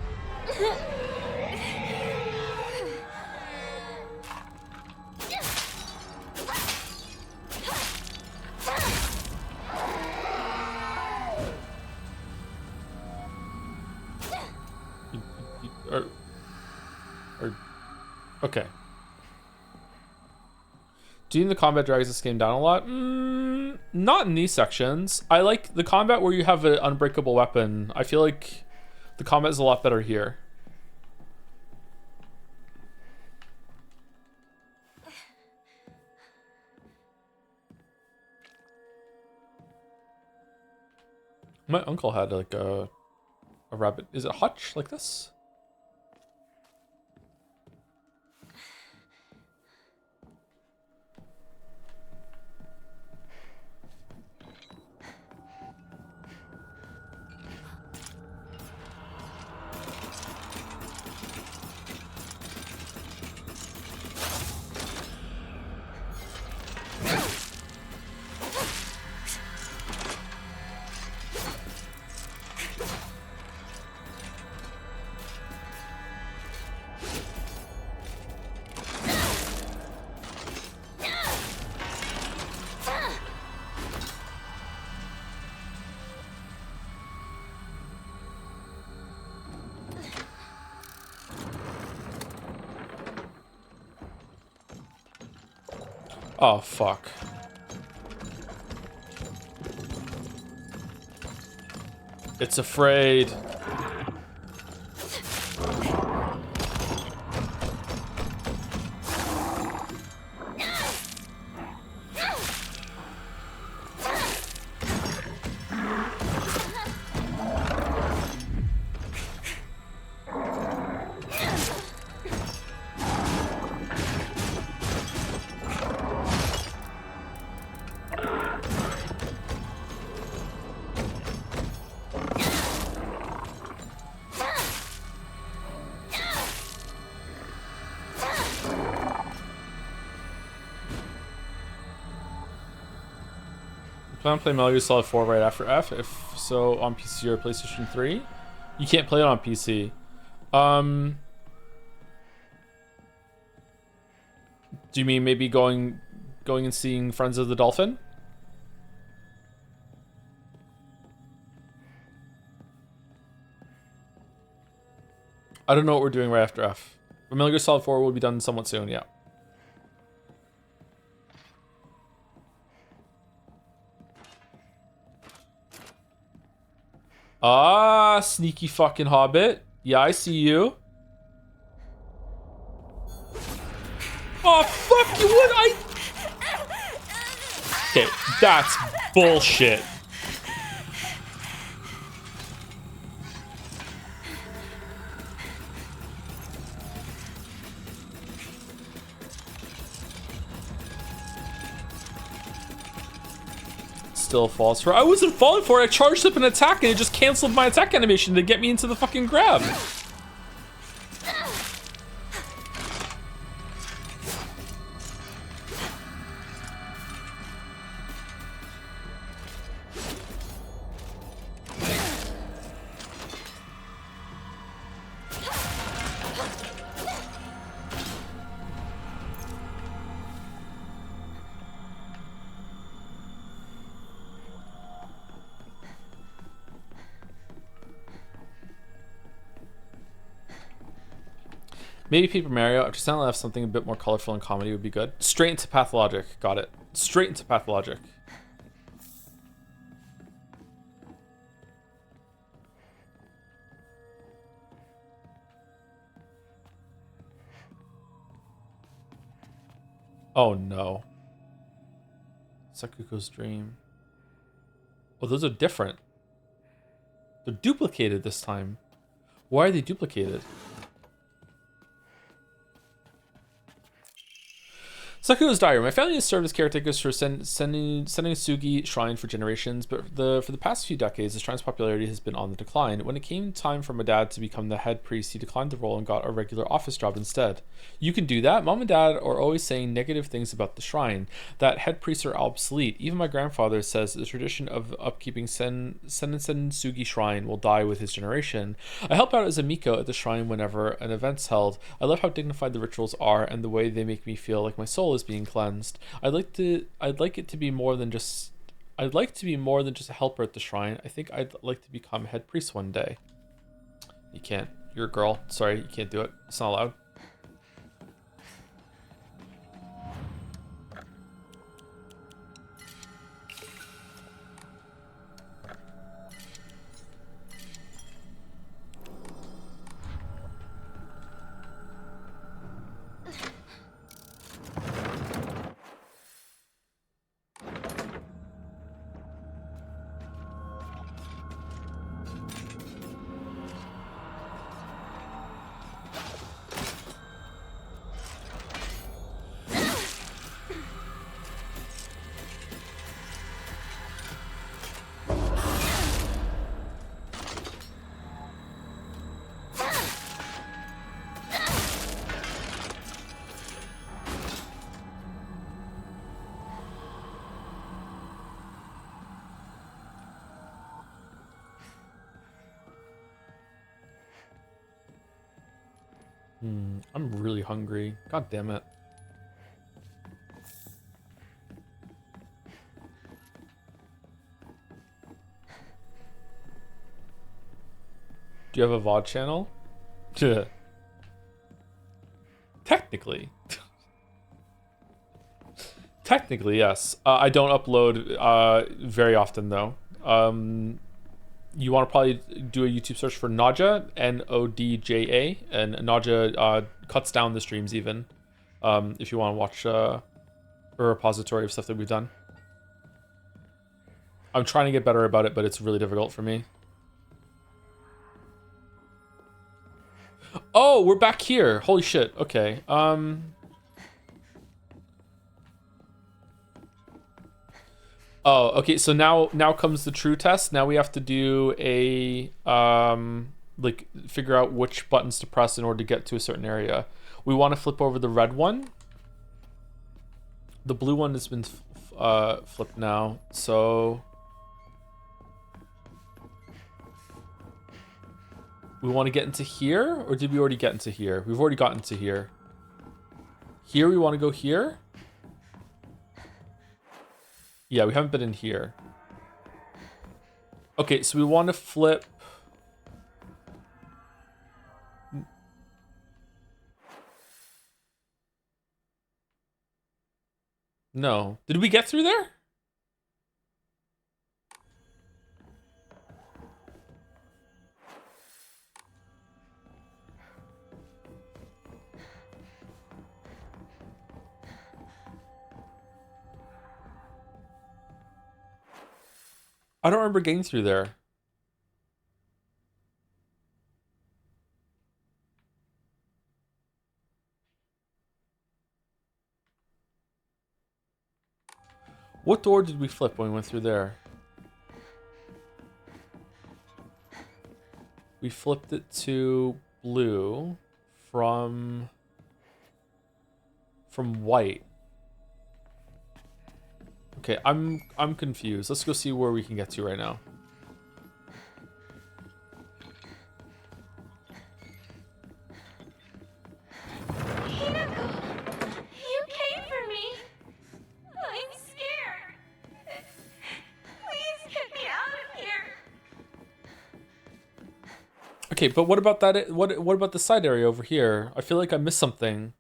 Speaker 1: Okay. Do you think the combat drags this game down a lot? Not in these sections. I like the combat where you have an unbreakable weapon. I feel like the combat is a lot better here. My uncle had like a rabbit. Is it hutch like this? Oh, fuck. It's afraid. Plan to play Metal Gear Solid 4 right after F? If so, on PC or PlayStation 3? You can't play it on PC. Do you mean maybe going and seeing Friends of the Dolphin? I don't know what we're doing right after F. But Metal Gear Solid 4 will be done somewhat soon, yeah. Ah, sneaky fucking hobbit. Yeah, I see you. Oh, fuck you, what? Okay, that's Bullshit. Still falls for. I wasn't falling for it. I charged up an attack and it just canceled my attack animation to get me into the fucking grab. Maybe Paper Mario, after Silent F, something a bit more colorful and comedy would be good. Straight into Pathologic. Got it. Straight into Pathologic. Oh no. Sakuko's Dream. Oh, those are different. They're duplicated this time. Why are they duplicated? Sakuga's Diary. My family has served as caretakers for Senitsugi Shrine for generations, but for the past few decades, the shrine's popularity has been on the decline. When it came time for my dad to become the head priest, he declined the role and got a regular office job instead. You can do that? Mom and dad are always saying negative things about the shrine, that head priests are obsolete. Even my grandfather says the tradition of upkeeping Senitsugi Shrine will die with his generation. I help out as a Miko at the shrine whenever an event's held. I love how dignified the rituals are and the way they make me feel like my soul is being cleansed. I'd like it to be more than just a helper at the shrine. I think I'd like to become head priest one day. You can't. You're a girl. Sorry, you can't do it. It's not allowed. I'm really hungry. God damn it. Do you have a VOD channel? Technically. Technically, yes. I don't upload very often, though. You want to probably do a YouTube search for Nadja, Nodja, and Nadja cuts down the streams even, if you want to watch a repository of stuff that we've done. I'm trying to get better about it, but it's really difficult for me. Oh, we're back here. Holy shit. Okay. Oh, okay. So now comes the true test. Now we have to do a like figure out which buttons to press in order to get to a certain area. We want to flip over the red one. The blue one has been flipped now. So we want to get into here, or did we already get into here? We've already gotten to here. Here we want to go here. Yeah, we haven't been in here. Okay, so we want to flip. No. Did we get through there? I don't remember getting through there. What door did we flip when we went through there? We flipped it to blue from white. Okay, I'm confused. Let's go see where we can get to right now.
Speaker 4: Hinako, you came for me. I'm scared. Please get me out of here.
Speaker 1: Okay, but what about that? What about the side area over here? I feel like I missed something.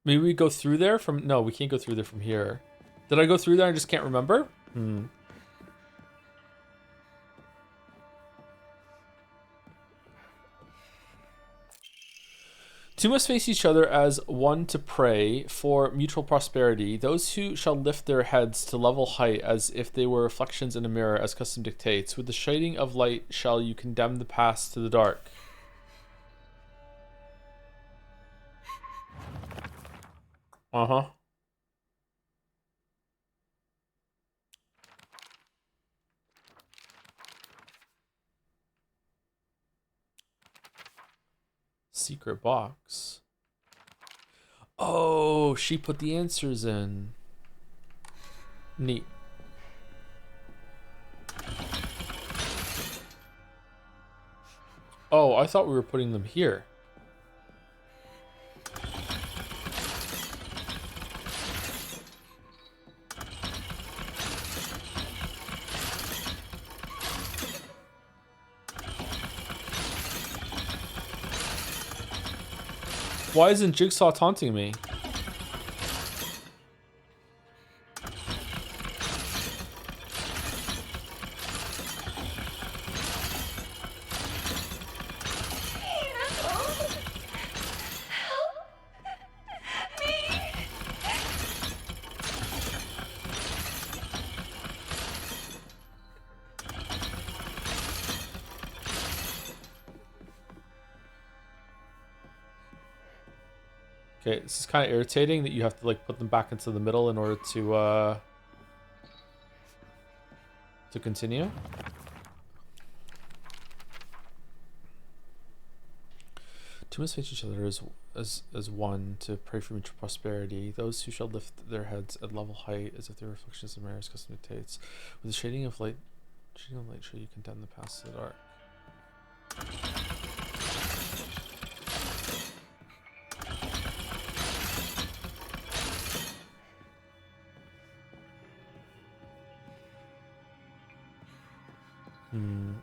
Speaker 1: Maybe we go through there from... No, we can't go through there from here. Did I go through there? I just can't remember? Two must face each other as one to pray for mutual prosperity. Those who shall lift their heads to level height as if they were reflections in a mirror as custom dictates. With the shading of light shall you condemn the past to the dark. Uh-huh. Secret box. Oh, she put the answers in. Neat. Oh, I thought we were putting them here. Why isn't Jigsaw taunting me? Okay, this is kind of irritating that you have to like put them back into the middle in order to continue. Two must face each other as one to pray for mutual prosperity. Those who shall lift their heads at level height as if they were reflections of mirrors custom dictates. With the shading of light shall you condemn the past to the dark.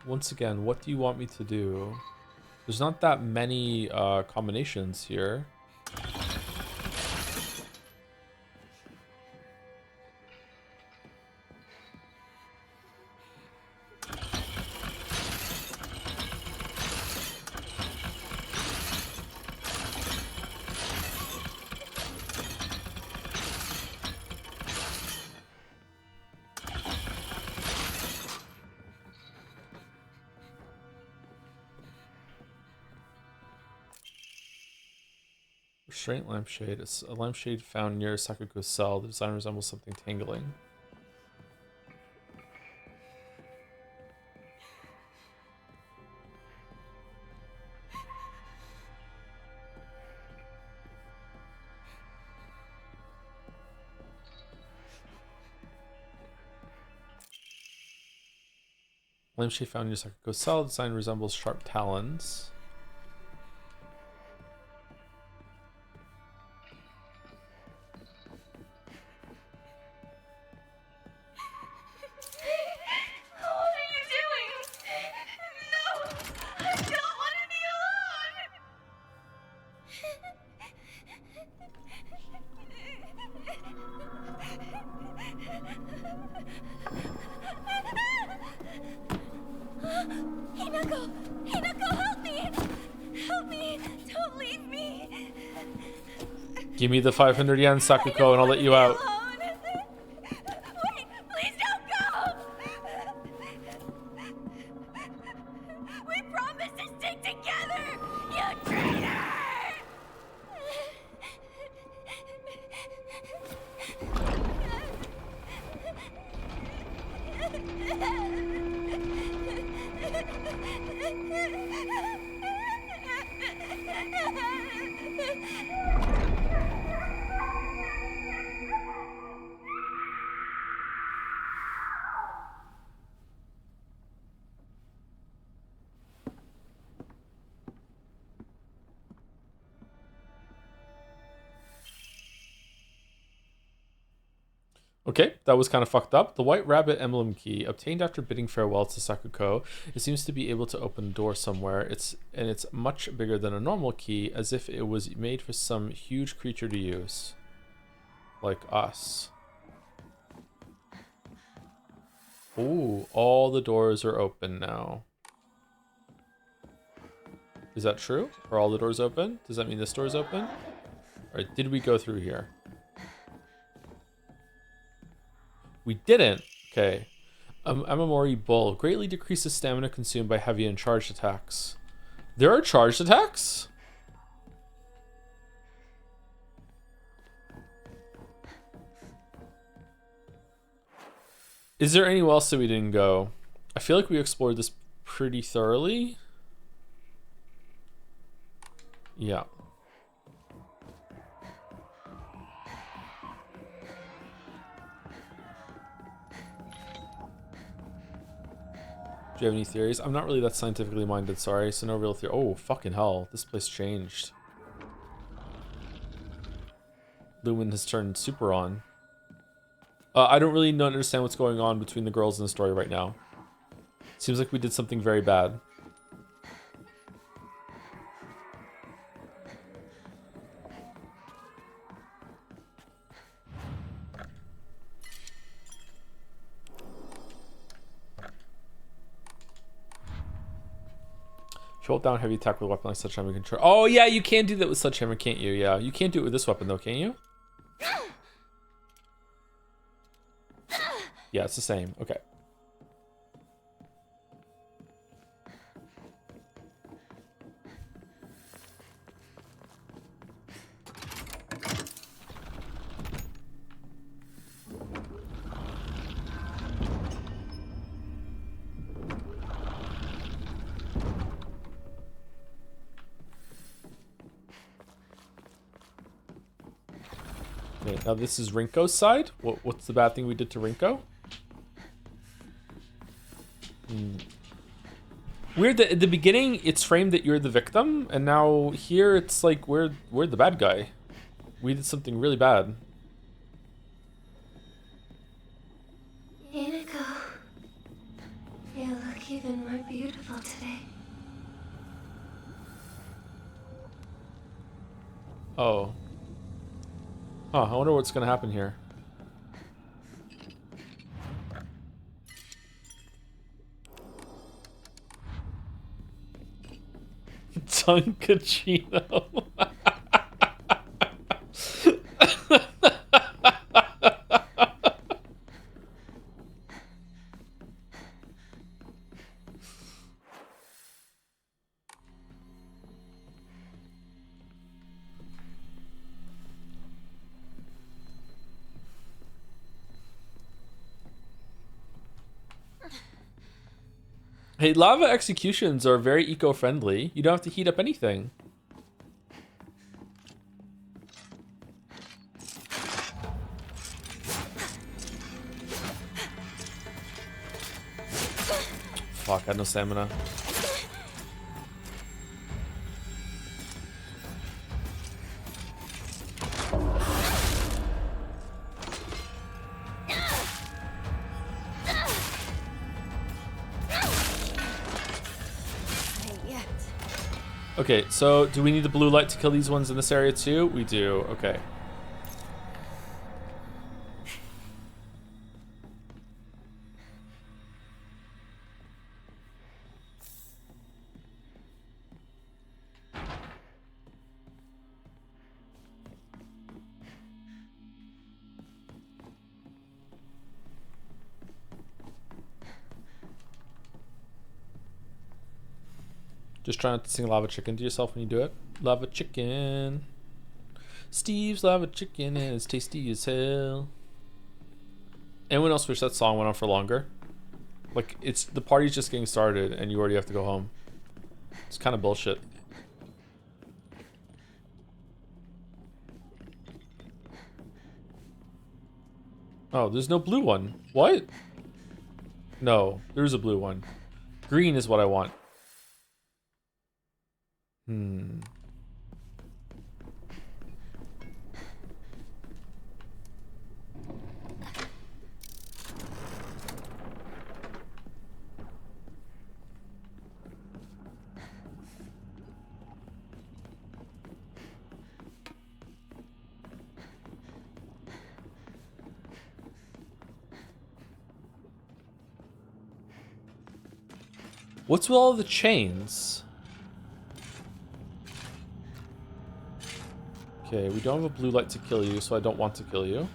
Speaker 1: Once again, what do you want me to do? There's not that many combinations here. Restraint lampshade. It's a lampshade found near Sakuko's cell. The design resembles something tangling. Lampshade found near Sakuko's cell. The design resembles sharp talons. Give me the 500 yen, Sakuko, and I'll let you out.
Speaker 4: Wait, please don't go!
Speaker 1: Okay, that was kind of fucked up. The White Rabbit emblem key, obtained after bidding farewell to Sakuko. It seems to be able to open a door somewhere. It's much bigger than a normal key, as if it was made for some huge creature to use. Like us. Ooh, all the doors are open now. Is that true? Are all the doors open? Does that mean this door is open? Alright, did we go through here? We didn't. Okay. Amamori Bull. Greatly decreases stamina consumed by heavy and charged attacks. There are charged attacks? Is there anywhere else that we didn't go? I feel like we explored this pretty thoroughly. Yeah. Do you have any theories? I'm not really that scientifically minded, sorry, so no real theory. Oh, fucking hell. This place changed. Lumen has turned super on. I don't really understand what's going on between the girls in the story right now. Seems like we did something very bad. If you hold down heavy attack with a weapon like sledgehammer control. Oh yeah, you can do that with sledgehammer, can't you? Yeah, you can't do it with this weapon though, can you? Yeah, it's the same. Okay. Okay, now this is Rinko's side. What's the bad thing we did to Rinko? Weird that at the beginning it's framed that you're the victim, and now here it's like we're the bad guy. We did something really bad.
Speaker 2: Inako, you look even more beautiful today.
Speaker 1: Oh. Huh, I wonder what's gonna happen here. Tunkachino. Hey, lava executions are very eco-friendly. You don't have to heat up anything. Fuck, I had no stamina. Okay, so do we need the blue light to kill these ones in this area too? We do, okay. Just try not to sing Lava Chicken to yourself when you do it. Lava Chicken. Steve's Lava Chicken and it's tasty as hell. Anyone else wish that song went on for longer? Like, it's the party's just getting started and you already have to go home. It's kind of bullshit. Oh, there's no blue one. What? No, there's a blue one. Green is what I want. What's with all the chains? Okay, we don't have a blue light to kill you, so I don't want to kill you.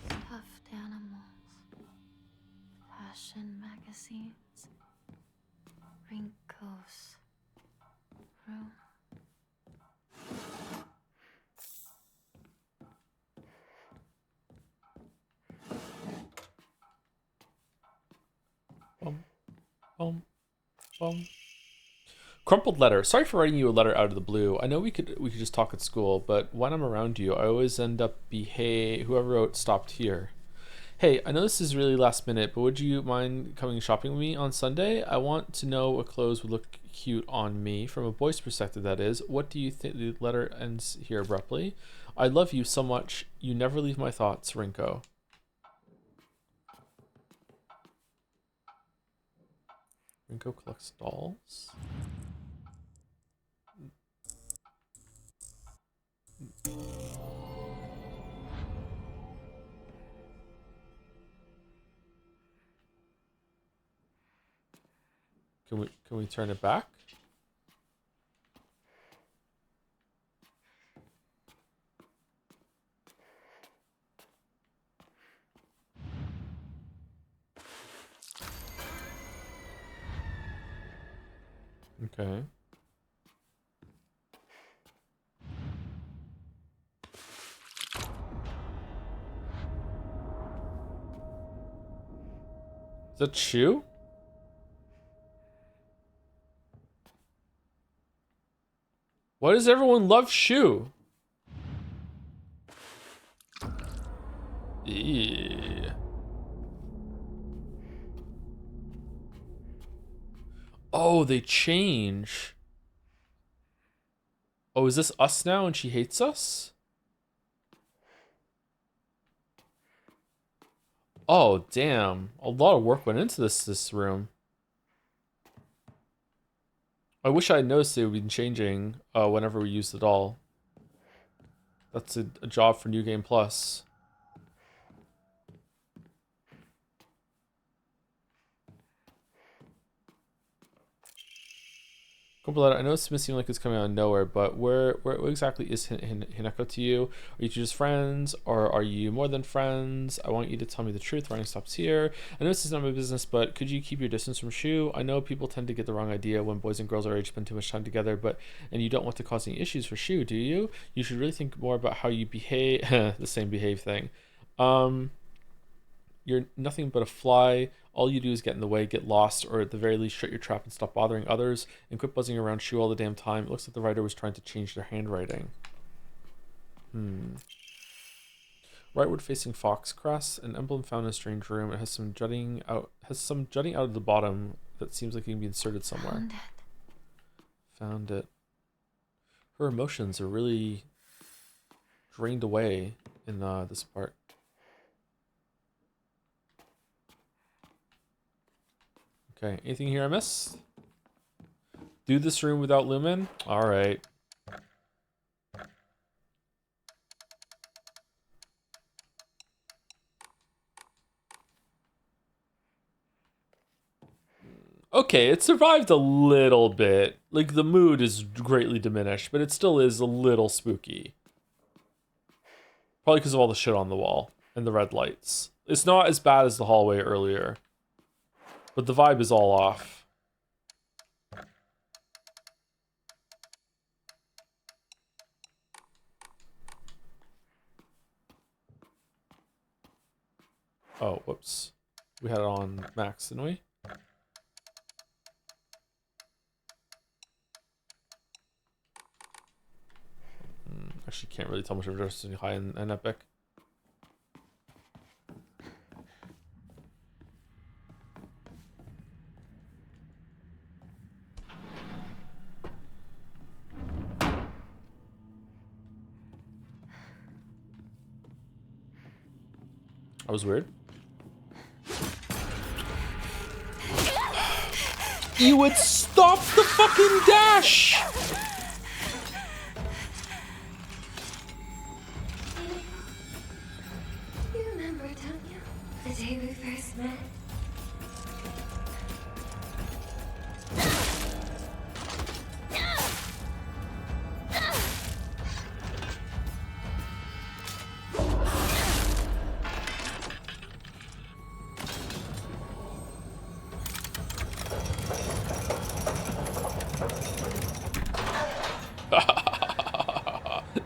Speaker 3: Stuffed animals. Fashion magazines. Rinkos. Room.
Speaker 1: Bum, bum, bum. Crumpled letter. Sorry for writing you a letter out of the blue. I know we could just talk at school, but when I'm around you, I always end up whoever wrote stopped here. Hey, I know this is really last minute, but would you mind coming shopping with me on Sunday? I want to know what clothes would look cute on me, from a boy's perspective, that is. What do you think? The letter ends here abruptly. I love you so much. You never leave my thoughts, Rinko. Rinko collects dolls. Can we turn it back? Okay. Is that Shu? Why does everyone love Shu? Yeah. Oh, they change. Oh, is this us now and she hates us? Oh, damn. A lot of work went into this room. I wish I had noticed they would be changing whenever we use the doll. That's a job for New Game Plus. I know this may seem like it's coming out of nowhere, but where what exactly is Hinako to you? Are you two just friends, or are you more than friends? I want you to tell me the truth. Writing stops here. I know this is not my business, but could you keep your distance from Shu? I know people tend to get the wrong idea when boys and girls our age spend too much time together, and you don't want to cause any issues for Shu, do you? You should really think more about how you behave. The same behave thing. You're nothing but a fly. All you do is get in the way, get lost, or at the very least shut your trap and stop bothering others, and quit buzzing around Shu all the damn time. It looks like the writer was trying to change their handwriting. Rightward facing fox crest, an emblem found in a strange room. It has some jutting out of the bottom that seems like it can be inserted somewhere. Found it. Her emotions are really drained away in this part. Okay, anything here I missed? Do this room without Lumen? Alright. Okay, it survived a little bit. Like, the mood is greatly diminished, but it still is a little spooky. Probably because of all the shit on the wall and the red lights. It's not as bad as the hallway earlier, but the vibe is all off. Oh, whoops. We had it on max, didn't we? Actually, can't really tell much of a difference between high and epic. That was weird. You would stop the fucking dash!
Speaker 2: You remember, don't you? The day we first met?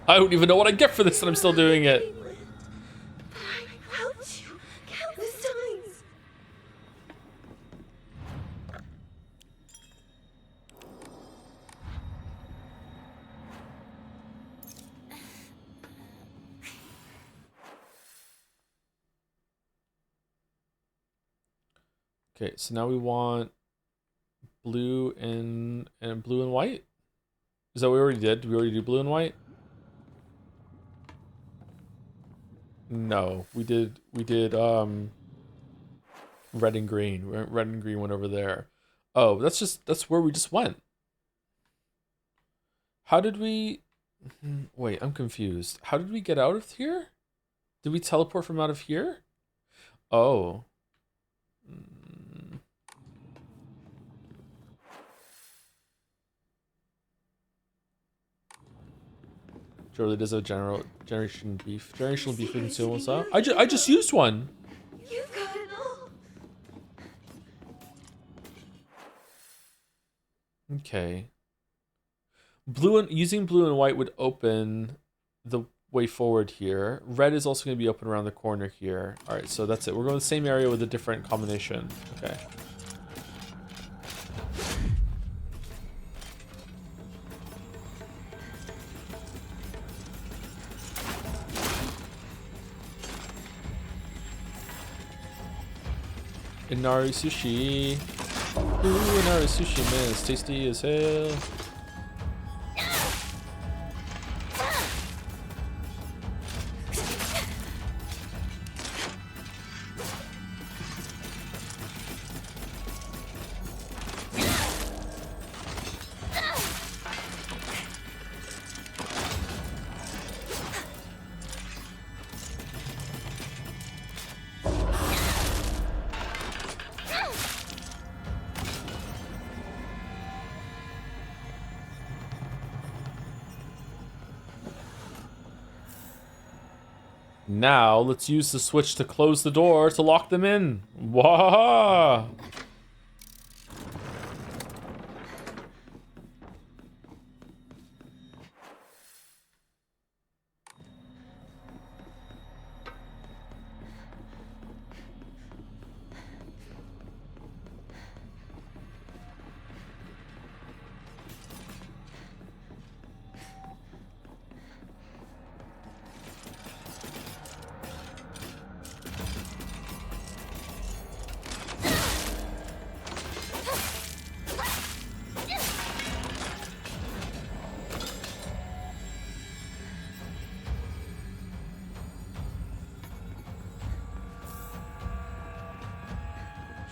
Speaker 1: I don't even know what I get for this, and I'm still doing it.
Speaker 2: I helped you countless times.
Speaker 1: Okay, so now we want blue and blue and white. Is that what we already did? Did we already do blue and white? No, we did red and green. Red and green went over there. Oh, that's where we just went. How did we wait, I'm confused. How did we get out of here? Did we teleport from out of here? Oh. Surely does a generational beef with what's up? I just used one.
Speaker 2: You've got it all.
Speaker 1: Okay. Using blue and white would open the way forward here. Red is also going to be open around the corner here. All right, so that's it. We're going to the same area with a different combination. Okay. Inari sushi. Ooh, Inari sushi, man, it's tasty as hell. Now, let's use the switch to close the door to lock them in. Wahaha!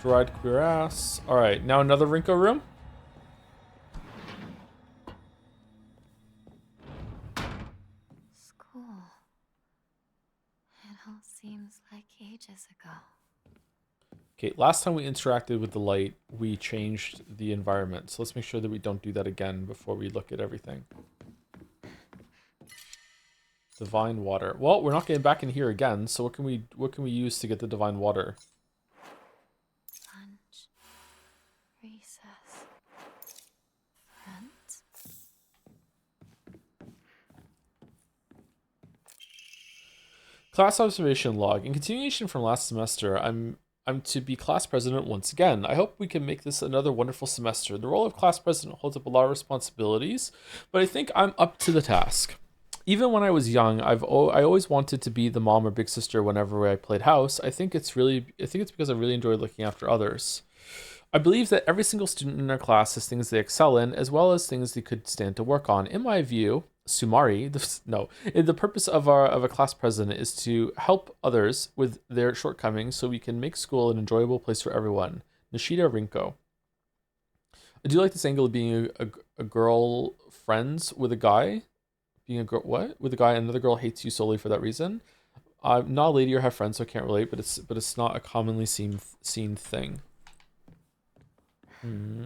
Speaker 1: Dried queer ass. Alright, now another Rinko room?
Speaker 3: School. It all seems like ages ago.
Speaker 1: Okay, last time we interacted with the light, we changed the environment. So let's make sure that we don't do that again before we look at everything. Divine water. Well, we're not getting back in here again, so what can we use to get the divine water?
Speaker 3: Lunch. Recess. Friends.
Speaker 1: Class observation log. In continuation from last semester, I'm to be class president once again. I hope we can make this another wonderful semester. The role of class president holds up a lot of responsibilities, but I think I'm up to the task. Even when I was young, I always wanted to be the mom or big sister whenever I played house. I think it's because I really enjoy looking after others. I believe that every single student in our class has things they excel in, as well as things they could stand to work on. In my view, the purpose of a class president is to help others with their shortcomings so we can make school an enjoyable place for everyone. Nishida Rinko. I do like this angle of being a girl friends with a guy. Being a girl, what? With a guy, and another girl hates you solely for that reason. I'm not a lady or have friends, so I can't relate. But it's not a commonly seen thing. Hmm.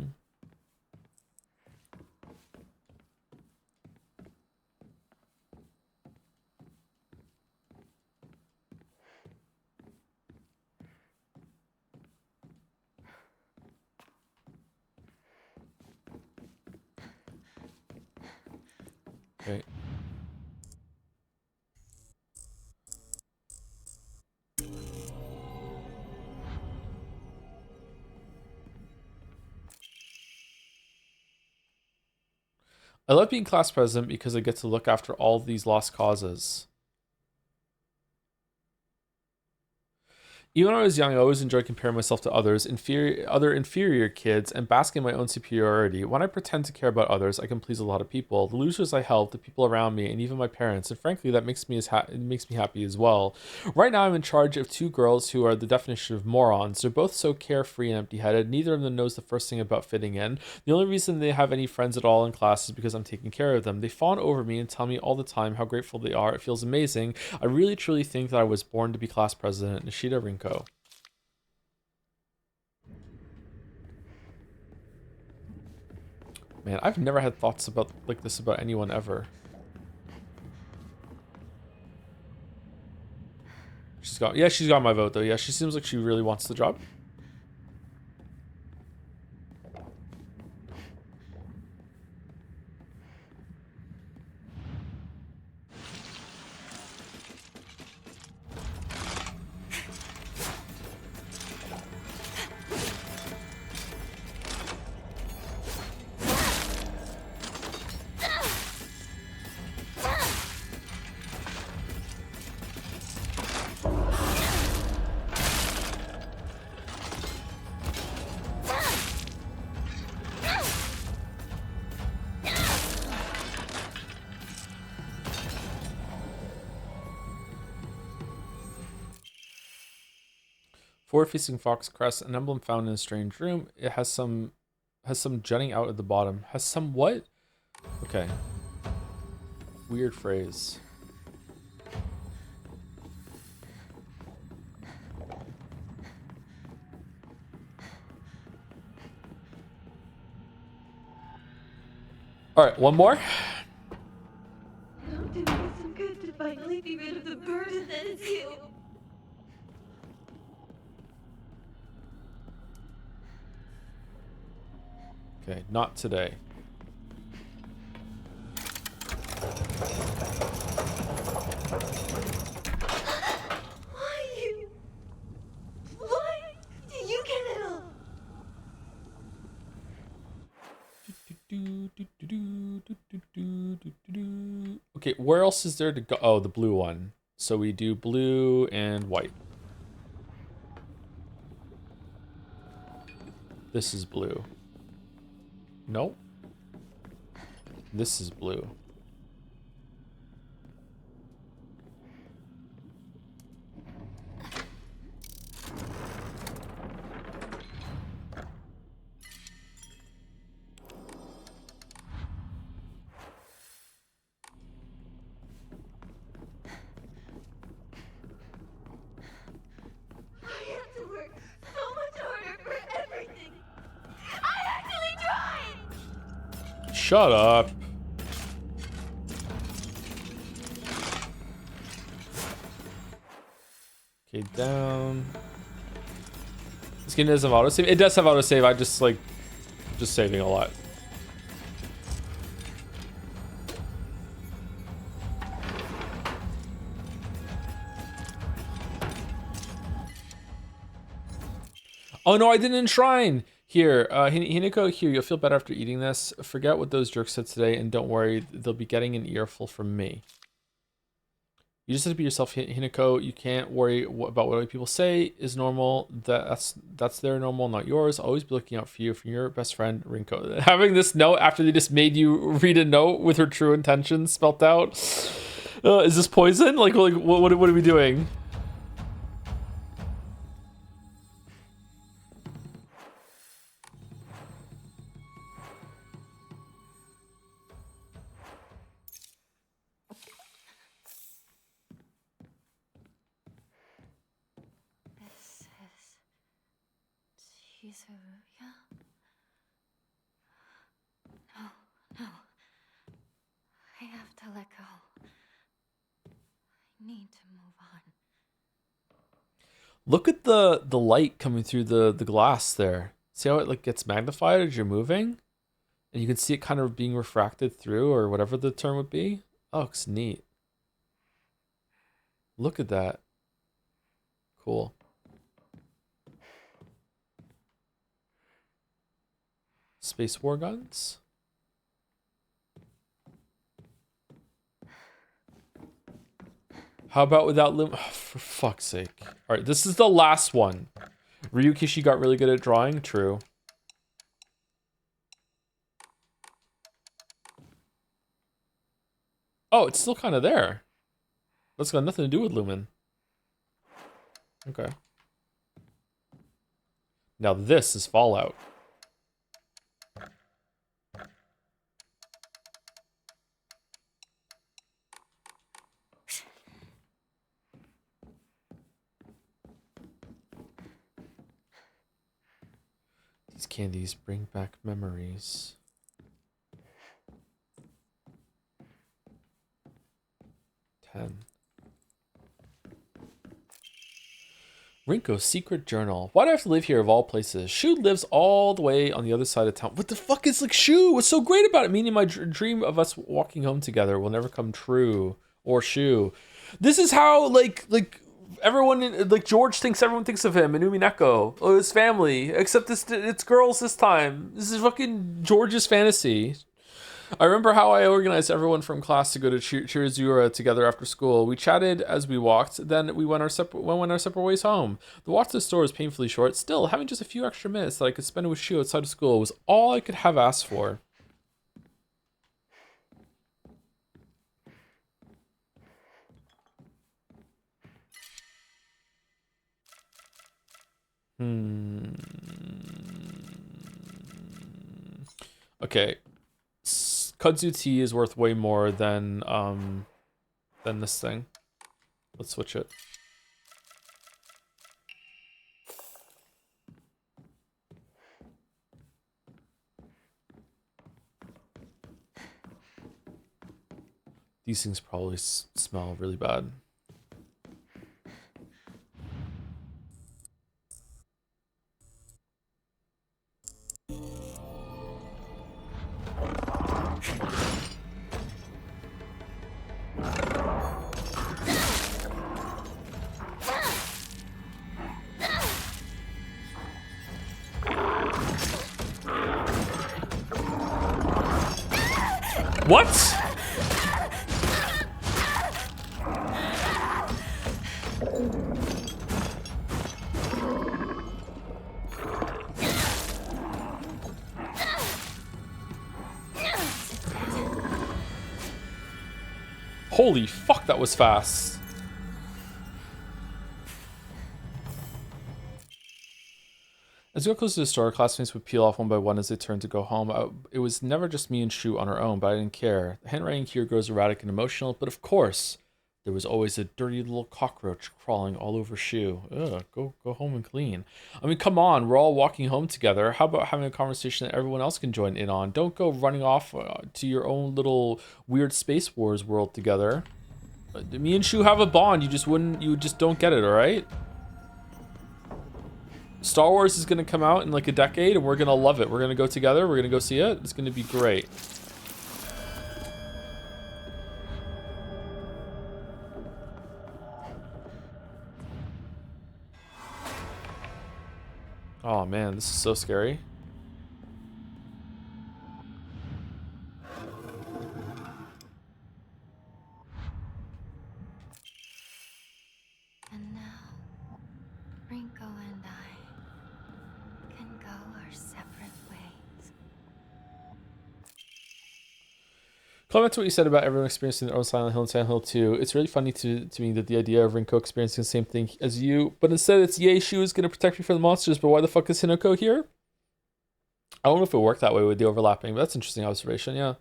Speaker 1: Okay. I love being class president because I get to look after all of these lost causes. Even when I was young, I always enjoyed comparing myself to other inferior kids and basking in my own superiority. When I pretend to care about others, I can please a lot of people. The losers I help, the people around me, and even my parents. And frankly, that makes me happy as well. Right now, I'm in charge of 2 girls who are the definition of morons. They're both so carefree and empty-headed. Neither of them knows the first thing about fitting in. The only reason they have any friends at all in class is because I'm taking care of them. They fawn over me and tell me all the time how grateful they are. It feels amazing. I really truly think that I was born to be class president. Nishida Rinko. Man, I've never had thoughts about like this about anyone ever. She's got my vote though. Yeah, she seems like she really wants the job. Forward-facing fox crest, an emblem found in a strange room. It has some jutting out at the bottom. Has some what? Okay. Weird phrase. All right, one more.
Speaker 4: Don't do me some good to finally be rid of the burden that is you.
Speaker 1: Okay, not today.
Speaker 4: Why do you get it all?
Speaker 1: Okay, where else is there to go? Oh, the blue one. So we do blue and white. This is blue. Nope. This is blue.
Speaker 4: I have to work so much harder for everything. I actually tried!
Speaker 1: Shut up. Okay, down. This game doesn't have autosave. It does have autosave. I just saving a lot. Oh no, I didn't enshrine. Here, Hinako, here, you'll feel better after eating this. Forget what those jerks said today, and don't worry, they'll be getting an earful from me. You just have to be yourself, Hinako. You can't worry about what other people say is normal. That's their normal, not yours. Always be looking out for you, from your best friend, Rinko. Having this note after they just made you read a note with her true intentions spelt out. Is this poison? Like what are we doing?
Speaker 3: Chisuruya? No, no. I have to let go. I need to move on.
Speaker 1: Look at the light coming through the glass there. See how it like gets magnified as you're moving? And you can see it kind of being refracted through, or whatever the term would be. Oh, it's neat. Look at that. Cool. Space war guns. How about without lim? Oh, for fuck's sake. All right, this is the last one. Ryukishi got really good at drawing. True. Oh, it's still kind of there. That's got nothing to do with Lumen. Okay. Now this is Fallout. These candies bring back memories. Rinko's secret journal. Why do I have to live here of all places? Shu lives all the way on the other side of town. What the fuck is like Shu? What's so great about it? Meaning my dream of us walking home together will never come true. Or Shu. This is how like everyone, like George thinks everyone thinks of him and Umineko. Or his family. Except it's girls this time. This is fucking George's fantasy. I remember how I organized everyone from class to go to Chirizuura together after school. We chatted as we walked, then we went our separate ways home. The walk to the store was painfully short. Still, having just a few extra minutes that I could spend with Shu outside of school was all I could have asked for. Okay. Kudzu tea is worth way more than this thing. Let's switch it. These things probably smell really bad. What? Holy fuck, that was fast. As we got closer to the store, classmates would peel off one by one as they turned to go home. It was never just me and Shu on our own, but I didn't care. The handwriting here grows erratic and emotional, but of course, there was always a dirty little cockroach crawling all over Shu. Ugh, go home and clean. I mean, come on, we're all walking home together. How about having a conversation that everyone else can join in on? Don't go running off to your own little weird Space Wars world together. Me and Shu have a bond. You just don't get it, all right? Star Wars is going to come out in like a decade and we're going to love it. We're going to go together. We're going to go see it. It's going to be great. Oh man, this is so scary.
Speaker 3: And now, Rinko and I can go our separate ways.
Speaker 1: Comment to what you said about everyone experiencing their own Silent Hill and Silent Hill 2. It's really funny to me that the idea of Rinko experiencing the same thing as you, but instead it's yay, Shu is going to protect me from the monsters, but why the fuck is Hinako here? I don't know if it worked that way with the overlapping, but that's an interesting observation, yeah.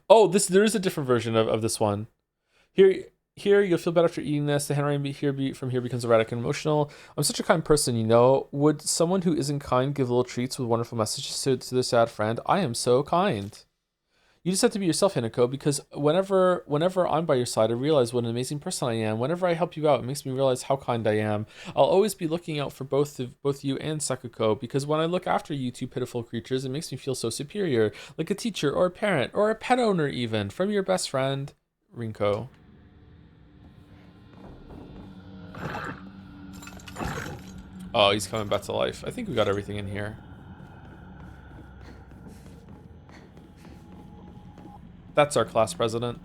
Speaker 1: Oh, there is a different version of this one. Here here. You'll feel better after eating this. The handwriting from here becomes erratic and emotional. I'm such a kind person, you know. Would someone who isn't kind give little treats with wonderful messages to their sad friend? I am so kind. You just have to be yourself, Hinako, because whenever I'm by your side, I realize what an amazing person I am. Whenever I help you out, it makes me realize how kind I am. I'll always be looking out for both you and Sakuko, because when I look after you two pitiful creatures, it makes me feel so superior, like a teacher or a parent or a pet owner even, from your best friend, Rinko. Oh, he's coming back to life. I think we got everything in here. That's our class president.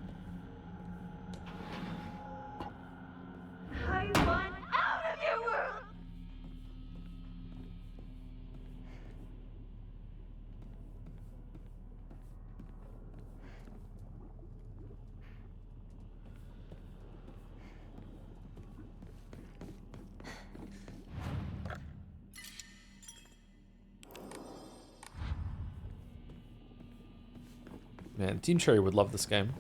Speaker 4: I want out of your world!
Speaker 1: Man, Team Cherry would love this game.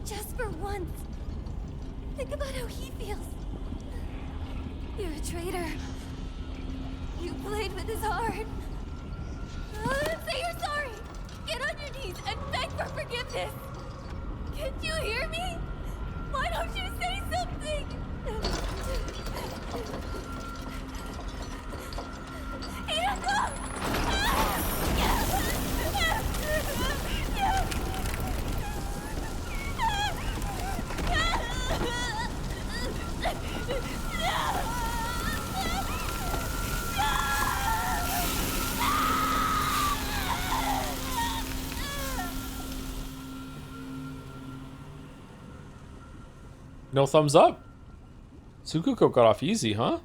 Speaker 2: Just for once. Think about how he feels. You're a traitor. You played with his heart. Say you're sorry. Get on your knees and beg for forgiveness. Can't you hear me? Why don't you say something?
Speaker 1: No thumbs up. Tsukuko got off easy, huh?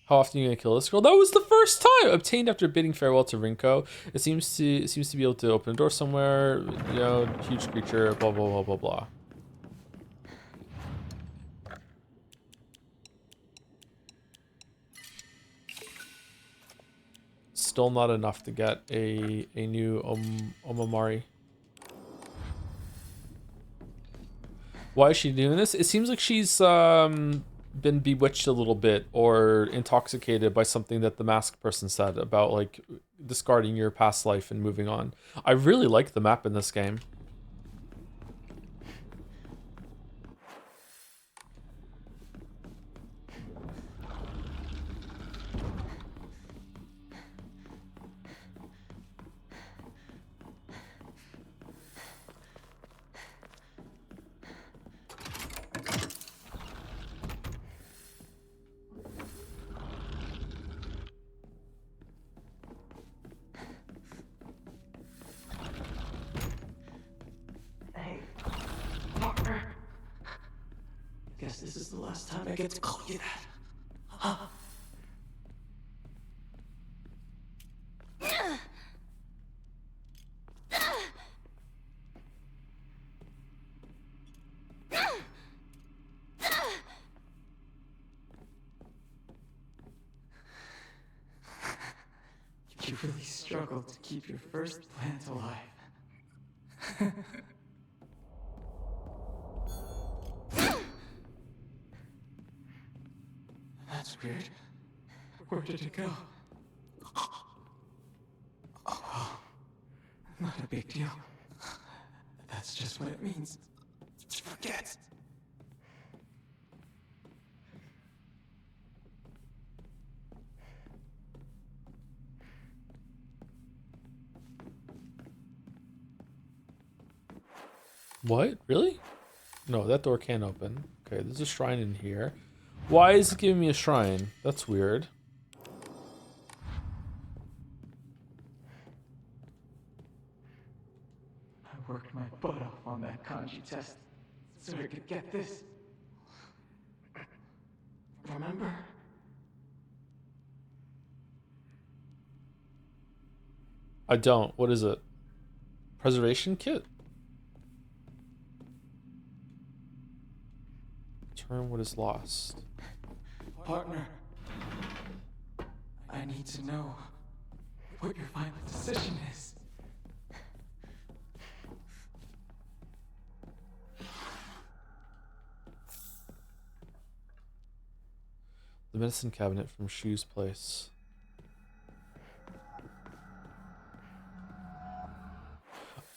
Speaker 1: How often are you gonna kill this girl? That was the first time! Obtained after bidding farewell to Rinko. It seems to be able to open a door somewhere. You know, huge creature, blah blah blah blah blah. Still not enough to get a new Omamari. Why is she doing this? It seems like she's been bewitched a little bit or intoxicated by something that the masked person said about like discarding your past life and moving on. I really like the map in this game.
Speaker 6: Guess this is the last time I get to call you that. Huh? You really struggled to keep your first plant alive. That's weird. Where did it go? Oh, not a big deal. That's just what it means to forget.
Speaker 1: What? Really? No, that door can't open. Okay, there's a shrine in here. Why is it giving me a shrine? That's weird.
Speaker 6: I worked my butt off on that kanji test so I could get this. Remember?
Speaker 1: I don't. What is it? Preservation kit. Return what is lost.
Speaker 6: Partner, I need to know what your final decision is.
Speaker 1: The medicine cabinet from Shu's place.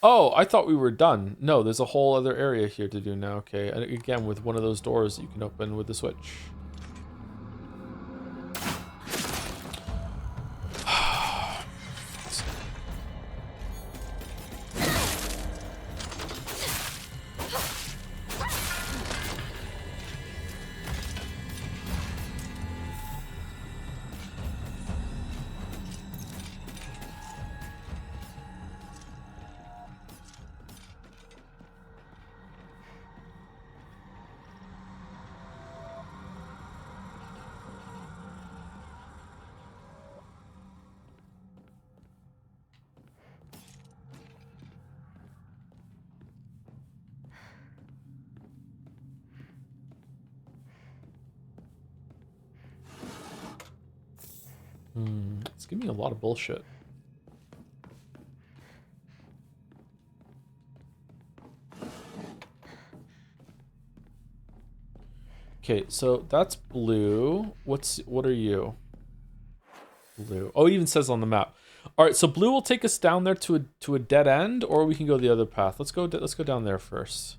Speaker 1: Oh, I thought we were done. No, there's a whole other area here to do now. Okay, and again with one of those doors that you can open with the switch. It's giving me a lot of bullshit. Okay, so that's blue. What are you? Blue. Oh, it even says on the map. All right, so blue will take us down there to a dead end, or we can go the other path. Let's go down there first.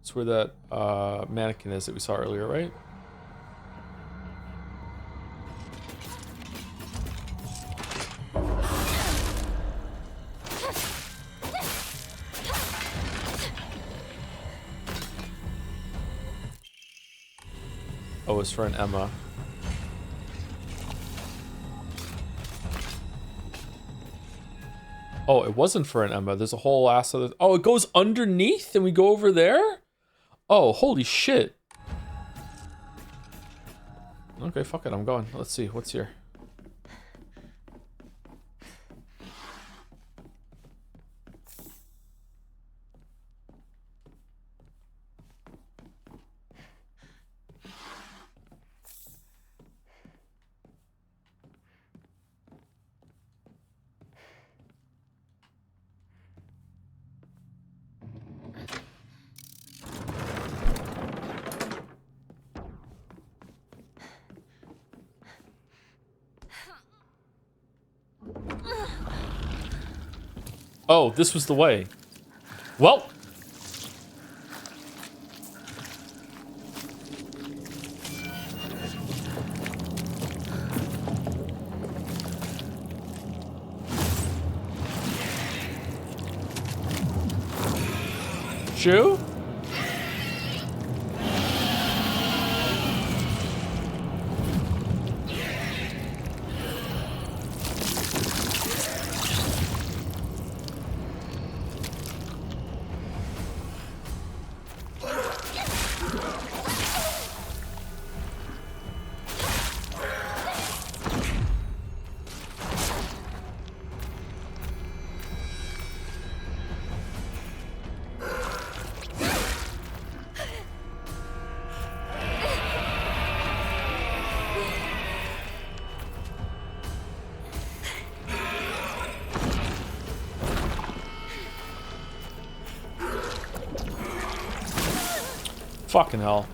Speaker 1: It's where that mannequin is that we saw earlier, right? Oh, it's for an Emma. Oh, it wasn't for an Emma. There's a whole ass of... Oh, it goes underneath and we go over there? Oh, holy shit. Okay, fuck it. I'm going. Let's see. What's here? Oh, this was the way. Well. Shu? Fucking hell.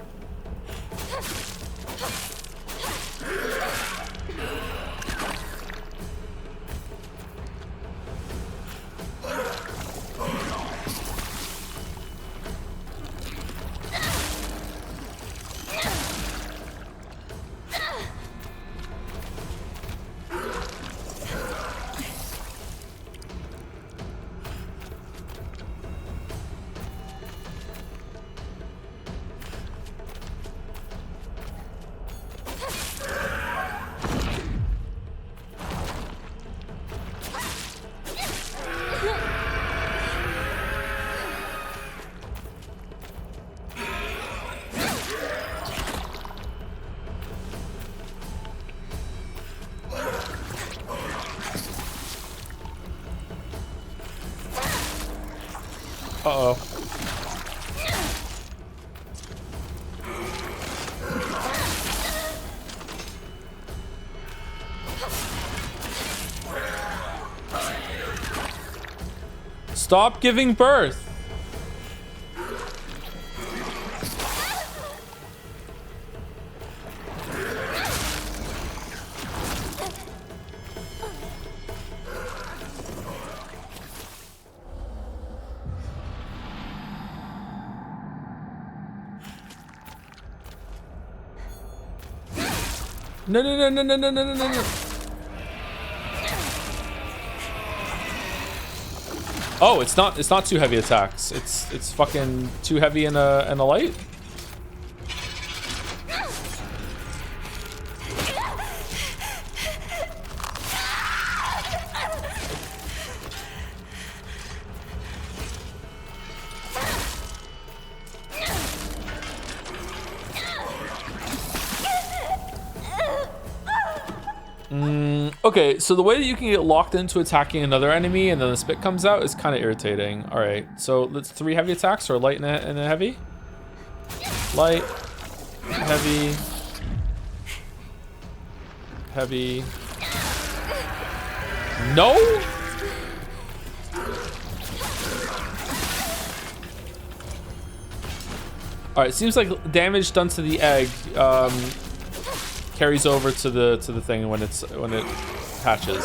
Speaker 1: Uh-oh. Stop giving birth. No, no, no, no, no, no, no, no, no. Oh, it's not too heavy attacks. It's fucking too heavy and a light. Okay, so the way that you can get locked into attacking another enemy and then the spit comes out is kind of irritating. All right, so let's 3 heavy attacks, or light and a heavy. Light, heavy, heavy. No. All right, seems like damage done to the egg carries over to the thing when it hatches.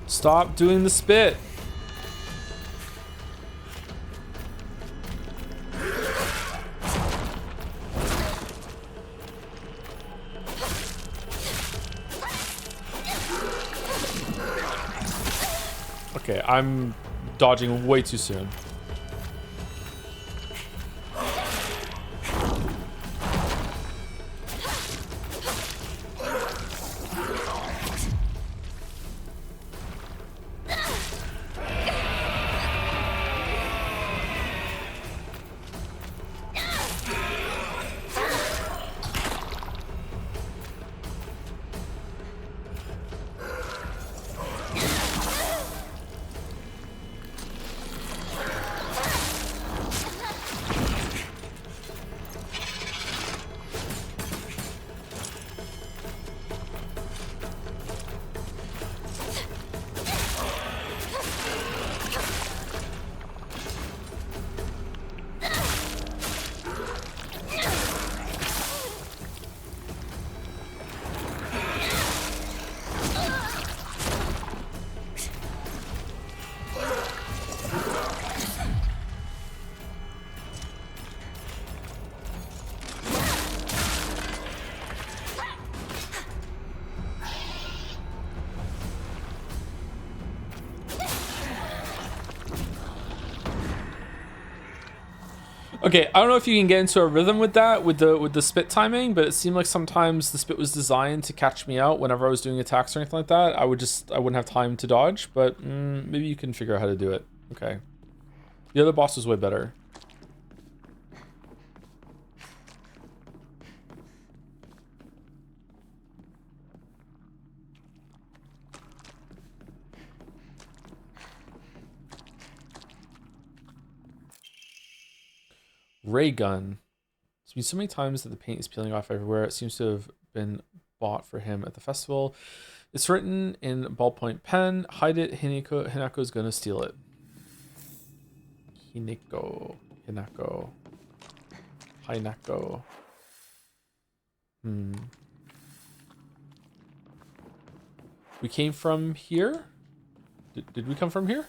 Speaker 1: Stop doing the spit. Okay, I'm dodging way too soon. Okay, I don't know if you can get into a rhythm with that, with the spit timing, but it seemed like sometimes the spit was designed to catch me out whenever I was doing attacks or anything like that. I wouldn't have time to dodge, but maybe you can figure out how to do it. Okay. The other boss was way better. Ray gun. It's been so many times that the paint is peeling off everywhere. It seems to have been bought for him at the festival. It's written in ballpoint pen. Hide it. Hinako's gonna steal it. Hinako. We came from here? Did we come from here?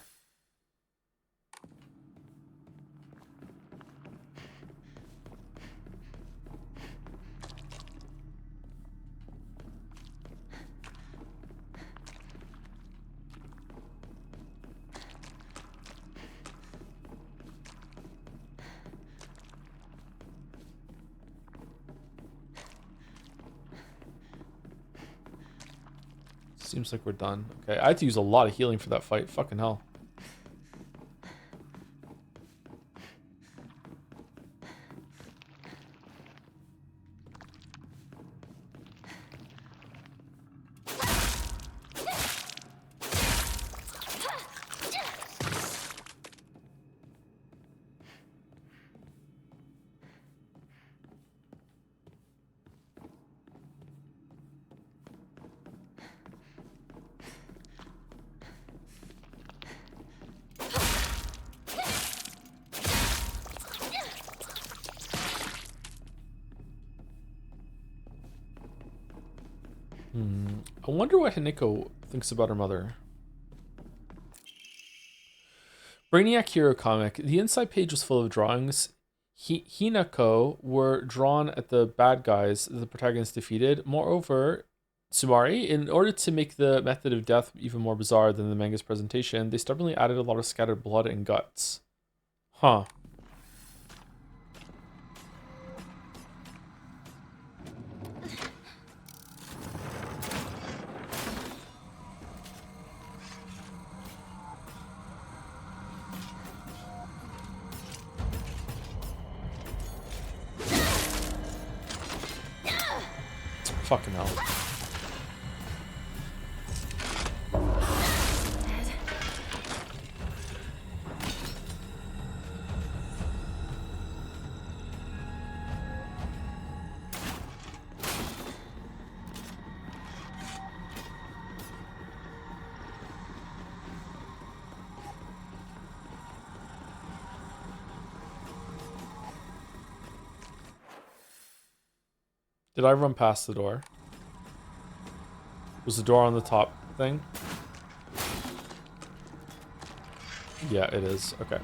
Speaker 1: Seems like we're done. Okay, I had to use a lot of healing for that fight. Fucking hell. I wonder what Hineko thinks about her mother. Brainiac Hero comic. The inside page was full of drawings. Hinako were drawn at the bad guys the protagonist defeated. Moreover, Sumari, in order to make the method of death even more bizarre than the manga's presentation, they stubbornly added a lot of scattered blood and guts. Huh. Fucking hell. Did I run past the door? Was the door on the top thing? Yeah, it is. Okay.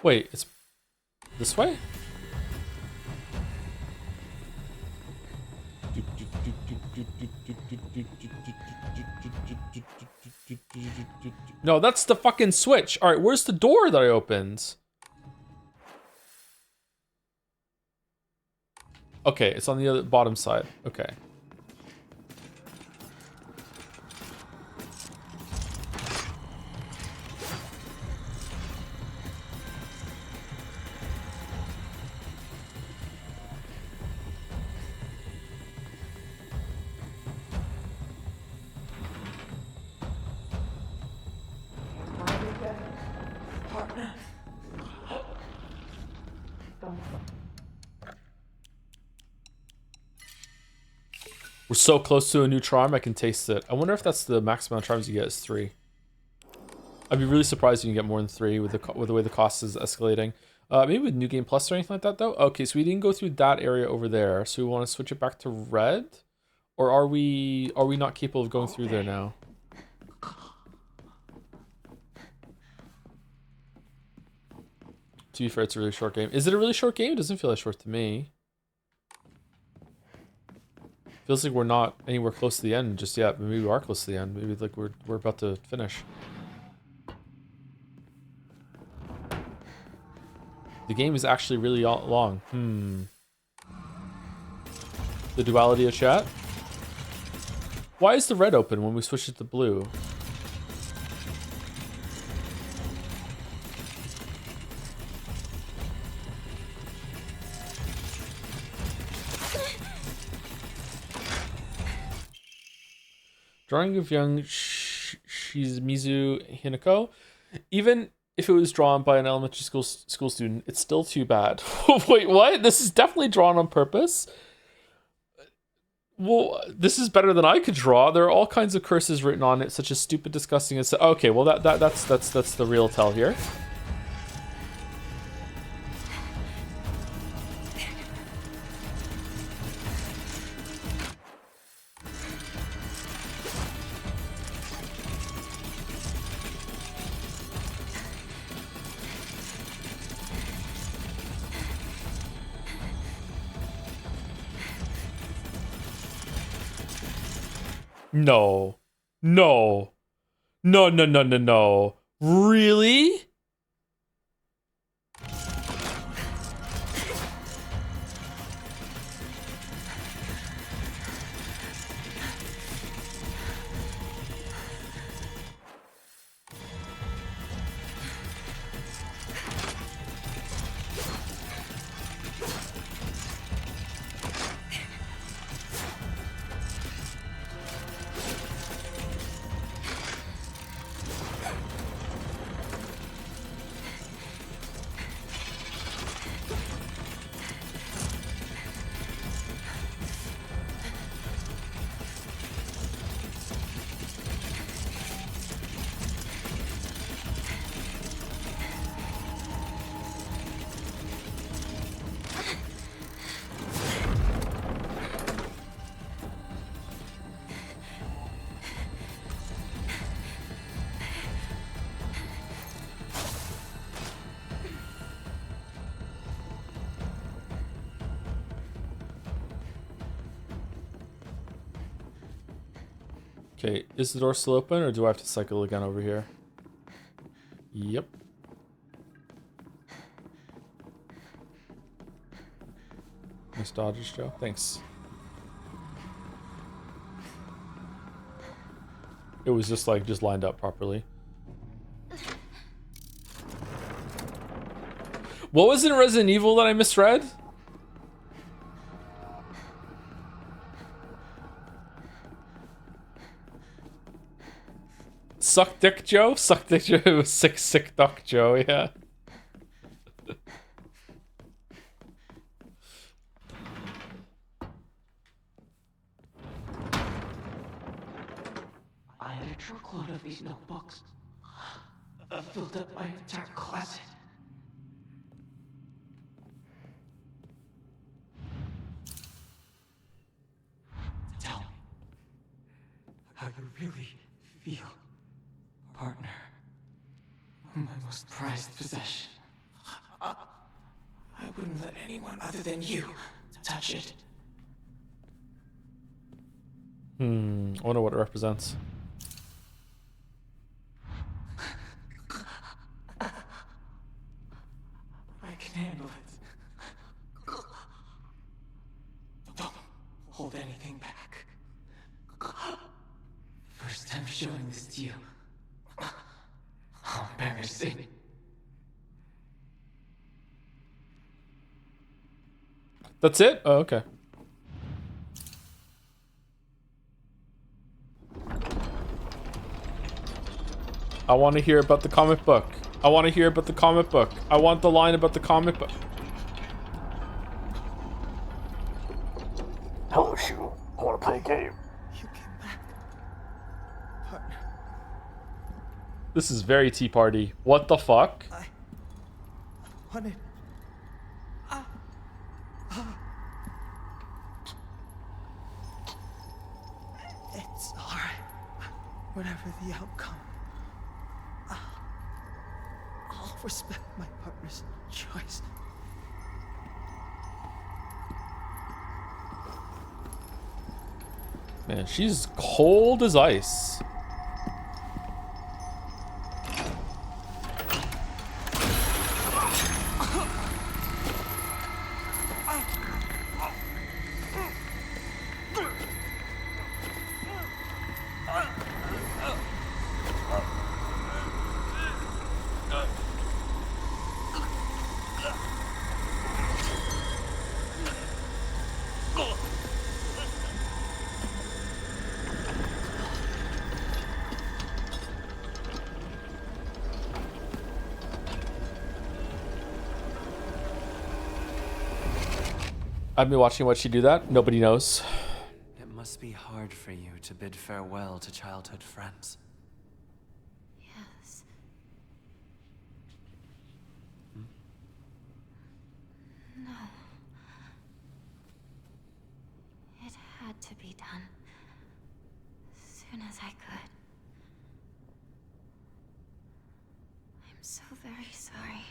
Speaker 1: Wait, it's this way? No, that's the fucking switch. All right, where's the door that I opened? Okay, it's on the other bottom side. Okay. We're so close to a new charm, I can taste it. I wonder if that's the maximum amount of charms you get is 3. I'd be really surprised if you can get more than 3 with the way the cost is escalating. Maybe with New Game Plus or anything like that, though. Okay, so we didn't go through that area over there. So we want to switch it back to red? Or are we not capable of going through there now? To be fair, it's a really short game. Is it a really short game? It doesn't feel that short to me. Feels like we're not anywhere close to the end just yet, but maybe we are close to the end. Maybe like we're about to finish. The game is actually really long. The duality of chat. Why is the red open when we switch it to blue? Drawing of young Shimizu Hinako. Even if it was drawn by an elementary school student, it's still too bad. Wait, what? This is definitely drawn on purpose. Well, this is better than I could draw. There are all kinds of curses written on it, such as stupid, disgusting, and so. Okay, well that's the real tell here. No. No. No. Really? Okay, is the door still open, or do I have to cycle again over here? Yep. Nice dodges, Joe. Thanks. It was just like, just lined up properly. What was in Resident Evil that I misread? Suck Dick Joe? Suck Dick Joe. It was Sick Duck Joe, yeah.
Speaker 7: I had a truckload of these notebooks. I filled up my entire closet. Tell me how you really feel, partner. My most prized possession. I wouldn't let anyone other than you touch it.
Speaker 1: I wonder what it represents.
Speaker 7: I can handle it. Don't hold anything back. First time showing this to you. How embarrassing.
Speaker 1: That's it? Oh, okay. I want to hear about the comic book. I want to hear about the comic book. I want the line about the comic book.
Speaker 7: Hello, Shu. I want to play a game. You came back. Partner.
Speaker 1: This is very Tea Party. What the fuck?
Speaker 7: I wanted... It's alright. Whatever the outcome, I'll respect my partner's choice.
Speaker 1: Man, she's cold as ice. I've been watching Watch She Do That. Nobody knows.
Speaker 5: It must be hard for you to bid farewell to childhood friends.
Speaker 3: Yes. No. It had to be done. As soon as I could. I'm so very sorry.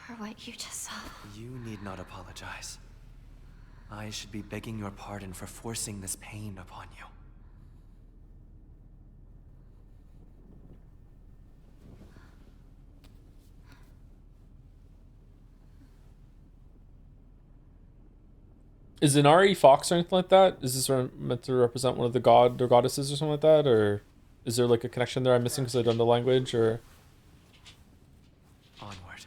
Speaker 3: For what you just saw.
Speaker 5: You need not apologize. I should be begging your pardon for forcing this pain upon you.
Speaker 1: Is Inari Fox or anything like that? Is this meant to represent one of the god or goddesses or something like that? Or is there like a connection there I'm missing because I don't know the language? Or
Speaker 5: Onward.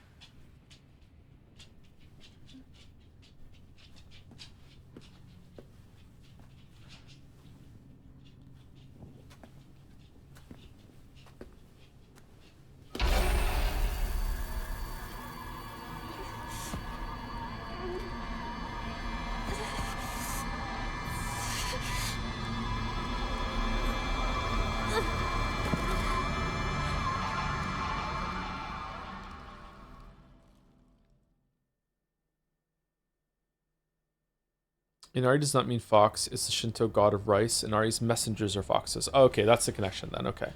Speaker 1: Inari does not mean fox. It's the Shinto god of rice. Inari's messengers are foxes. Oh, okay, that's the connection then. Okay. I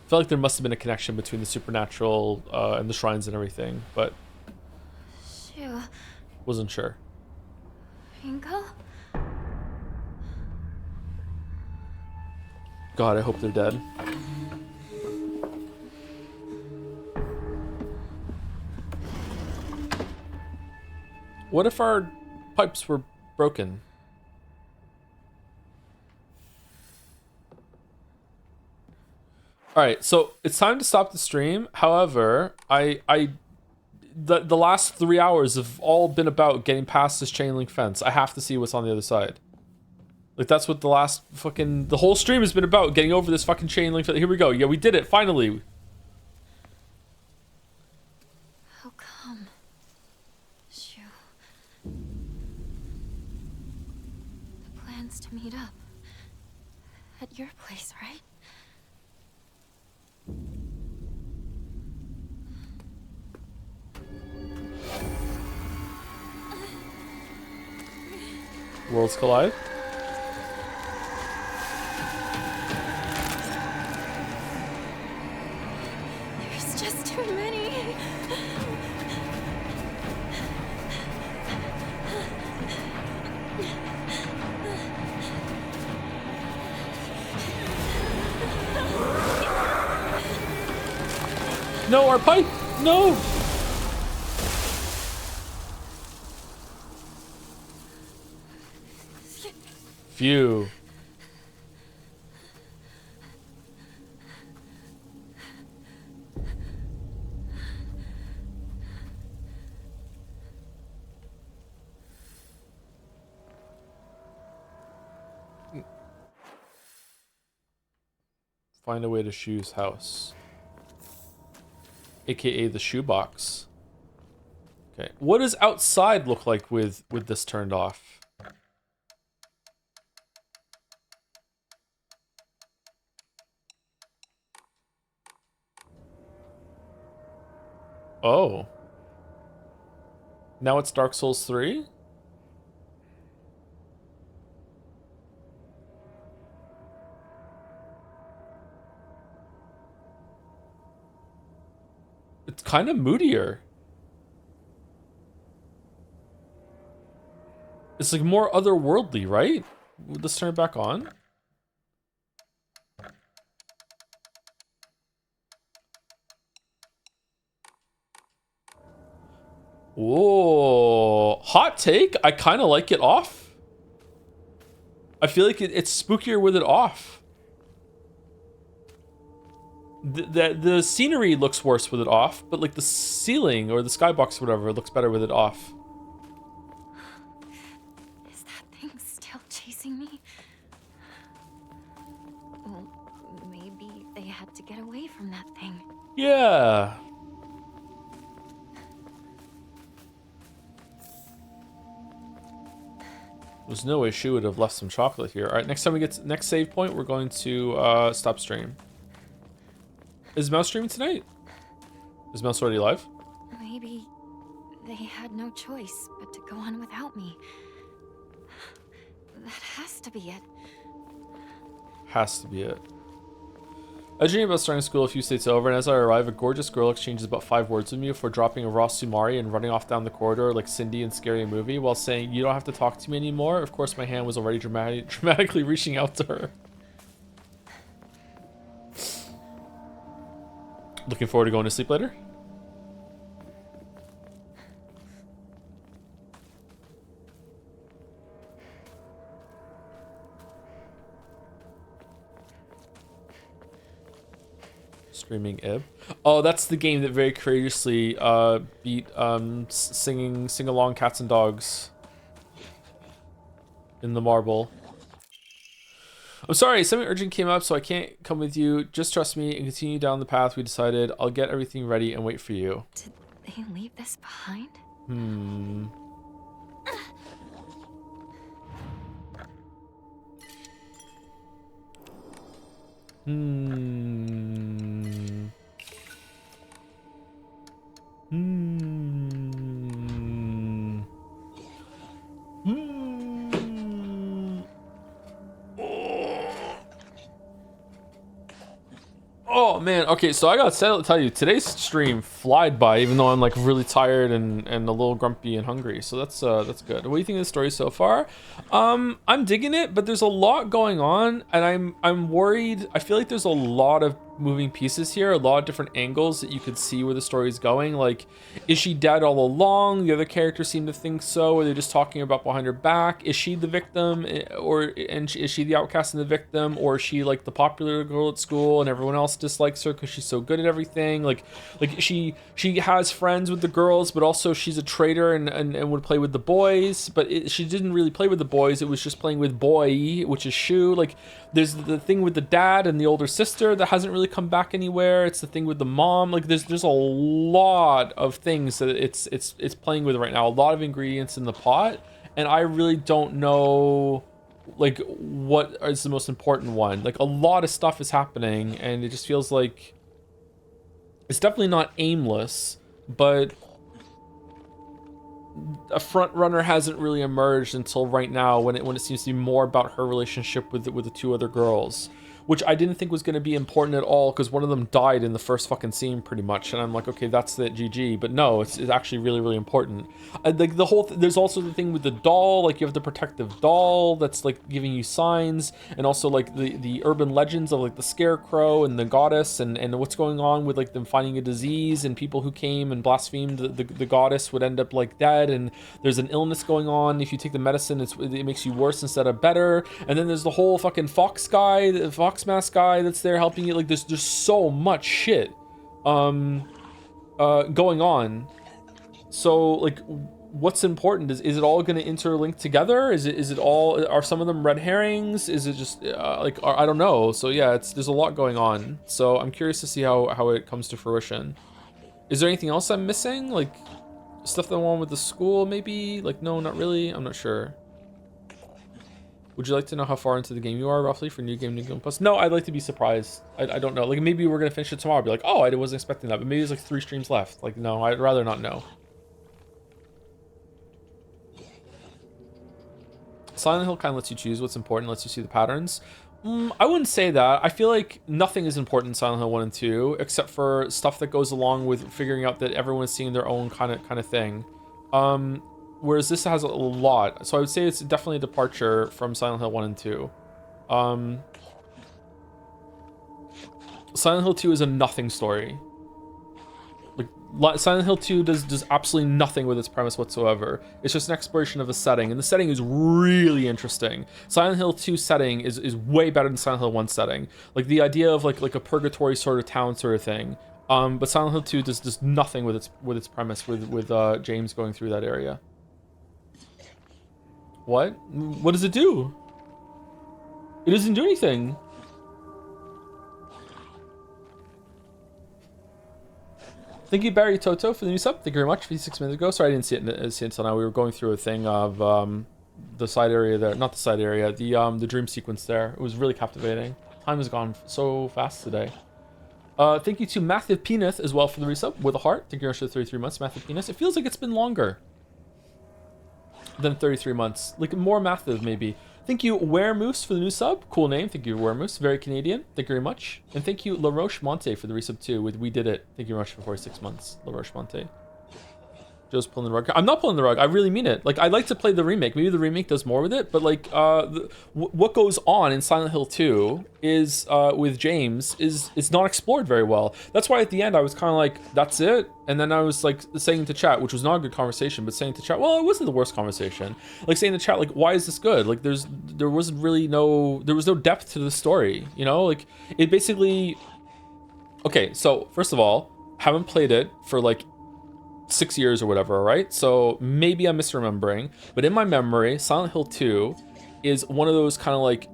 Speaker 1: feel like there must have been a connection between the supernatural and the shrines and everything, but
Speaker 3: Shoo.
Speaker 1: wasn't sure.
Speaker 3: Ringo?
Speaker 1: God, I hope they're dead. What if our pipes were broken? All right, so it's time to stop the stream. However, the last 3 hours have all been about getting past this chain link fence. I have to see what's on the other side. Like, that's what the whole stream has been about, getting over this fucking chain link fence. Here we go. Yeah, we did it, finally.
Speaker 3: How come? Shoo. The plan's to meet up. At your place, right?
Speaker 1: Worlds collide.
Speaker 3: There's just too many.
Speaker 1: No, our pipe! No! Phew. Find a way to Shu's house. AKA the shoebox. Okay. What does outside look like with this turned off? Oh. Now it's Dark Souls 3? It's kind of moodier. It's like more otherworldly, right? Let's turn it back on. Whoa. Hot take? I kind of like it off. I feel like it's spookier with it off. The scenery looks worse with it off, but like the ceiling or the skybox or whatever looks better with it off.
Speaker 3: Is that thing still chasing me? Well, maybe they had to get away from that thing.
Speaker 1: Yeah. There's no way she would have left some chocolate here. All right, next time we get to next save point, we're going to stop stream. Is Mouse streaming tonight? Is Mouse already live?
Speaker 3: Maybe they had no choice but to go on without me. That has to be it.
Speaker 1: Has to be it. I dream about starting school a few states over, and as I arrive, a gorgeous girl exchanges about 5 words with me before dropping a raw sumari and running off down the corridor like Cindy in Scary Movie while saying, "You don't have to talk to me anymore." Of course, my hand was already dramatically reaching out to her. Looking forward to going to sleep later? Streaming Ib. Oh, that's the game that very courageously beat singing sing-along cats and dogs in the marble. I'm sorry, something urgent came up, so I can't come with you. Just trust me and continue down the path we decided. I'll get everything ready and wait for you.
Speaker 3: Did they leave this behind?
Speaker 1: Oh man, okay, so I gotta tell you, today's stream flied by, even though I'm like really tired and a little grumpy and hungry. So that's good. What do you think of the story so far? I'm digging it, but there's a lot going on, and I'm worried. I feel like there's a lot of moving pieces here, a lot of different angles that you could see where the story's going. Like, is she dead all along? The other characters seem to think so, or they're just talking about behind her back. Is she the victim, is she the outcast and the victim, or is she like the popular girl at school and everyone else dislikes her because she's so good at everything? Like she has friends with the girls, but also she's a traitor and would play with the boys, but she didn't really play with the boys. It was just playing with boy, which is Shu. Like, there's the thing with the dad and the older sister that hasn't really come back anywhere. It's the thing with the mom. Like, there's a lot of things that it's playing with right now, a lot of ingredients in the pot, and I really don't know like what is the most important one. Like, a lot of stuff is happening, and it just feels like it's definitely not aimless, but a front runner hasn't really emerged until right now, when it seems to be more about her relationship with the two other girls, which I didn't think was going to be important at all, because one of them died in the first fucking scene pretty much, and I'm like, okay, that's the GG. But no, it's actually really, really important. Like, the whole there's also the thing with the doll. Like, you have the protective doll that's like giving you signs, and also like the urban legends of like the scarecrow and the goddess, and what's going on with like them finding a disease, and people who came and blasphemed the goddess would end up like dead, and there's an illness going on. If you take the medicine, it makes you worse instead of better. And then there's the whole fucking fox guy, the fox mask guy that's there helping you. Like, there's so much shit going on. So like, what's important? Is it all going to interlink together? Is it all, are some of them red herrings? Is it just like, I don't know. So yeah, there's a lot going on, so I'm curious to see how it comes to fruition. Is there anything else I'm missing, like stuff that went on with the school maybe? Like, no, not really. I'm not sure. Would you like to know how far into the game you are, roughly, for New Game Plus? No, I'd like to be surprised. I don't know. Like, maybe we're going to finish it tomorrow. I'd be like, oh, I wasn't expecting that. But maybe there's like 3 streams left. Like, no, I'd rather not know. Silent Hill kind of lets you choose what's important, lets you see the patterns. I wouldn't say that. I feel like nothing is important in Silent Hill 1 and 2, except for stuff that goes along with figuring out that everyone's seeing their own kind of thing. Whereas this has a lot. So I would say it's definitely a departure from Silent Hill 1 and 2. Silent Hill 2 is a nothing story. Like, Silent Hill 2 does absolutely nothing with its premise whatsoever. It's just an exploration of a setting, and the setting is really interesting. Silent Hill 2 setting is way better than Silent Hill 1 setting. Like, the idea of like a purgatory sort of town sort of thing. But Silent Hill 2 does nothing with its premise, with James going through that area. What? What does it do? It doesn't do anything. Thank you, Barry Toto, for the new sub. Thank you very much. 56 minutes ago. Sorry, I didn't see it until now. We were going through a thing of the side area there. Not the side area. The dream sequence there. It was really captivating. Time has gone so fast today. Thank you to Matthew Penis as well for the resub with a heart. Thank you very much for the 33 months, Matthew Penis. It feels like it's been longer than 33 months. Like, more Matthew, maybe. Thank you, Weremoose, for the new sub. Cool name. Thank you, Weremoose. Very Canadian. Thank you very much. And thank you, La Roche Monte, for the resub too with We Did It. Thank you very much for 46 months, La Roche Monte. Joe's pulling the rug. I'm not pulling the rug. I really mean it. Like, I'd like to play the remake. Maybe the remake does more with it. But like, what goes on in Silent Hill 2 is with James is not explored very well. That's why at the end I was kind of like, that's it. And then I was like saying to chat, which was not a good conversation, but saying to chat, well, it wasn't the worst conversation. Like, saying to chat, like, why is this good? Like, there was no depth to the story. You know, like, it basically. Okay, so first of all, haven't played it for like 6 years or whatever, right? So maybe I'm misremembering, but in my memory, Silent Hill 2 is one of those kind of like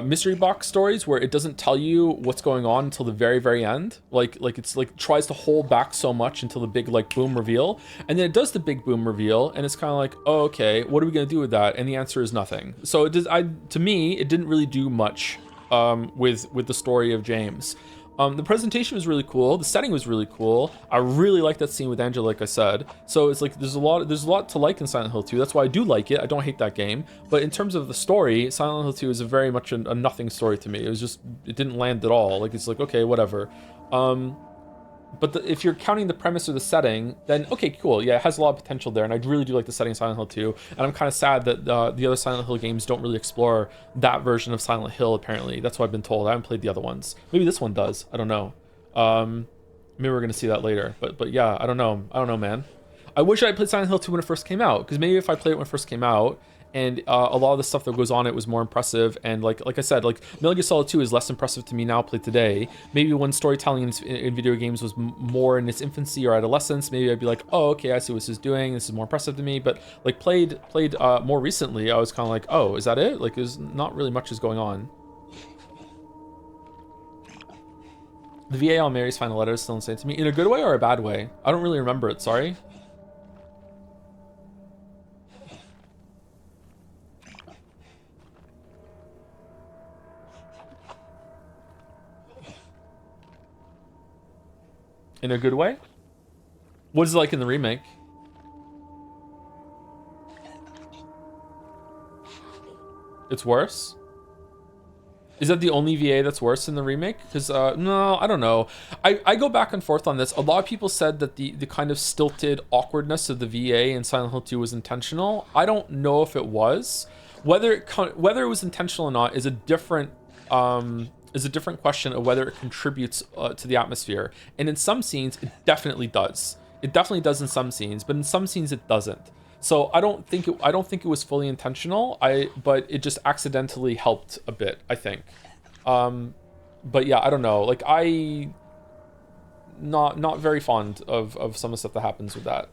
Speaker 1: mystery box stories where it doesn't tell you what's going on until the very end. Like it's like tries to hold back so much until the big like boom reveal, and then it does the big boom reveal, and it's kind of like, oh, okay, what are we gonna do with that? And the answer is nothing. So to me, it didn't really do much with the story of James. The presentation was really cool. The setting was really cool. I really like that scene with Angela, like I said. So it's like there's a lot to like in Silent Hill 2. That's why I do like it. I don't hate that game. But in terms of the story, Silent Hill 2 is a very much a nothing story to me. It didn't land at all. Like it's like, okay, whatever. But if you're counting the premise or the setting, then okay, cool. Yeah, it has a lot of potential there, and I really do like the setting of Silent Hill 2. And I'm kind of sad that the other Silent Hill games don't really explore that version of Silent Hill, apparently. That's what I've been told. I haven't played the other ones. Maybe this one does. I don't know. Maybe we're going to see that later. But yeah, I don't know. I don't know, man. I wish I had played Silent Hill 2 when it first came out, because maybe if I played it when it first came out, and a lot of the stuff that goes on it was more impressive, and like I said, like Metal Gear Solid 2 is less impressive to me now played today. Maybe when storytelling in video games was more in its infancy or adolescence, maybe I'd be like, oh, okay, I see what this is doing, this is more impressive to me. But like played more recently, I was kind of like, oh, is that it? Like there's not really much is going on. The VA on Mary's final letter is still insane to me. In a good way or a bad way? I don't really remember it, sorry. In a good way? What is it like in the remake? It's worse? Is that the only VA that's worse in the remake? Because, no, I don't know. I go back and forth on this. A lot of people said that the kind of stilted awkwardness of the VA in Silent Hill 2 was intentional. I don't know if it was. Whether it was intentional or not is a different question of whether it contributes to the atmosphere. And in some scenes, it definitely does. It definitely does in some scenes, but in some scenes it doesn't. So I don't think it was fully intentional. But it just accidentally helped a bit, I think. But yeah, I don't know. Like not very fond of some of the stuff that happens with that.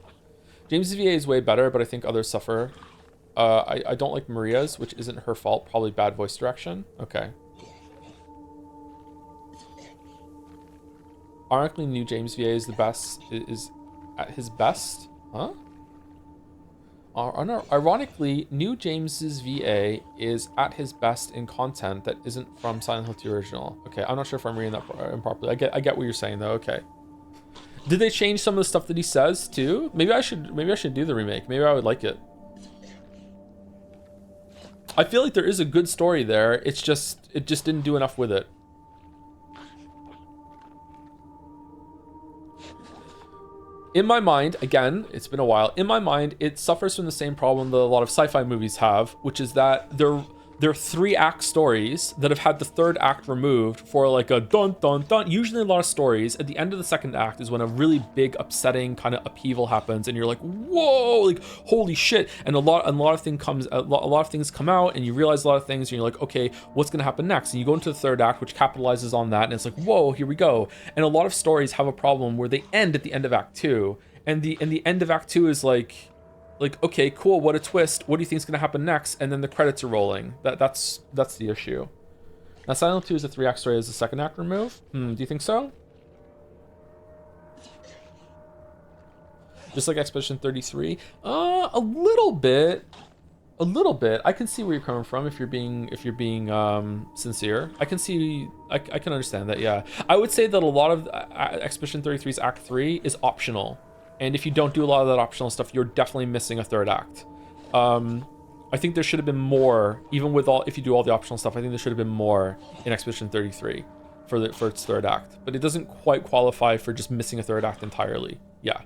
Speaker 1: James' VA is way better, but I think others suffer. I don't like Maria's, which isn't her fault. Probably bad voice direction. Okay. Ironically, new James VA is the best. Is at his best, huh? Ironically, new James's VA is at his best in content that isn't from Silent Hill 2 original. Okay, I'm not sure if I'm reading that improperly. I get what you're saying though. Okay. Did they change some of the stuff that he says too? Maybe I should do the remake. Maybe I would like it. I feel like there is a good story there. It just didn't do enough with it. In my mind, again, it's been a while. In my mind, it suffers from the same problem that a lot of sci-fi movies have, which is that they're 3-act stories that have had the third act removed for like a dun dun dun. Usually a lot of stories at the end of the second act is when a really big upsetting kind of upheaval happens and you're like, whoa, like holy shit. And a lot of things come out and you realize a lot of things and you're like, okay, what's gonna happen next? And you go into the third act, which capitalizes on that, and it's like, whoa, here we go. And a lot of stories have a problem where they end at the end of act 2. And the end of act 2 is like, okay, cool, what a twist, what do you think is going to happen next? And then the credits are rolling. That's the issue. Now Silent 2 is a 3-act story, as the second act remove? Do you think so? Just like Expedition 33? A little bit. I can see where you're coming from if you're being sincere. I can understand that, yeah. I would say that a lot of Expedition 33's Act 3 is optional. And if you don't do a lot of that optional stuff, you're definitely missing a third act. I think there should have been more, even with if you do all the optional stuff, I think there should have been more in Expedition 33 for its third act. But it doesn't quite qualify for just missing a third act entirely. Yeah.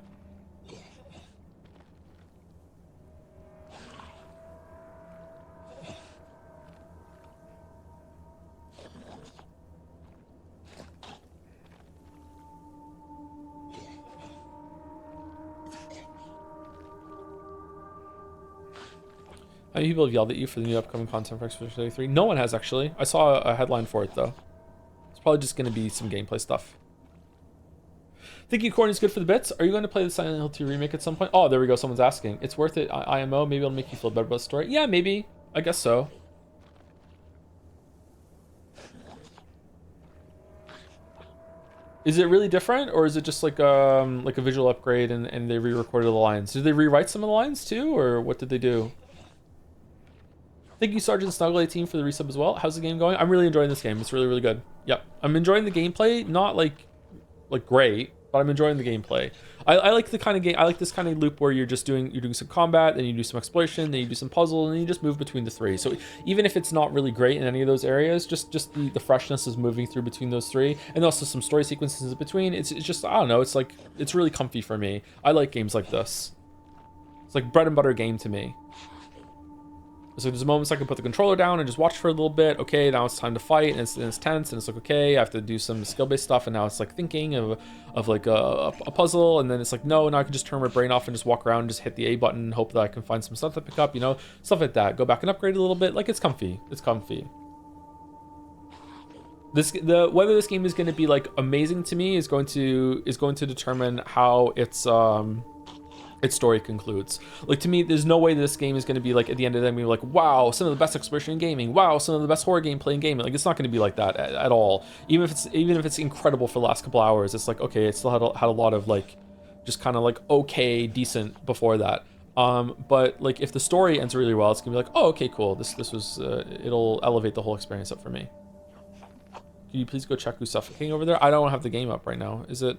Speaker 1: How many people have yelled at you for the new upcoming content for Expedition 33? No one has, actually. I saw a headline for it, though. It's probably just going to be some gameplay stuff. Thinking corn is good for the bits. Are you going to play the Silent Hill 2 remake at some point? Oh, there we go. Someone's asking. It's worth it. IMO. Maybe it'll make you feel better about the story. Yeah, maybe. I guess so. Is it really different, or is it just like a visual upgrade and they re-recorded the lines? Did they rewrite some of the lines too, or what did they do? Thank you, Sergeant Snuggle 18 for the resub as well. How's the game going? I'm really enjoying this game. It's really, really good. Yep. I'm enjoying the gameplay. Not like great, but I'm enjoying the gameplay. I like the kind of game. I like this kind of loop where you're doing some combat, then you do some exploration, then you do some puzzle, and then you just move between the three. So even if it's not really great in any of those areas, just the freshness is moving through between those three, and also some story sequences in between. It's just, I don't know. It's like, it's really comfy for me. I like games like this. It's like bread and butter game to me. So there's moments I can put the controller down and just watch for a little bit. Okay, now it's time to fight, and it's tense, and it's like, okay, I have to do some skill-based stuff, and now it's like thinking of like a puzzle, and then it's like, no, now I can just turn my brain off and just walk around and just hit the A button and hope that I can find some stuff to pick up, you know, stuff like that. Go back and upgrade a little bit. Like, it's comfy. It's comfy. Whether this game is going to be like amazing to me is going to determine how its story concludes. Like, to me, there's no way this game is going to be like, at the end of the day, be like, wow, some of the best exploration in gaming, wow, some of the best horror gameplay in gaming. Like, it's not going to be like that at all. Even if it's incredible for the last couple hours, it's like, okay, it still had a lot of like, just kind of like okay, decent before that. But like, if the story ends really well, it's gonna be like, oh, okay, cool. This was it'll elevate the whole experience up for me. Can you please go check who's suffocating over there? I don't have the game up right now. Is it?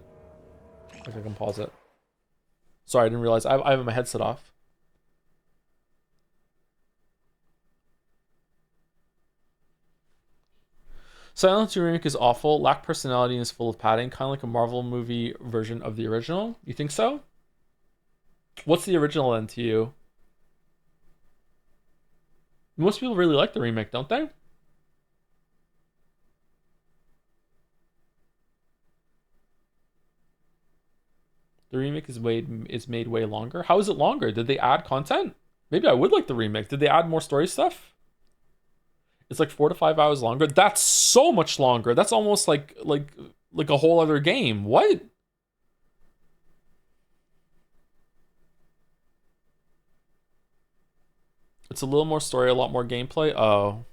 Speaker 1: I think I can pause it. Sorry, I didn't realize I have my headset off. Silent Hill remake is awful, lack personality, and is full of padding, kind of like a Marvel movie version of the original. You think so? What's the original then to you? Most people really like the remake, don't they? The remake is made way longer. How is it longer? Did they add content? Maybe I would like the remake. Did they add more story stuff? It's like 4 to 5 hours longer. That's so much longer. That's almost like a whole other game. What? It's a little more story, a lot more gameplay. Oh.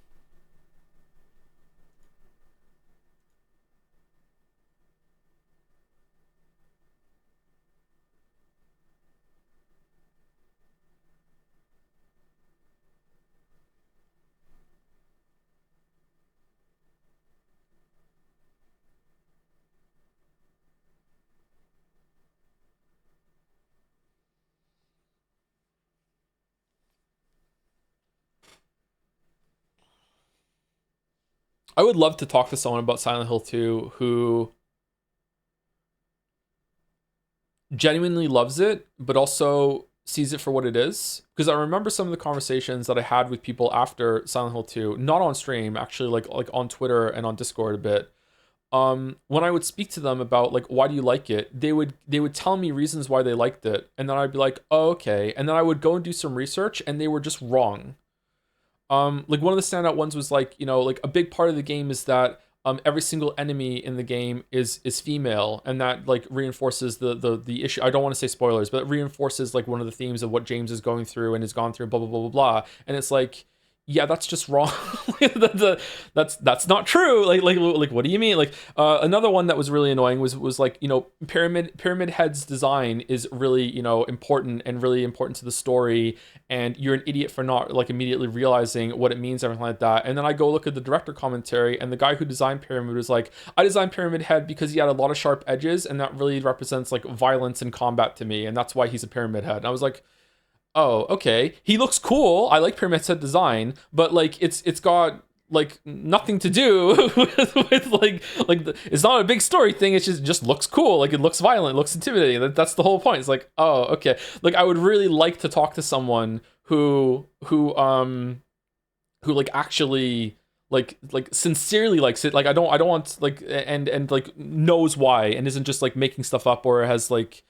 Speaker 1: I would love to talk to someone about Silent Hill 2 who genuinely loves it, but also sees it for what it is. Because I remember some of the conversations that I had with people after Silent Hill 2, not on stream, actually like on Twitter and on Discord a bit. When I would speak to them about like, why do you like it? They would tell me reasons why they liked it. And then I'd be like, oh, okay. And then I would go and do some research, and they were just wrong. Like, one of the standout ones was like, you know, like a big part of the game is that every single enemy in the game is female, and that like reinforces the issue. I don't want to say spoilers, but it reinforces like one of the themes of what James is going through and has gone through, blah blah blah blah blah. And it's like, yeah, that's just wrong. That's not true. Like what do you mean? Like, another one that was really annoying was like, you know, Pyramid Head's design is really, you know, important to the story, and you're an idiot for not like immediately realizing what it means, everything like that. And then I go look at the director commentary, and the guy who designed Pyramid was like, I designed Pyramid Head because he had a lot of sharp edges, and that really represents like violence and combat to me, and that's why he's a Pyramid Head. And I was like, oh, okay. He looks cool. I like Pyramid Head design, but like it's got like nothing to do with like it's not a big story thing. It just looks cool. Like, it looks violent, it looks intimidating. That's the whole point. It's like, oh, okay. Like, I would really like to talk to someone who like actually like sincerely likes it. Like, I don't want like and like knows why, and isn't just like making stuff up, or has like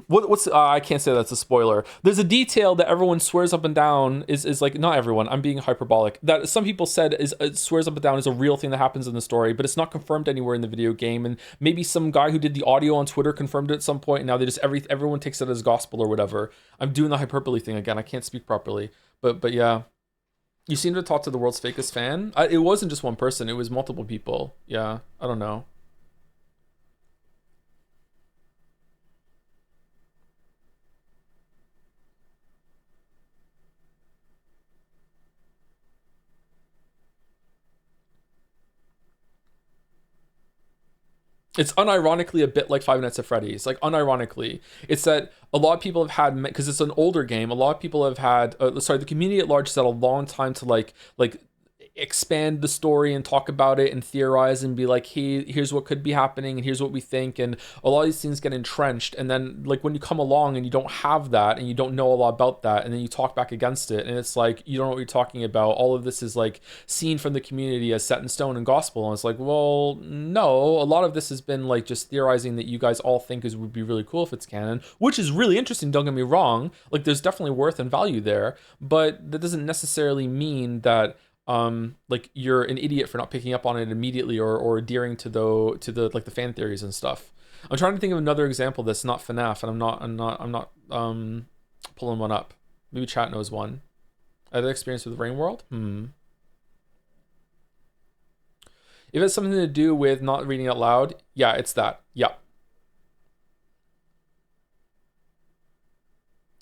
Speaker 1: what's I can't say that's a spoiler. There's a detail that everyone swears up and down is like, not everyone, I'm being hyperbolic, that some people said is swears up and down is a real thing that happens in the story, but it's not confirmed anywhere in the video game. And maybe some guy who did the audio on Twitter confirmed it at some point, and now they just everyone takes it as gospel or whatever. I'm doing the hyperbole thing again. I can't speak properly, but yeah. You seem to talk to the world's fakest fan. It wasn't just one person, it was multiple people. Yeah, I don't know. It's unironically a bit like Five Nights at Freddy's. Like unironically, it's that a lot of people have had, because it's an older game. A lot of people have had. The community at large has had a long time to like expand the story and talk about it and theorize and be like, hey, here's what could be happening and here's what we think, and a lot of these things get entrenched, and then like when you come along and you don't have that and you don't know a lot about that, and then you talk back against it, and it's like you don't know what you're talking about. All of this is like seen from the community as set in stone and gospel, and it's like, well, no, a lot of this has been like just theorizing that you guys all think would be really cool if it's canon, which is really interesting, don't get me wrong. Like there's definitely worth and value there, but that doesn't necessarily mean that like you're an idiot for not picking up on it immediately or adhering to the like the fan theories and stuff. I'm trying to think of another example that's not FNAF, and I'm not pulling one up. Maybe chat knows one. I had an experience with Rain World. If it's something to do with not reading out loud, yeah, it's that. Yeah.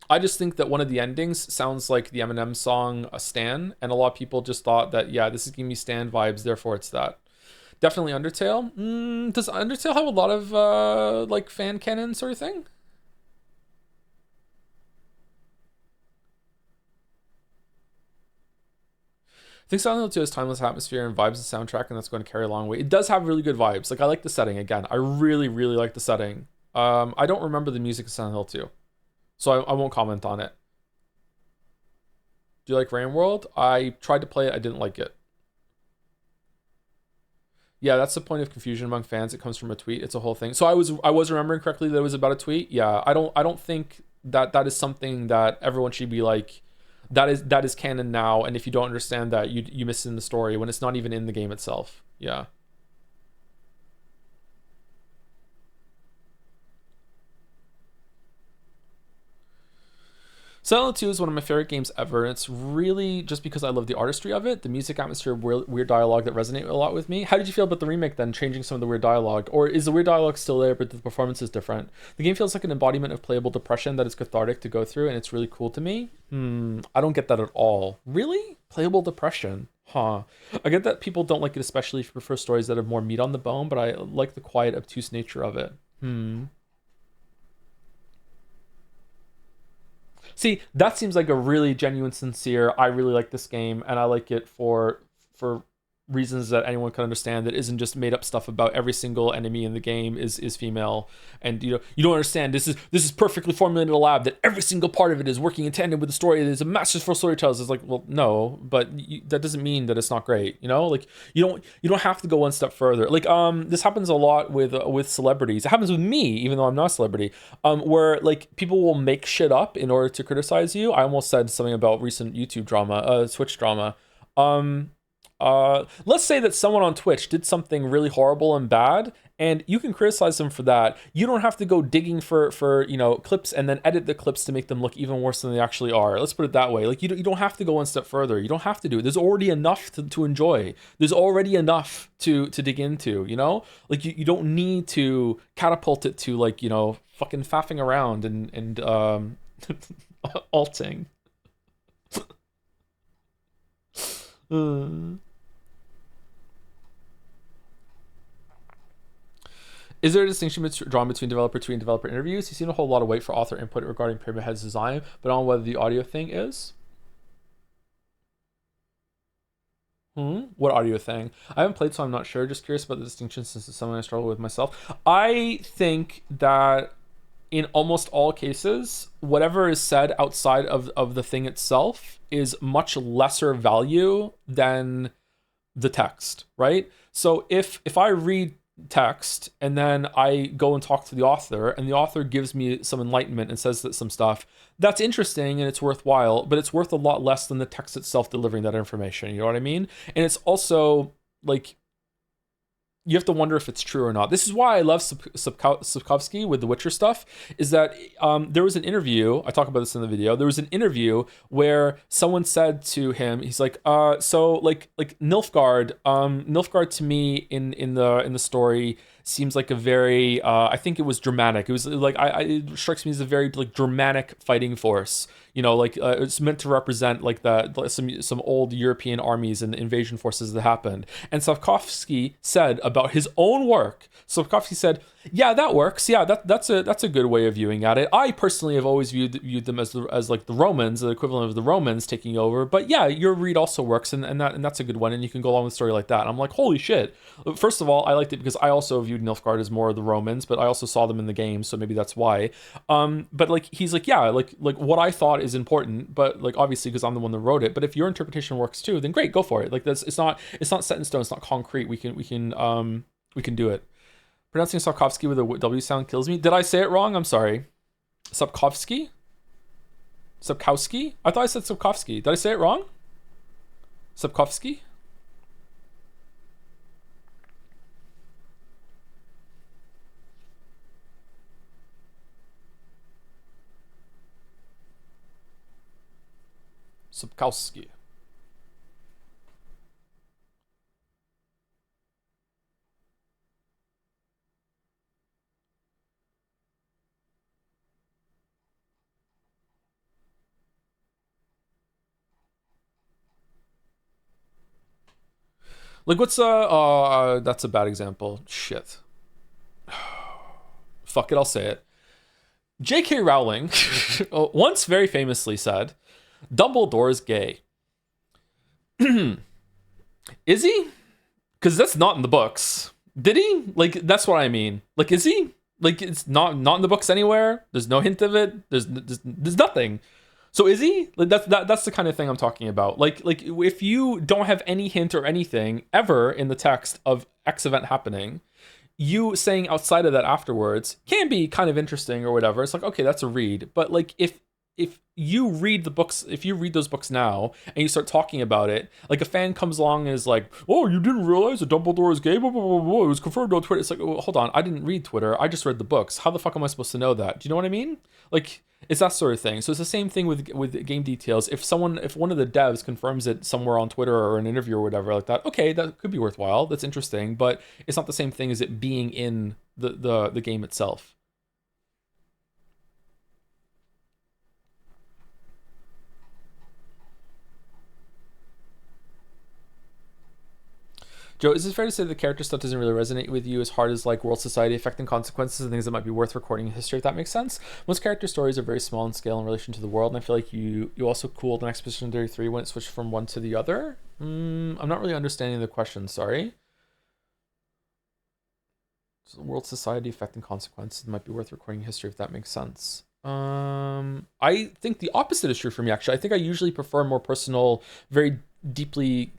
Speaker 1: I just think that one of the endings sounds like the Eminem song Stan, and a lot of people just thought that, yeah, this is giving me Stan vibes, therefore it's that. Definitely Undertale. Does Undertale have a lot of like fan canon sort of thing? I think Silent Hill 2 has timeless atmosphere and vibes and soundtrack, and that's going to carry a long way. It does have really good vibes. Like I like the setting again. I really, really like the setting. I don't remember the music of Silent Hill 2. So I won't comment on it. Do you like Rain World? I tried to play it. I didn't like it. Yeah, that's the point of confusion among fans. It comes from a tweet. It's a whole thing. So I was remembering correctly that it was about a tweet. Yeah, I don't think that is something that everyone should be like, that is canon now. And if you don't understand that, you miss in the story when it's not even in the game itself. Yeah. Silent Hill 2 is one of my favorite games ever, and it's really just because I love the artistry of it, the music, atmosphere, weird dialogue that resonate a lot with me. How did you feel about the remake then, changing some of the weird dialogue? Or is the weird dialogue still there, but the performance is different? The game feels like an embodiment of playable depression that is cathartic to go through, and it's really cool to me. I don't get that at all. Really? Playable depression? Huh. I get that people don't like it, especially if you prefer stories that have more meat on the bone, but I like the quiet, obtuse nature of it. See, that seems like a really genuine, sincere, I really like this game, and I like it for reasons that anyone can understand, that isn't just made up stuff about every single enemy in the game is female, and you don't understand, this is perfectly formulated in a lab, that every single part of it is working in tandem with the story. There's a masterful storytellers. It's like, well, no, but that doesn't mean that it's not great. Like you don't have to go one step further. Like this happens a lot with celebrities. It happens with me, even though I'm not a celebrity, where like people will make shit up in order to criticize you. I almost said something about recent YouTube drama, Twitch drama. Let's say that someone on Twitch did something really horrible and bad, and you can criticize them for that. You don't have to go digging for clips and then edit the clips to make them look even worse than they actually are. Let's put it that way. Like you don't have to go one step further. You don't have to do it. There's already enough to enjoy. There's already enough to dig into. Like you don't need to catapult it to like fucking faffing around and alting. Is there a distinction drawn between developer tweet and developer interviews? You seem to hold a lot of weight for author input regarding Pyramid Head's design, but on whether the audio thing is. What audio thing? I haven't played, so I'm not sure. Just curious about the distinction, since it's something I struggle with myself. I think that in almost all cases, whatever is said outside of the thing itself is much lesser value than the text, right? So if I read text and then I go and talk to the author, and the author gives me some enlightenment and says that some stuff that's interesting and it's worthwhile, but it's worth a lot less than the text itself delivering that information. You know what I mean? And it's also like, you have to wonder if it's true or not. This is why I love Sapkowski with the Witcher stuff, is that there was an interview, I talk about this in the video, there was an interview where someone said to him, he's like, so like Nilfgaard to me in the story seems like a very I think it was dramatic. It was like it strikes me as a very like dramatic fighting force. Like it's meant to represent like some old European armies and invasion forces that happened. And Sapkowski said about his own work. Sapkowski said, "Yeah, that works. Yeah, that's a good way of viewing at it. I personally have always viewed them as like the Romans, the equivalent of the Romans taking over. But yeah, your read also works, and that's a good one. And you can go along with a story like that." And I'm like, holy shit! First of all, I liked it because I also viewed Nilfgaard as more of the Romans, but I also saw them in the game, so maybe that's why. But like he's like, yeah, like what I thought is important, but like obviously because I'm the one that wrote it. But if your interpretation works too, then great, go for it. Like it's not set in stone. It's not concrete. We can do it. Pronouncing Sapkowski with a W sound kills me. Did I say it wrong? I'm sorry. Sapkowski? Sapkowski? I thought I said Sapkowski. Did I say it wrong? Sapkowski? Sapkowski. Like what's that's a bad example. Shit. Fuck it, I'll say it. J.K. Rowling once very famously said, Dumbledore's gay. Is he? Because that's not in the books. Did he? Like, that's what I mean. Like, is he? Like, it's not in the books anywhere. There's no hint of it. There's nothing. So is he? Like, that's the kind of thing I'm talking about. Like if you don't have any hint or anything ever in the text of X event happening, you saying outside of that afterwards can be kind of interesting or whatever. It's like, okay, that's a read. But like if you read the books, if you read those books now and you start talking about it, like a fan comes along and is like, oh, you didn't realize that Dumbledore is gay, blah, blah, blah, blah. It was confirmed on Twitter. It's like, oh, hold on, I didn't read Twitter, I just read the books. How the fuck am I supposed to know that? Do you know what I mean? Like, it's that sort of thing. So it's the same thing with game details. If one of the devs confirms it somewhere on Twitter or an interview or whatever like that, okay, that could be worthwhile, that's interesting, but it's not the same thing as it being in the game itself. Joe, is it fair to say the character stuff doesn't really resonate with you as hard as like world society affecting consequences and things that might be worth recording in history, if that makes sense? Most character stories are very small in scale in relation to the world, and I feel like you also cooled in Expedition 33 when it switched from one to the other. I'm not really understanding the question, sorry. So world society affecting consequences might be worth recording in history, if that makes sense. I think the opposite is true for me, actually. I think I usually prefer more personal, very deeply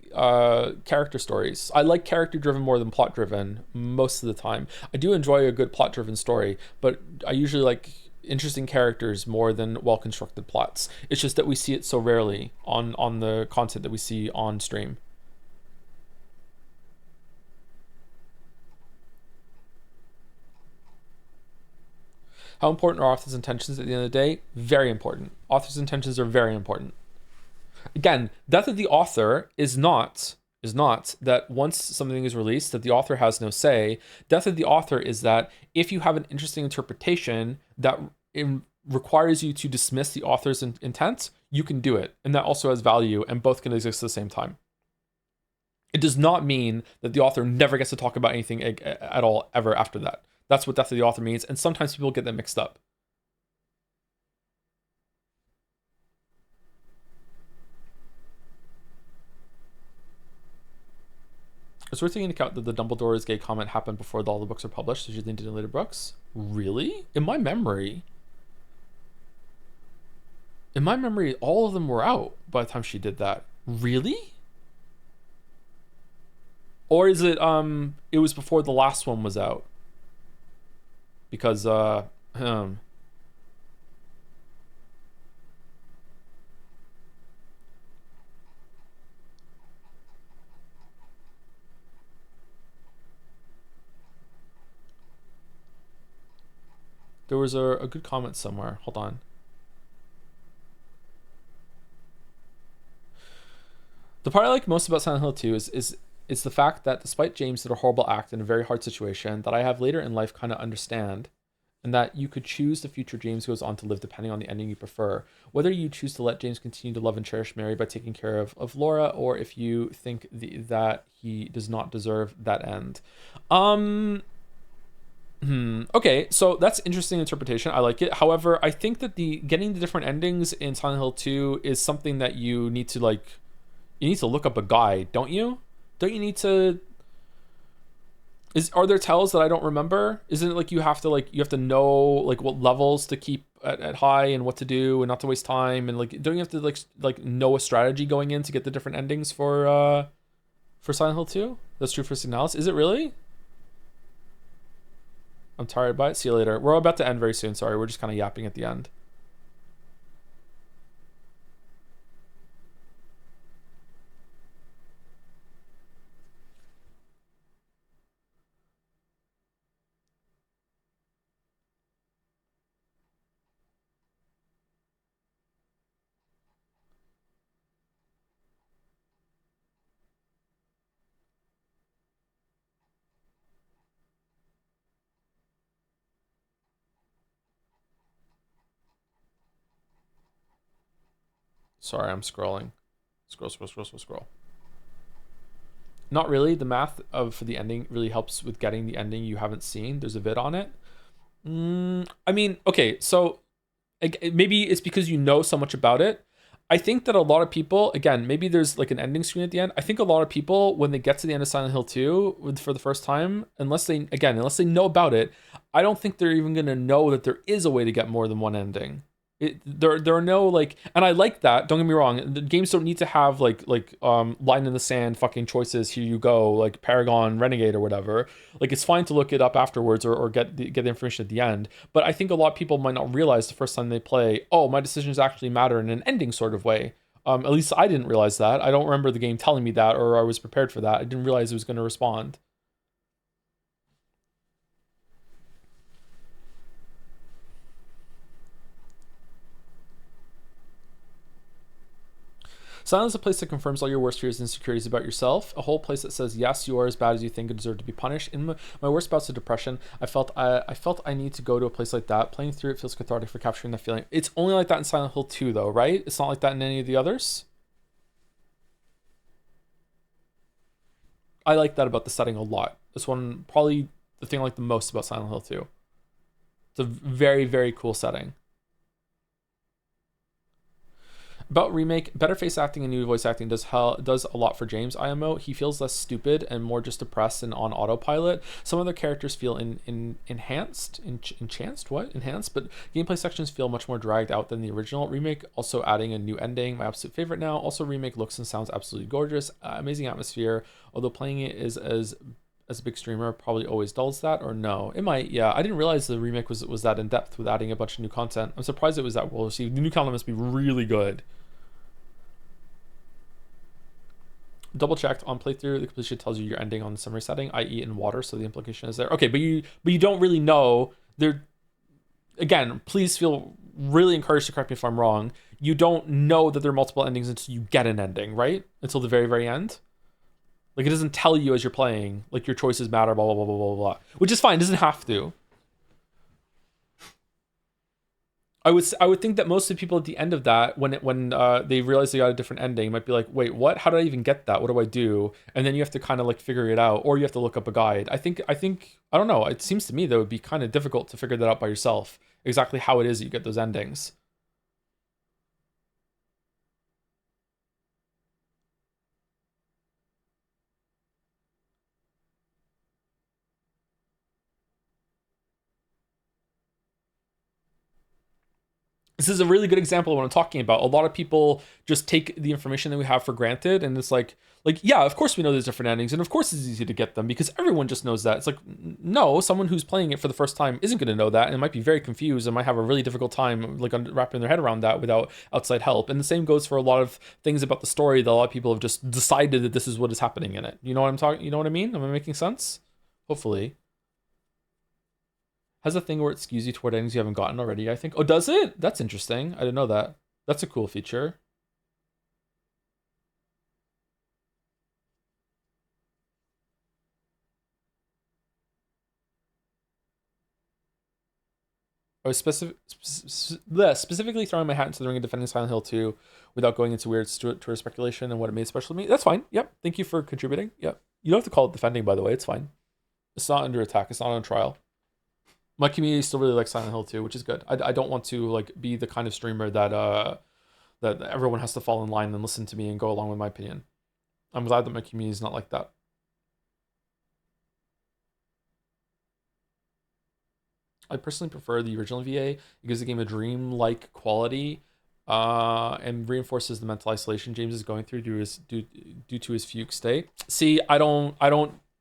Speaker 1: character stories. I like character driven more than plot driven most of the time. I do enjoy a good plot driven story, but I usually like interesting characters more than well constructed plots. It's just that we see it so rarely on the content that we see on stream. How important are authors' intentions at the end of the day? Very important. Authors' intentions are very important. Again, death of the author is not that once something is released that the author has no say. Death of the author is that if you have an interesting interpretation that requires you to dismiss the author's intent, you can do it, and that also has value, and both can exist at the same time. It does not mean that the author never gets to talk about anything at all ever after that. That's what death of the author means, and sometimes people get that mixed up. It's worth taking into account that the Dumbledore is gay comment happened before all the books are published, so she didn't do later books. Really? In my memory, all of them were out by the time she did that. Really? Or is it it was before the last one was out? Because there was a good comment somewhere. Hold on. The part I like most about Silent Hill 2 is It's the fact that despite James did a horrible act in a very hard situation, that I have later in life kind of understand, and that you could choose the future James goes on to live depending on the ending you prefer. Whether you choose to let James continue to love and cherish Mary by taking care of Laura, or if you think that he does not deserve that end. Okay, so that's interesting interpretation. I like it. However, I think that the getting the different endings in Silent Hill 2 is something that you need to look up a guide, don't you? Don't you need to are there tells that I don't remember? Isn't it like you have to know like what levels to keep at high and what to do and not to waste time, and like don't you have to like know a strategy going in to get the different endings for Silent Hill 2? That's true for Signalis. Is it really? I'm tired by it. See you later. We're about to end very soon. Sorry, we're just kind of yapping at the end. Sorry, I'm scrolling. Scroll. Not really. The math for the ending really helps with getting the ending you haven't seen. There's a vid on it. I mean, okay, so maybe it's because you know so much about it. I think that a lot of people, again, maybe there's like an ending screen at the end. I think a lot of people, when they get to the end of Silent Hill 2 for the first time, unless they know about it, I don't think they're even going to know that there is a way to get more than one ending. There are no like, and I like that. Don't get me wrong. The games don't need to have like line in the sand fucking choices. Here you go, like Paragon, Renegade, or whatever. Like it's fine to look it up afterwards or get the information at the end. But I think a lot of people might not realize the first time they play, oh, my decisions actually matter in an ending sort of way. At least I didn't realize that. I don't remember the game telling me that, or I was prepared for that. I didn't realize it was going to respond. Silence is a place that confirms all your worst fears and insecurities about yourself. A whole place that says, yes, you are as bad as you think and deserve to be punished. In my worst bouts of depression, I felt I need to go to a place like that. Playing through it feels cathartic for capturing that feeling. It's only like that in Silent Hill 2, though, right? It's not like that in any of the others? I like that about the setting a lot. This one, probably the thing I like the most about Silent Hill 2. It's a very, very cool setting. About remake, better face acting and new voice acting does a lot for James IMO. He feels less stupid and more just depressed and on autopilot. Some other characters feel enhanced, but gameplay sections feel much more dragged out than the original. Remake also adding a new ending, my absolute favorite now. Also, remake looks and sounds absolutely gorgeous, amazing atmosphere. Although playing it is as a big streamer probably always dulls that, or no? It might, yeah. I didn't realize the remake was that in depth with adding a bunch of new content. I'm surprised it was that well received. The new content must be really good. Double checked on playthrough. The completion tells you your ending on the summary setting, i.e. in water, so the implication is there. Okay, but you don't really know. There, again, please feel really encouraged to correct me if I'm wrong. You don't know that there are multiple endings until you get an ending, right? Until the very, very end. Like, it doesn't tell you as you're playing, like, your choices matter, blah, blah, blah, blah, blah, blah. Which is fine, it doesn't have to. I would think that most of the people at the end of that, when they realize they got a different ending, might be like, wait, what? How did I even get that? What do I do? And then you have to kind of like figure it out, or you have to look up a guide. I think I don't know. It seems to me that it would be kind of difficult to figure that out by yourself. Exactly how it is that you get those endings. This is a really good example of what I'm talking about. A lot of people just take the information that we have for granted, and it's like yeah, of course we know there's different endings, and of course it's easy to get them because everyone just knows that. It's like, no, someone who's playing it for the first time isn't going to know that, and might be very confused and might have a really difficult time like wrapping their head around that without outside help. And the same goes for a lot of things about the story that a lot of people have just decided that this is what is happening in it. You know what I'm talking? You know what I mean? Am I making sense? Hopefully. Has a thing where it skews you toward endings you haven't gotten already, I think. Oh, does it? That's interesting. I didn't know that. That's a cool feature. I was specifically throwing my hat into the ring and defending Silent Hill 2 without going into weird tourist speculation and what it made special to me. That's fine. Yep. Thank you for contributing. Yep. You don't have to call it defending, by the way. It's fine. It's not under attack. It's not on trial. My community still really likes Silent Hill 2, which is good. I don't want to like be the kind of streamer that that everyone has to fall in line and listen to me and go along with my opinion. I'm glad that my community is not like that. I personally prefer the original VA. It gives the game a dream-like quality and reinforces the mental isolation James is going through due to his fugue state. See, I don't.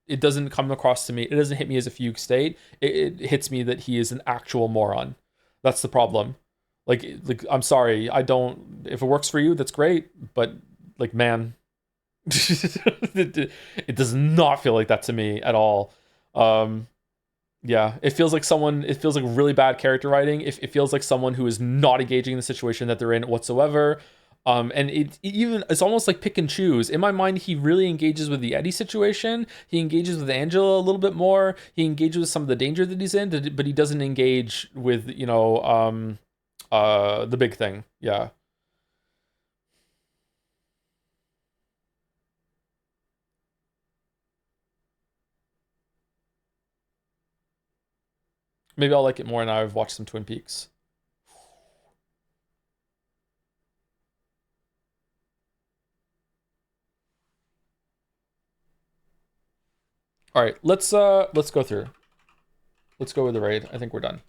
Speaker 1: It doesn't come across to me. It doesn't hit me as a fugue state. It hits me that he is an actual moron. That's the problem. Like I'm sorry. I don't. If it works for you, that's great. But like, man, it does not feel like that to me at all. Yeah, it feels like really bad character writing. It feels like someone who is not engaging in the situation that they're in whatsoever. And it's almost like pick and choose. In my mind, he really engages with the Eddie situation. He engages with Angela a little bit more. He engages with some of the danger that he's in, but he doesn't engage with, the big thing. Yeah. Maybe I'll like it more now I've watched some Twin Peaks. All right, let's go through. Let's go with the raid. I think we're done.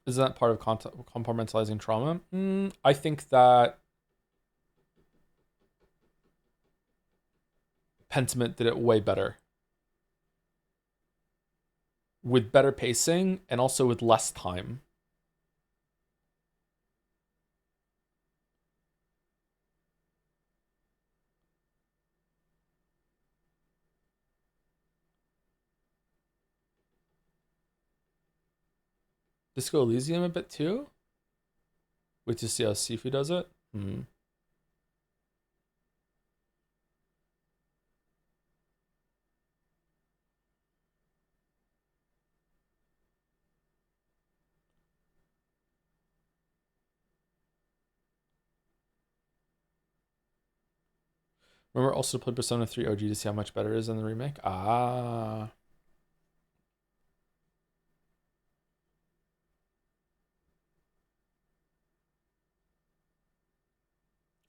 Speaker 1: Is that part of compartmentalizing trauma? I think that Pentiment did it way better. With better pacing and also with less time. Disco Elysium a bit too? Wait to see how Sifu does it? Remember also to play Persona 3 OG to see how much better it is than the remake? Ah.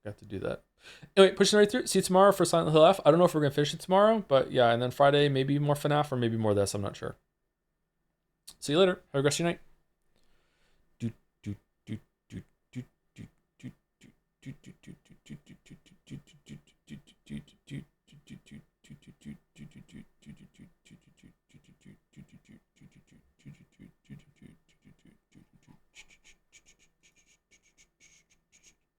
Speaker 1: Got to do that. Anyway, pushing right through. See you tomorrow for Silent Hill F. I don't know if we're going to finish it tomorrow, but yeah, and then Friday, maybe more FNAF or maybe more of this. I'm not sure. See you later. Have a great night.